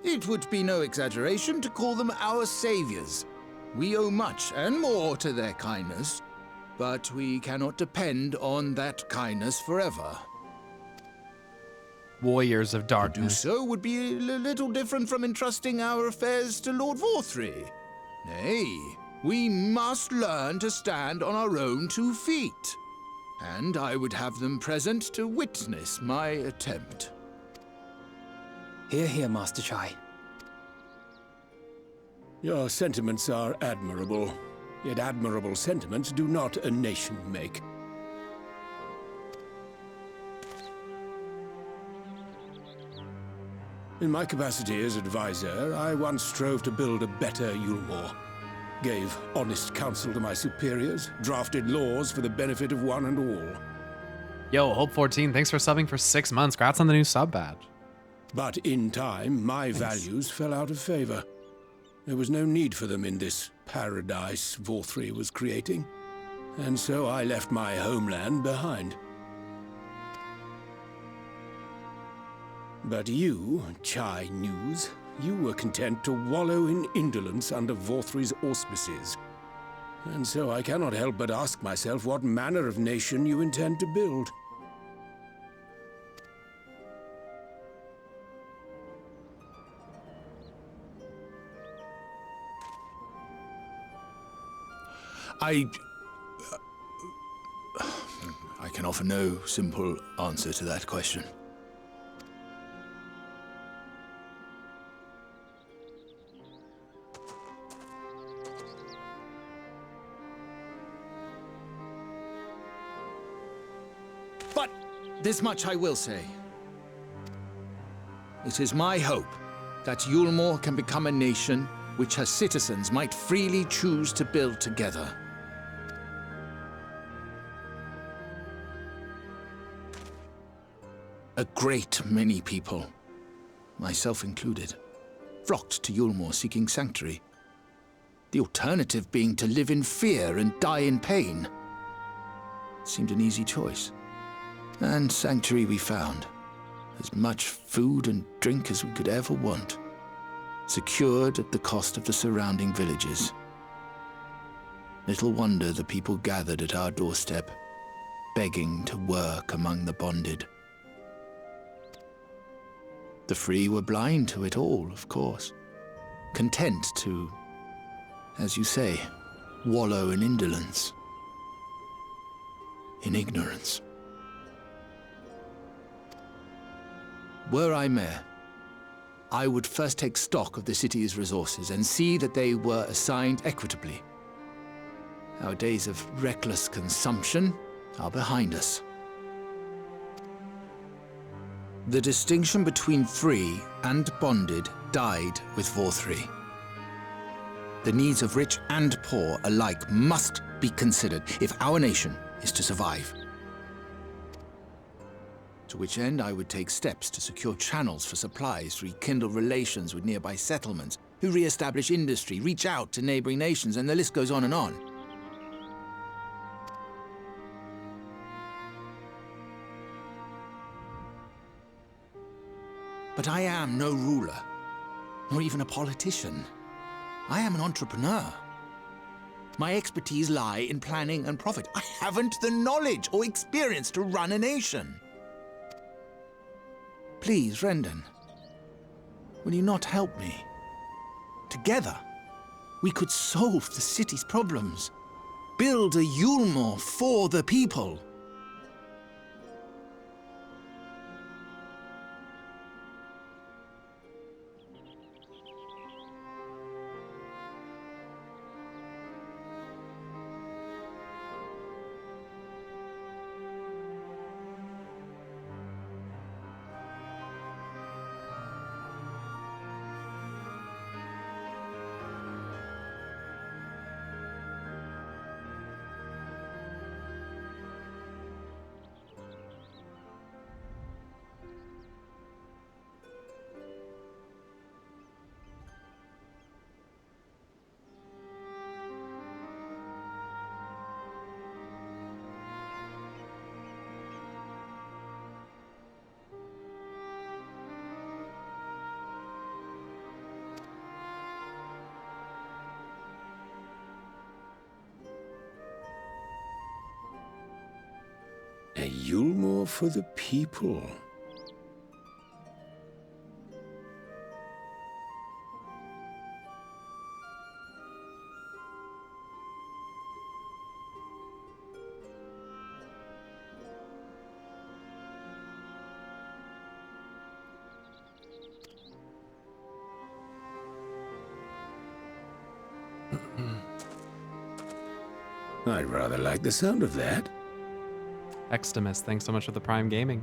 It would be no exaggeration to call them our saviors. We owe much and more to their kindness, but we cannot depend on that kindness forever. warriors of To do darkness. so would be a little different from entrusting our affairs to Lord Vorthry. Nay, we must learn to stand on our own 2 feet. And I would have them present to witness my attempt. Hear, hear, Master Chai. Your sentiments are admirable, yet admirable sentiments do not a nation make. In my capacity as advisor, I once strove to build a better Yulmore. Gave honest counsel to my superiors, drafted laws for the benefit of one and all. Yo, Hope14, thanks for subbing for 6 months. Congrats on the new sub badge. But in time, my values fell out of favor. There was no need for them in this paradise Vorthry was creating. And so I left my homeland behind. But you, Chai-Nuzz, you were content to wallow in indolence under Vorthry's auspices. And so I cannot help but ask myself what manner of nation you intend to build. I can offer no simple answer to that question. But this much I will say. It is my hope that Yulmore can become a nation which her citizens might freely choose to build together. A great many people, myself included, flocked to Yulmore seeking sanctuary. The alternative being to live in fear and die in pain. Seemed an easy choice. And sanctuary we found. As much food and drink as we could ever want. Secured at the cost of the surrounding villages. Little wonder the people gathered at our doorstep, begging to work among the bonded. The free were blind to it all, of course. Content to, as you say, wallow in indolence. In ignorance. Were I mayor, I would first take stock of the city's resources and see that they were assigned equitably. Our days of reckless consumption are behind us. The distinction between free and bonded died with Vorthry. The needs of rich and poor alike must be considered if our nation is to survive. To which end I would take steps to secure channels for supplies, rekindle relations with nearby settlements, who re-establish industry, reach out to neighboring nations, and the list goes on and on. But I am no ruler, nor even a politician. I am an entrepreneur. My expertise lie in planning and profit. I haven't the knowledge or experience to run a nation. Please, Rendon, will you not help me? Together, we could solve the city's problems. Build a Yulmore for the people. A Yulmore for the people. I rather like the sound of that. Extimus, thanks so much for the Prime Gaming.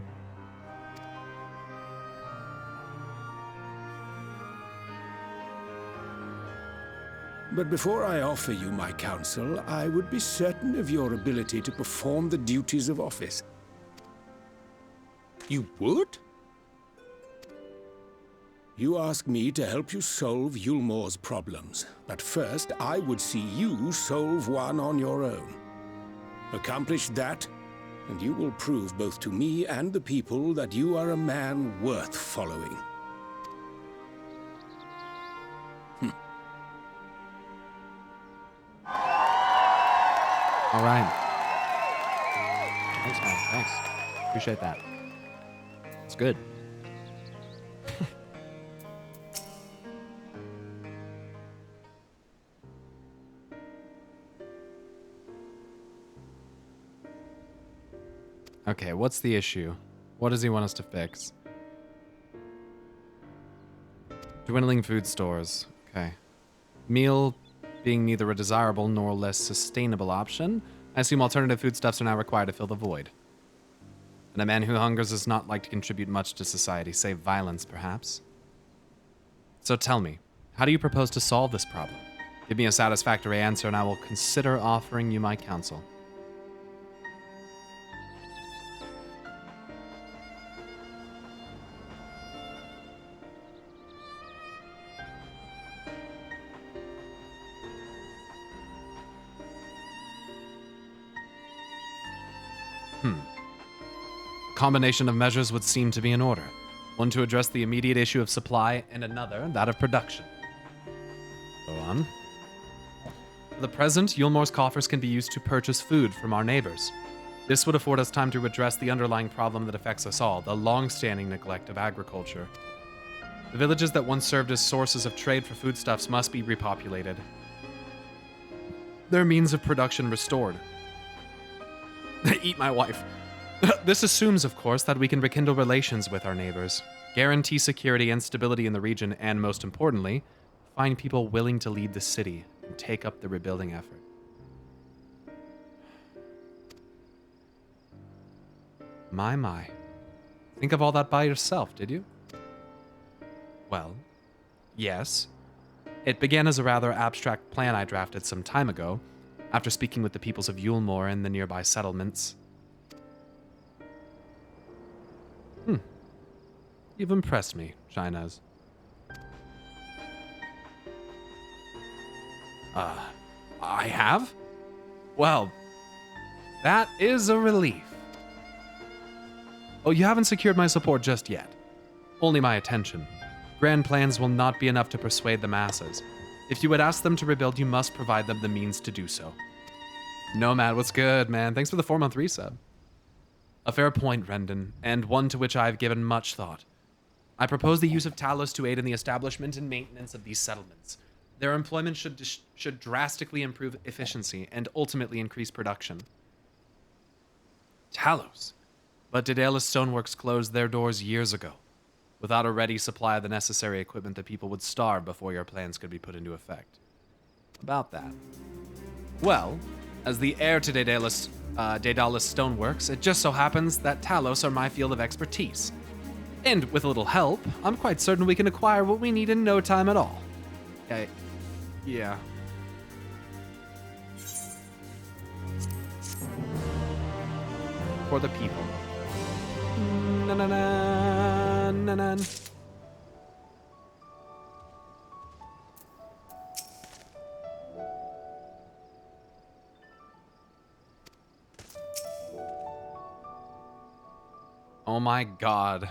But before I offer you my counsel, I would be certain of your ability to perform the duties of office. You would? You ask me to help you solve Yulmore's problems, but first I would see you solve one on your own. Accomplish that, and you will prove both to me and the people that you are a man worth following. All right. Thanks, man. Thanks. Appreciate that. It's good. Okay, what's the issue? What does he want us to fix? Dwindling food stores. Okay. Meal being neither a desirable nor less sustainable option, I assume alternative foodstuffs are now required to fill the void. And a man who hungers does not like to contribute much to society, save violence, perhaps. So tell me, how do you propose to solve this problem? Give me a satisfactory answer and I will consider offering you my counsel. Combination of measures would seem to be in order. One to address the immediate issue of supply, and another, that of production. Go on. For the present, Yulmore's coffers can be used to purchase food from our neighbors. This would afford us time to address the underlying problem that affects us all, the long-standing neglect of agriculture. The villages that once served as sources of trade for foodstuffs must be repopulated. Their means of production restored. Eat my wife. This assumes, of course, that we can rekindle relations with our neighbors, guarantee security and stability in the region, and most importantly, find people willing to lead the city and take up the rebuilding effort. My. Think of all that by yourself, did you? Well, yes. It began as a rather abstract plan I drafted some time ago, after speaking with the peoples of Yulmore and the nearby settlements. You've impressed me, Chai-Nuzz. I have? Well, that is a relief. Oh, you haven't secured my support just yet. Only my attention. Grand plans will not be enough to persuade the masses. If you would ask them to rebuild, you must provide them the means to do so. Nomad, what's good, man? Thanks for the 4-month resub. A fair point, Rendon, and one to which I have given much thought. I propose the use of Talos to aid in the establishment and maintenance of these settlements. Their employment should drastically improve efficiency and ultimately increase production. Talos? But Daedalus Stoneworks closed their doors years ago. Without a ready supply of the necessary equipment, the people would starve before your plans could be put into effect. About that. Well, as the heir to Daedalus Stoneworks, it just so happens that Talos are my field of expertise. And with a little help, I'm quite certain we can acquire what we need in no time at all. Yeah. For the people. Na-na-na. Oh my god.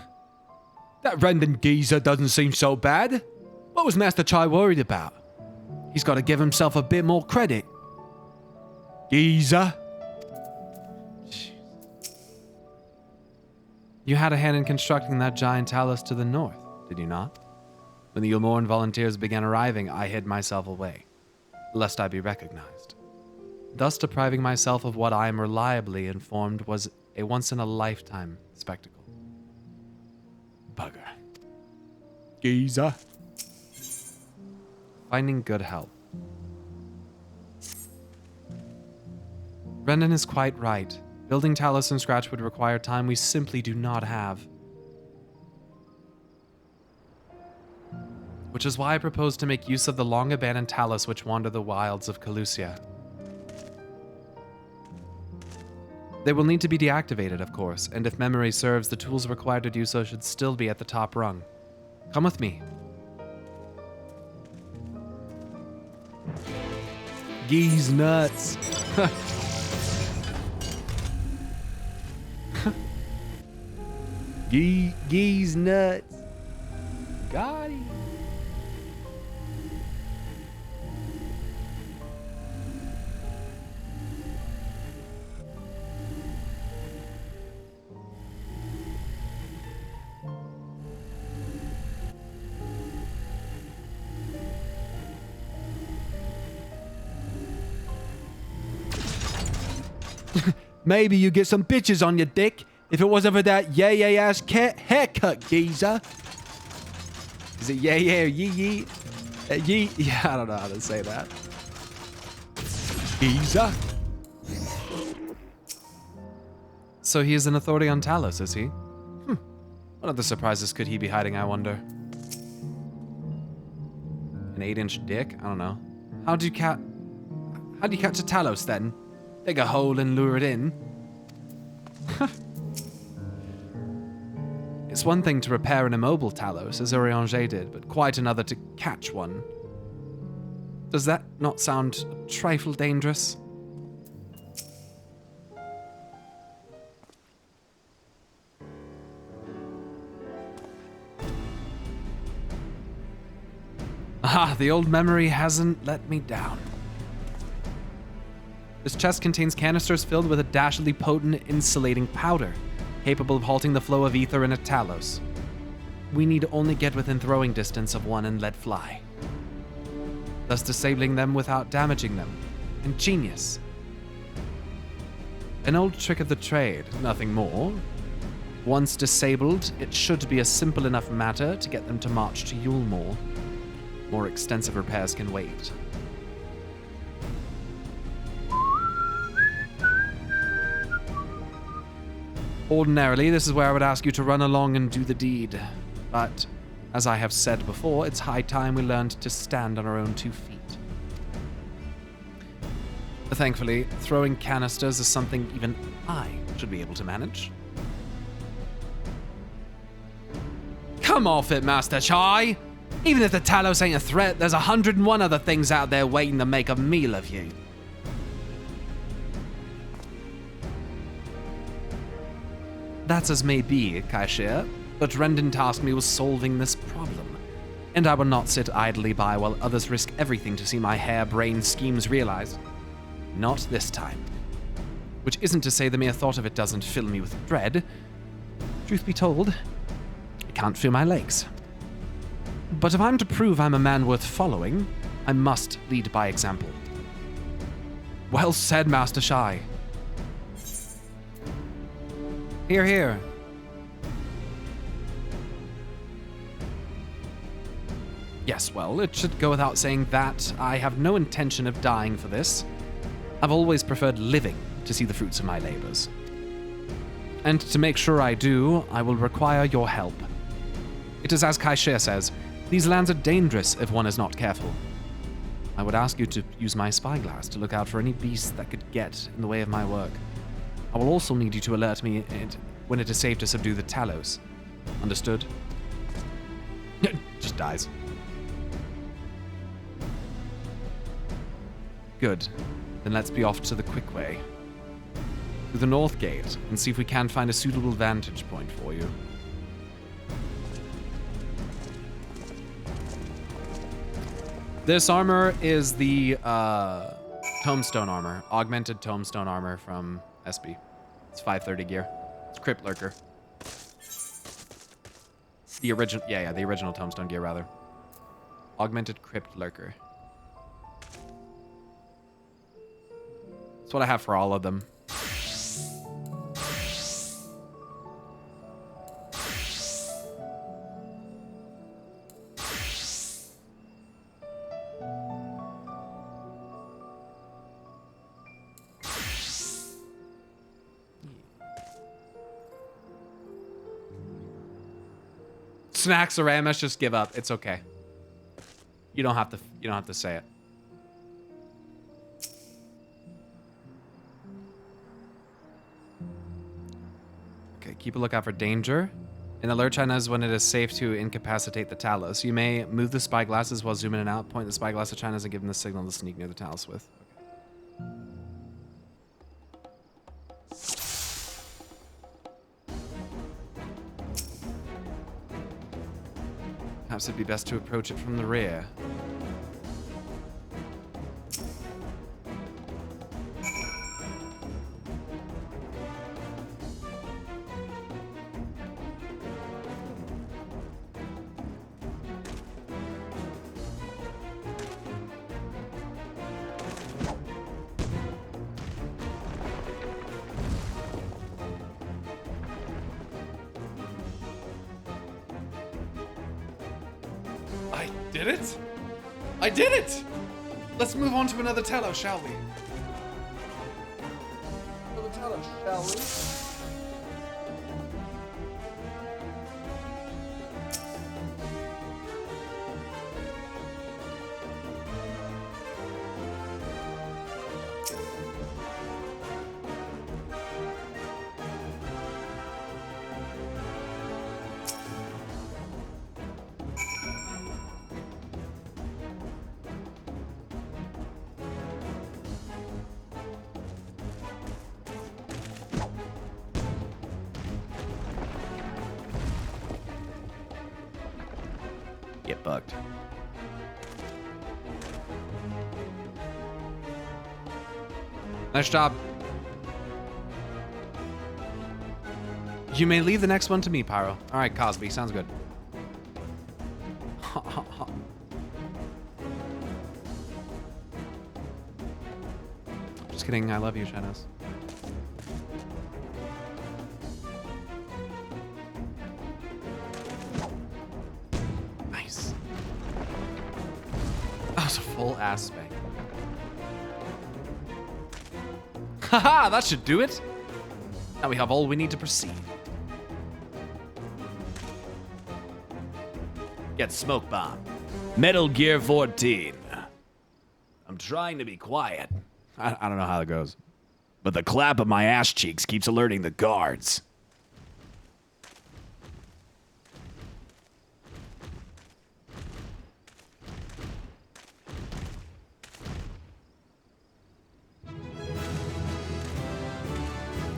That Rendon geezer doesn't seem so bad. What was Master Chai worried about? He's got to give himself a bit more credit. Geezer. You had a hand in constructing that giant Talos to the north, did you not? When the Yulmoran volunteers began arriving, I hid myself away, lest I be recognized. Thus depriving myself of what I am reliably informed was a once-in-a-lifetime spectacle. Bugger. Geezer. Finding good help. Brendan is quite right. Building Talos from scratch would require time we simply do not have. Which is why I propose to make use of the long-abandoned Talos which wander the wilds of Calusia. They will need to be deactivated, of course, and if memory serves, the tools required to do so should still be at the top rung. Come with me. Geese nuts. Geese nuts. Got it. Maybe you get some bitches on your dick if it wasn't for that yay ass haircut, geezer. Is it yay or yee? Yee? Yeah, I don't know how to say that. Geezer. So he is an authority on Talos, is he? What other surprises could he be hiding, I wonder? An 8-inch dick? I don't know. How'd you catch a Talos then? Dig a hole and lure it in? It's one thing to repair an immobile Talos, as Urianger did, but quite another to catch one. Does that not sound a trifle dangerous? Ah, the old memory hasn't let me down. This chest contains canisters filled with a dashingly potent insulating powder, capable of halting the flow of ether in a Talos. We need only get within throwing distance of one and let fly, thus disabling them without damaging them. Ingenious. An old trick of the trade, nothing more. Once disabled, it should be a simple enough matter to get them to march to Yulmore. More extensive repairs can wait. Ordinarily, this is where I would ask you to run along and do the deed. But, as I have said before, it's high time we learned to stand on our own 2 feet. Thankfully, throwing canisters is something even I should be able to manage. Come off it, Master Chai! Even if the Talos ain't a threat, there's 101 other things out there waiting to make a meal of you. That's as may be, Kaishir, but Rendon tasked me with solving this problem, and I will not sit idly by while others risk everything to see my harebrained schemes realized. Not this time. Which isn't to say the mere thought of it doesn't fill me with dread. Truth be told, I can't feel my legs. But if I'm to prove I'm a man worth following, I must lead by example. Well said, Master Chai. Hear, hear. Yes, well, it should go without saying that I have no intention of dying for this. I've always preferred living to see the fruits of my labors. And to make sure I do, I will require your help. It is as Kaishir says, these lands are dangerous if one is not careful. I would ask you to use my spyglass to look out for any beasts that could get in the way of my work. I will also need you to alert me when it is safe to subdue the Talos. Understood? Just dies. Good. Then let's be off to the quick way. Through the north gate, and see if we can find a suitable vantage point for you. This armor is the Tombstone armor, augmented Tombstone armor from SB. It's 530 gear. It's Crypt Lurker. The original, the original Tombstone gear rather. Augmented Crypt Lurker. That's what I have for all of them. Snacks or MS, just give up. It's okay. You don't have to say it. Okay, keep a lookout for danger. And alert Chai-Nuzz when it is safe to incapacitate the Talos. You may move the spy glasses while zooming in and out, point the spy glass at Chai-Nuzz and give him the signal to sneak near the Talos with. Perhaps it'd be best to approach it from the rear. Did it? I did it! Let's move on to another Talos, shall we? Another Talos, shall we? Get bugged. Nice job. You may leave the next one to me, Pyro. All right, Cosby, sounds good. Just kidding, I love you, Chai-Nuzz. Nice. That was a full ass spank. Haha, that should do it. Now we have all we need to proceed. Get smoke bomb. Metal Gear 14. I'm trying to be quiet. I don't know how it goes. But the clap of my ass cheeks keeps alerting the guards.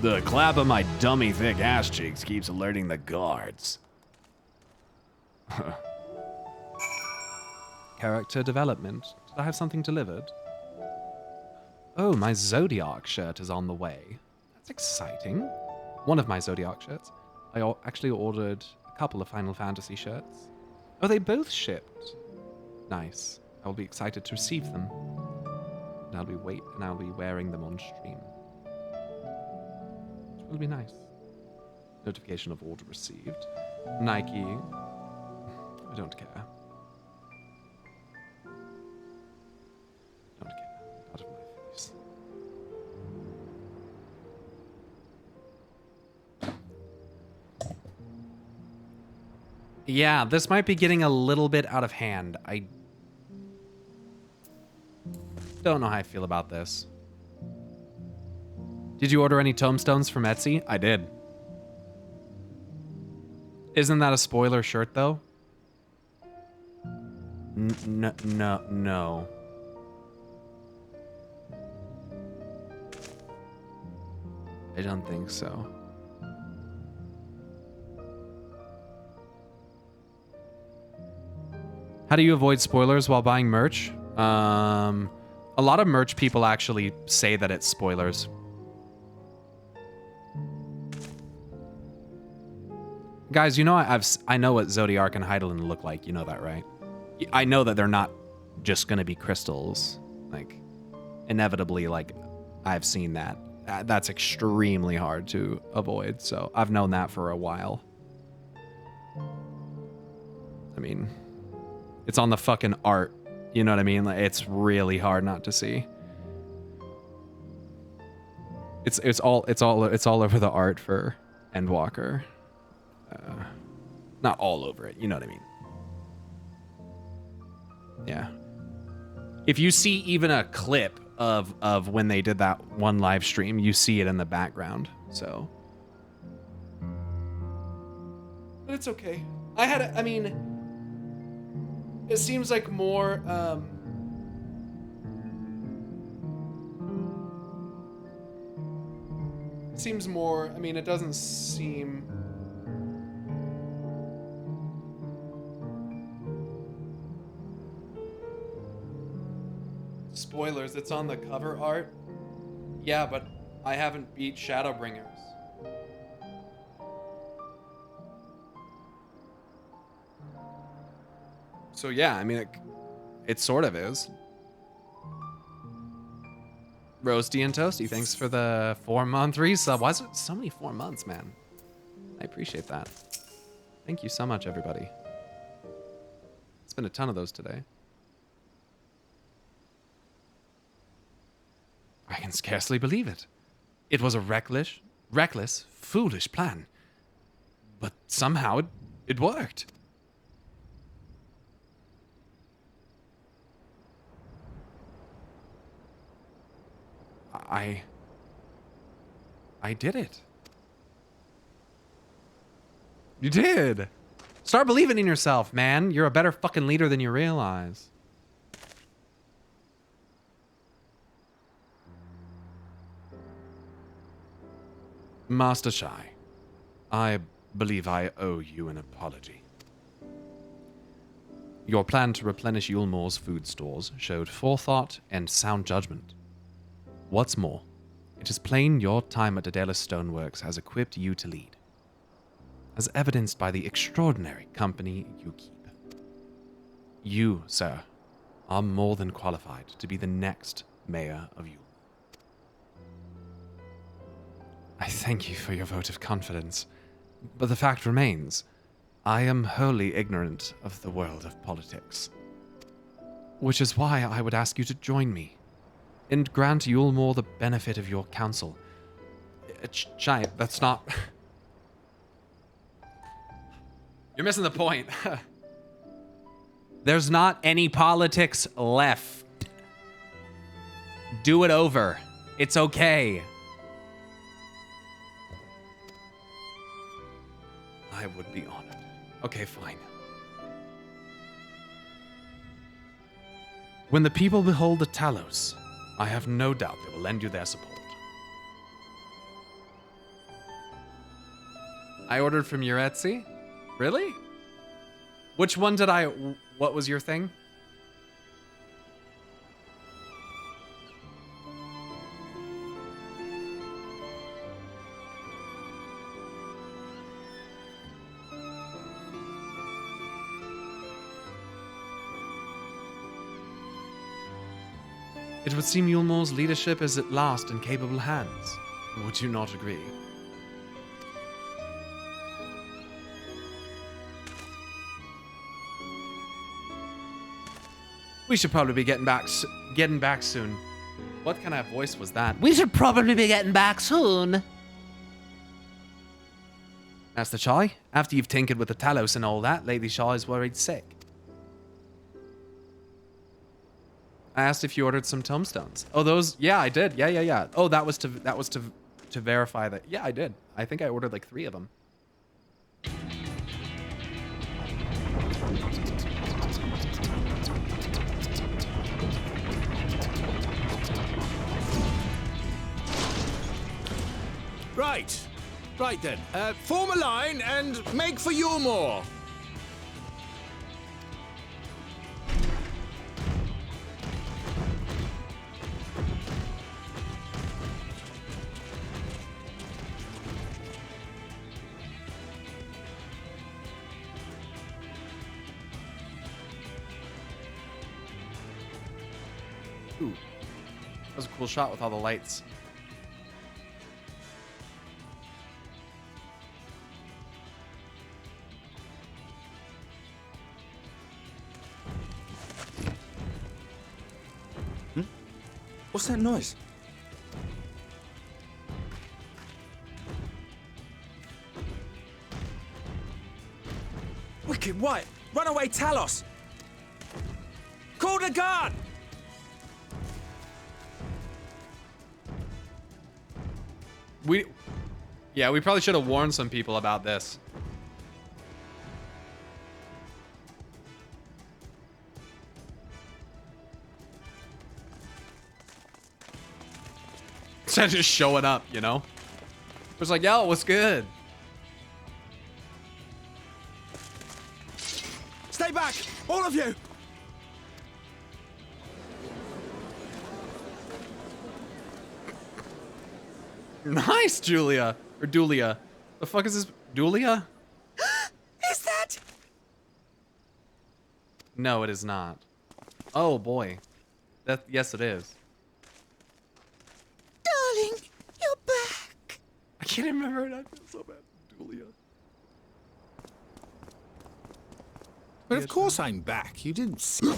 The clap of my dummy thick ass cheeks keeps alerting the guards. Character development. Did I have something delivered? Oh, my Zodiac shirt is on the way. That's exciting. One of my Zodiac shirts. I actually ordered a couple of Final Fantasy shirts. Oh, they both shipped. Nice. I will be excited to receive them. And I'll be wearing them on stream. Which will be nice. Notification of order received. Nike. I don't care. Don't care. Out of my face. Yeah, this might be getting a little bit out of hand. I don't know how I feel about this. Did you order any tombstones from Etsy? I did. Isn't that a spoiler shirt, though? No. I don't think so. How do you avoid spoilers while buying merch? A lot of merch people actually say that it's spoilers. Guys, you know I know what Zodiac and Heidelin look like. You know that, right? I know that they're not just gonna be crystals. Like, inevitably, like, I've seen that. That's extremely hard to avoid. So I've known that for a while. I mean, it's on the fucking art. You know what I mean? Like, it's really hard not to see. It's all over the art for Endwalker. Not all over it, you know what I mean? Yeah. If you see even a clip of when they did that one live stream, you see it in the background, so. But it's okay. I mean, it seems like more, seems more, I mean, it doesn't seem... Spoilers, it's on the cover art. Yeah, but I haven't beat Shadowbringers. So yeah, I mean, it sort of is. Roasty and Toasty, thanks for the 4-month resub. Why is it so many 4 months, man? I appreciate that. Thank you so much, everybody. It's been a ton of those today. I can scarcely believe it. It was a reckless, foolish plan. But somehow it worked. I did it. You did. Start believing in yourself, man. You're a better fucking leader than you realize. Master Chai, I believe I owe you an apology. Your plan to replenish Yulmore's food stores showed forethought and sound judgment. What's more, it is plain your time at Daedalus Stoneworks has equipped you to lead, as evidenced by the extraordinary company you keep. You, sir, are more than qualified to be the next mayor of Yulmore. I thank you for your vote of confidence, but the fact remains, I am wholly ignorant of the world of politics. Which is why I would ask you to join me and grant Yulmore the benefit of your counsel. Chai, that's not... You're missing the point. There's not any politics left. Do it over. It's okay. I would be honored. Okay, fine. When the people behold the Talos, I have no doubt they will lend you their support. I ordered from your Etsy? Really? Which one did what was your thing? It would seem Yulmore's leadership is at last in capable hands. Would you not agree? We should probably be getting back soon. What kind of voice was that? We should probably be getting back soon. Master Chai, after you've tinkered with the Talos and all that, Lady Chai is worried sick. I asked if you ordered some tombstones. Oh, those? Yeah, I did. Yeah. Oh, that was to verify that. Yeah, I did. I think I ordered like 3 of them. Right then. Form a line and make for Yulmore. Ooh, that was a cool shot with all the lights. What's that noise? fucking right! Runaway Talos! Call the guard! We probably should have warned some people about this. Instead of just showing up, you know? It was like, yo, what's good? Stay back! All of you! Nice, Julia. Or Dulia. The fuck is this? Dulia? Is that? No, it is not. Oh, boy. Yes, it is. Darling, you're back. I can't remember it. I feel so bad. Dulia. But of course I'm back. You didn't see.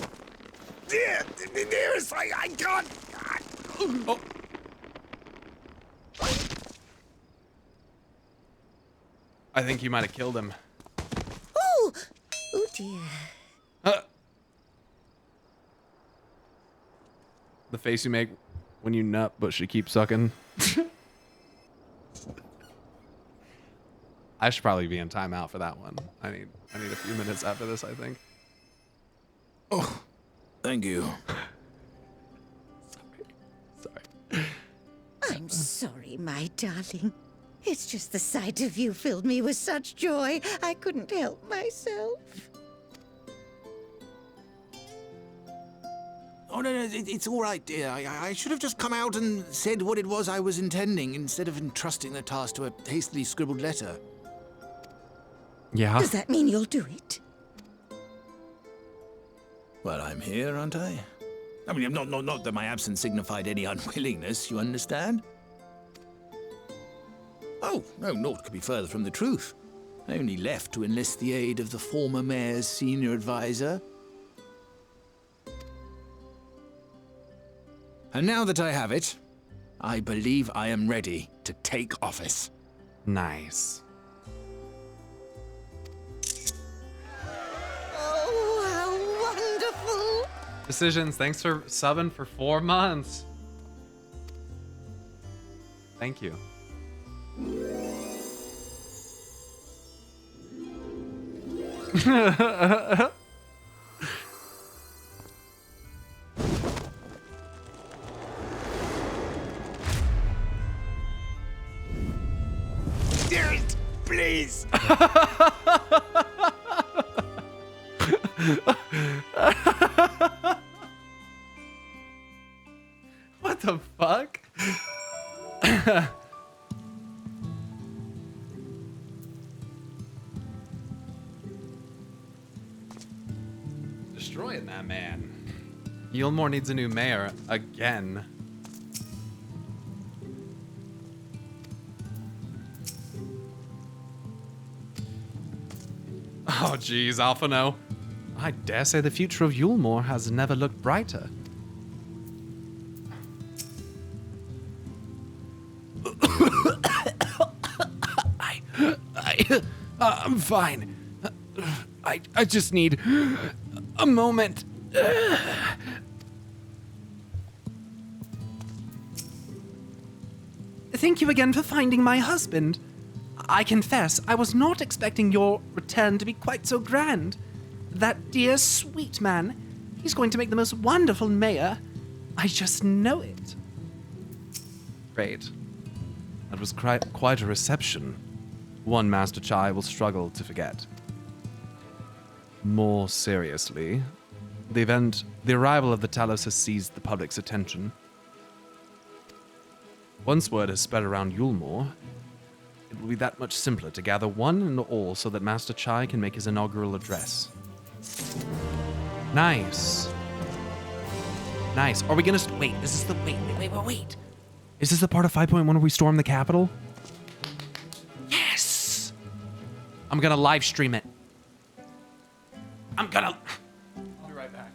Dearest, I can't. Oh. I think you might have killed him. Oh, oh dear. The face you make when you nut, but she keeps sucking. I should probably be in timeout for that one. I need a few minutes after this, I think. Oh, thank you. Sorry. I'm sorry, my darling. It's just the sight of you filled me with such joy, I couldn't help myself. Oh, no, it's all right, dear. I should have just come out and said what it was I was intending instead of entrusting the task to a hastily scribbled letter. Yeah. Does that mean you'll do it? Well, I'm here, aren't I? I mean, not that my absence signified any unwillingness, you understand? Oh, no, naught could be further from the truth. I only left to enlist the aid of the former mayor's senior advisor. And now that I have it, I believe I am ready to take office. Nice. Oh, how wonderful! Decisions, thanks for subbing for 4 months. Thank you. Dearest, please! What the fuck? Destroying that man. Yulmore needs a new mayor again. Oh geez, Alphano. I dare say the future of Yulmore has never looked brighter. I'm fine. I just need a moment. Thank you again for finding my husband. I confess, I was not expecting your return to be quite so grand. That dear, sweet man, he's going to make the most wonderful mayor. I just know it. Great. That was quite a reception. One Master Chai will struggle to forget. More seriously, the arrival of the Talos has seized the public's attention. Once word has spread around Yulmore, it will be that much simpler to gather one and all so that Master Chai can make his inaugural address. Nice. Nice. Are we gonna wait? This is the wait. Is this the part of 5.1 where we storm the Capitol? Yes. I'm gonna live stream it. I'll be right back.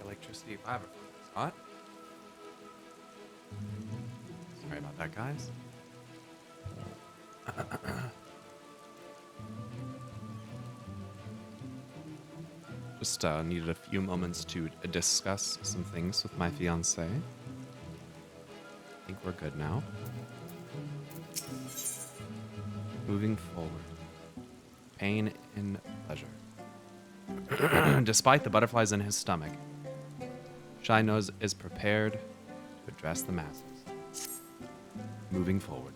electricity if I ever saw it. Sorry about that, guys. Just needed a few moments to discuss some things with my fiance. I think we're good now. Moving forward. Pain and pleasure. Despite the butterflies in his stomach, Chai-Nuzz is prepared to address the masses. Moving forward.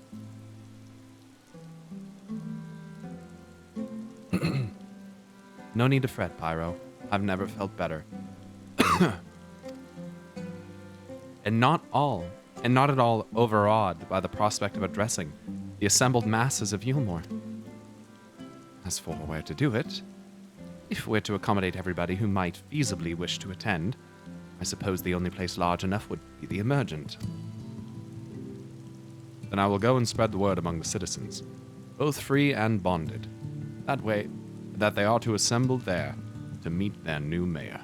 No need to fret, Pyro. I've never felt better. and not at all overawed by the prospect of addressing the assembled masses of Yulmore. As for where to do it, if we're to accommodate everybody who might feasibly wish to attend, I suppose the only place large enough would be the Emergent. Then I will go and spread the word among the citizens, both free and bonded, that way that they are to assemble there to meet their new mayor.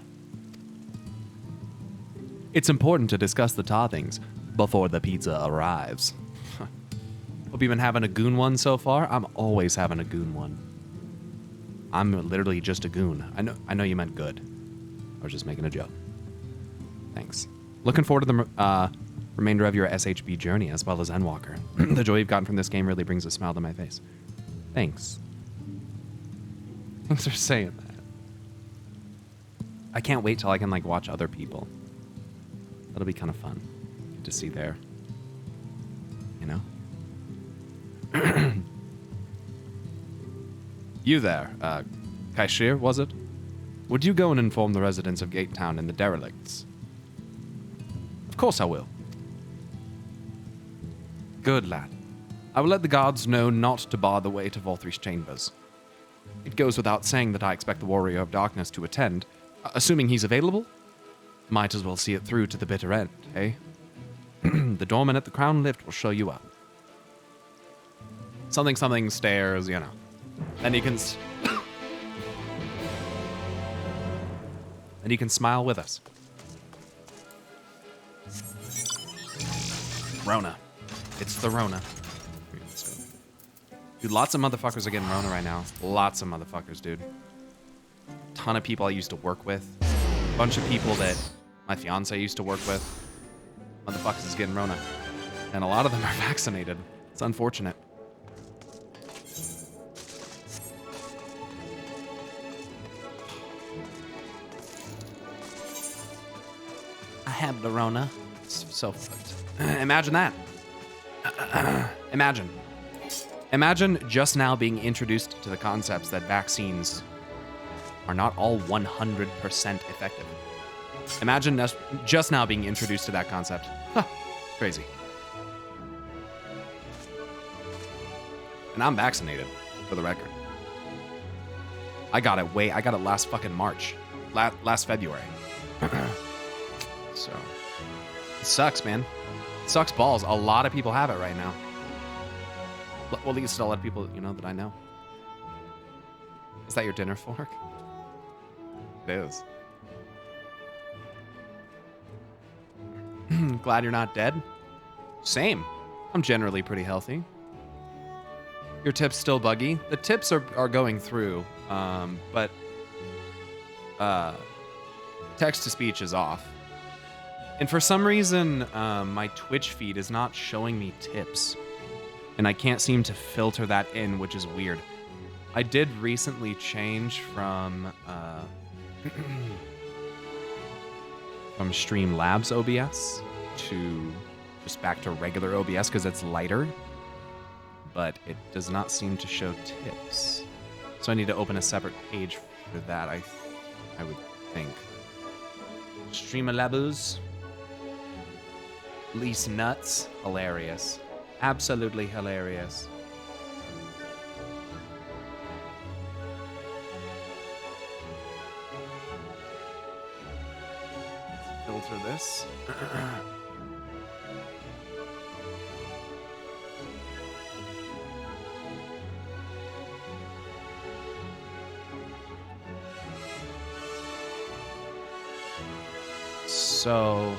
It's important to discuss the toppings before the pizza arrives. Hope you've been having a goon one so far. I'm always having a goon one. I'm literally just a goon. I know you meant good. I was just making a joke. Thanks. Looking forward to the remainder of your ShB journey as well as Endwalker. The joy you've gotten from this game really brings a smile to my face. Thanks. Thanks for saying that. I can't wait till I can watch other people. That'll be kind of fun. Get to see their, You there, Kaishir, was it? Would you go and inform the residents of Gate Town and the derelicts? Of course I will. Good lad. I will let the guards know not to bar the way to Volthry's chambers. It goes without saying that I expect the Warrior of Darkness to attend, assuming he's available. Might as well see it through to the bitter end, eh? The doorman at the Crown Lift will show you up. Something stairs, Then you can... and you can smile with us. Rona. It's the Rona. Dude, lots of motherfuckers are getting Rona right now. Lots of motherfuckers, dude. Ton of people I used to work with. A bunch of people that my fiance used to work with. Motherfuckers is getting Rona. And a lot of them are vaccinated. It's unfortunate. I have the Rona. It's so fucked. Imagine that. Imagine just now being introduced to the concepts that vaccines are not all 100% effective. Imagine just now being introduced to that concept. Huh, crazy. And I'm vaccinated, for the record. I got it last fucking March. Last February. So, it sucks, man. It sucks balls. A lot of people have it right now. Well, at least a lot of people, that I know. Is that your dinner fork? It is. Glad you're not dead. Same. I'm generally pretty healthy. Your tip's still buggy. The tips are going through, but text-to-speech is off. And for some reason, my Twitch feed is not showing me tips. And I can't seem to filter that in, which is weird. I did recently change from Streamlabs OBS to just back to regular OBS because it's lighter. But it does not seem to show tips. So I need to open a separate page for that, I would think. Streamlabs. Least nuts. Hilarious. Absolutely hilarious. Let's filter this. So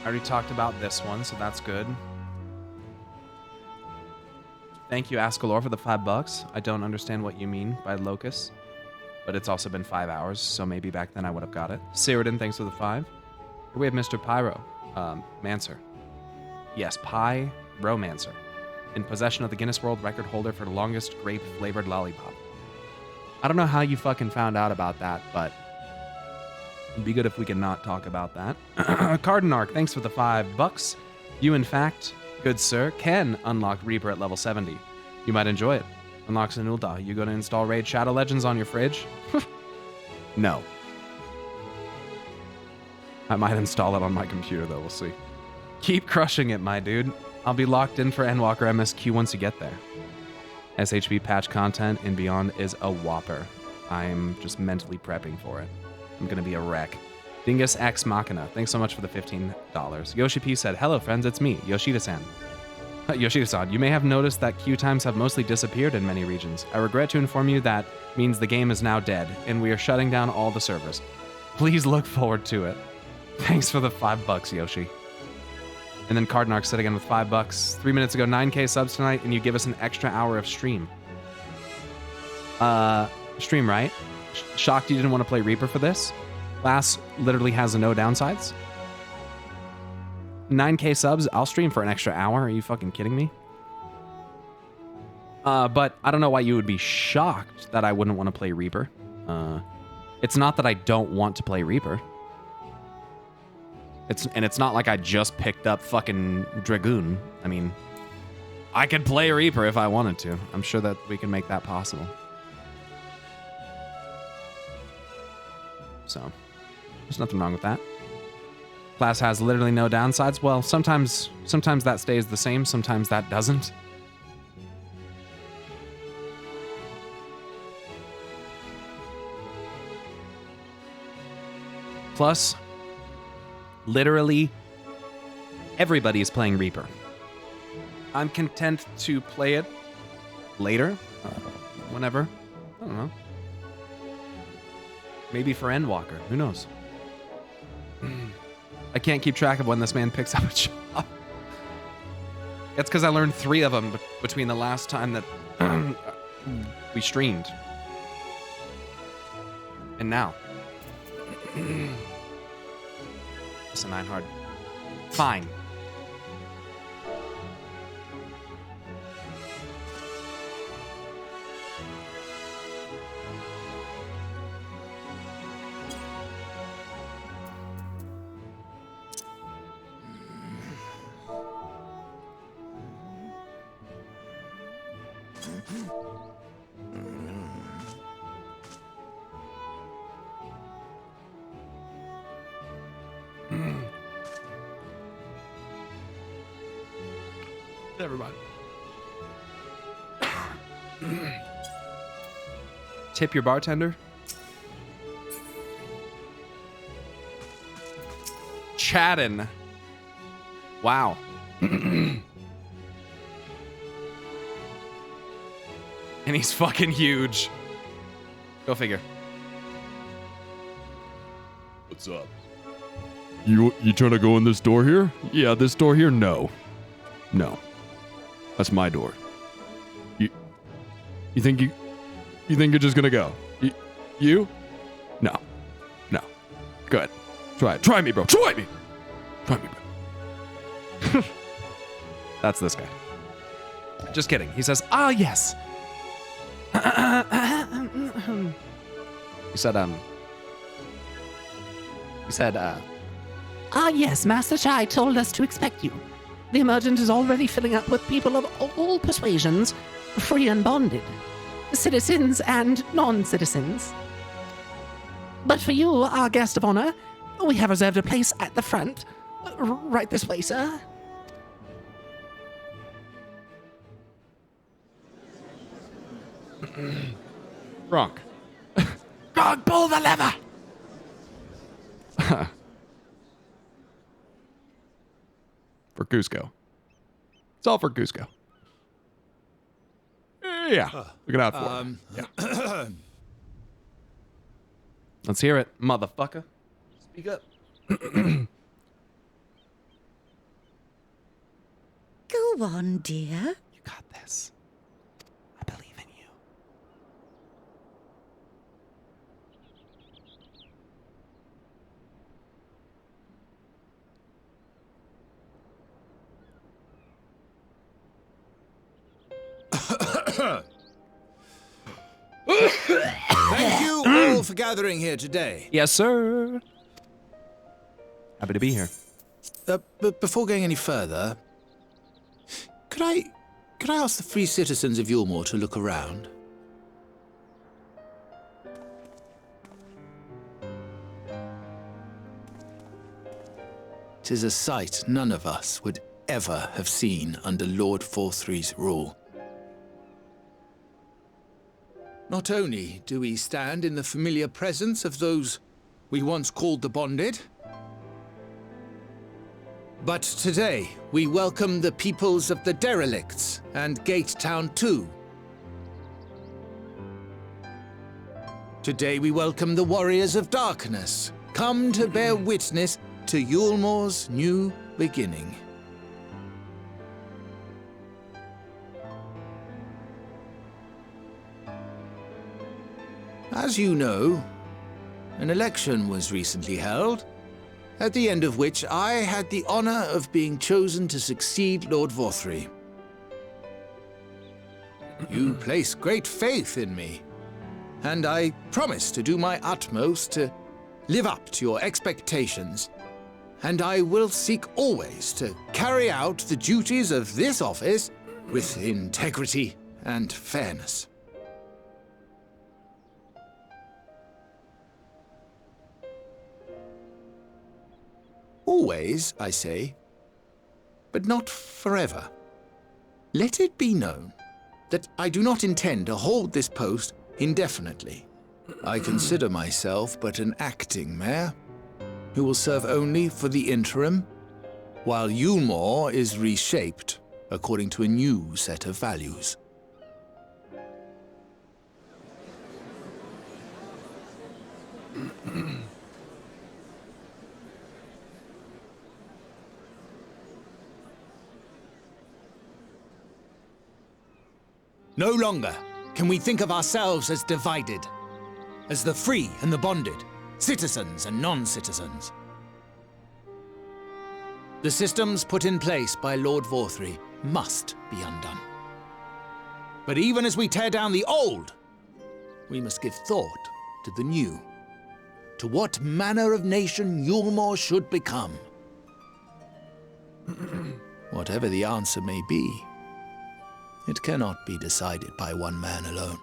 I already talked about this one, so that's good. Thank you, Ascalor, for the $5. I don't understand what you mean by Locust, but it's also been 5 hours, so maybe back then I would have got it. Cyrodian, thanks for the 5. Here we have Mr. Mancer. Yes, Pyromancer. In possession of the Guinness World Record holder for the longest grape-flavored lollipop. I don't know how you fucking found out about that, but it'd be good if we could not talk about that. Cardinarch, thanks for the $5. You, in fact, good sir, can unlock Reaper at level 70. You might enjoy it. Unlocks an Ulda. You gonna install Raid Shadow Legends on your fridge? No. I might install it on my computer, though. We'll see. Keep crushing it, my dude. I'll be locked in for Endwalker MSQ once you get there. SHB patch content and beyond is a whopper. I'm just mentally prepping for it. I'm gonna be a wreck. Dingus X Machina, thanks so much for the $15. Yoshi P said, hello friends, it's me, Yoshida-san. Yoshida-san, you may have noticed that queue times have mostly disappeared in many regions. I regret to inform you that means the game is now dead, and we are shutting down all the servers. Please look forward to it. Thanks for the $5, Yoshi. And then Cardinarch said again with $5. 3 minutes ago, 9K subs tonight, and you give us an extra hour of stream. Stream, right? Shocked you didn't want to play Reaper for this? Class literally has no downsides. 9K subs, I'll stream for an extra hour. Are you fucking kidding me? But I don't know why you would be shocked that I wouldn't want to play Reaper. It's not that I don't want to play Reaper. It's not like I just picked up fucking Dragoon. I mean, I could play Reaper if I wanted to. I'm sure that we can make that possible. So, there's nothing wrong with that. Class has literally no downsides. Well, sometimes that stays the same, sometimes that doesn't. Plus, literally everybody is playing Reaper. I'm content to play it later, whenever. I don't know. Maybe for Endwalker. Who knows? I can't keep track of when this man picks up a job. It's because I learned 3 of them between the last time that we streamed and now. Listen, Einhard. Fine. Everybody. Tip your bartender. Chattin'. Wow. And he's fucking huge. Go figure. What's up? You trying to go in this door here? Yeah, this door here? No. No. That's my door. You think you're just gonna go? You? No. No. Go ahead. Try it. Try me, bro. Try me. Try me, bro. That's this guy. Just kidding. He says, "Ah, yes." He said, Ah, yes, Master Chai told us to expect you. The emergent is already filling up with people of all persuasions, free and bonded. Citizens and non-citizens. But for you, our guest of honor, we have reserved a place at the front. Right this way, sir. Gronk. Gronk, pull the lever! For Cusco. It's all for Cusco. Yeah. Looking out for it. Yeah. Let's hear it, motherfucker. Speak up. Go on, dear. You got this. I believe in you. Thank you all for gathering here today. Yes, sir. Happy to be here. But before going any further, could I ask the free citizens of Yulmore to look around? Tis a sight none of us would ever have seen under Lord Forthree's rule. Not only do we stand in the familiar presence of those we once called the Bonded, but today we welcome the peoples of the Derelicts and Gate Town too. Today we welcome the Warriors of Darkness, come to bear witness to Yulmore's new beginning. As you know, an election was recently held, at the end of which I had the honor of being chosen to succeed Lord Forthree. You place great faith in me, and I promise to do my utmost to live up to your expectations, and I will seek always to carry out the duties of this office with integrity and fairness. Always, I say, but not forever. Let it be known that I do not intend to hold this post indefinitely. I consider myself but an acting mayor, who will serve only for the interim, while Yulmore is reshaped according to a new set of values. No longer can we think of ourselves as divided, as the free and the bonded, citizens and non-citizens. The systems put in place by Lord Forthree must be undone. But even as we tear down the old, we must give thought to the new, to what manner of nation Yulmore should become. Whatever the answer may be, it cannot be decided by one man alone.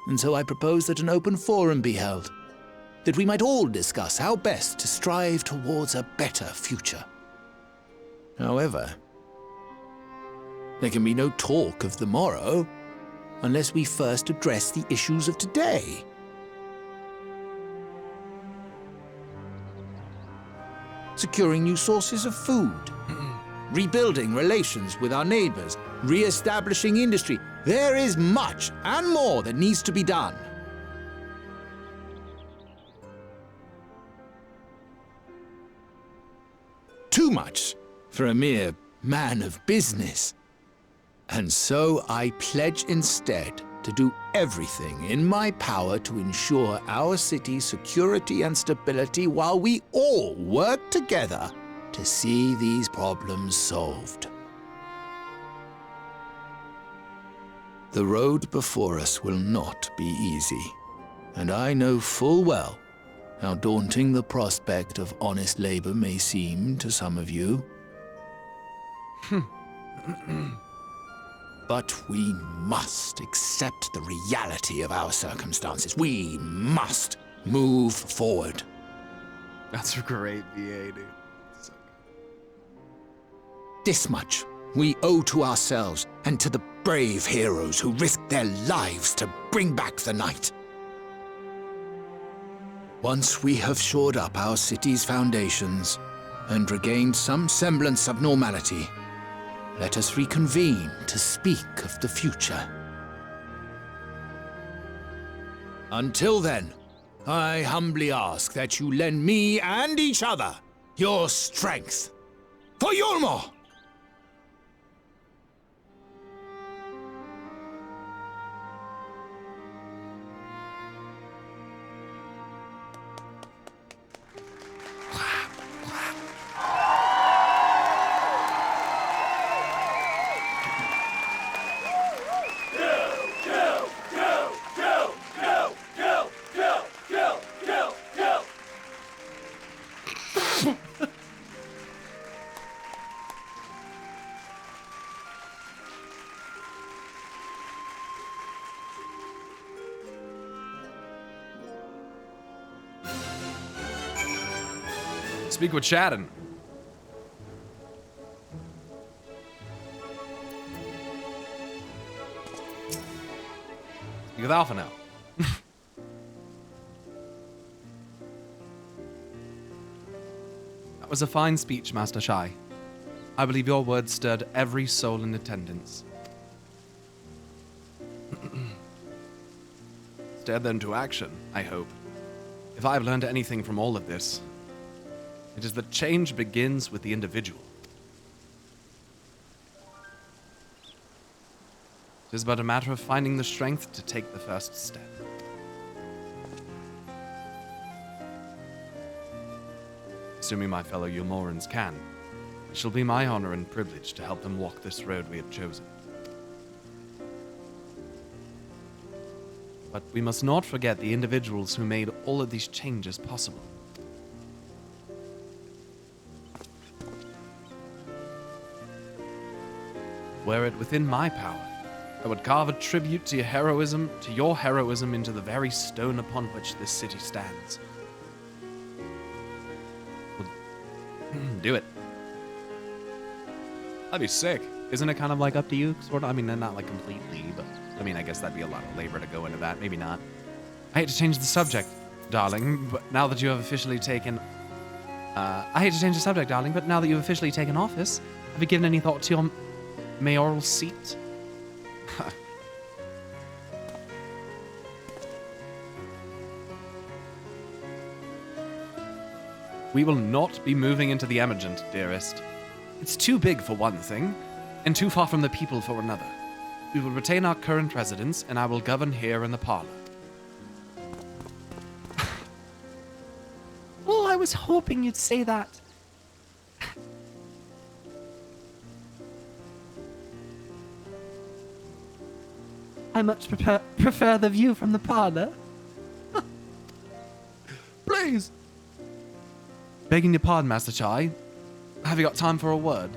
And so I propose that an open forum be held, that we might all discuss how best to strive towards a better future. However, there can be no talk of the morrow unless we first address the issues of today. Securing new sources of food, rebuilding relations with our neighbors, re-establishing industry. There is much and more that needs to be done. Too much for a mere man of business. And so I pledge instead to do everything in my power to ensure our city's security and stability while we all work together to see these problems solved. The road before us will not be easy, and I know full well how daunting the prospect of honest labor may seem to some of you. But we must accept the reality of our circumstances. We must move forward. That's a great VA, dude. This much we owe to ourselves and to the brave heroes who risked their lives to bring back the night. Once we have shored up our city's foundations and regained some semblance of normality, let us reconvene to speak of the future. Until then, I humbly ask that you lend me and each other your strength. For Yulmore! Speak with Shadden. Speak with Alpha now. That was a fine speech, Master Chai. I believe your words stirred every soul in attendance. Stirred them to action, I hope. If I have learned anything from all of this, it is that change begins with the individual. It is but a matter of finding the strength to take the first step. Assuming my fellow Yulmorans can, it shall be my honor and privilege to help them walk this road we have chosen. But we must not forget the individuals who made all of these changes possible. Were it within my power, I would carve a tribute to your heroism into the very stone upon which this city stands. Do it. That'd be sick. Isn't it kind of like up to you, sort of? I mean, not like completely, but I mean, I guess that'd be a lot of labor to go into that. Maybe not. I hate to change the subject, darling, but now that you have officially taken... I hate to change the subject, darling, but now that you've officially taken office, have you given any thought to your mayoral seat? We will not be moving into the Emergent, dearest. It's too big for one thing, and too far from the people for another. We will retain our current residence, and I will govern here in the parlor. Oh, I was hoping you'd say that. I much prefer the view from the parlor. Please. Begging your pardon, Master Chai. Have you got time for a word?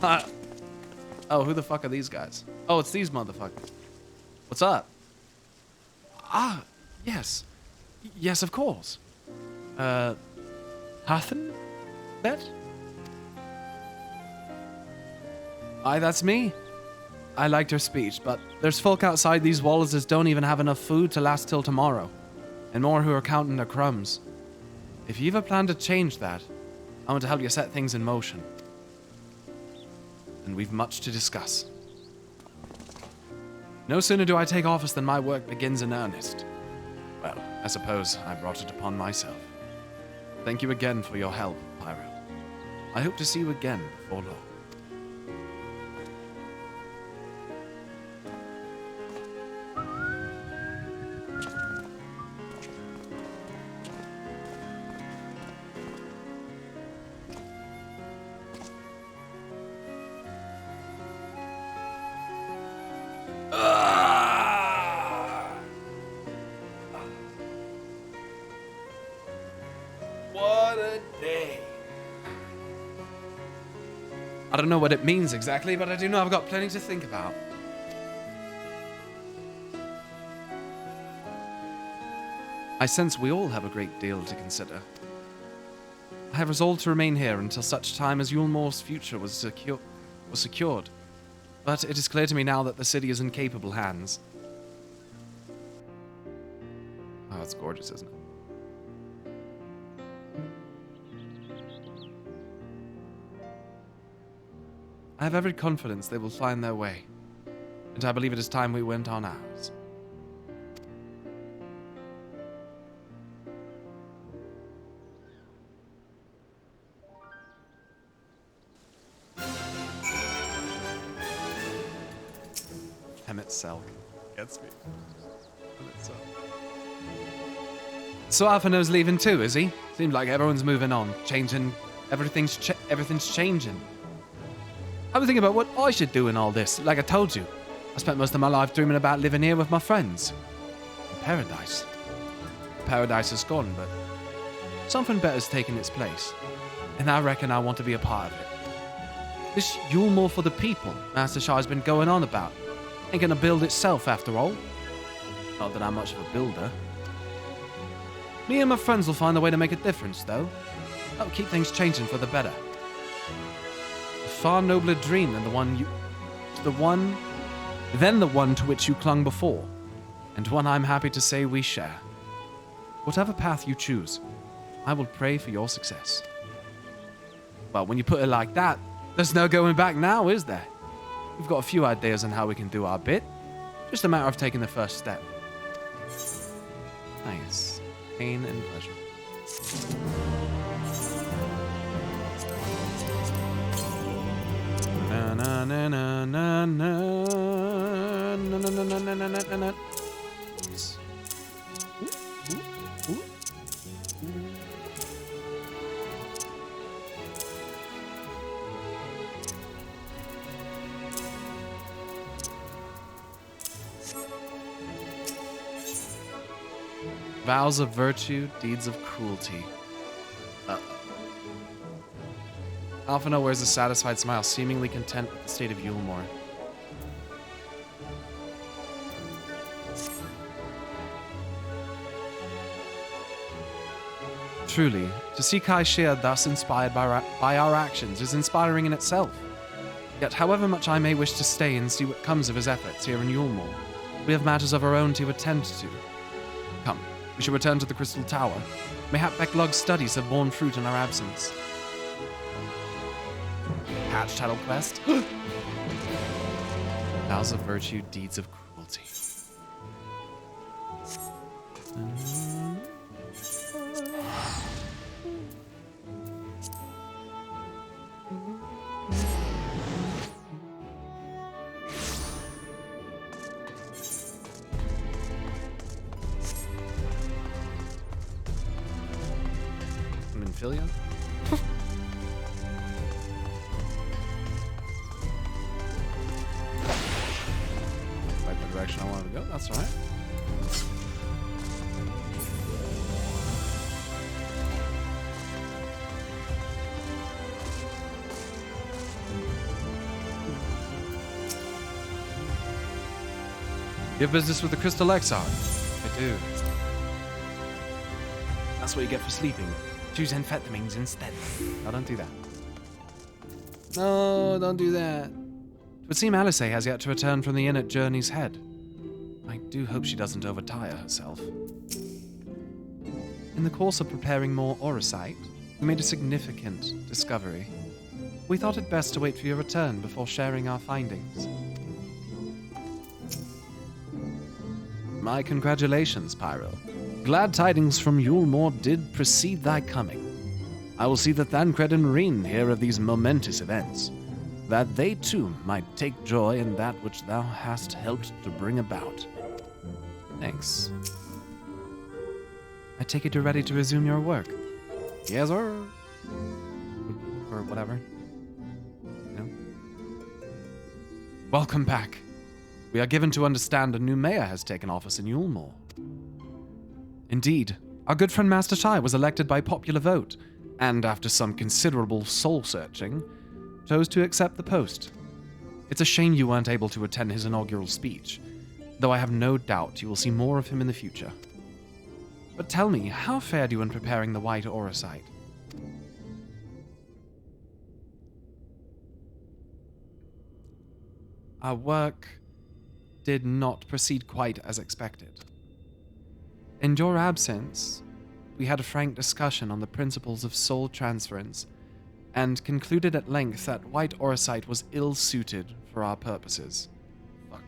Oh, who the fuck are these guys? Oh, it's these motherfuckers. What's up? Ah, yes. Yes, of course. Hathen? That? Aye, that's me. I liked her speech, but there's folk outside these walls that don't even have enough food to last till tomorrow, and more who are counting their crumbs. If you've a plan to change that, I want to help you set things in motion. And we've much to discuss. No sooner do I take office than my work begins in earnest. Well, I suppose I brought it upon myself. Thank you again for your help, Pyro. I hope to see you again before long. What a day. I don't know what it means exactly, but I do know I've got plenty to think about. I sense we all have a great deal to consider. I have resolved to remain here until such time as Yulmore's future was secured. But it is clear to me now that the city is in capable hands. Oh, it's gorgeous, isn't it? I have every confidence they will find their way, and I believe it is time we went on ours. Emmett Selk. Gets me. Emmett Selk. So Alphino's leaving too, is he? Seems like everyone's moving on, changing. Everything's changing. I was thinking about what I should do in all this. Like I told you, I spent most of my life dreaming about living here with my friends. In paradise. Paradise is gone, but something better's taken its place. And I reckon I want to be a part of it. This Yulmore for the people Master Shai's been going on about ain't gonna build itself after all. Not that I'm much of a builder. Me and my friends will find a way to make a difference, though. That'll keep things changing for the better. A far nobler dream than the one to which you clung before, and one I'm happy to say we share. Whatever path you choose, I will pray for your success. Well, when you put it like that, there's no going back now, is there? We've got a few ideas on how we can do our bit. Just a matter of taking the first step. Nice. Pain and pleasure. Na na na na na na na na na na na na na. Vows of virtue, deeds of cruelty. Alphino wears a satisfied smile, seemingly content with the state of Yulmore. Truly, to see Kai Shea thus inspired by our actions is inspiring in itself. Yet, however much I may wish to stay and see what comes of his efforts here in Yulmore, we have matters of our own to attend to. Come, we shall return to the Crystal Tower. Mayhap Becklog's studies have borne fruit in our absence. Hatch title quest. Vows of virtue, deeds of cruelty. Minfilia? Right the direction I wanted to go, that's alright. You have business with the Crystal Exile? I do. That's what you get for sleeping. Choose amphetamines instead. No, don't do that. No, don't do that. It would seem Alice has yet to return from the inn at Journey's Head. I do hope she doesn't overtire herself. In the course of preparing more orosite, we made a significant discovery. We thought it best to wait for your return before sharing our findings. My congratulations, Pyro. Glad tidings from Yulmore did precede thy coming. I will see that Thancred and Reen hear of these momentous events, that they too might take joy in that which thou hast helped to bring about. Thanks. I take it you're ready to resume your work. Yes, sir. Or whatever. No? Welcome back. We are given to understand a new mayor has taken office in Yulmore. Indeed, our good friend Master Chai was elected by popular vote, and after some considerable soul-searching, chose to accept the post. It's a shame you weren't able to attend his inaugural speech, though I have no doubt you will see more of him in the future. But tell me, how fared you in preparing the white orosite? Our work did not proceed quite as expected. In your absence, we had a frank discussion on the principles of soul transference, and concluded at length that white orosite was ill-suited for our purposes. Fuck.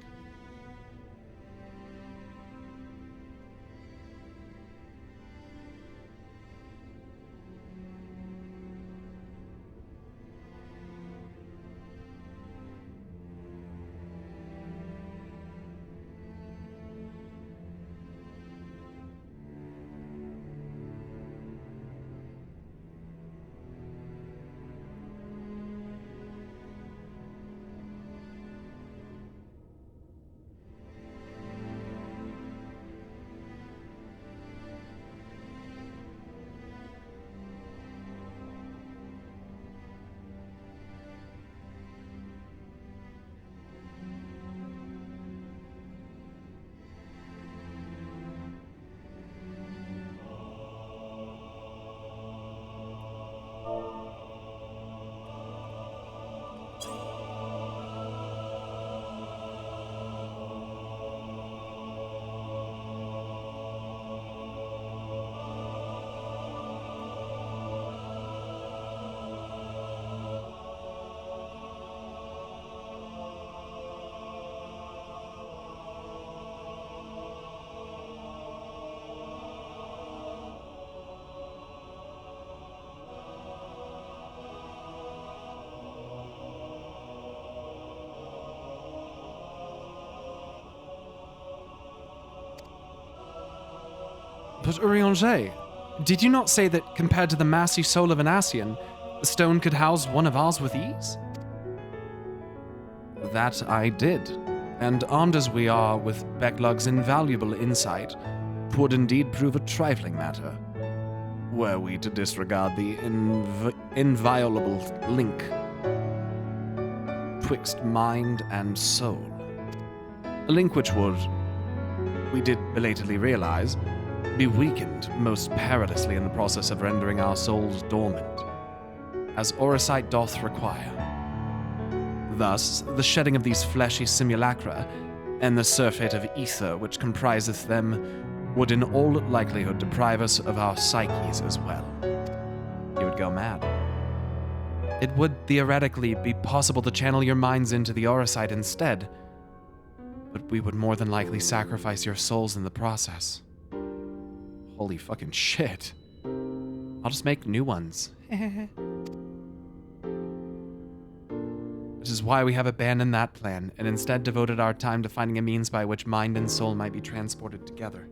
But Urianger, did you not say that compared to the massy soul of an Ascian, the stone could house one of ours with ease? That I did, and armed as we are with Becklug's invaluable insight, 'twould indeed prove a trifling matter, were we to disregard the inviolable link twixt mind and soul. A link which would, we did belatedly realize, be weakened most perilously in the process of rendering our souls dormant, as Orisight doth require. Thus, the shedding of these fleshy simulacra, and the surfeit of ether which compriseth them, would in all likelihood deprive us of our psyches as well. You would go mad. It would theoretically be possible to channel your minds into the Orisight instead, but we would more than likely sacrifice your souls in the process. Holy fucking shit. I'll just make new ones. Which is why we have abandoned that plan and instead devoted our time to finding a means by which mind and soul might be transported together.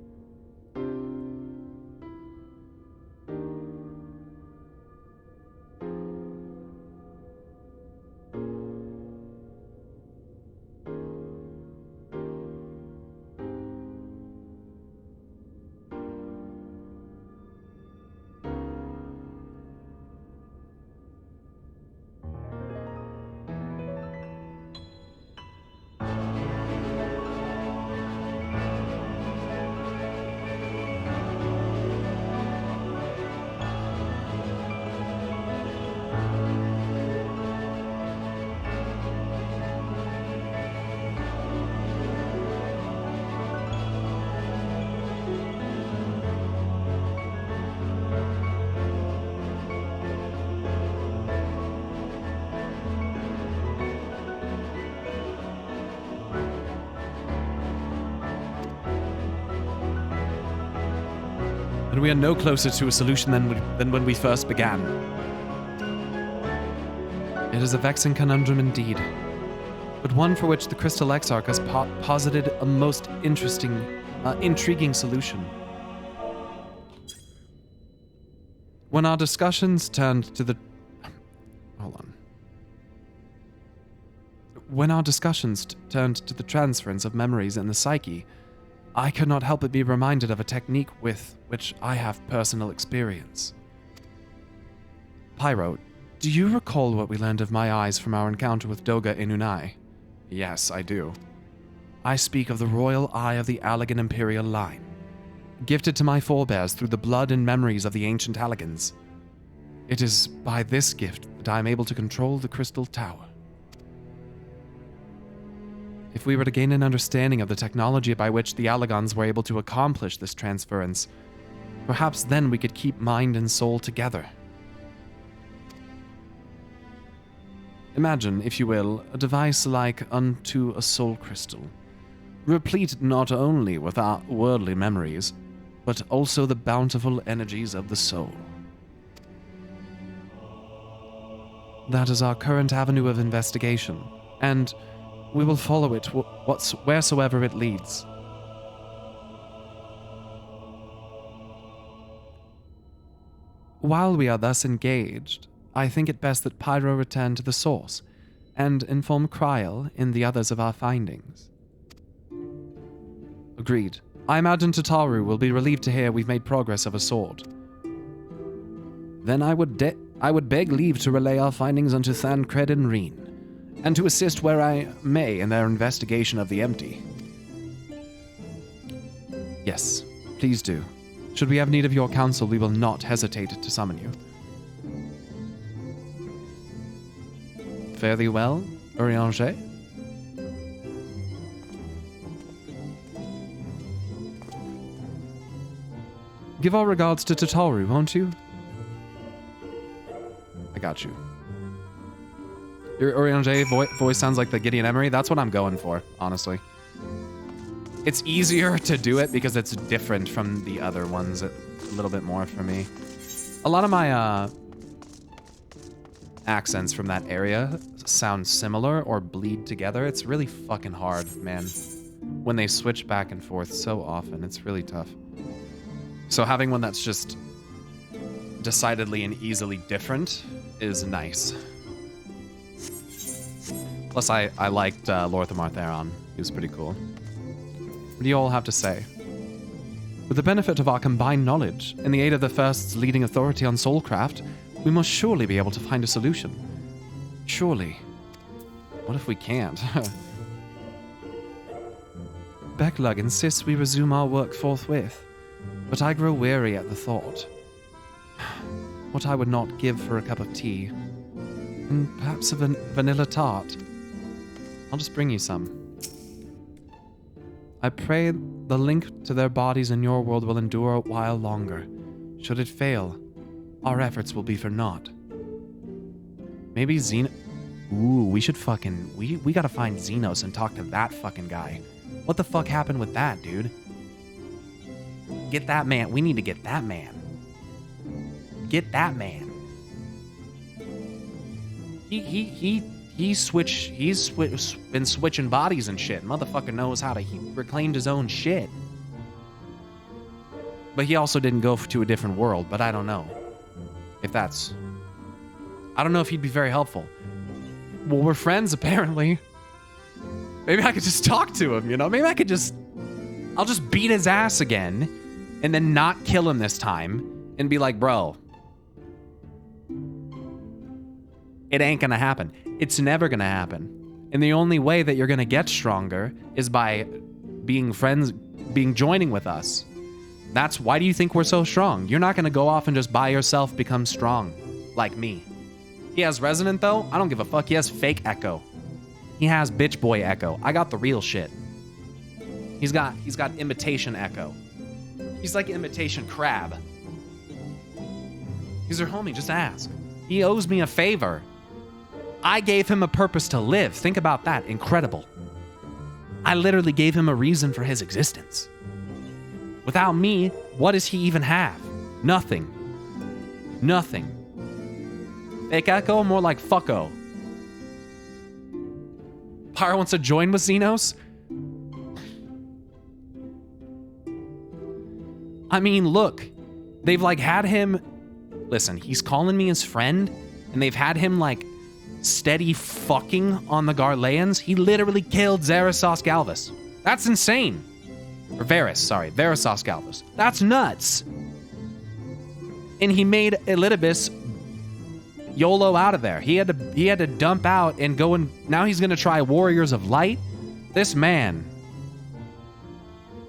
And we are no closer to a solution than when we first began. It is a vexing conundrum indeed, but one for which the Crystal Exarch has posited a most intriguing solution. When our discussions turned to the... When our discussions turned to the transference of memories in the psyche, I could not help but be reminded of a technique with which I have personal experience. Pyro, do you recall what we learned of my eyes from our encounter with Doga Inunai? Yes, I do. I speak of the royal eye of the Allagan Imperial line, gifted to my forebears through the blood and memories of the ancient Allagans. It is by this gift that I am able to control the Crystal Tower. If we were to gain an understanding of the technology by which the Allagans were able to accomplish this transference, perhaps then we could keep mind and soul together. Imagine, if you will, a device like unto a soul crystal, replete not only with our worldly memories, but also the bountiful energies of the soul. That is our current avenue of investigation, and we will follow it wheresoever it leads. While we are thus engaged, I think it best that Pyro return to the source and inform Kryl and the others of our findings. Agreed. I imagine Tataru will be relieved to hear we've made progress of a sort. Then I would beg leave to relay our findings unto Thancred and Reen, and to assist where I may in their investigation of the empty. Yes, please do. Should we have need of your counsel, we will not hesitate to summon you. Fare thee well, Urianger. Give our regards to Tataru, won't you? I got you. Your Urianger voice sounds like the Gideon Emery. That's what I'm going for, honestly. It's easier to do it because it's different from the other ones a little bit more for me. A lot of my accents from that area sound similar or bleed together. It's really fucking hard, man. When they switch back and forth so often, it's really tough. So having one that's just decidedly and easily different is nice. Plus, I liked Lorthamar Theron. He was pretty cool. What do you all have to say? With the benefit of our combined knowledge and the aid of the First's leading authority on soulcraft, we must surely be able to find a solution. Surely. What if we can't? Becklug insists we resume our work forthwith, but I grow weary at the thought. What I would not give for a cup of tea, and perhaps a vanilla tart. I'll just bring you some. I pray the link to their bodies in your world will endure a while longer. Should it fail, our efforts will be for naught. Maybe Ooh, we should fucking... We gotta find Xenos and talk to that fucking guy. What the fuck happened with that, dude? Get that man. We need to get that man. Get that man. He's been switching bodies and shit. Motherfucker knows how to... He reclaimed his own shit. But he also didn't go to a different world, but I don't know. If that's... I don't know if he'd be very helpful. Well, we're friends, apparently. Maybe I could just talk to him, you know? Maybe I could just... I'll just beat his ass again, and then not kill him this time, and be like, bro... It ain't gonna happen. It's never gonna happen. And the only way that you're gonna get stronger is by being friends, joining with us. That's why do you think we're so strong? You're not gonna go off and just by yourself become strong, like me. He has Resonant though. I don't give a fuck. He has fake Echo. He has bitch boy Echo. I got the real shit. He's got imitation Echo. He's like imitation Crab. He's your homie. Just ask. He owes me a favor. I gave him a purpose to live. Think about that. Incredible. I literally gave him a reason for his existence. Without me, what does he even have? Nothing. Nothing. Fake Echo, more like fucko. Pyro wants to join with Xenos? I mean, look. They've like had him... Listen, he's calling me his friend, and they've had him like steady fucking on the Garleans. He literally killed Zarasos Galvus. That's insane. Or Varys, sorry. Varasos Galvus. That's nuts. And he made Elidibus YOLO out of there. He had to dump out and go and... Now he's going to try Warriors of Light? This man.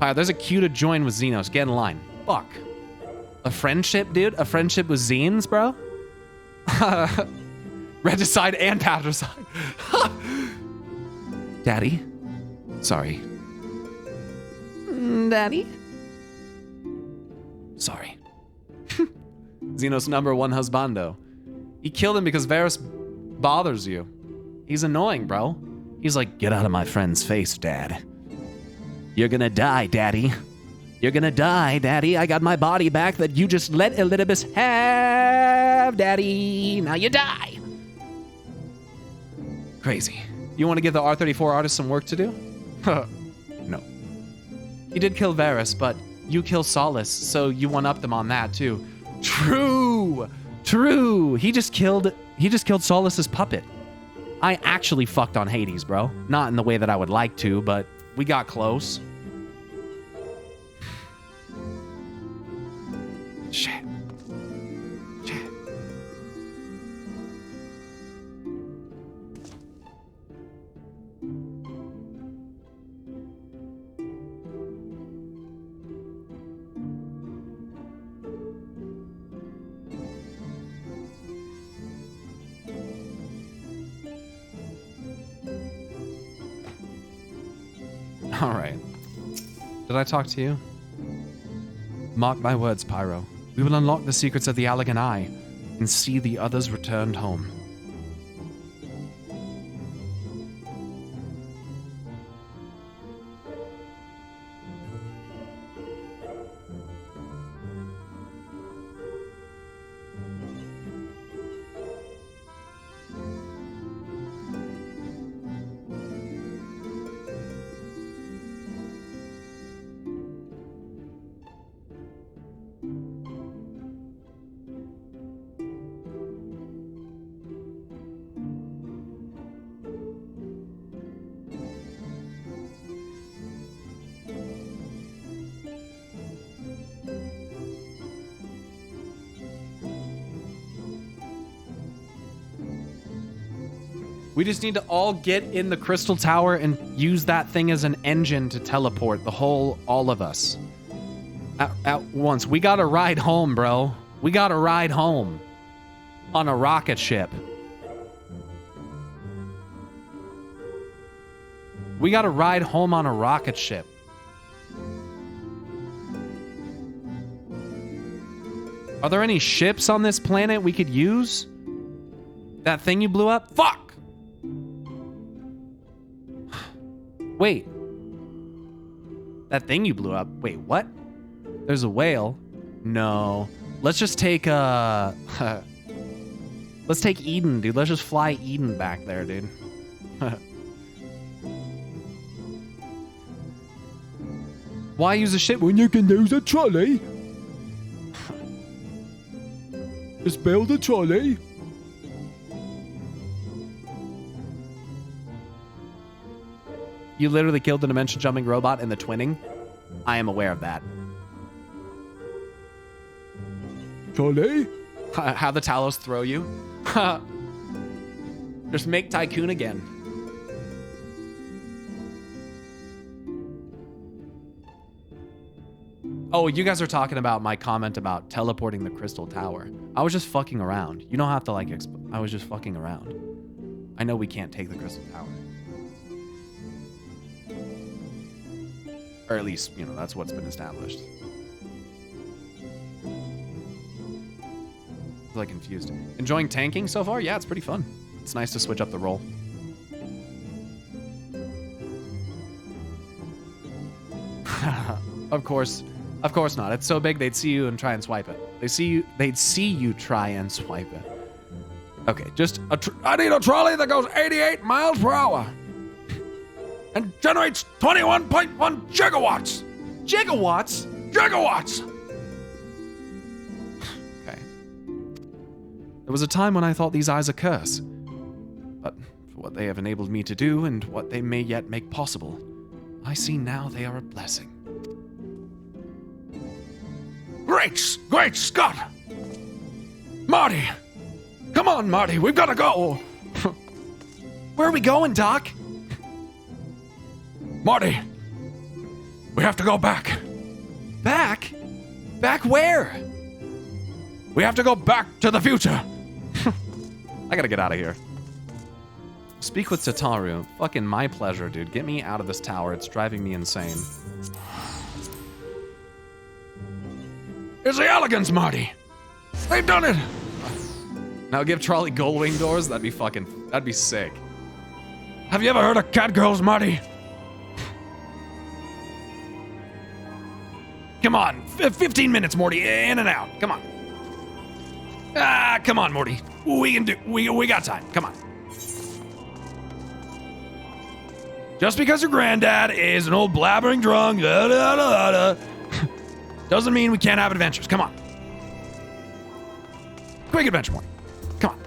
There's a queue to join with Xenos. Get in line. Fuck. A friendship, dude? A friendship with Xenos, bro? Regicide and Patricide. Daddy? Sorry. Daddy? Sorry. Xenos' #1 husbando. He killed him because Varys bothers you. He's annoying, bro. He's like, get out of my friend's face, Dad. You're gonna die, Daddy. You're gonna die, Daddy. I got my body back that you just let Elidibus have, Daddy. Now you die. Crazy. You want to give the R34 artist some work to do? No. He did kill Varys, but you kill Solace, so you one-up them on that too. True. True. He just killed Solace's puppet. I actually fucked on Hades, bro. Not in the way that I would like to, but we got close. Shit. Shit. All right. Did I talk to you? Mark my words, Pyro. We will unlock the secrets of the Allegan Eye and see the others returned home. We just need to all get in the crystal tower and use that thing as an engine to teleport all of us. At once. We gotta ride home, bro. We gotta ride home. On a rocket ship. We gotta ride home on a rocket ship. Are there any ships on this planet we could use? That thing you blew up? Fuck! Wait. That thing you blew up? Wait, what? There's a whale? No. Let's just take, let's take Eden, dude. Let's just fly Eden back there, dude. Why use a ship when you can use a trolley? Just build a trolley. You literally killed the dimension jumping robot in the twinning? I am aware of that. Trolley? How the Talos throw you? Just make Tycoon again. Oh, you guys are talking about my comment about teleporting the crystal tower. I was just fucking around. You don't have to like I was just fucking around. I know we can't take the crystal tower. Or at least, you know, that's what's been established. I'm like confused. Enjoying tanking so far? Yeah, it's pretty fun. It's nice to switch up the role. Of course not. It's so big they'd see you and try and swipe it. They'd see you try and swipe it. Okay, just I need a trolley that goes 88 miles per hour and generates 21.1 gigawatts. Gigawatts? Gigawatts! Okay. There was a time when I thought these eyes a curse. But for what they have enabled me to do and what they may yet make possible, I see now they are a blessing. Great Scott! Marty! Come on, Marty, we've got to go! Where are we going, Doc? Marty, we have to go back. Back? Back where? We have to go back to the future. I gotta get out of here. Speak with Tataru. Fucking my pleasure, dude. Get me out of this tower. It's driving me insane. It's the elegance, Marty. They've done it. Now give Charlie Gullwing doors. That'd be sick. Have you ever heard of catgirls, Marty? Come on, 15 minutes, Morty, in and out. Come on. Come on, Morty. We got time. Come on. Just because your granddad is an old blabbering drunk, doesn't mean we can't have adventures. Come on. Quick adventure, Morty. Come on.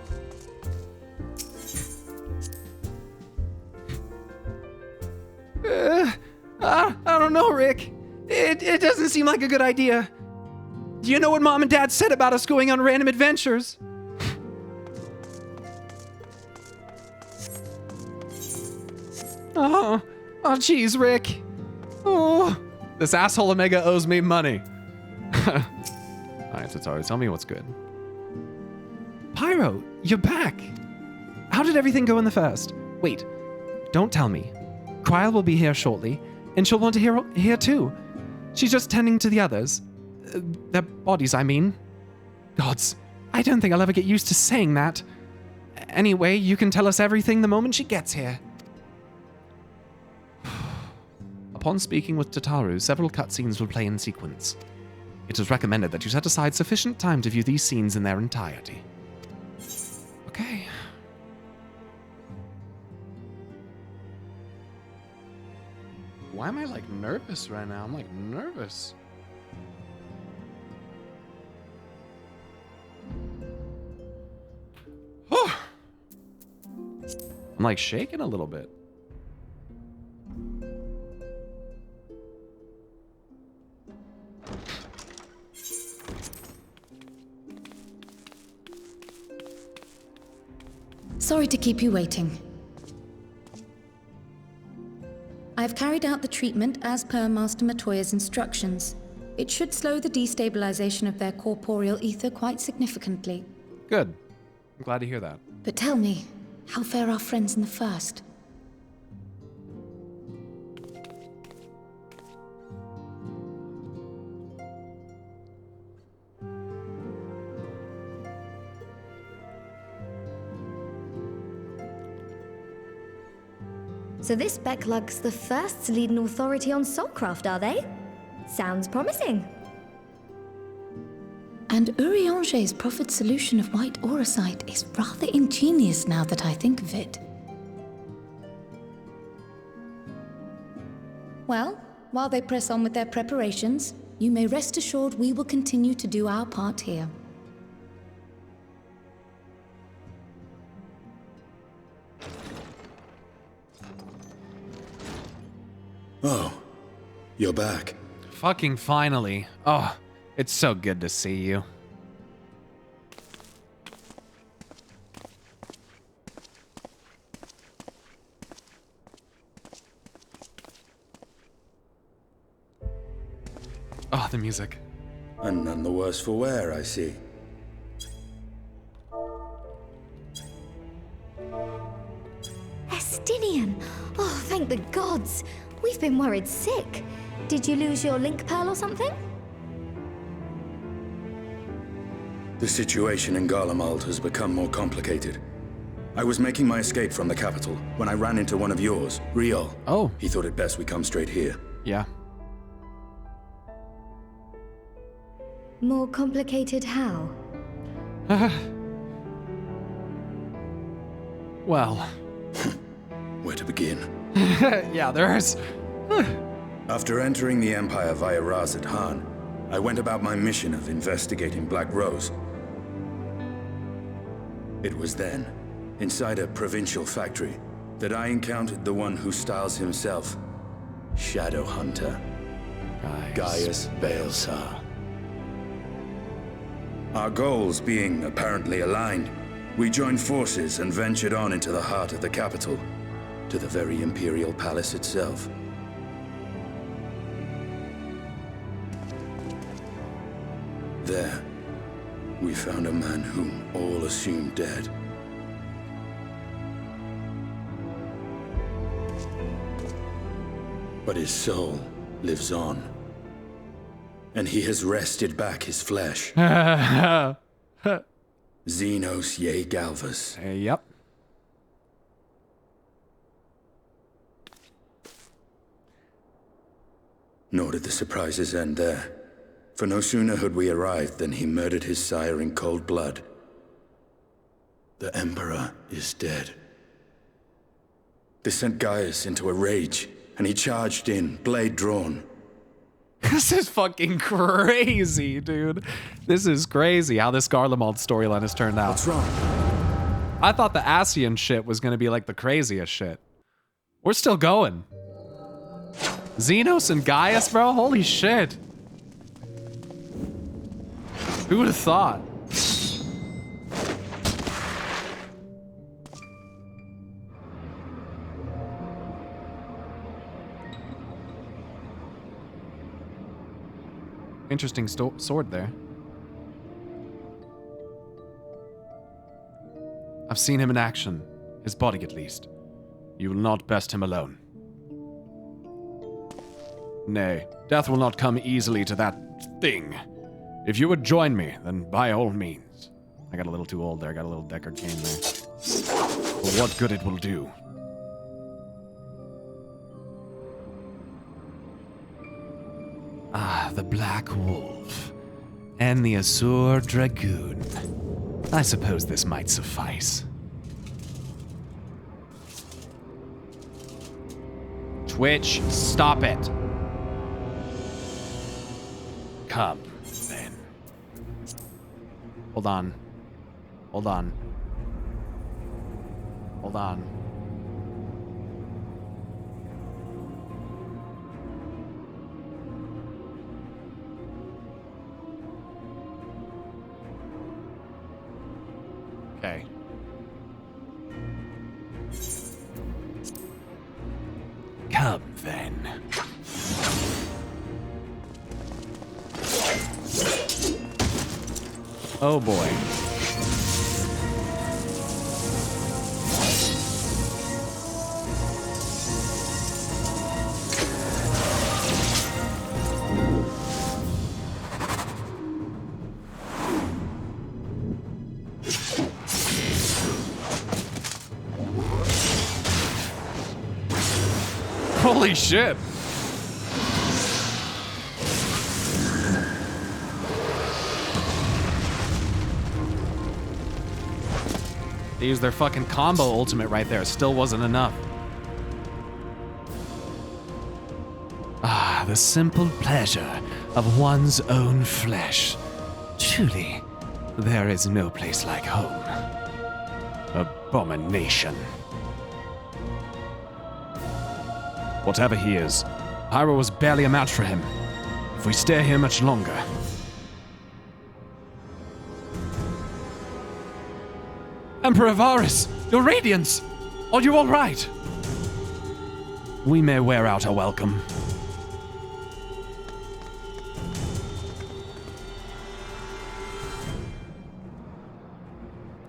I don't know, Rick. It doesn't seem like a good idea. Do you know what Mom and Dad said about us going on random adventures? Oh, jeez, Rick. Oh. This asshole Omega owes me money. Alright, Tataru, tell me what's good. Pyro, you're back. How did everything go in the first? Wait, don't tell me. Kryl will be here shortly, and she'll want to hear here too. She's just tending to the others. Their bodies, I mean. Gods, I don't think I'll ever get used to saying that. Anyway, you can tell us everything the moment she gets here. Upon speaking with Tataru, several cutscenes will play in sequence. It is recommended that you set aside sufficient time to view these scenes in their entirety. Okay. Why am I, like, nervous right now? I'm, like, nervous. I'm, like, shaking a little bit. Sorry to keep you waiting. have carried out the treatment as per Master Matoya's instructions. It should slow the destabilization of their corporeal ether quite significantly. Good. I'm glad to hear that. But tell me, how fare our friends in the first? So this Becklug's the first leading authority on soulcraft, are they? Sounds promising. And Urianger's proffered solution of white auracite is rather ingenious now that I think of it. Well, while they press on with their preparations, you may rest assured we will continue to do our part here. Oh, you're back. Fucking finally. Oh, it's so good to see you. Oh, the music. And none the worse for wear, I see. Estinien! Oh, thank the gods! We've been worried sick. Did you lose your link pearl or something? The situation in Garlemald has become more complicated. I was making my escape from the capital when I ran into one of yours, Riol. Oh. He thought it best we come straight here. Yeah. More complicated how? Well. Where to begin? Yeah, there's... After entering the Empire via Razat Han, I went about my mission of investigating Black Rose. It was then, inside a provincial factory, that I encountered the one who styles himself Shadow Hunter, Gaius Balsar. Our goals being apparently aligned, we joined forces and ventured on into the heart of the capital, to the very Imperial Palace itself. There, we found a man whom all assumed dead. But his soul lives on. And he has wrested back his flesh. Xenos Ye Galvas. Yep. Nor did the surprises end there. For no sooner had we arrived than he murdered his sire in cold blood. The Emperor is dead. This sent Gaius into a rage, and he charged in, blade drawn. This is fucking crazy, dude. This is crazy how this Garlemald storyline has turned out. What's wrong? I thought the Ascian shit was gonna be like the craziest shit. We're still going. Xenos and Gaius, bro? Holy shit. Who would have thought? Interesting sword there. I've seen him in action. His body, at least. You will not best him alone. Nay, death will not come easily to that thing. If you would join me, then by all means. I got a little too old there. I got a little Deckard cane there. For what good it will do. Ah, the Black Wolf. And the Azure Dragoon. I suppose this might suffice. Twitch, stop it. Come, then. Hold on. Hold on. Hold on. Okay. Come, then. Oh boy. Holy shit. They used their fucking combo ultimate right there. Still wasn't enough. Ah, the simple pleasure of one's own flesh. Truly, there is no place like home. Abomination. Whatever he is, Pyro was barely a match for him. If we stay here much longer... Emperor Varus, your radiance! Are you all right? We may wear out our welcome.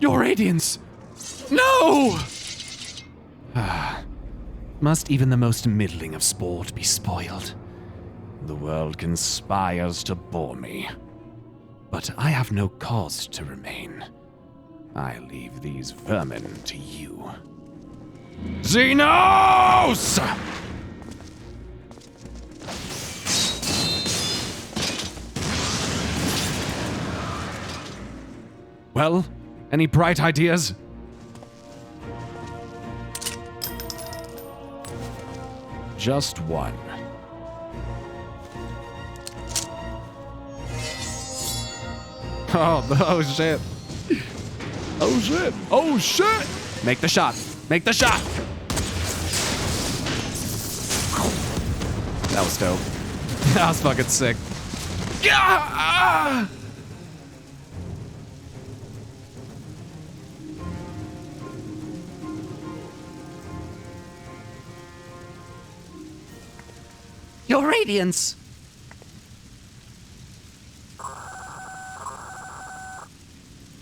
Your radiance! No! Ah, must even the most middling of sport be spoiled? The world conspires to bore me. But I have no cause to remain. I leave these vermin to you. Xenos! Well, any bright ideas? Just one. Oh shit. Oh shit! Oh shit! Make the shot! Make the shot! That was dope. That was fucking sick. Yeah! Your radiance!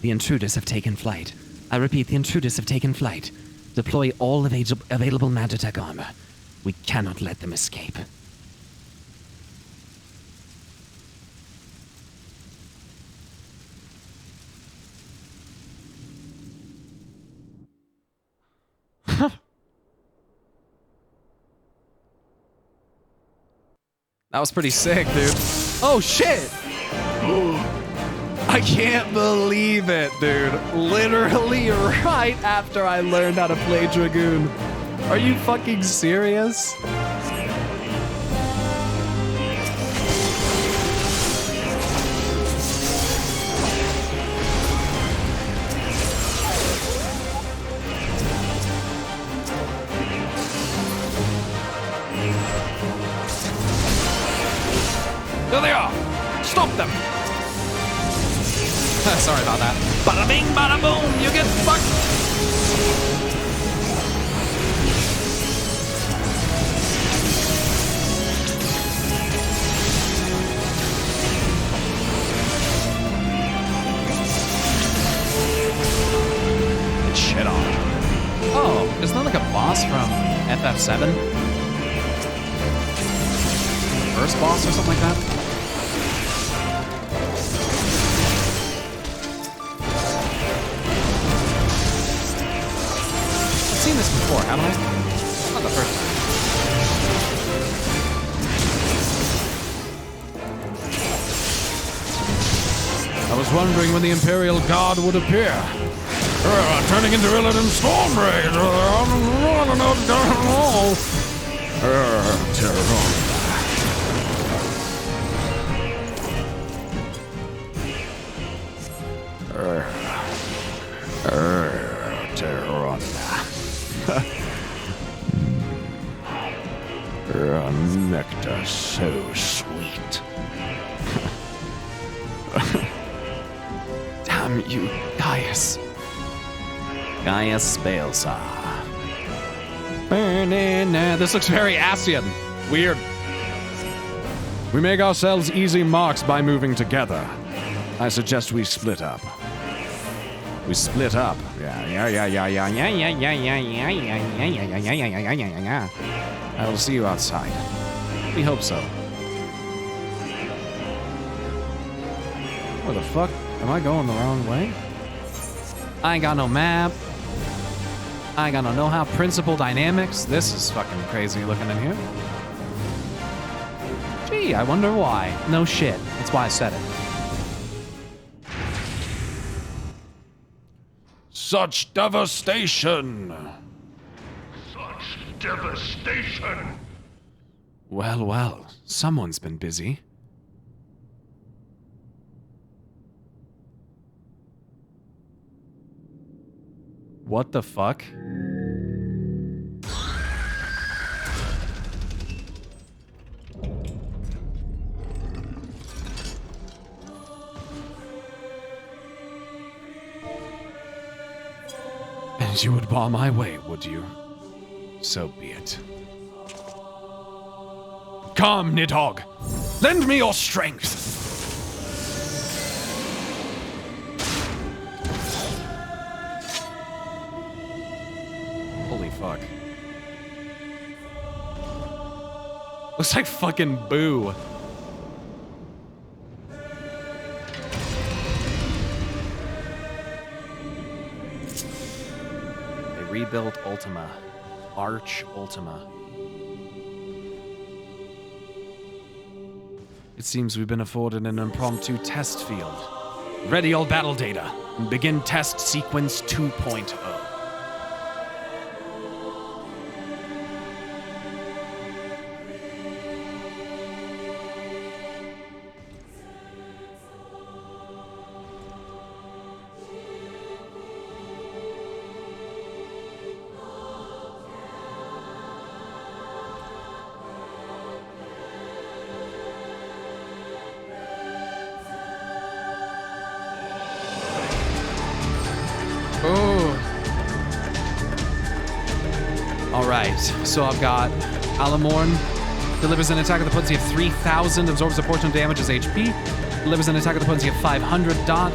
The intruders have taken flight. I repeat, the intruders have taken flight. Deploy all available Magitech armor. We cannot let them escape. That was pretty sick, dude. Oh shit! I can't believe it, dude. Literally right after I learned how to play Dragoon. Are you fucking serious? There they are! Stop them! Sorry about that. Bada bing, bada boom, you get fucked! Get shit on. Oh, isn't that like a boss from FF7? First boss or something like that? I've seen this before, haven't I? Not the first time. I was wondering when the Imperial Guard would appear. Turning into Illidan Stormrage. Nectar so sweet. Damn you, Gaius. Gaius Balesar. This looks very Ascian. Weird. We make ourselves easy marks by moving together. I suggest we split up. We split up. I will see you outside. We hope so. Where the fuck? Am I going the wrong way? I ain't got no map. I ain't got no know-how. Principal dynamics. This is fucking crazy looking in here. Gee, I wonder why. No shit. That's why I said it. Such devastation! Such devastation! Well, well. Someone's been busy. What the fuck? And you would bar my way, would you? So be it. Come, Nidhogg! Lend me your strength! Holy fuck. Looks like fucking Boo. They rebuilt Ultima. Arch Ultima. It seems we've been afforded an impromptu test field. Ready all battle data, and begin test sequence 2.0. Alright, so I've got Alamorn, delivers an attack with a potency of 3,000, absorbs a portion of damage as HP, delivers an attack with a potency of 500 dot.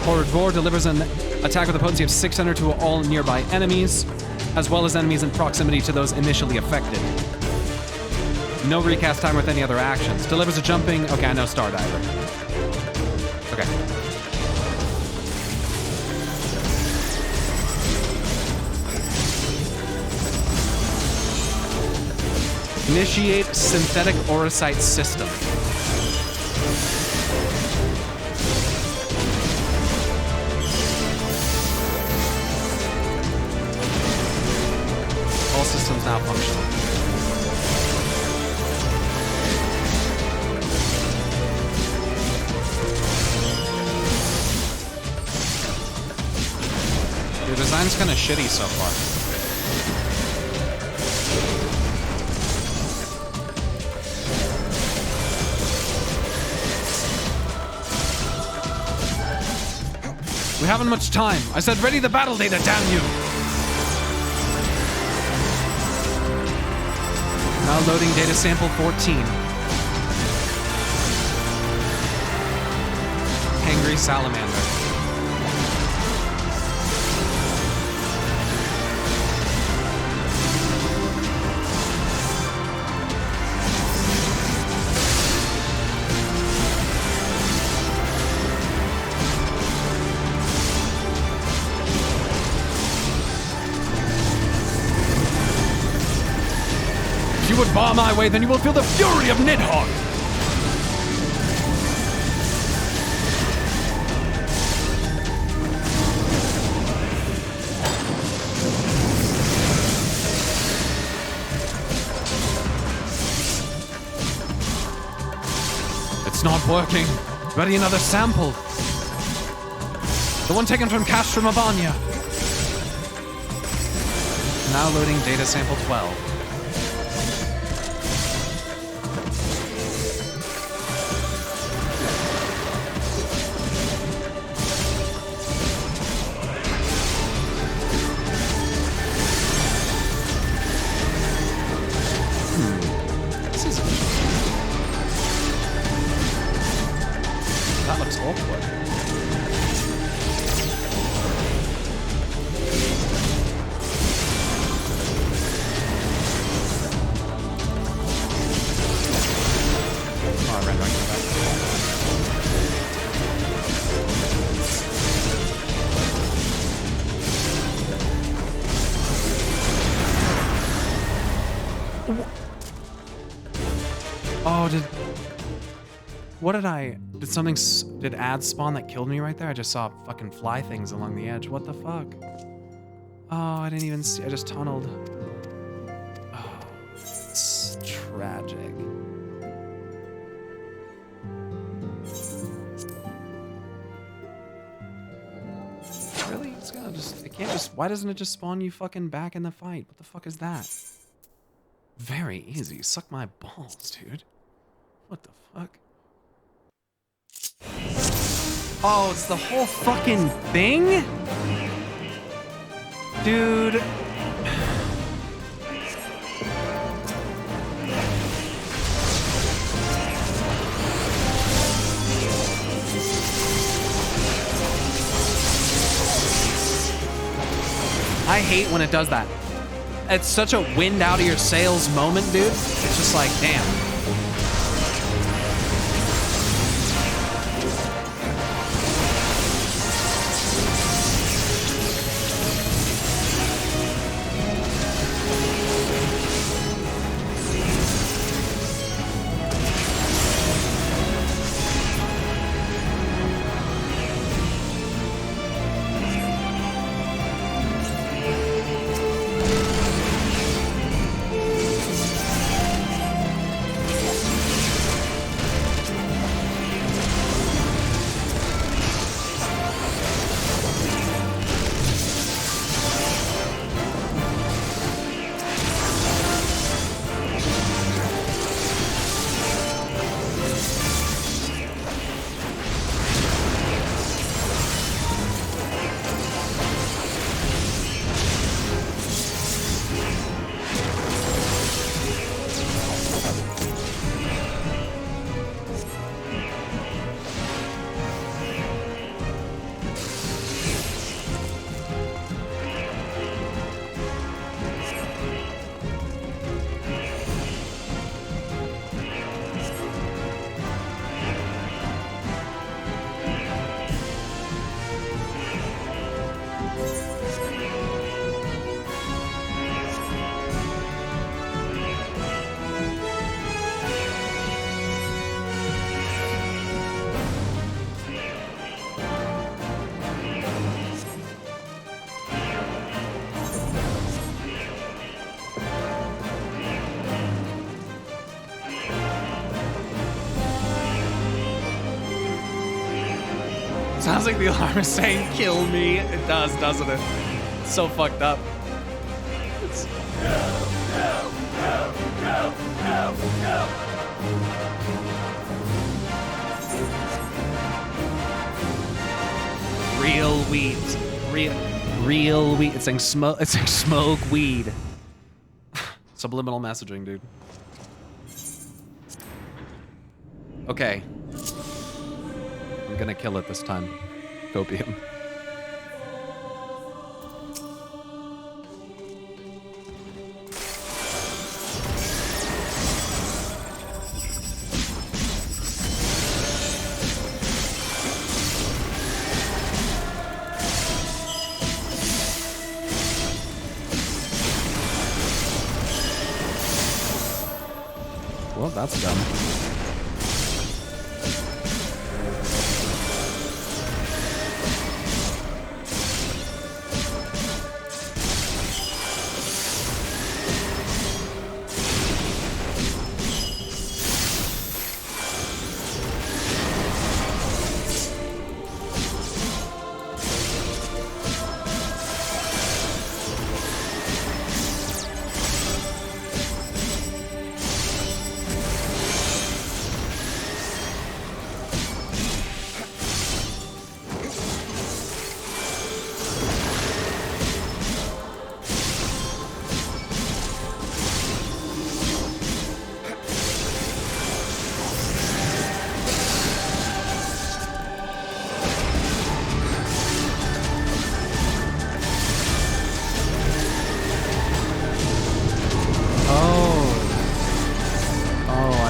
Horrid Roar delivers an attack with a potency of 600 to all nearby enemies, as well as enemies in proximity to those initially affected. No recast time with any other actions. Delivers a jumping... Okay, I know Stardiver. Okay. Initiate synthetic Orocyte system. All systems now functional. The design's kind of shitty so far. We haven't much time. I said ready the battle data, damn you! Now loading data sample 14. Hangry Salamander. If you would bar my way, then you will feel the fury of Nidhogg! It's not working. Ready another sample. The one taken from Castrum Avania. Now loading data sample 12. looks awkward. Oh, red right back. Oh, did ads spawn that killed me right there? I just saw fucking fly things along the edge. What the fuck? Oh, I didn't even see, I just tunneled. Oh, it's tragic. Really? It's gonna just, it can't just, why doesn't it just spawn you fucking back in the fight? What the fuck is that? Very easy. Suck my balls, dude. What the fuck? Oh, it's the whole fucking thing? Dude. I hate when it does that. It's such a wind out of your sails moment, dude. It's just like, damn. Sounds like the alarm is saying, kill me. It does, doesn't it? It's so fucked up. It's... Real weed. Real weed. It's saying smoke. It's saying smoke weed. Subliminal messaging, dude. Okay. I'm gonna kill it this time. Copium. Well, that's dumb.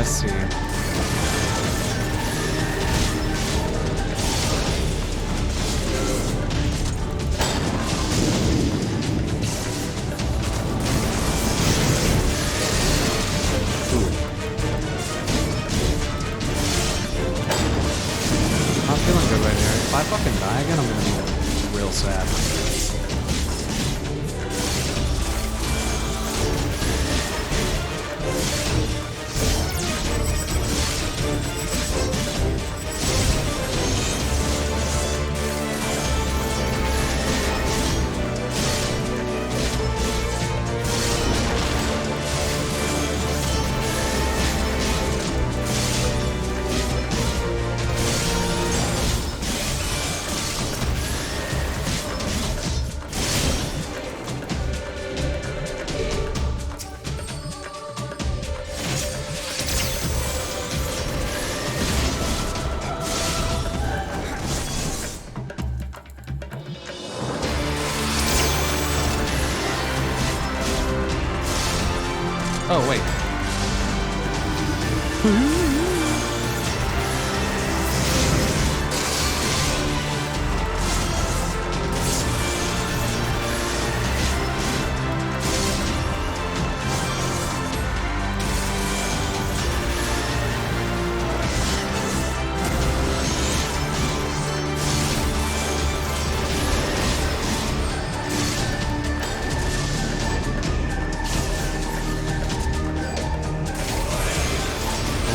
I see. Not feeling good right here. If I fucking die again, I'm gonna be real sad. Oh, wait.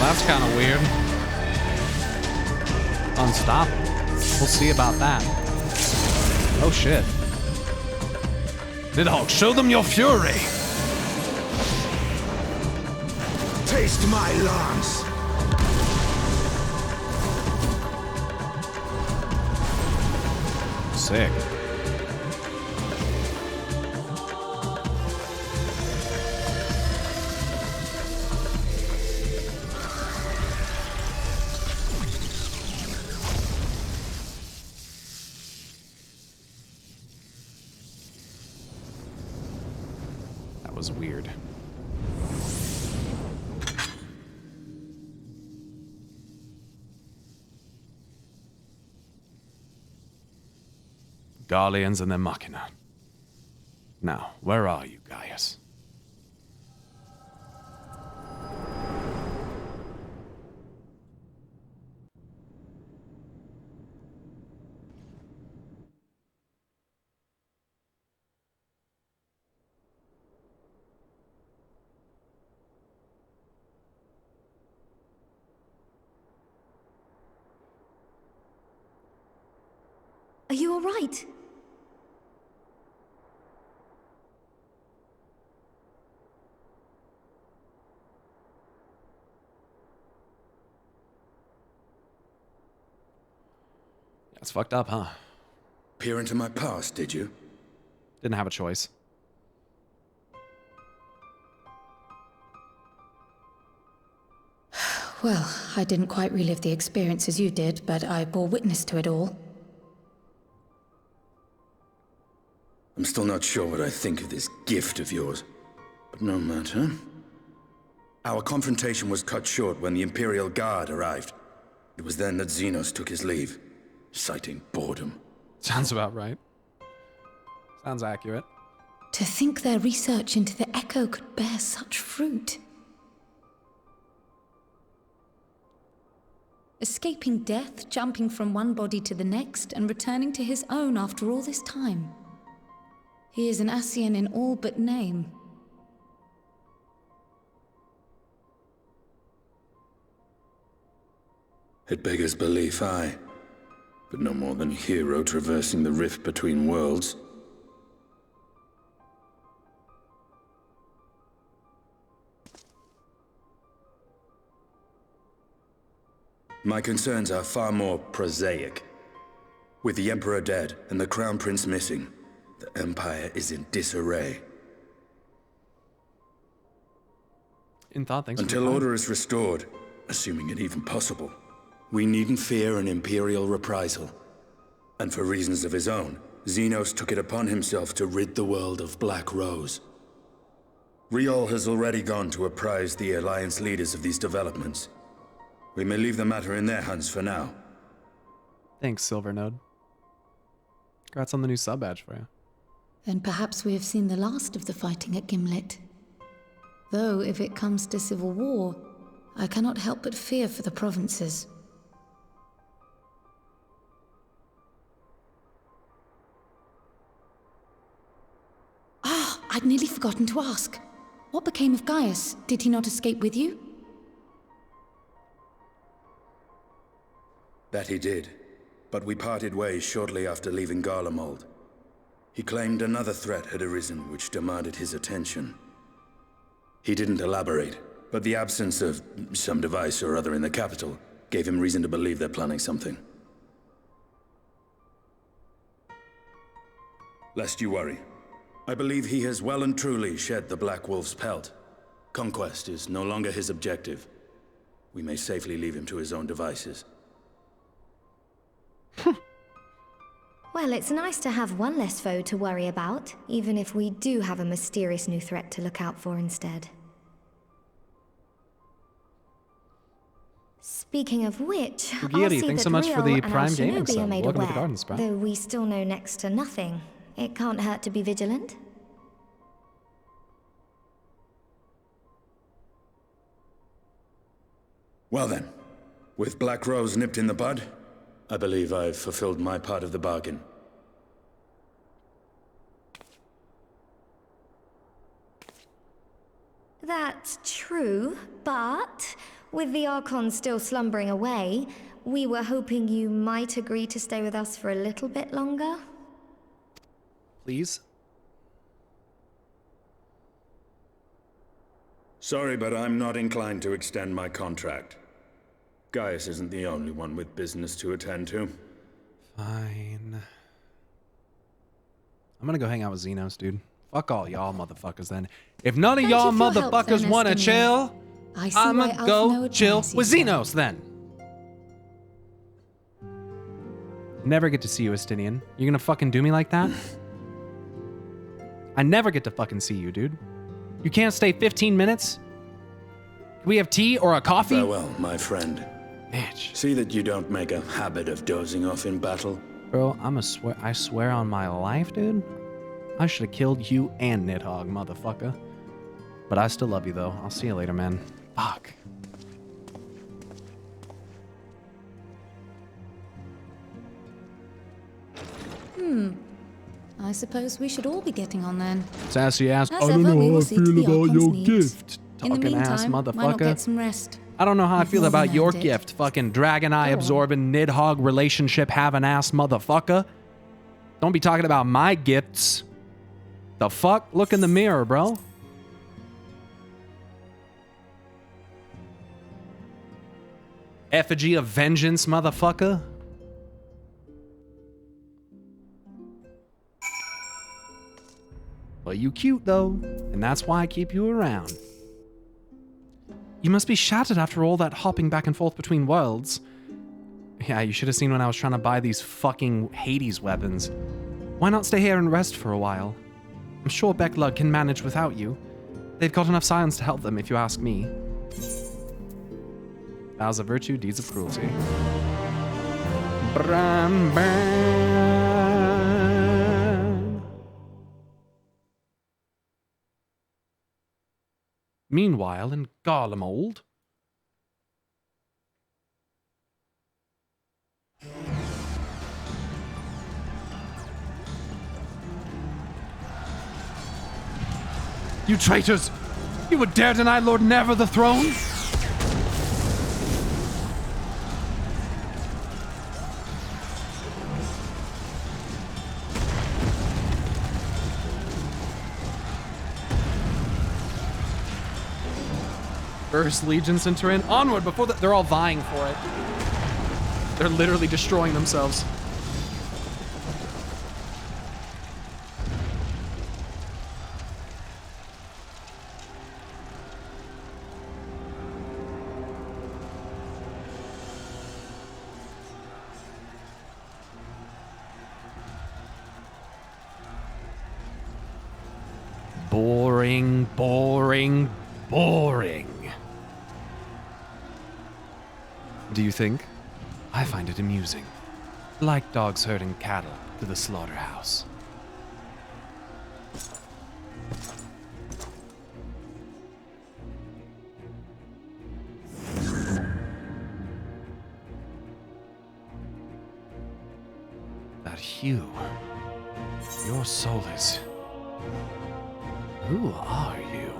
That's kind of weird. Unstoppable. We'll see about that. Oh shit. Nidhogg, show them your fury! Taste my lance! Sick. Was weird. Guardians and their Machina. Now, where are you, Gaius? Are you all right? That's fucked up, huh? Peer into my past, did you? Didn't have a choice. Well, I didn't quite relive the experience as you did, but I bore witness to it all. I'm still not sure what I think of this gift of yours, but no matter. Our confrontation was cut short when the Imperial Guard arrived. It was then that Xenos took his leave, citing boredom. Sounds about right. Sounds accurate. To think their research into the Echo could bear such fruit. Escaping death, jumping from one body to the next, and returning to his own after all this time. He is an Ascian in all but name. It beggars belief, aye. But no more than a hero traversing the rift between worlds. My concerns are far more prosaic. With the Emperor dead and the Crown Prince missing, the Empire is in disarray. In thought, thanks. Until order is restored, assuming it even possible, we needn't fear an Imperial reprisal. And for reasons of his own, Xenos took it upon himself to rid the world of Black Rose. Riol has already gone to apprise the Alliance leaders of these developments. We may leave the matter in their hands for now. Thanks, Silvernode. Congrats on the new sub badge for you. Then perhaps we have seen the last of the fighting at Gimlet. Though, if it comes to civil war, I cannot help but fear for the provinces. Ah, I'd nearly forgotten to ask. What became of Gaius? Did he not escape with you? That he did, but we parted ways shortly after leaving Garlemald. He claimed another threat had arisen which demanded his attention. He didn't elaborate, but the absence of some device or other in the capital gave him reason to believe they're planning something. Lest you worry, I believe he has well and truly shed the Black Wolf's pelt. Conquest is no longer his objective. We may safely leave him to his own devices. Well, it's nice to have one less foe to worry about, even if we do have a mysterious new threat to look out for instead. Speaking of which, I'll see thanks that so much for Riol the and Prime our Gaming Shinobi are sub. made Welcome to the aware, Garden Sprout. though we still know next to nothing. It can't hurt to be vigilant. Well then, with Black Rose nipped in the bud, I believe I've fulfilled my part of the bargain. That's true, but with the Archon still slumbering away, we were hoping you might agree to stay with us for a little bit longer. Please? Sorry, but I'm not inclined to extend my contract. Gaius isn't the only one with business to attend to. Fine. I'm gonna go hang out with Xenos, dude. Fuck all y'all motherfuckers then. If none of Thank y'all you for your help, motherfuckers then, wanna Estinien. chill, I see why I'ma Alpha go Noah chill drives you with so. Xenos then. Never get to see you, Estinien. You're gonna fucking do me like that? I never get to fucking see you, dude. You can't stay 15 minutes? Can we have tea or a coffee? Farewell, my friend. Bitch. See that you don't make a habit of dozing off in battle. Bro, I swear on my life, dude. I should have killed you and Nidhogg, motherfucker. But I still love you, though. I'll see you later, man. Fuck. I suppose we should all be getting on then. Sassy ass. As ever, we will see to the Archon's needs. In the Talking ass meantime, why not motherfucker. get some rest? I don't know how I feel You've about your earned it. gift, fucking dragon eye absorbing Nidhogg relationship having ass motherfucker. Don't be talking about my gifts. The fuck? Look in the mirror, bro. Effigy of vengeance, motherfucker. Well, you cute though, and that's why I keep you around. You must be shattered after all that hopping back and forth between worlds. Yeah, you should have seen when I was trying to buy these fucking Hades weapons. Why not stay here and rest for a while? I'm sure Becklug can manage without you. They've got enough science to help them, if you ask me. Vows of virtue, deeds of cruelty. Bram, bam. Meanwhile, in Garlemald, you traitors! You would dare deny Lord Never the throne? First Legion Centurion. Onward before they're all vying for it. They're literally destroying themselves. boring, boring, boring. Do you think? I find it amusing. Like dogs herding cattle to the slaughterhouse. That hue. Your soul is... Who are you?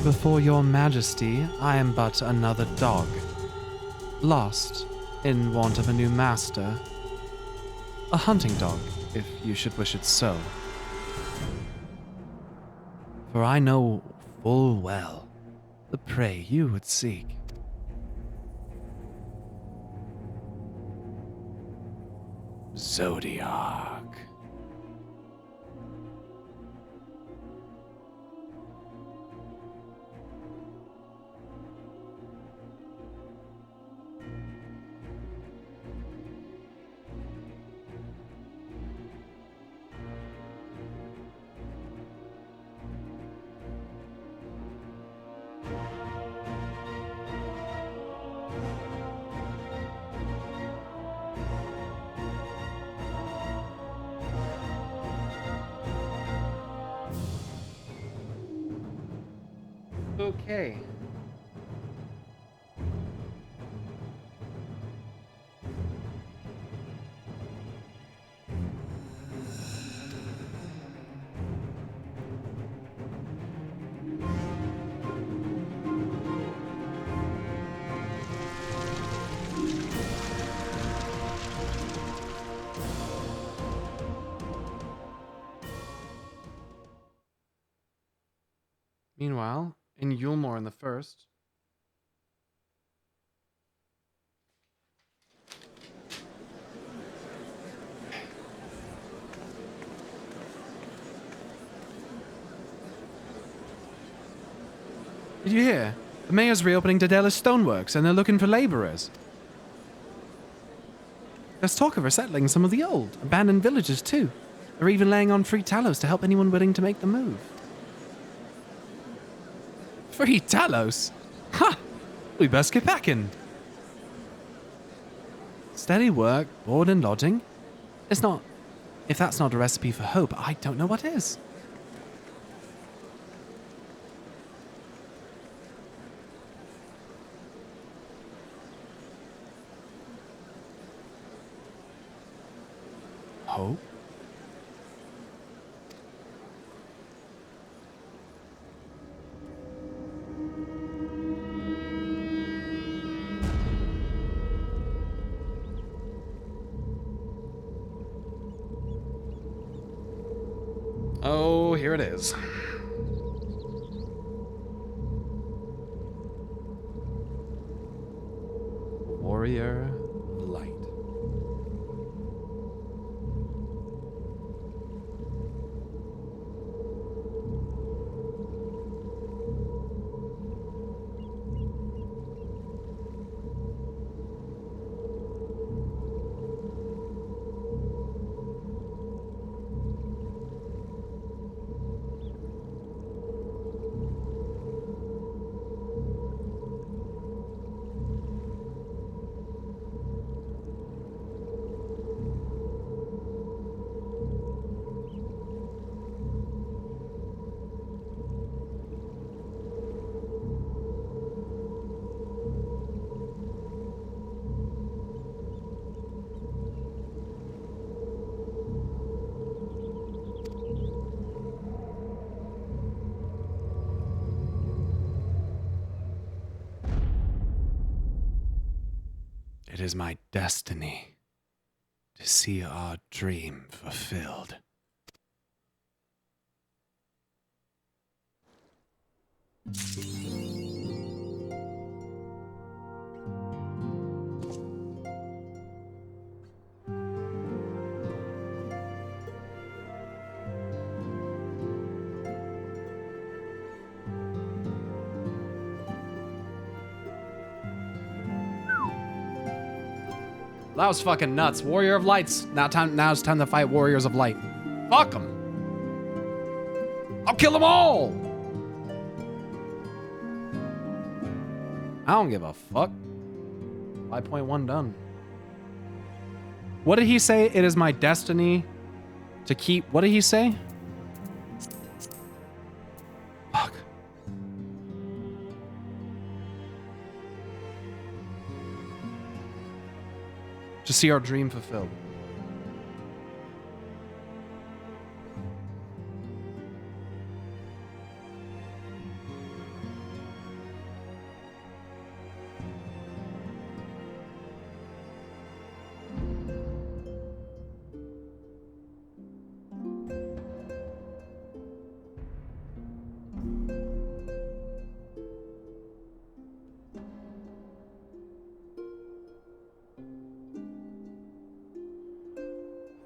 Before your majesty, I am but another dog, lost in want of a new master. A hunting dog, if you should wish it so. For I know full well the prey you would seek. Zodiac. Okay. Meanwhile, in Yulmore in the first. Did you hear? The mayor's reopening Daedalus Stoneworks and they're looking for laborers. There's talk of resettling some of the old, abandoned villages too. They're even laying on free talos to help anyone willing to make the move. Free talos? Ha! We best get packing. Steady work, board and lodging. It's not... If that's not a recipe for hope, I don't know what is. Hope? Oh, here it is. Warrior of Light. is my destiny to see our dream fulfilled. That was fucking nuts. Warrior of Lights. Now it's time to fight Warriors of Light. Fuck them. I'll kill them all. I don't give a fuck. 5.1 done. What did he say? It is my destiny to keep... What did he say? Fuck. To see our dream fulfilled.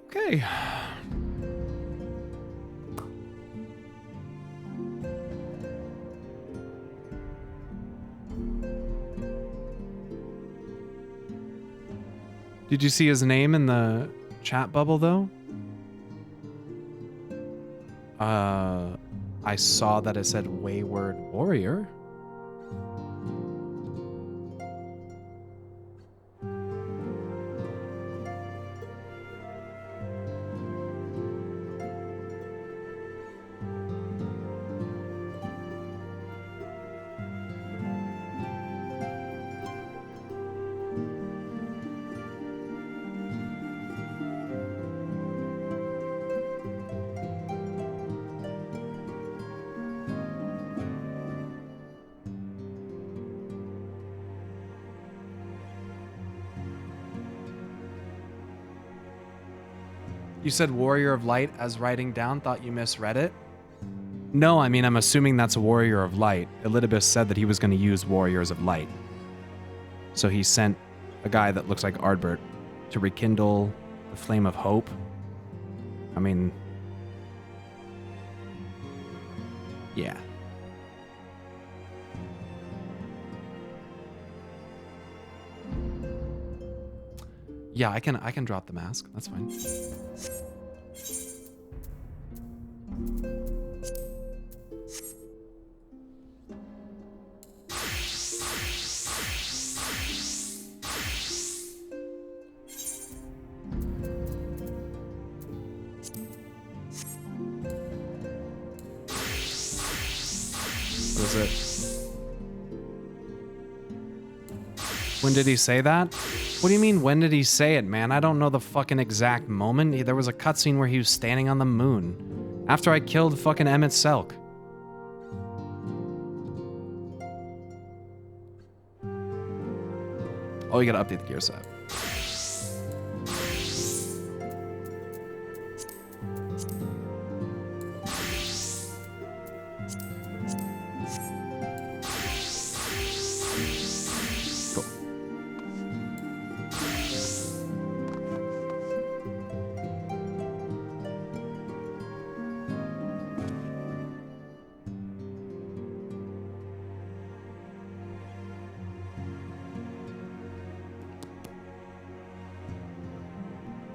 Okay. Did you see his name in the chat bubble though? I saw that it said Wayward Warrior. You said Warrior of Light as writing down, thought you misread it? No, I mean, I'm assuming that's a Warrior of Light. Elidibus said that he was going to use Warriors of Light. So he sent a guy that looks like Ardbert to rekindle the flame of hope. I mean... yeah. Yeah, I can drop the mask. That's fine. What is it? When did he say that? What do you mean, when did he say it, man? I don't know the fucking exact moment. There was a cutscene where he was standing on the moon. After I killed fucking Emmett Selk. Oh, you gotta update the gear set.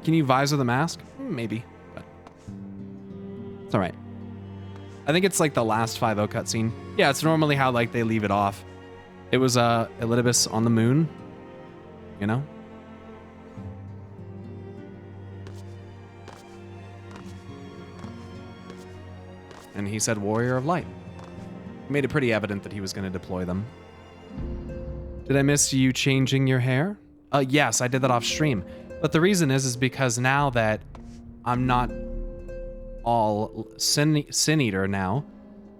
Can you visor the mask? Maybe, but it's all right. I think it's like the last 5.0 cutscene. Yeah, it's normally how like they leave it off. It was Elidibus on the moon, you know? And he said Warrior of Light. He made it pretty evident that he was going to deploy them. Did I miss you changing your hair? Yes, I did that off stream. But the reason is because now that I'm not all sin eater now,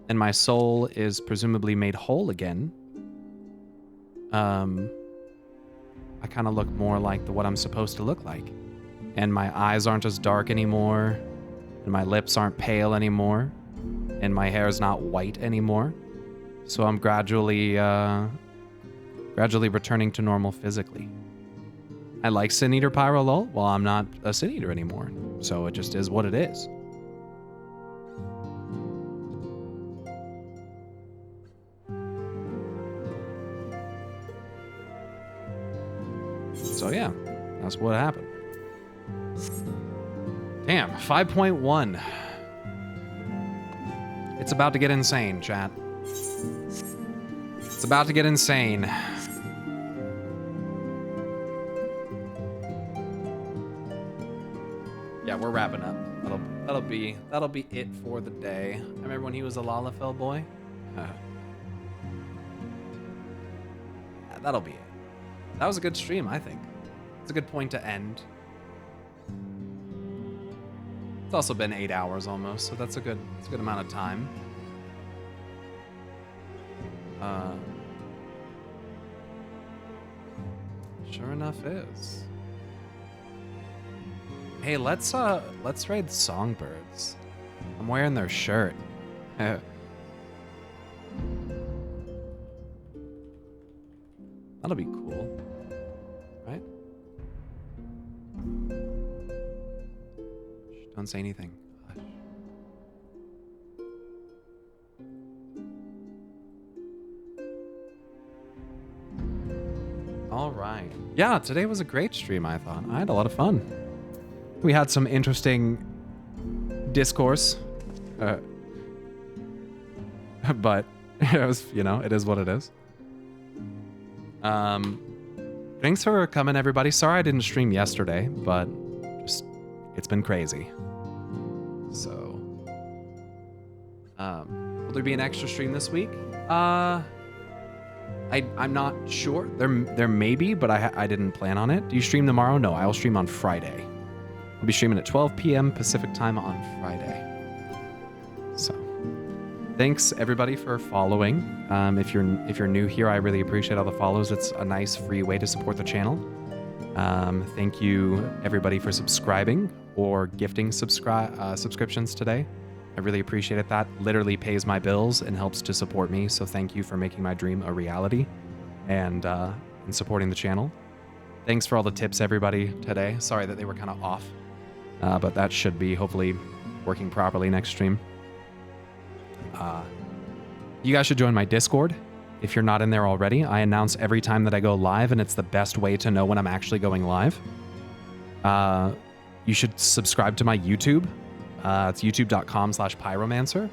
and my soul is presumably made whole again, I kind of look more like what I'm supposed to look like. And my eyes aren't as dark anymore, and my lips aren't pale anymore, and my hair is not white anymore. So I'm gradually returning to normal physically. I like Sin Eater Pyro lol. Well, I'm not a Sin Eater anymore, so it just is what it is. So yeah, that's what happened. Damn, 5.1. It's about to get insane, chat. It's about to get insane. Yeah, we're wrapping up. That'll be it for the day. I remember when he was a Lalafell boy. Yeah, that'll be it. That was a good stream, I think. It's a good point to end. It's also been 8 hours almost, so that's a good amount of time. Sure enough is. Hey, let's raid the Songbirds. I'm wearing their shirt. That'll be cool. Right? Shh, don't say anything. Hush. All right. Yeah, today was a great stream, I thought. I had a lot of fun. We had some interesting discourse. But it was, it is what it is. Thanks for coming, everybody. Sorry I didn't stream yesterday, but just it's been crazy. So, will there be an extra stream this week? I'm not sure. There may be, but I didn't plan on it. Do you stream tomorrow? No, I'll stream on Friday. I'll be streaming at 12 p.m. Pacific time on Friday. So, thanks everybody for following. If you're new here, I really appreciate all the follows. It's a nice free way to support the channel. Thank you everybody for subscribing or gifting subscriptions today. I really appreciate it. That literally pays my bills and helps to support me. So thank you for making my dream a reality and supporting the channel. Thanks for all the tips, everybody, today. Sorry that they were kind of off, but that should be hopefully working properly next stream. You guys should join my Discord if you're not in there already. I announce every time that I go live, and it's the best way to know when I'm actually going live. You should subscribe to my YouTube. It's youtube.com/pyromancer.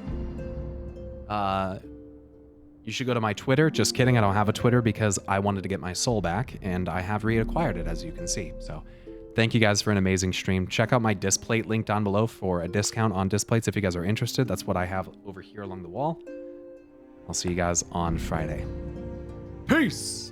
You should go to my Twitter. Just kidding, I don't have a Twitter because I wanted to get my soul back, and I have reacquired it, as you can see. So thank you guys for an amazing stream. Check out my Displate link down below for a discount on Displates if you guys are interested. That's what I have over here along the wall. I'll see you guys on Friday. Peace!